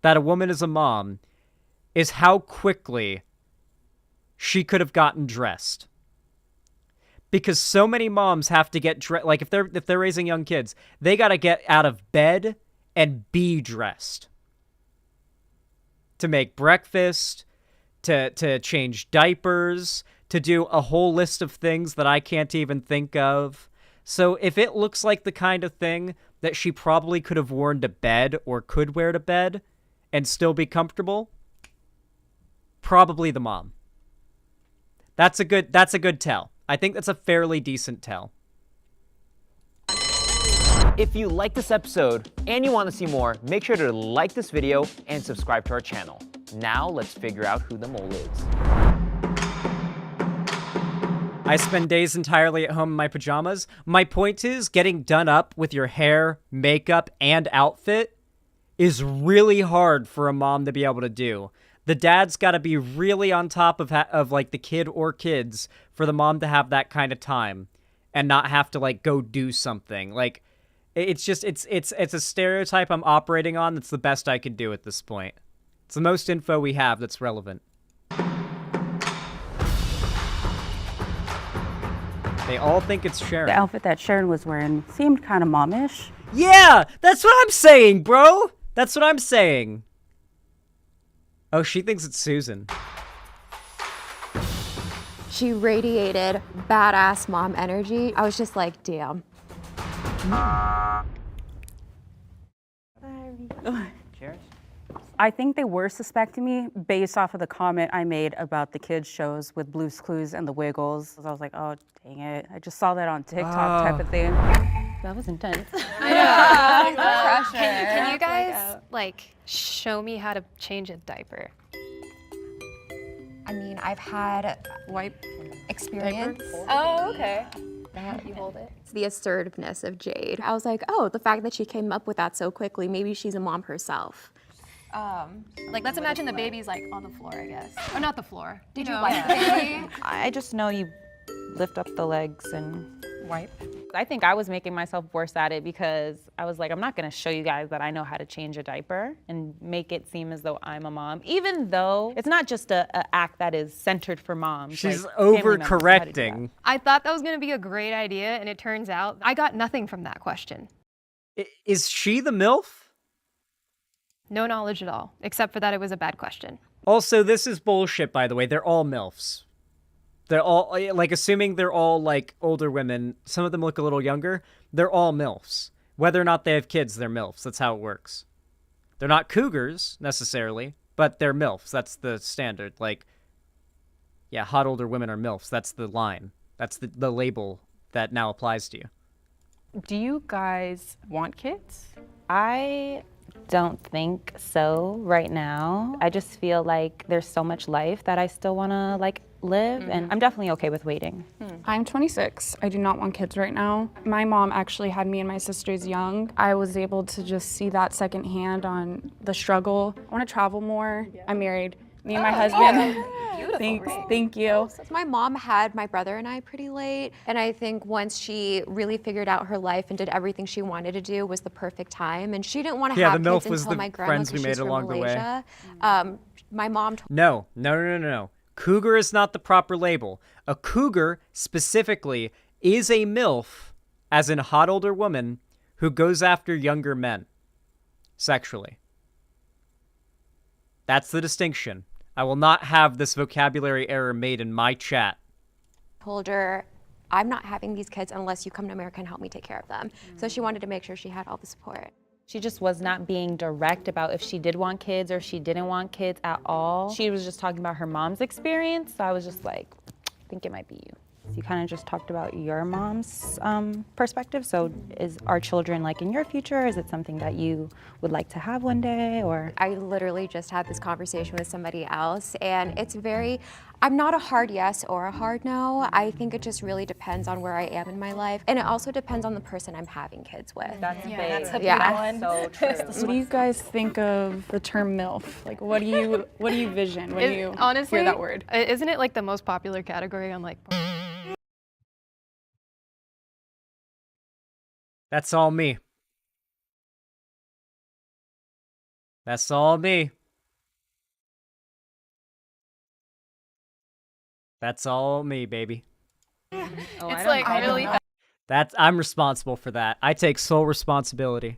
that a woman is a mom is how quickly she could have gotten dressed. Because so many moms have to get dressed. Like if they're raising young kids, they got to get out of bed and be dressed to make breakfast, to change diapers, to do a whole list of things that I can't even think of. So if it looks like the kind of thing that she probably could have worn to bed or could wear to bed and still be comfortable, probably the mom. That's a good tell. I think that's a fairly decent tell. If you like this episode and you want to see more, make sure to like this video and subscribe to our channel. Now let's figure out who the mole is. I spend days entirely at home in my pajamas. My point is, getting done up with your hair, makeup, and outfit is really hard for a mom to be able to do. The dad's got to be really on top of like the kid or kids for the mom to have that kind of time and not have to like go do something. Like it's just it's a stereotype I'm operating on. That's the best I can do at this point. It's the most info we have that's relevant. They all think it's Sharon. The outfit that Sharon was wearing seemed kind of momish. Yeah, that's what I'm saying, bro. That's what I'm saying. Oh, she thinks it's Susan. She radiated badass mom energy. I was just like, damn. Cheers. I think they were suspecting me based off of the comment I made about the kids' shows with Blue's Clues and the Wiggles. I was like, oh, dang it. I just saw that on TikTok type of thing. That was intense. I know. Pressure. Can you guys like show me how to change a diaper? I mean, I've had wipe experience. Oh, okay. You hold it. It's the assertiveness of Jade. I was like, oh, the fact that she came up with that so quickly, maybe she's a mom herself. Like let's imagine the baby's like on the floor, I guess. Or not the floor. Did you wipe the baby? I just know you lift up the legs and wipe. I think I was making myself worse at it because I was like, I'm not gonna show you guys that I know how to change a diaper and make it seem as though I'm a mom, even though it's not just a act that is centered for moms. She's like, family members know how to do that. overcorrecting. I thought that was gonna be a great idea, and it turns out I got nothing from that question. Is she the MILF? No knowledge at all, except for that it was a bad question. Also, this is bullshit, by the way. They're all MILFs. They're all, like, assuming they're all, like, older women. Some of them look a little younger. They're all MILFs. Whether or not they have kids, they're MILFs. That's how it works. They're not cougars, necessarily, but they're MILFs. That's the standard. Like, yeah, hot older women are MILFs. That's the line. That's the label that now applies to you. Do you guys want kids? I don't think so right now. I just feel like there's so much life that I still want to like live, and I'm definitely okay with waiting. I'm 26. I do not want kids right now. My mom actually had me and my sisters young. I was able to just see that secondhand on the struggle. I want to travel more. I'm married. Me and my husband. Thanks. Thank you. My mom had my brother and I pretty late, and I think once she really figured out her life and did everything she wanted to do was the perfect time. And she didn't want to have the MILF kids was until the my grandma, friends we 'cause made she's from along the way. Malaysia. My mom told No. Cougar is not the proper label. A cougar, specifically, is a MILF, as in a hot older woman, who goes after younger men. Sexually. That's the distinction. I will not have this vocabulary error made in my chat. her, I'm not having these kids unless you come to America and help me take care of them. So she wanted to make sure she had all the support. She just was not being direct about if she did want kids or if she didn't want kids at all. She was just talking about her mom's experience, so I was just like, I think it might be you. You kind of just talked about your mom's perspective, so is our children like in your future? Is it something that you would like to have one day, or? I literally just had this conversation with somebody else, and it's very, I'm not a hard yes or a hard no. I think it just really depends on where I am in my life, and it also depends on the person I'm having kids with. That's big. That's a big one. So true. What do you guys think of the term MILF? Like, what do you vision when you honestly, hear that word? Isn't it like the most popular category on like? That's all me. That's all me. That's all me, baby. It's like really. I'm responsible for that. I take sole responsibility.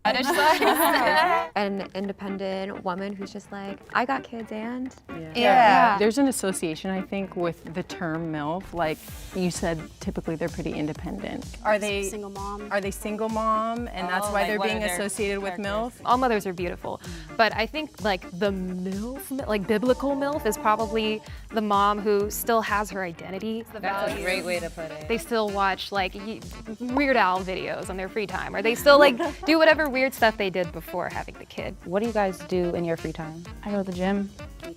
An independent woman who's just like, I got kids and. Yeah. There's an association, I think, with the term MILF. Like you said, typically they're pretty independent. Are they single mom? Are they single mom, and that's why they're being associated with MILF? All mothers are beautiful, but I think like the MILF, like biblical MILF, is probably the mom who still has her identity. That's a great way to put it. They still watch like Weird Al videos on their free time, or they still like do whatever weird stuff they did before having the kid. What do you guys do in your free time? I go to the gym.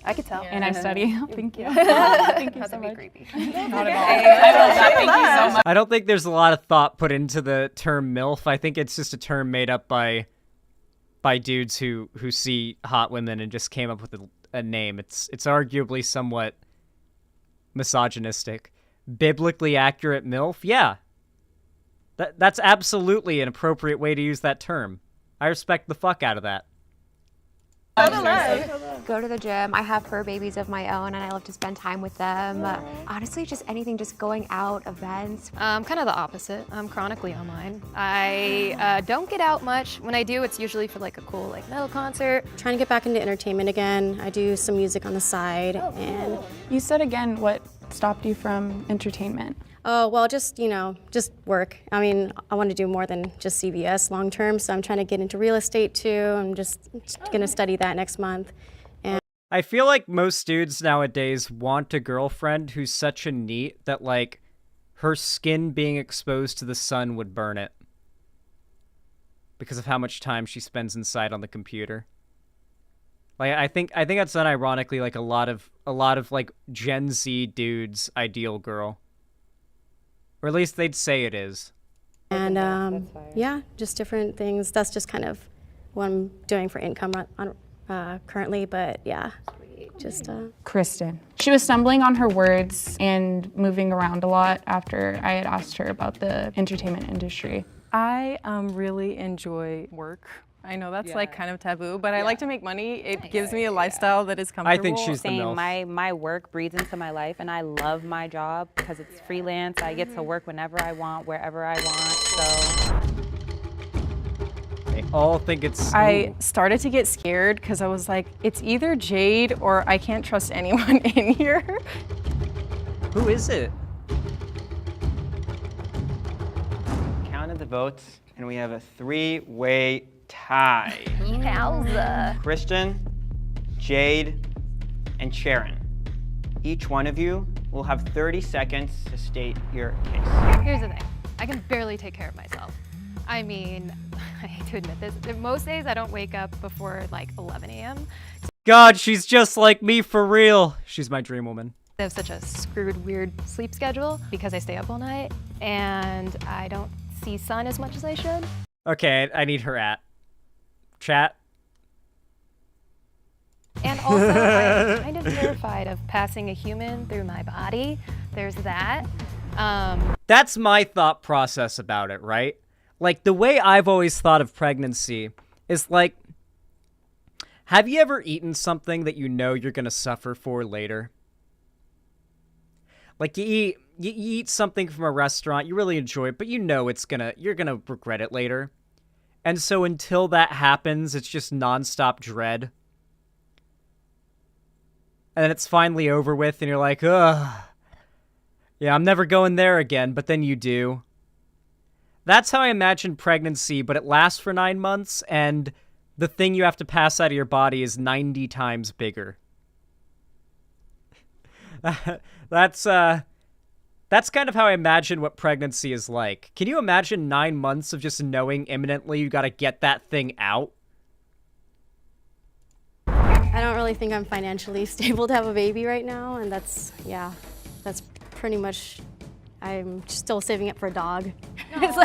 I could tell. And I study. Thank you. Thank you so much. Creepy. Not at all. Thank you so much. I don't think there's a lot of thought put into the term MILF. I think it's just a term made up by dudes who see hot women and just came up with a name. It's arguably somewhat misogynistic. Biblically accurate MILF? Yeah. That's absolutely an appropriate way to use that term. I respect the fuck out of that. Go to the gym. I have fur babies of my own, and I love to spend time with them. Honestly, just anything, just going out, events. Kind of the opposite. I'm chronically online. I don't get out much. When I do, it's usually for like a cool like metal concert. Trying to get back into entertainment again. I do some music on the side. And You said again what stopped you from entertainment? oh, well, just work. I mean, I want to do more than just CVS long term, so I'm trying to get into real estate too. I'm just gonna study that next month. And I feel like most dudes nowadays want a girlfriend who's such a neat that like her skin being exposed to the sun would burn it because of how much time she spends inside on the computer. Like I think that's unironically like a lot of like Gen Z dudes' ideal girl. Or at least they'd say it is. And yeah, just different things. That's just kind of what I'm doing for income currently, but yeah, just Kristen. She was stumbling on her words and moving around a lot after I had asked her about the entertainment industry. I really enjoy work. I know that's like kind of taboo, but I like to make money. It gives me a lifestyle that is comfortable. I think she's the MILF. My work breathes into my life, and I love my job because it's freelance. I get to work whenever I want, wherever I want, so. They all think it's... I started to get scared because I was like, it's either Jade or I can't trust anyone in here. Who is it? Counted the votes, and we have a three-way tie. Yowza. Kristen, Jade, and Sharon. Each one of you will have 30 seconds to state your case. Here's the thing. I can barely take care of myself. I mean, I hate to admit this. Most days I don't wake up before like 11 a.m. God, she's just like me for real. She's my dream woman. I have such a screwed, weird sleep schedule because I stay up all night and I don't see sun as much as I should. Okay, I need her at. Chat. And also, I'm kind of terrified of passing a human through my body. There's that. That's my thought process about it, right? Like, the way I've always thought of pregnancy is like, have you ever eaten something that you know you're gonna suffer for later? Like, you eat something from a restaurant, you really enjoy it, but you know you're gonna regret it later. And so until that happens, it's just nonstop dread. And then it's finally over with, and you're like, ugh. Yeah, I'm never going there again, but then you do. That's how I imagine pregnancy, but it lasts for 9 months, and the thing you have to pass out of your body is 90 times bigger. That's kind of how I imagine what pregnancy is like. Can you imagine 9 months of just knowing imminently you gotta get that thing out? I don't really think I'm financially stable to have a baby right now, and that's pretty much, I'm still saving up for a dog. It's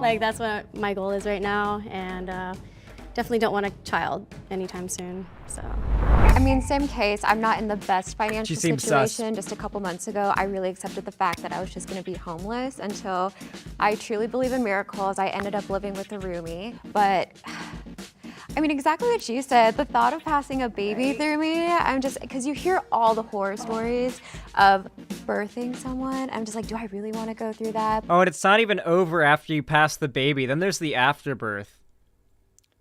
like that's what my goal is right now, and definitely don't want a child anytime soon, so. I mean, same case. I'm not in the best financial situation. Just a couple months ago, I really accepted the fact that I was just gonna be homeless until I truly believe in miracles. I ended up living with a roomie, but I mean, exactly what you said, the thought of passing a baby through me, I'm just, because you hear all the horror stories of birthing someone, I'm just like, do I really want to go through that? Oh, and it's not even over after you pass the baby. Then there's the afterbirth.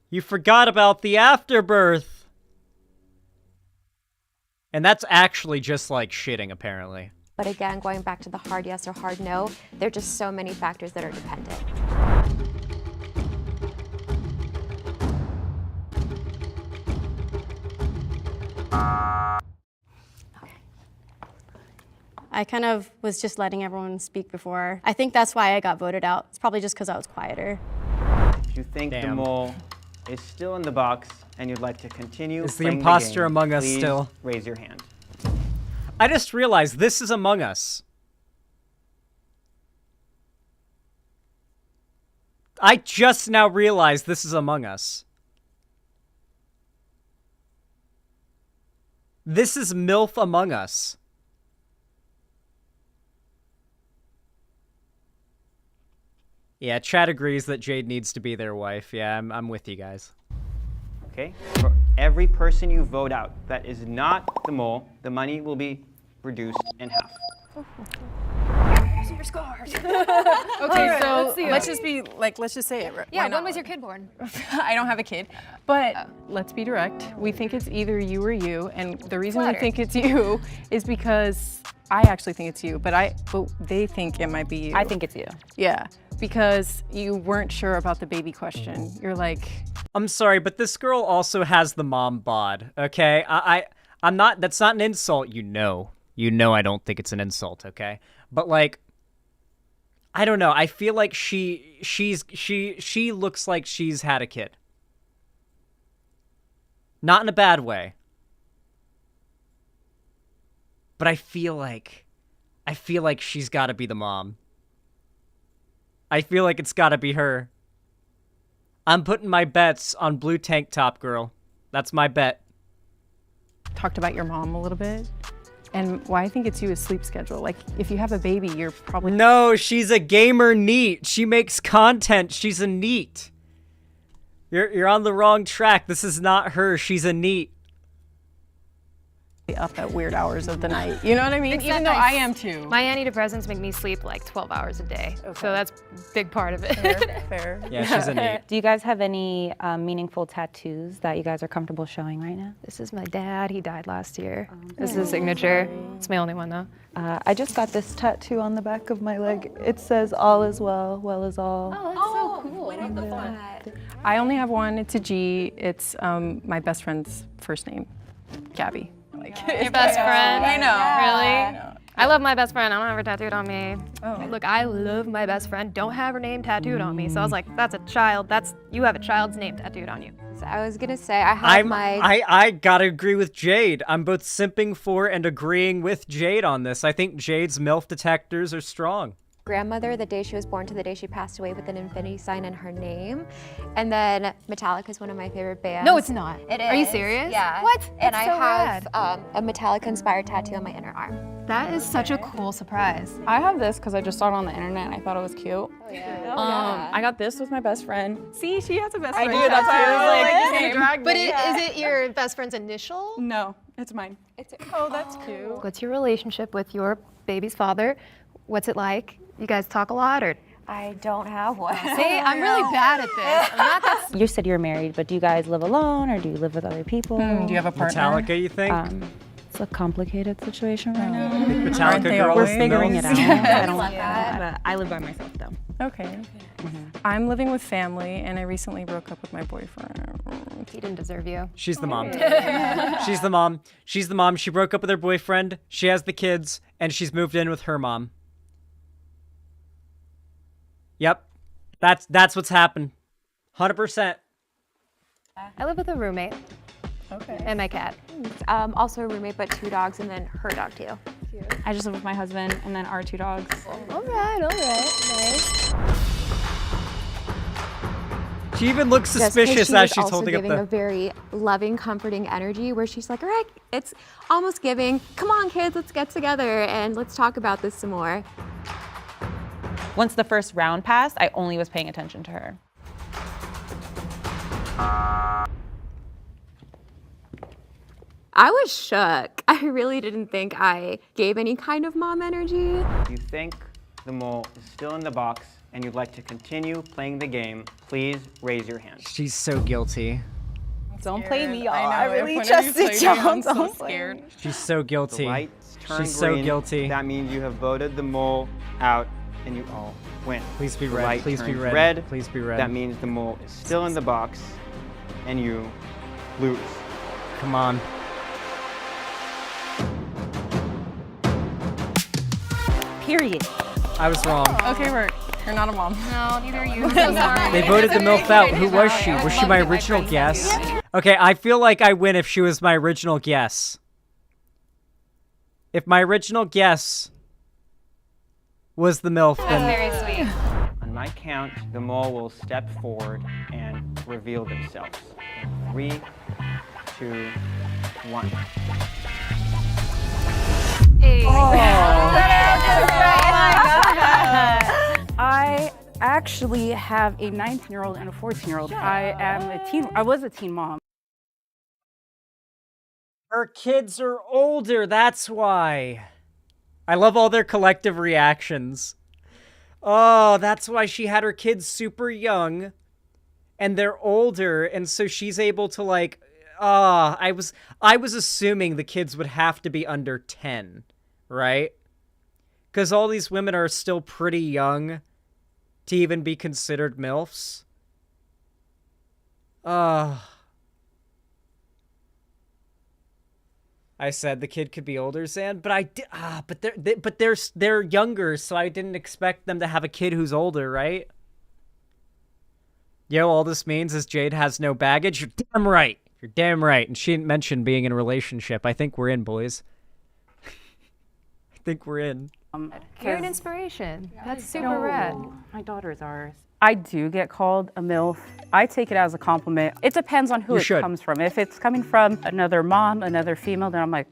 You forgot about the afterbirth. And that's actually just like shitting, apparently. But again, going back to the hard yes or hard no, there are just so many factors that are dependent. I kind of was just letting everyone speak before. I think that's why I got voted out. It's probably just because I was quieter. If you think the mole is still in the box and you'd like to continue Is the playing imposter game, among us please still? raise your hand. I just realized this is Among Us. I just now realized this is Among Us. This is MILF Among Us. Yeah, chat agrees that Jade needs to be their wife. Yeah, I'm with you guys. Okay, for every person you vote out that is not the mole, the money will be reduced in half. See your scars. Okay, so let's just say it. Yeah, when was your kid born? I don't have a kid, but let's be direct. We think it's either you or you, and the reason we think it's you is because I actually think it's you, but they think it might be you. I think it's you. Yeah, because you weren't sure about the baby question. You're like, I'm sorry, but this girl also has the mom bod. Okay, I'm not. That's not an insult. You know I don't think it's an insult. Okay, but like, I don't know. I feel like she looks like she's had a kid. Not in a bad way. But I feel like she's got to be the mom. I feel like it's got to be her. I'm putting my bets on blue tank top girl. That's my bet. talked about your mom a little bit. And why I think it's you is sleep schedule. Like, if you have a baby, you're probably... No, she's a gamer neat. She makes content. She's a neat. You're on the wrong track. This is not her. She's a neat. Up at weird hours of the night. You know what I mean? Even though I am too. My antidepressants make me sleep like 12 hours a day. Okay. So that's a big part of it. Fair. Yeah, she's a neat. Do you guys have any meaningful tattoos that you guys are comfortable showing right now? This is my dad. He died last year. This is his signature. It's my only one though. I just got this tattoo on the back of my leg. It says all is well, well is all. Oh, that's so cool. I love that. I only have one. It's a G. It's my best friend's first name, Gabby. Your best friend? I know. Really? I know. I love my best friend. I don't have her tattooed on me. Oh. Look, I love my best friend. Don't have her name tattooed on me. So I was like, that's a child. You have a child's name tattooed on you. So I was gonna say I have I gotta agree with Jade. I'm both simping for and agreeing with Jade on this. I think Jade's MILF detectors are strong. grandmother the day she was born to the day she passed away with an infinity sign in her name. And then Metallica is one of my favorite bands. No, it's not. It is. Are you serious? Yeah. What? And That's I so have rad. a Metallica-inspired tattoo on my inner arm. That is such a cool surprise. I have this because I just saw it on the internet and I thought it was cute. Oh, yeah. I got this with my best friend. See, she has a best I friend. do, that's why I was like, But is it your best friend's initial? No, it's mine. Oh, that's cute. What's your relationship with your baby's father? What's it like? You guys talk a lot, or? I don't have one. See, I'm really bad at this. I'm not that. You said you're married, but do you guys live alone or do you live with other people? Do you have a partner? Metallica, you think? It's a complicated situation right now. Metallica girl We're is figuring it MILF? out. I don't love that. but I live by myself though. Okay. I'm living with family, and I recently broke up with my boyfriend. He didn't deserve you. She's the mom. She's the mom. She's the mom. She broke up with her boyfriend. She has the kids, and she's moved in with her mom. Yep. That's what's happened. 100%. I live with a roommate. Okay. And my cat. Also a roommate, but 2 dogs, and then her dog too. I just live with my husband and then our 2 dogs. All right, nice. She even looks Just 'cause suspicious she as was she's also holding up giving the... a very loving, comforting energy where she's like, all right, it's almost giving. Come on, kids, let's get together and let's talk about this some more. Once the first round passed, I only was paying attention to her. I was shook. I really didn't think I gave any kind of mom energy. If you think the mole is still in the box and you'd like to continue playing the game, please raise your hand. She's so guilty. Don't play me, y'all. I I really trusted y'all. I'm so Don't scared. She's so guilty. The lights turn She's so green. guilty. That means you have voted the mole out and you all win. Please be The red. light Please be turns red. red. Please be red. That means the mole is still in the box and you lose. Come on. Period. I was wrong. Okay, Bert, you're not a mom. No, neither are you. I'm so sorry. They voted the MILF out. Who was she? Was she my original guess? Okay, I feel like I win if she was my original guess. If my original guess was the MILF, That's then... very sweet. On my count, the mole will step forward and reveal themselves. 3, 2, 1. Hey. I actually have a 19-year-old and a 14-year-old. I was a teen mom. Her kids are older, that's why. I love all their collective reactions. Oh, that's why she had her kids super young. And they're older, and so she's able to, like... I was assuming the kids would have to be under 10, right? Because all these women are still pretty young to even be considered MILFs. I said the kid could be older, Zan, but they're younger, so I didn't expect them to have a kid who's older, right? Yo, all this means is Jade has no baggage. You're damn right. You're damn right. And she didn't mention being in a relationship. I think we're in, boys. I think we're in. You're an inspiration. That's super rad. My daughters are. I do get called a MILF. I take it as a compliment. It depends on who it comes from. If it's coming from another mom, another female, then I'm like,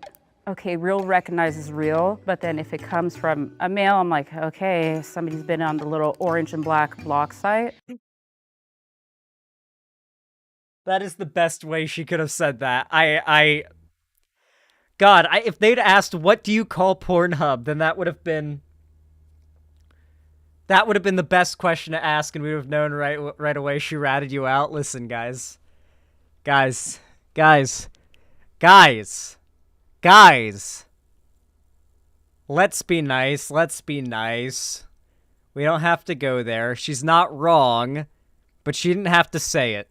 okay, real recognizes real. But then if it comes from a male, I'm like, okay, somebody's been on the little orange and black block site. That is the best way she could have said that. God, if they'd asked, what do you call Pornhub, then that would have been the best question to ask, and we would have known right away she ratted you out. Listen, guys. Guys. Let's be nice. We don't have to go there. She's not wrong, but she didn't have to say it.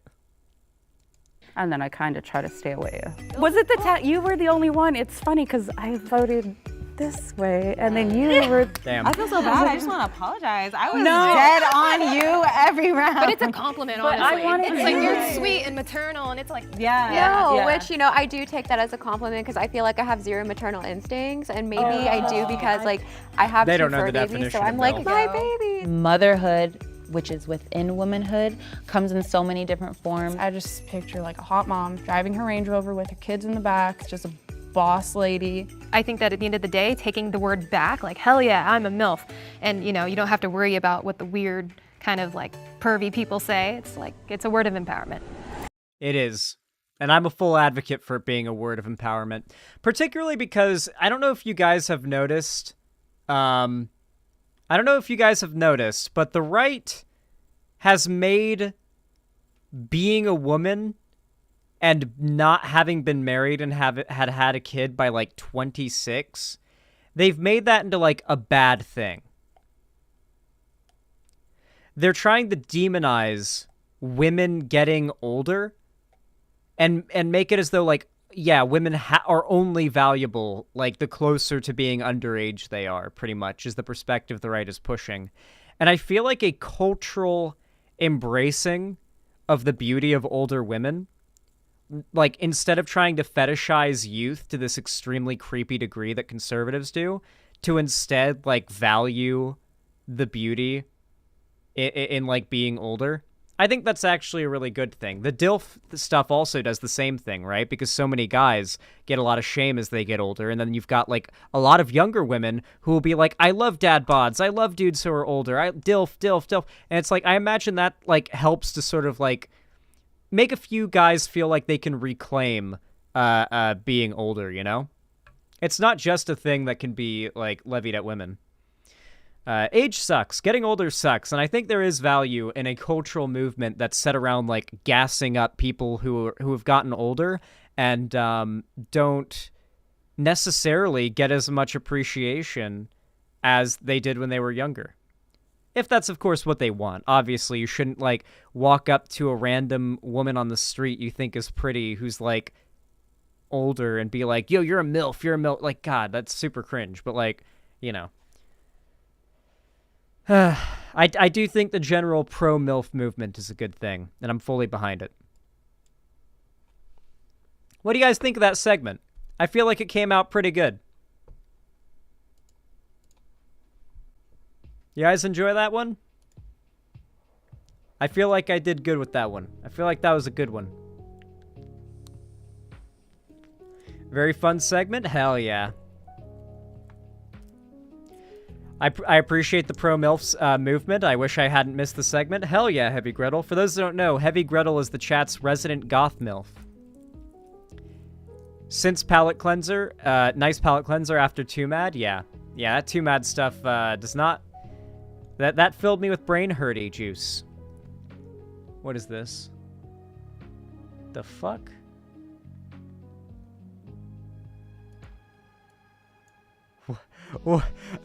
And then I kind of try to stay away. Was it the you were the only one? It's funny because I voted this way, and then you were. Damn. I feel so bad. I just want to apologize. I was dead on you every round. But it's a compliment, But honestly. I wanted It's to like do you're it. sweet and maternal, and it's like No, which, you know, I do take that as a compliment because I feel like I have zero maternal instincts, and maybe I do because, like, I have They two don't know fur the babies, definition so I'm of like, MILF. my baby. Motherhood, which is within womanhood, comes in so many different forms. I just picture like a hot mom driving her Range Rover with her kids in the back, just a boss lady. I think that at the end of the day, taking the word back, like, hell yeah, I'm a MILF. And you know, you don't have to worry about what the weird kind of like pervy people say. It's like, it's a word of empowerment. It is. And I'm a full advocate for it being a word of empowerment, particularly because I don't know if you guys have noticed, but the right has made being a woman and not having been married and had a kid by like 26, they've made that into like a bad thing. They're trying to demonize women getting older and make it as though like, yeah, women are only valuable like the closer to being underage they are, pretty much, is the perspective the right is pushing. And I feel like a cultural embracing of the beauty of older women, like instead of trying to fetishize youth to this extremely creepy degree that conservatives do, to instead like value the beauty in like being older, I think that's actually a really good thing. The DILF stuff also does the same thing, right? Because so many guys get a lot of shame as they get older, and then you've got like a lot of younger women who will be like, I love dad bods, I love dudes who are older, DILF. And it's like, I imagine that like helps to sort of like make a few guys feel like they can reclaim being older, you know? It's not just a thing that can be like levied at women. Age sucks. Getting older sucks. And I think there is value in a cultural movement that's set around like gassing up people who have gotten older and don't necessarily get as much appreciation as they did when they were younger. If that's, of course, what they want. Obviously, you shouldn't like walk up to a random woman on the street you think is pretty who's like older and be like, yo, you're a MILF, you're a MILF. Like, God, that's super cringe. But like, you know. I do think the general pro-MILF movement is a good thing, and I'm fully behind it. What do you guys think of that segment? I feel like it came out pretty good. You guys enjoy that one? I feel like I did good with that one. I feel like that was a good one. Very fun segment? Hell yeah. I appreciate the pro-MILFs movement. I wish I hadn't missed the segment. Hell yeah, Heavy Gretel. For those who don't know, Heavy Gretel is the chat's resident goth MILF. Since palette cleanser, nice palette cleanser after Twomad, yeah. Yeah, that Twomad stuff does not... That filled me with brain hurty juice. What is this? The fuck?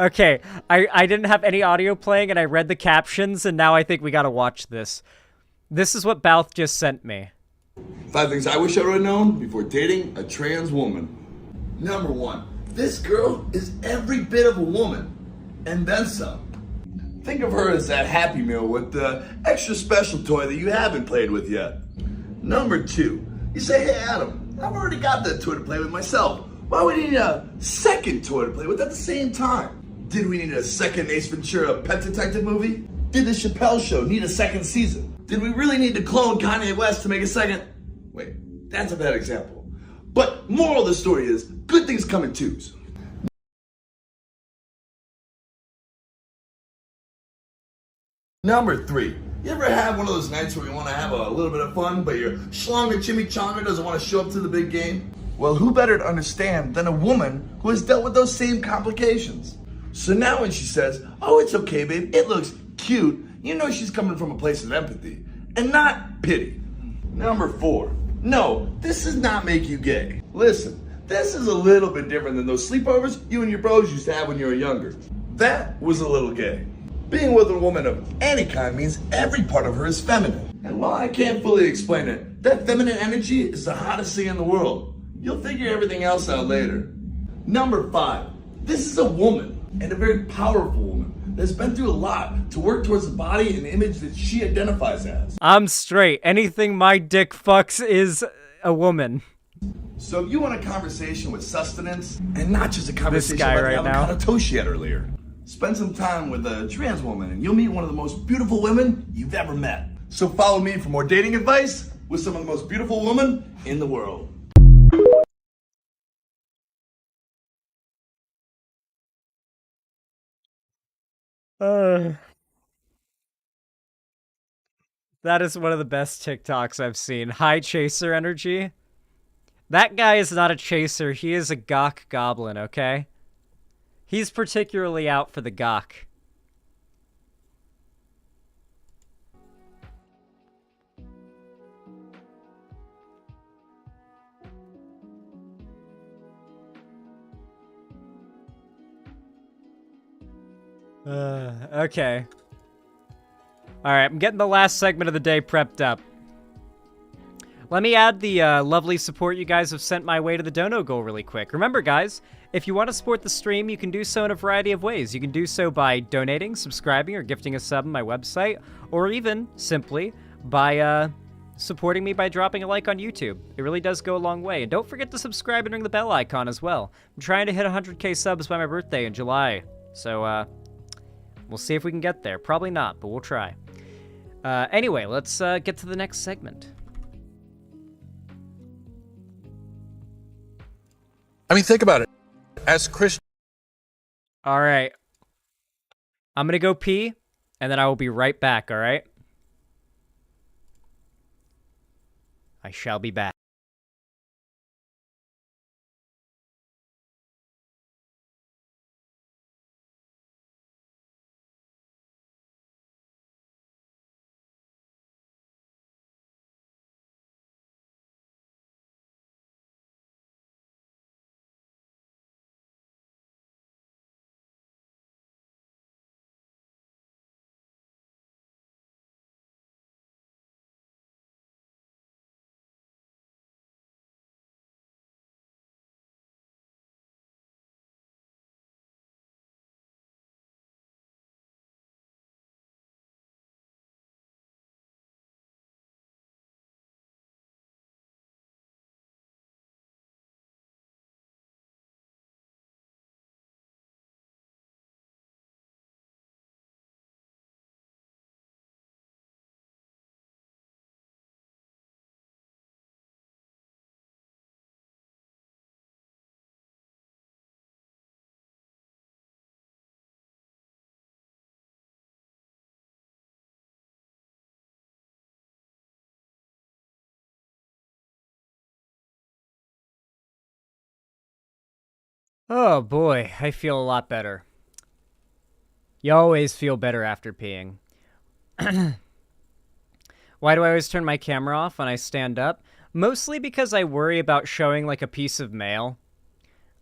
Okay, I didn't have any audio playing and I read the captions and now I think we gotta watch this. This is what Balth just sent me. 5 things I wish I would have known before dating a trans woman. Number 1, this girl is every bit of a woman, and then some. Think of her as that Happy Meal with the extra special toy that you haven't played with yet. Number 2, you say, hey Adam, I've already got that toy to play with myself. Why would we need a second toy to play with at the same time? Did we need a second Ace Ventura Pet Detective movie? Did the Chappelle Show need a second season? Did we really need to clone Kanye West to make a second? Wait, that's a bad example. But moral of the story is, good things come in twos. Number 3, you ever have one of those nights where you want to have a little bit of fun, but your schlong and chimichanga doesn't want to show up to the big game? Well, who better to understand than a woman who has dealt with those same complications? So now when she says, oh, it's okay, babe, it looks cute, you know she's coming from a place of empathy and not pity. Number 4, no, this does not make you gay. Listen, this is a little bit different than those sleepovers you and your bros used to have when you were younger. That was a little gay. Being with a woman of any kind means every part of her is feminine. And while I can't fully explain it, that feminine energy is the hottest thing in the world. You'll figure everything else out later. Number 5, This is a woman, and a very powerful woman, that's been through a lot to work towards the body and image that she identifies as. I'm straight. Anything my dick fucks is a woman. So if you want a conversation with sustenance, and not just a conversation guy like right the now. avocado toast she had earlier, spend some time with a trans woman, and you'll meet one of the most beautiful women you've ever met. So follow me for more dating advice with some of the most beautiful women in the world. That is one of the best TikToks I've seen. High chaser energy. That guy is not a chaser. He is a gawk goblin, okay? He's particularly out for the gawk. Okay. Alright, I'm getting the last segment of the day prepped up. Let me add the lovely support you guys have sent my way to the Dono goal really quick. Remember, guys, if you want to support the stream, you can do so in a variety of ways. You can do so by donating, subscribing, or gifting a sub on my website, or even simply by supporting me by dropping a like on YouTube. It really does go a long way. And don't forget to subscribe and ring the bell icon as well. I'm trying to hit 100k subs by my birthday in July, so we'll see if we can get there. Probably not, but we'll try. Anyway, let's get to the next segment. I mean, think about it. As Christian. All right. I'm going to go pee, and then I will be right back, all right? I shall be back. Oh boy, I feel a lot better. You always feel better after peeing. Why do I always turn my camera off when I stand up? Mostly because I worry about showing like a piece of mail.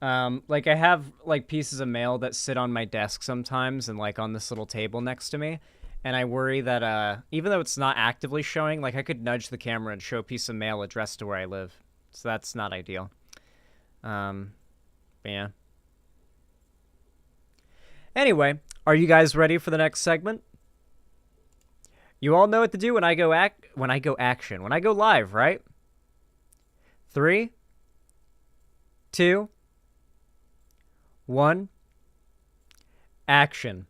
Like I have like pieces of mail that sit on my desk sometimes and like on this little table next to me. And I worry that even though it's not actively showing, like I could nudge the camera and show a piece of mail addressed to where I live. So that's not ideal. But yeah. Anyway, are you guys ready for the next segment? You all know what to do when I go live, right? 3, 2, 1, action.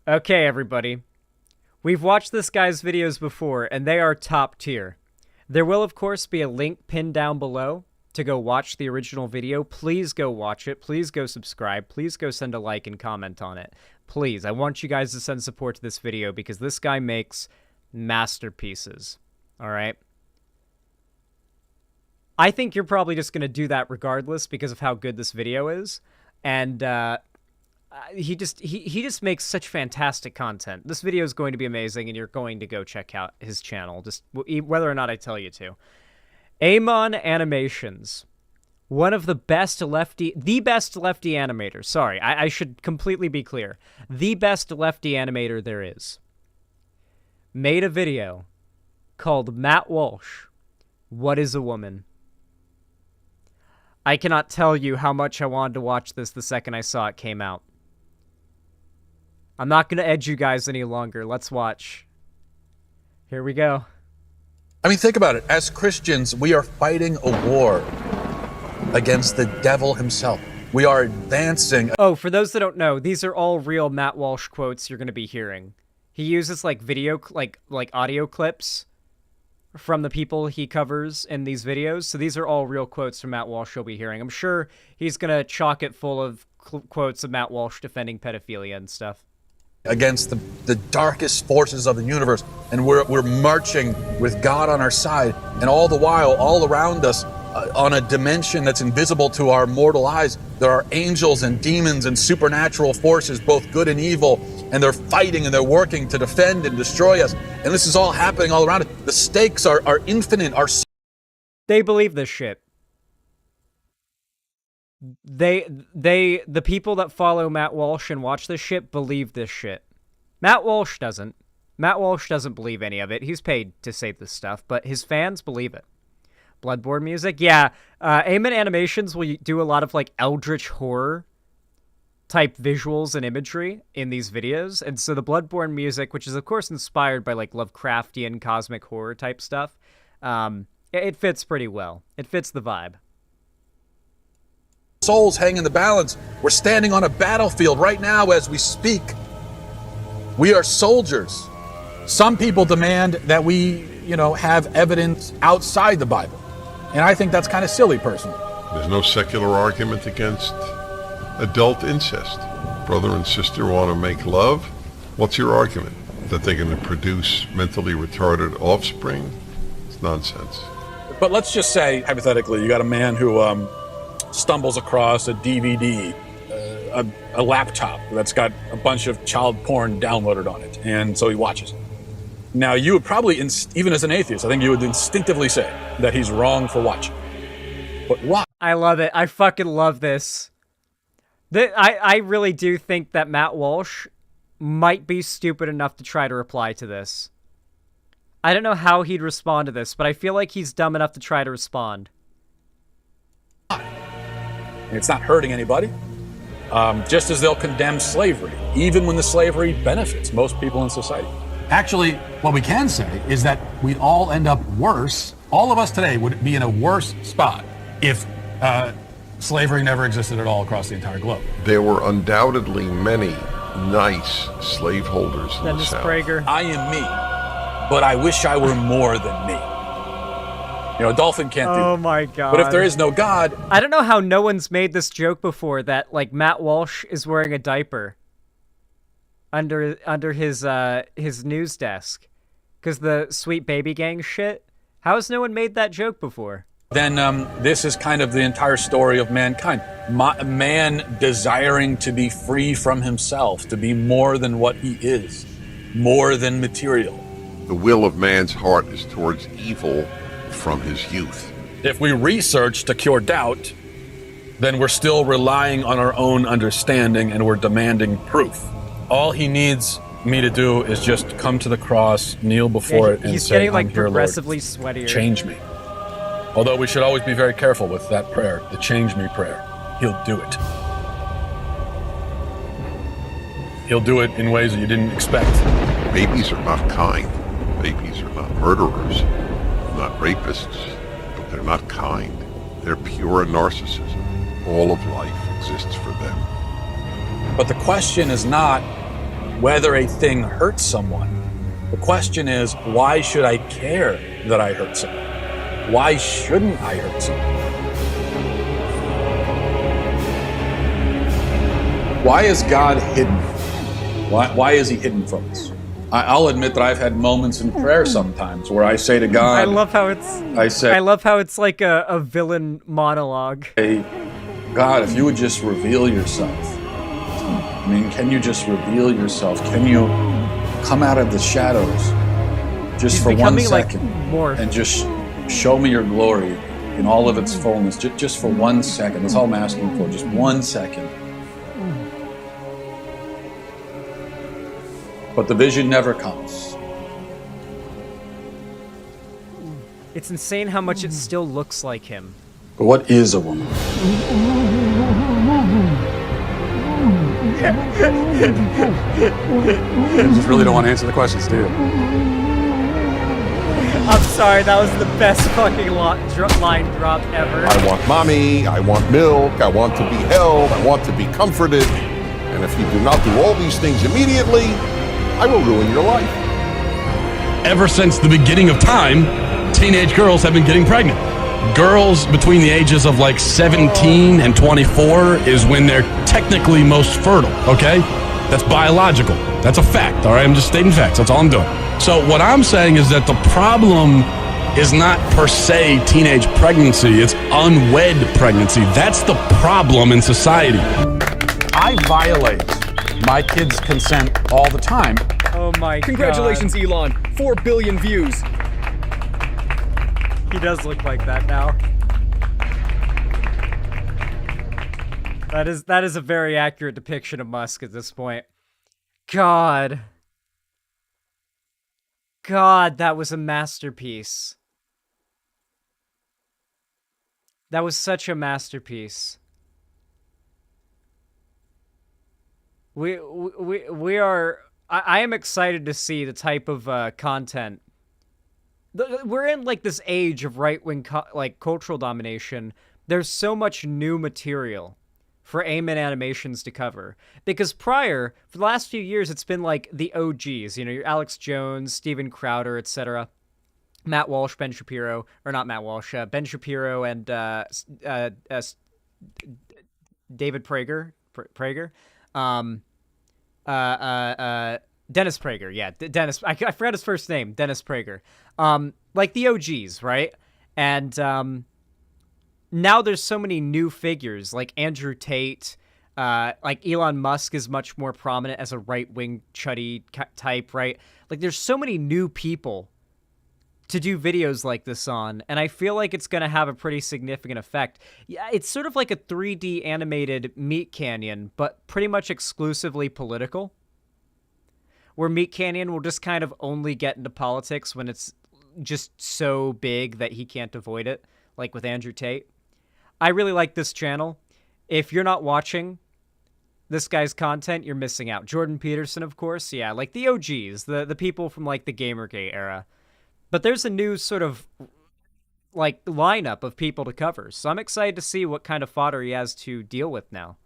Okay, everybody. We've watched this guy's videos before, and they are top tier. There will, of course, be a link pinned down below to go watch the original video. Please go watch it. Please go subscribe. Please go send a like and comment on it. Please, I want you guys to send support to this video because this guy makes masterpieces. All right? I think you're probably just going to do that regardless because of how good this video is. And he just makes such fantastic content. This video is going to be amazing, and you're going to go check out his channel, just whether or not I tell you to. Amon Animations, one of the best lefty animators. Sorry, I should completely be clear. The best lefty animator there is. Made a video called Matt Walsh, What is a Woman? I cannot tell you how much I wanted to watch this the second I saw it came out. I'm not going to edge you guys any longer. Let's watch. Here we go. I mean, think about it. As Christians, we are fighting a war against the devil himself. We are advancing. Oh, for those that don't know, these are all real Matt Walsh quotes you're going to be hearing. He uses like video, like audio clips from the people he covers in these videos. So these are all real quotes from Matt Walsh you'll be hearing. I'm sure he's going to chock it full of quotes of Matt Walsh defending pedophilia and stuff. Against the darkest forces of the universe, and we're marching with God on our side, and all the while, all around us, on a dimension that's invisible to our mortal eyes, there are angels and demons and supernatural forces, both good and evil, and they're fighting and they're working to defend and destroy us, and this is all happening all around us. The stakes are infinite. They believe this shit. The people that follow Matt Walsh and watch this shit believe this shit. Matt Walsh doesn't. Matt Walsh doesn't believe any of it. He's paid to say this stuff, but his fans believe it. Bloodborne music? Yeah. Amen Animations will do a lot of like eldritch horror type visuals and imagery in these videos. And so the Bloodborne music, which is of course inspired by like Lovecraftian cosmic horror type stuff, it fits pretty well. It fits the vibe. Souls hang in the balance. We're standing on a battlefield right now as we speak. We are soldiers. Some people demand that we, have evidence outside the Bible. And I think that's kind of silly, personally. There's no secular argument against adult incest. Brother and sister want to make love. What's your argument? That they're going to produce mentally retarded offspring? It's nonsense. But let's just say, hypothetically, you got a man who stumbles across a DVD, a laptop that's got a bunch of child porn downloaded on it, and so he watches it. Now, you would probably, even as an atheist, I think you would instinctively say that he's wrong for watching. But why? I love it. I fucking love this. I really do think that Matt Walsh might be stupid enough to try to reply to this. I don't know how he'd respond to this, but I feel like he's dumb enough to try to respond. It's not hurting anybody. Just as they'll condemn slavery, even when the slavery benefits most people in society. Actually, what we can say is that we'd all end up worse. All of us today would be in a worse spot if slavery never existed at all across the entire globe. There were undoubtedly many nice slaveholders in the South. Prager. I am me, but I wish I were more than me. A dolphin can't do. Oh my god. But if there is no God... I don't know how no one's made this joke before that, like, Matt Walsh is wearing a diaper under his news desk. Because the Sweet Baby Gang shit. How has no one made that joke before? Then this is kind of the entire story of mankind. Man desiring to be free from himself, to be more than what he is, more than material. The will of man's heart is towards evil from his youth. If we research to cure doubt, then we're still relying on our own understanding and we're demanding proof. All he needs me to do is just come to the cross, kneel before it, and he's say, getting like I'm here, progressively Lord, sweatier. change me. Although we should always be very careful with that prayer, the change me prayer. He'll do it. He'll do it in ways that you didn't expect. Babies are not kind. Babies are not murderers, not rapists, but they're not kind. They're pure narcissism. All of life exists for them. But the question is not whether a thing hurts someone. The question is, why should I care that I hurt someone? Why shouldn't I hurt someone? Why is God hidden? Why is he hidden from us? I'll admit that I've had moments in prayer sometimes where I say to God, I love how it's like a villain monologue. Hey, God, if you would just reveal yourself. I mean, can you just reveal yourself? Can you come out of the shadows just for 1 second and just show me your glory in all of its fullness, just for 1 second. That's all I'm asking for, just 1 second. But the vision never comes. It's insane how much it still looks like him. But what is a woman? You just really don't want to answer the questions, do you? I'm sorry, that was the best fucking line drop ever. I want mommy, I want milk, I want to be held, I want to be comforted. And if you do not do all these things immediately, I will ruin your life. Ever since the beginning of time, teenage girls have been getting pregnant. Girls between the ages of like 17 and 24 is when they're technically most fertile, okay? That's biological. That's a fact, all right? I'm just stating facts. That's all I'm doing. So what I'm saying is that the problem is not per se teenage pregnancy. It's unwed pregnancy. That's the problem in society. I violate my kids' consent all the time. Oh my Congratulations, God. Elon. 4 billion views. He does look like that now. That is a very accurate depiction of Musk at this point. God. God, that was a masterpiece. That was such a masterpiece. We are... I am excited to see the type of content. We're in like this age of right-wing cultural domination. There's so much new material for Amen Animations to cover. Because prior, for the last few years, it's been like the OGs. You know, your Alex Jones, Steven Crowder, etc. Matt Walsh, Ben Shapiro, or not Matt Walsh, Ben Shapiro and David Prager. Dennis Prager, yeah, Dennis. I forgot his first name, Dennis Prager. Like the OGs, right? And now there's so many new figures, like Andrew Tate. Like Elon Musk is much more prominent as a right-wing chuddy type, right? Like there's so many new people to do videos like this on, and I feel like it's going to have a pretty significant effect. Yeah, it's sort of like a 3D animated Meat Canyon, but pretty much exclusively political. Where Meat Canyon will just kind of only get into politics when it's just so big that he can't avoid it, like with Andrew Tate. I really like this channel. If you're not watching this guy's content, you're missing out. Jordan Peterson, of course, yeah, like the OGs, the people from like the Gamergate era. But there's a new sort of like lineup of people to cover, so I'm excited to see what kind of fodder he has to deal with now.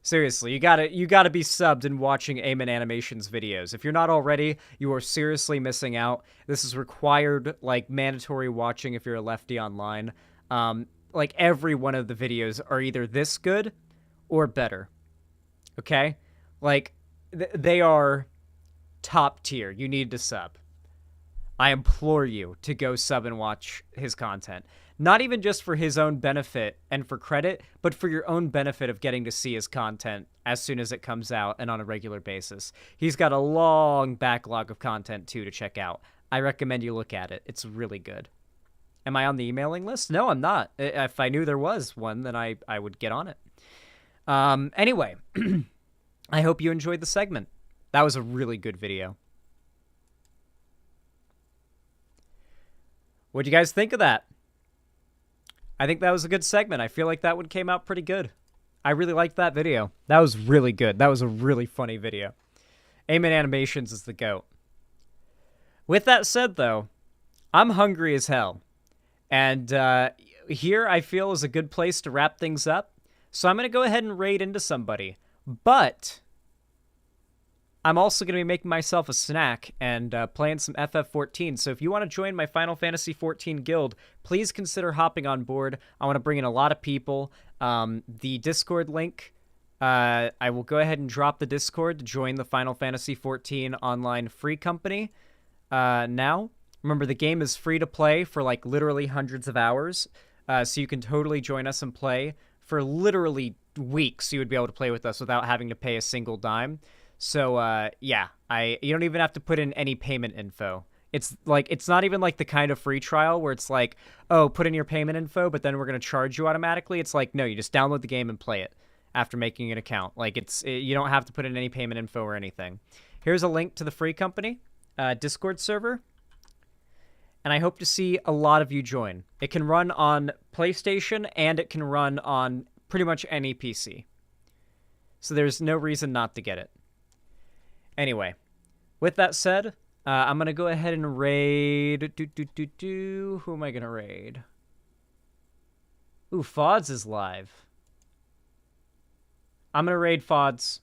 Seriously, you gotta be subbed and watching Amen Animations videos. If you're not already, you are seriously missing out. This is required, like, mandatory watching if you're a lefty online. Like, every one of the videos are either this good or better. Okay? Like, they are top tier. You need to sub. I implore you to go sub and watch his content. Not even just for his own benefit and for credit, but for your own benefit of getting to see his content as soon as it comes out and on a regular basis. He's got a long backlog of content, too, to check out. I recommend you look at it. It's really good. Am I on the emailing list? No, I'm not. If I knew there was one, then I would get on it. Anyway, I hope you enjoyed the segment. That was a really good video. What'd you guys think of that? I think that was a good segment. I feel like that one came out pretty good. I really liked that video. That was really good. That was a really funny video. Amen Animations is the GOAT. With that said, though, I'm hungry as hell. And here I feel is a good place to wrap things up. So I'm going to go ahead and raid into somebody. But I'm also going to be making myself a snack and playing some FF14. So if you want to join my Final Fantasy XIV guild, please consider hopping on board. I want to bring in a lot of people. The Discord link, I will go ahead and drop the Discord to join the Final Fantasy XIV online free company now. Remember, the game is free to play for like literally hundreds of hours. So you can totally join us and play for literally weeks. You would be able to play with us without having to pay a single dime. So, yeah, you don't even have to put in any payment info. It's not even like the kind of free trial where it's like, oh, put in your payment info, but then we're going to charge you automatically. It's like, no, you just download the game and play it after making an account. Like, you don't have to put in any payment info or anything. Here's a link to the free company, Discord server. and I hope to see a lot of you join. It can run on PlayStation, and it can run on pretty much any PC. So there's no reason not to get it. Anyway, with that said, I'm going to go ahead and raid... Who am I going to raid? Ooh, Fods is live. I'm going to raid Fods.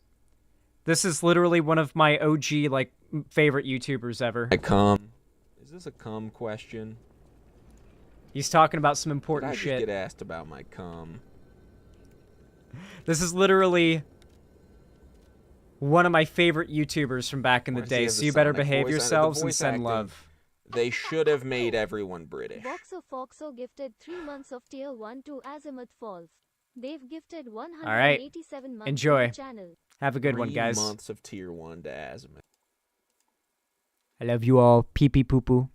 This is literally one of my OG, like, favorite YouTubers ever. Is this a cum question? He's talking about some important shit. I just get asked about my cum? This is literally one of my favorite YouTubers from back in the day, so you better behave yourselves and send love. They should have made everyone British. Voxo Foxo gifted 3 months of tier 1 to Azimuth Falls. They've gifted 187 All right. months Enjoy. to the channel. Have a good one, guys. 3 months of tier 1 to Azimuth. I love you all. Pee pee poo poo.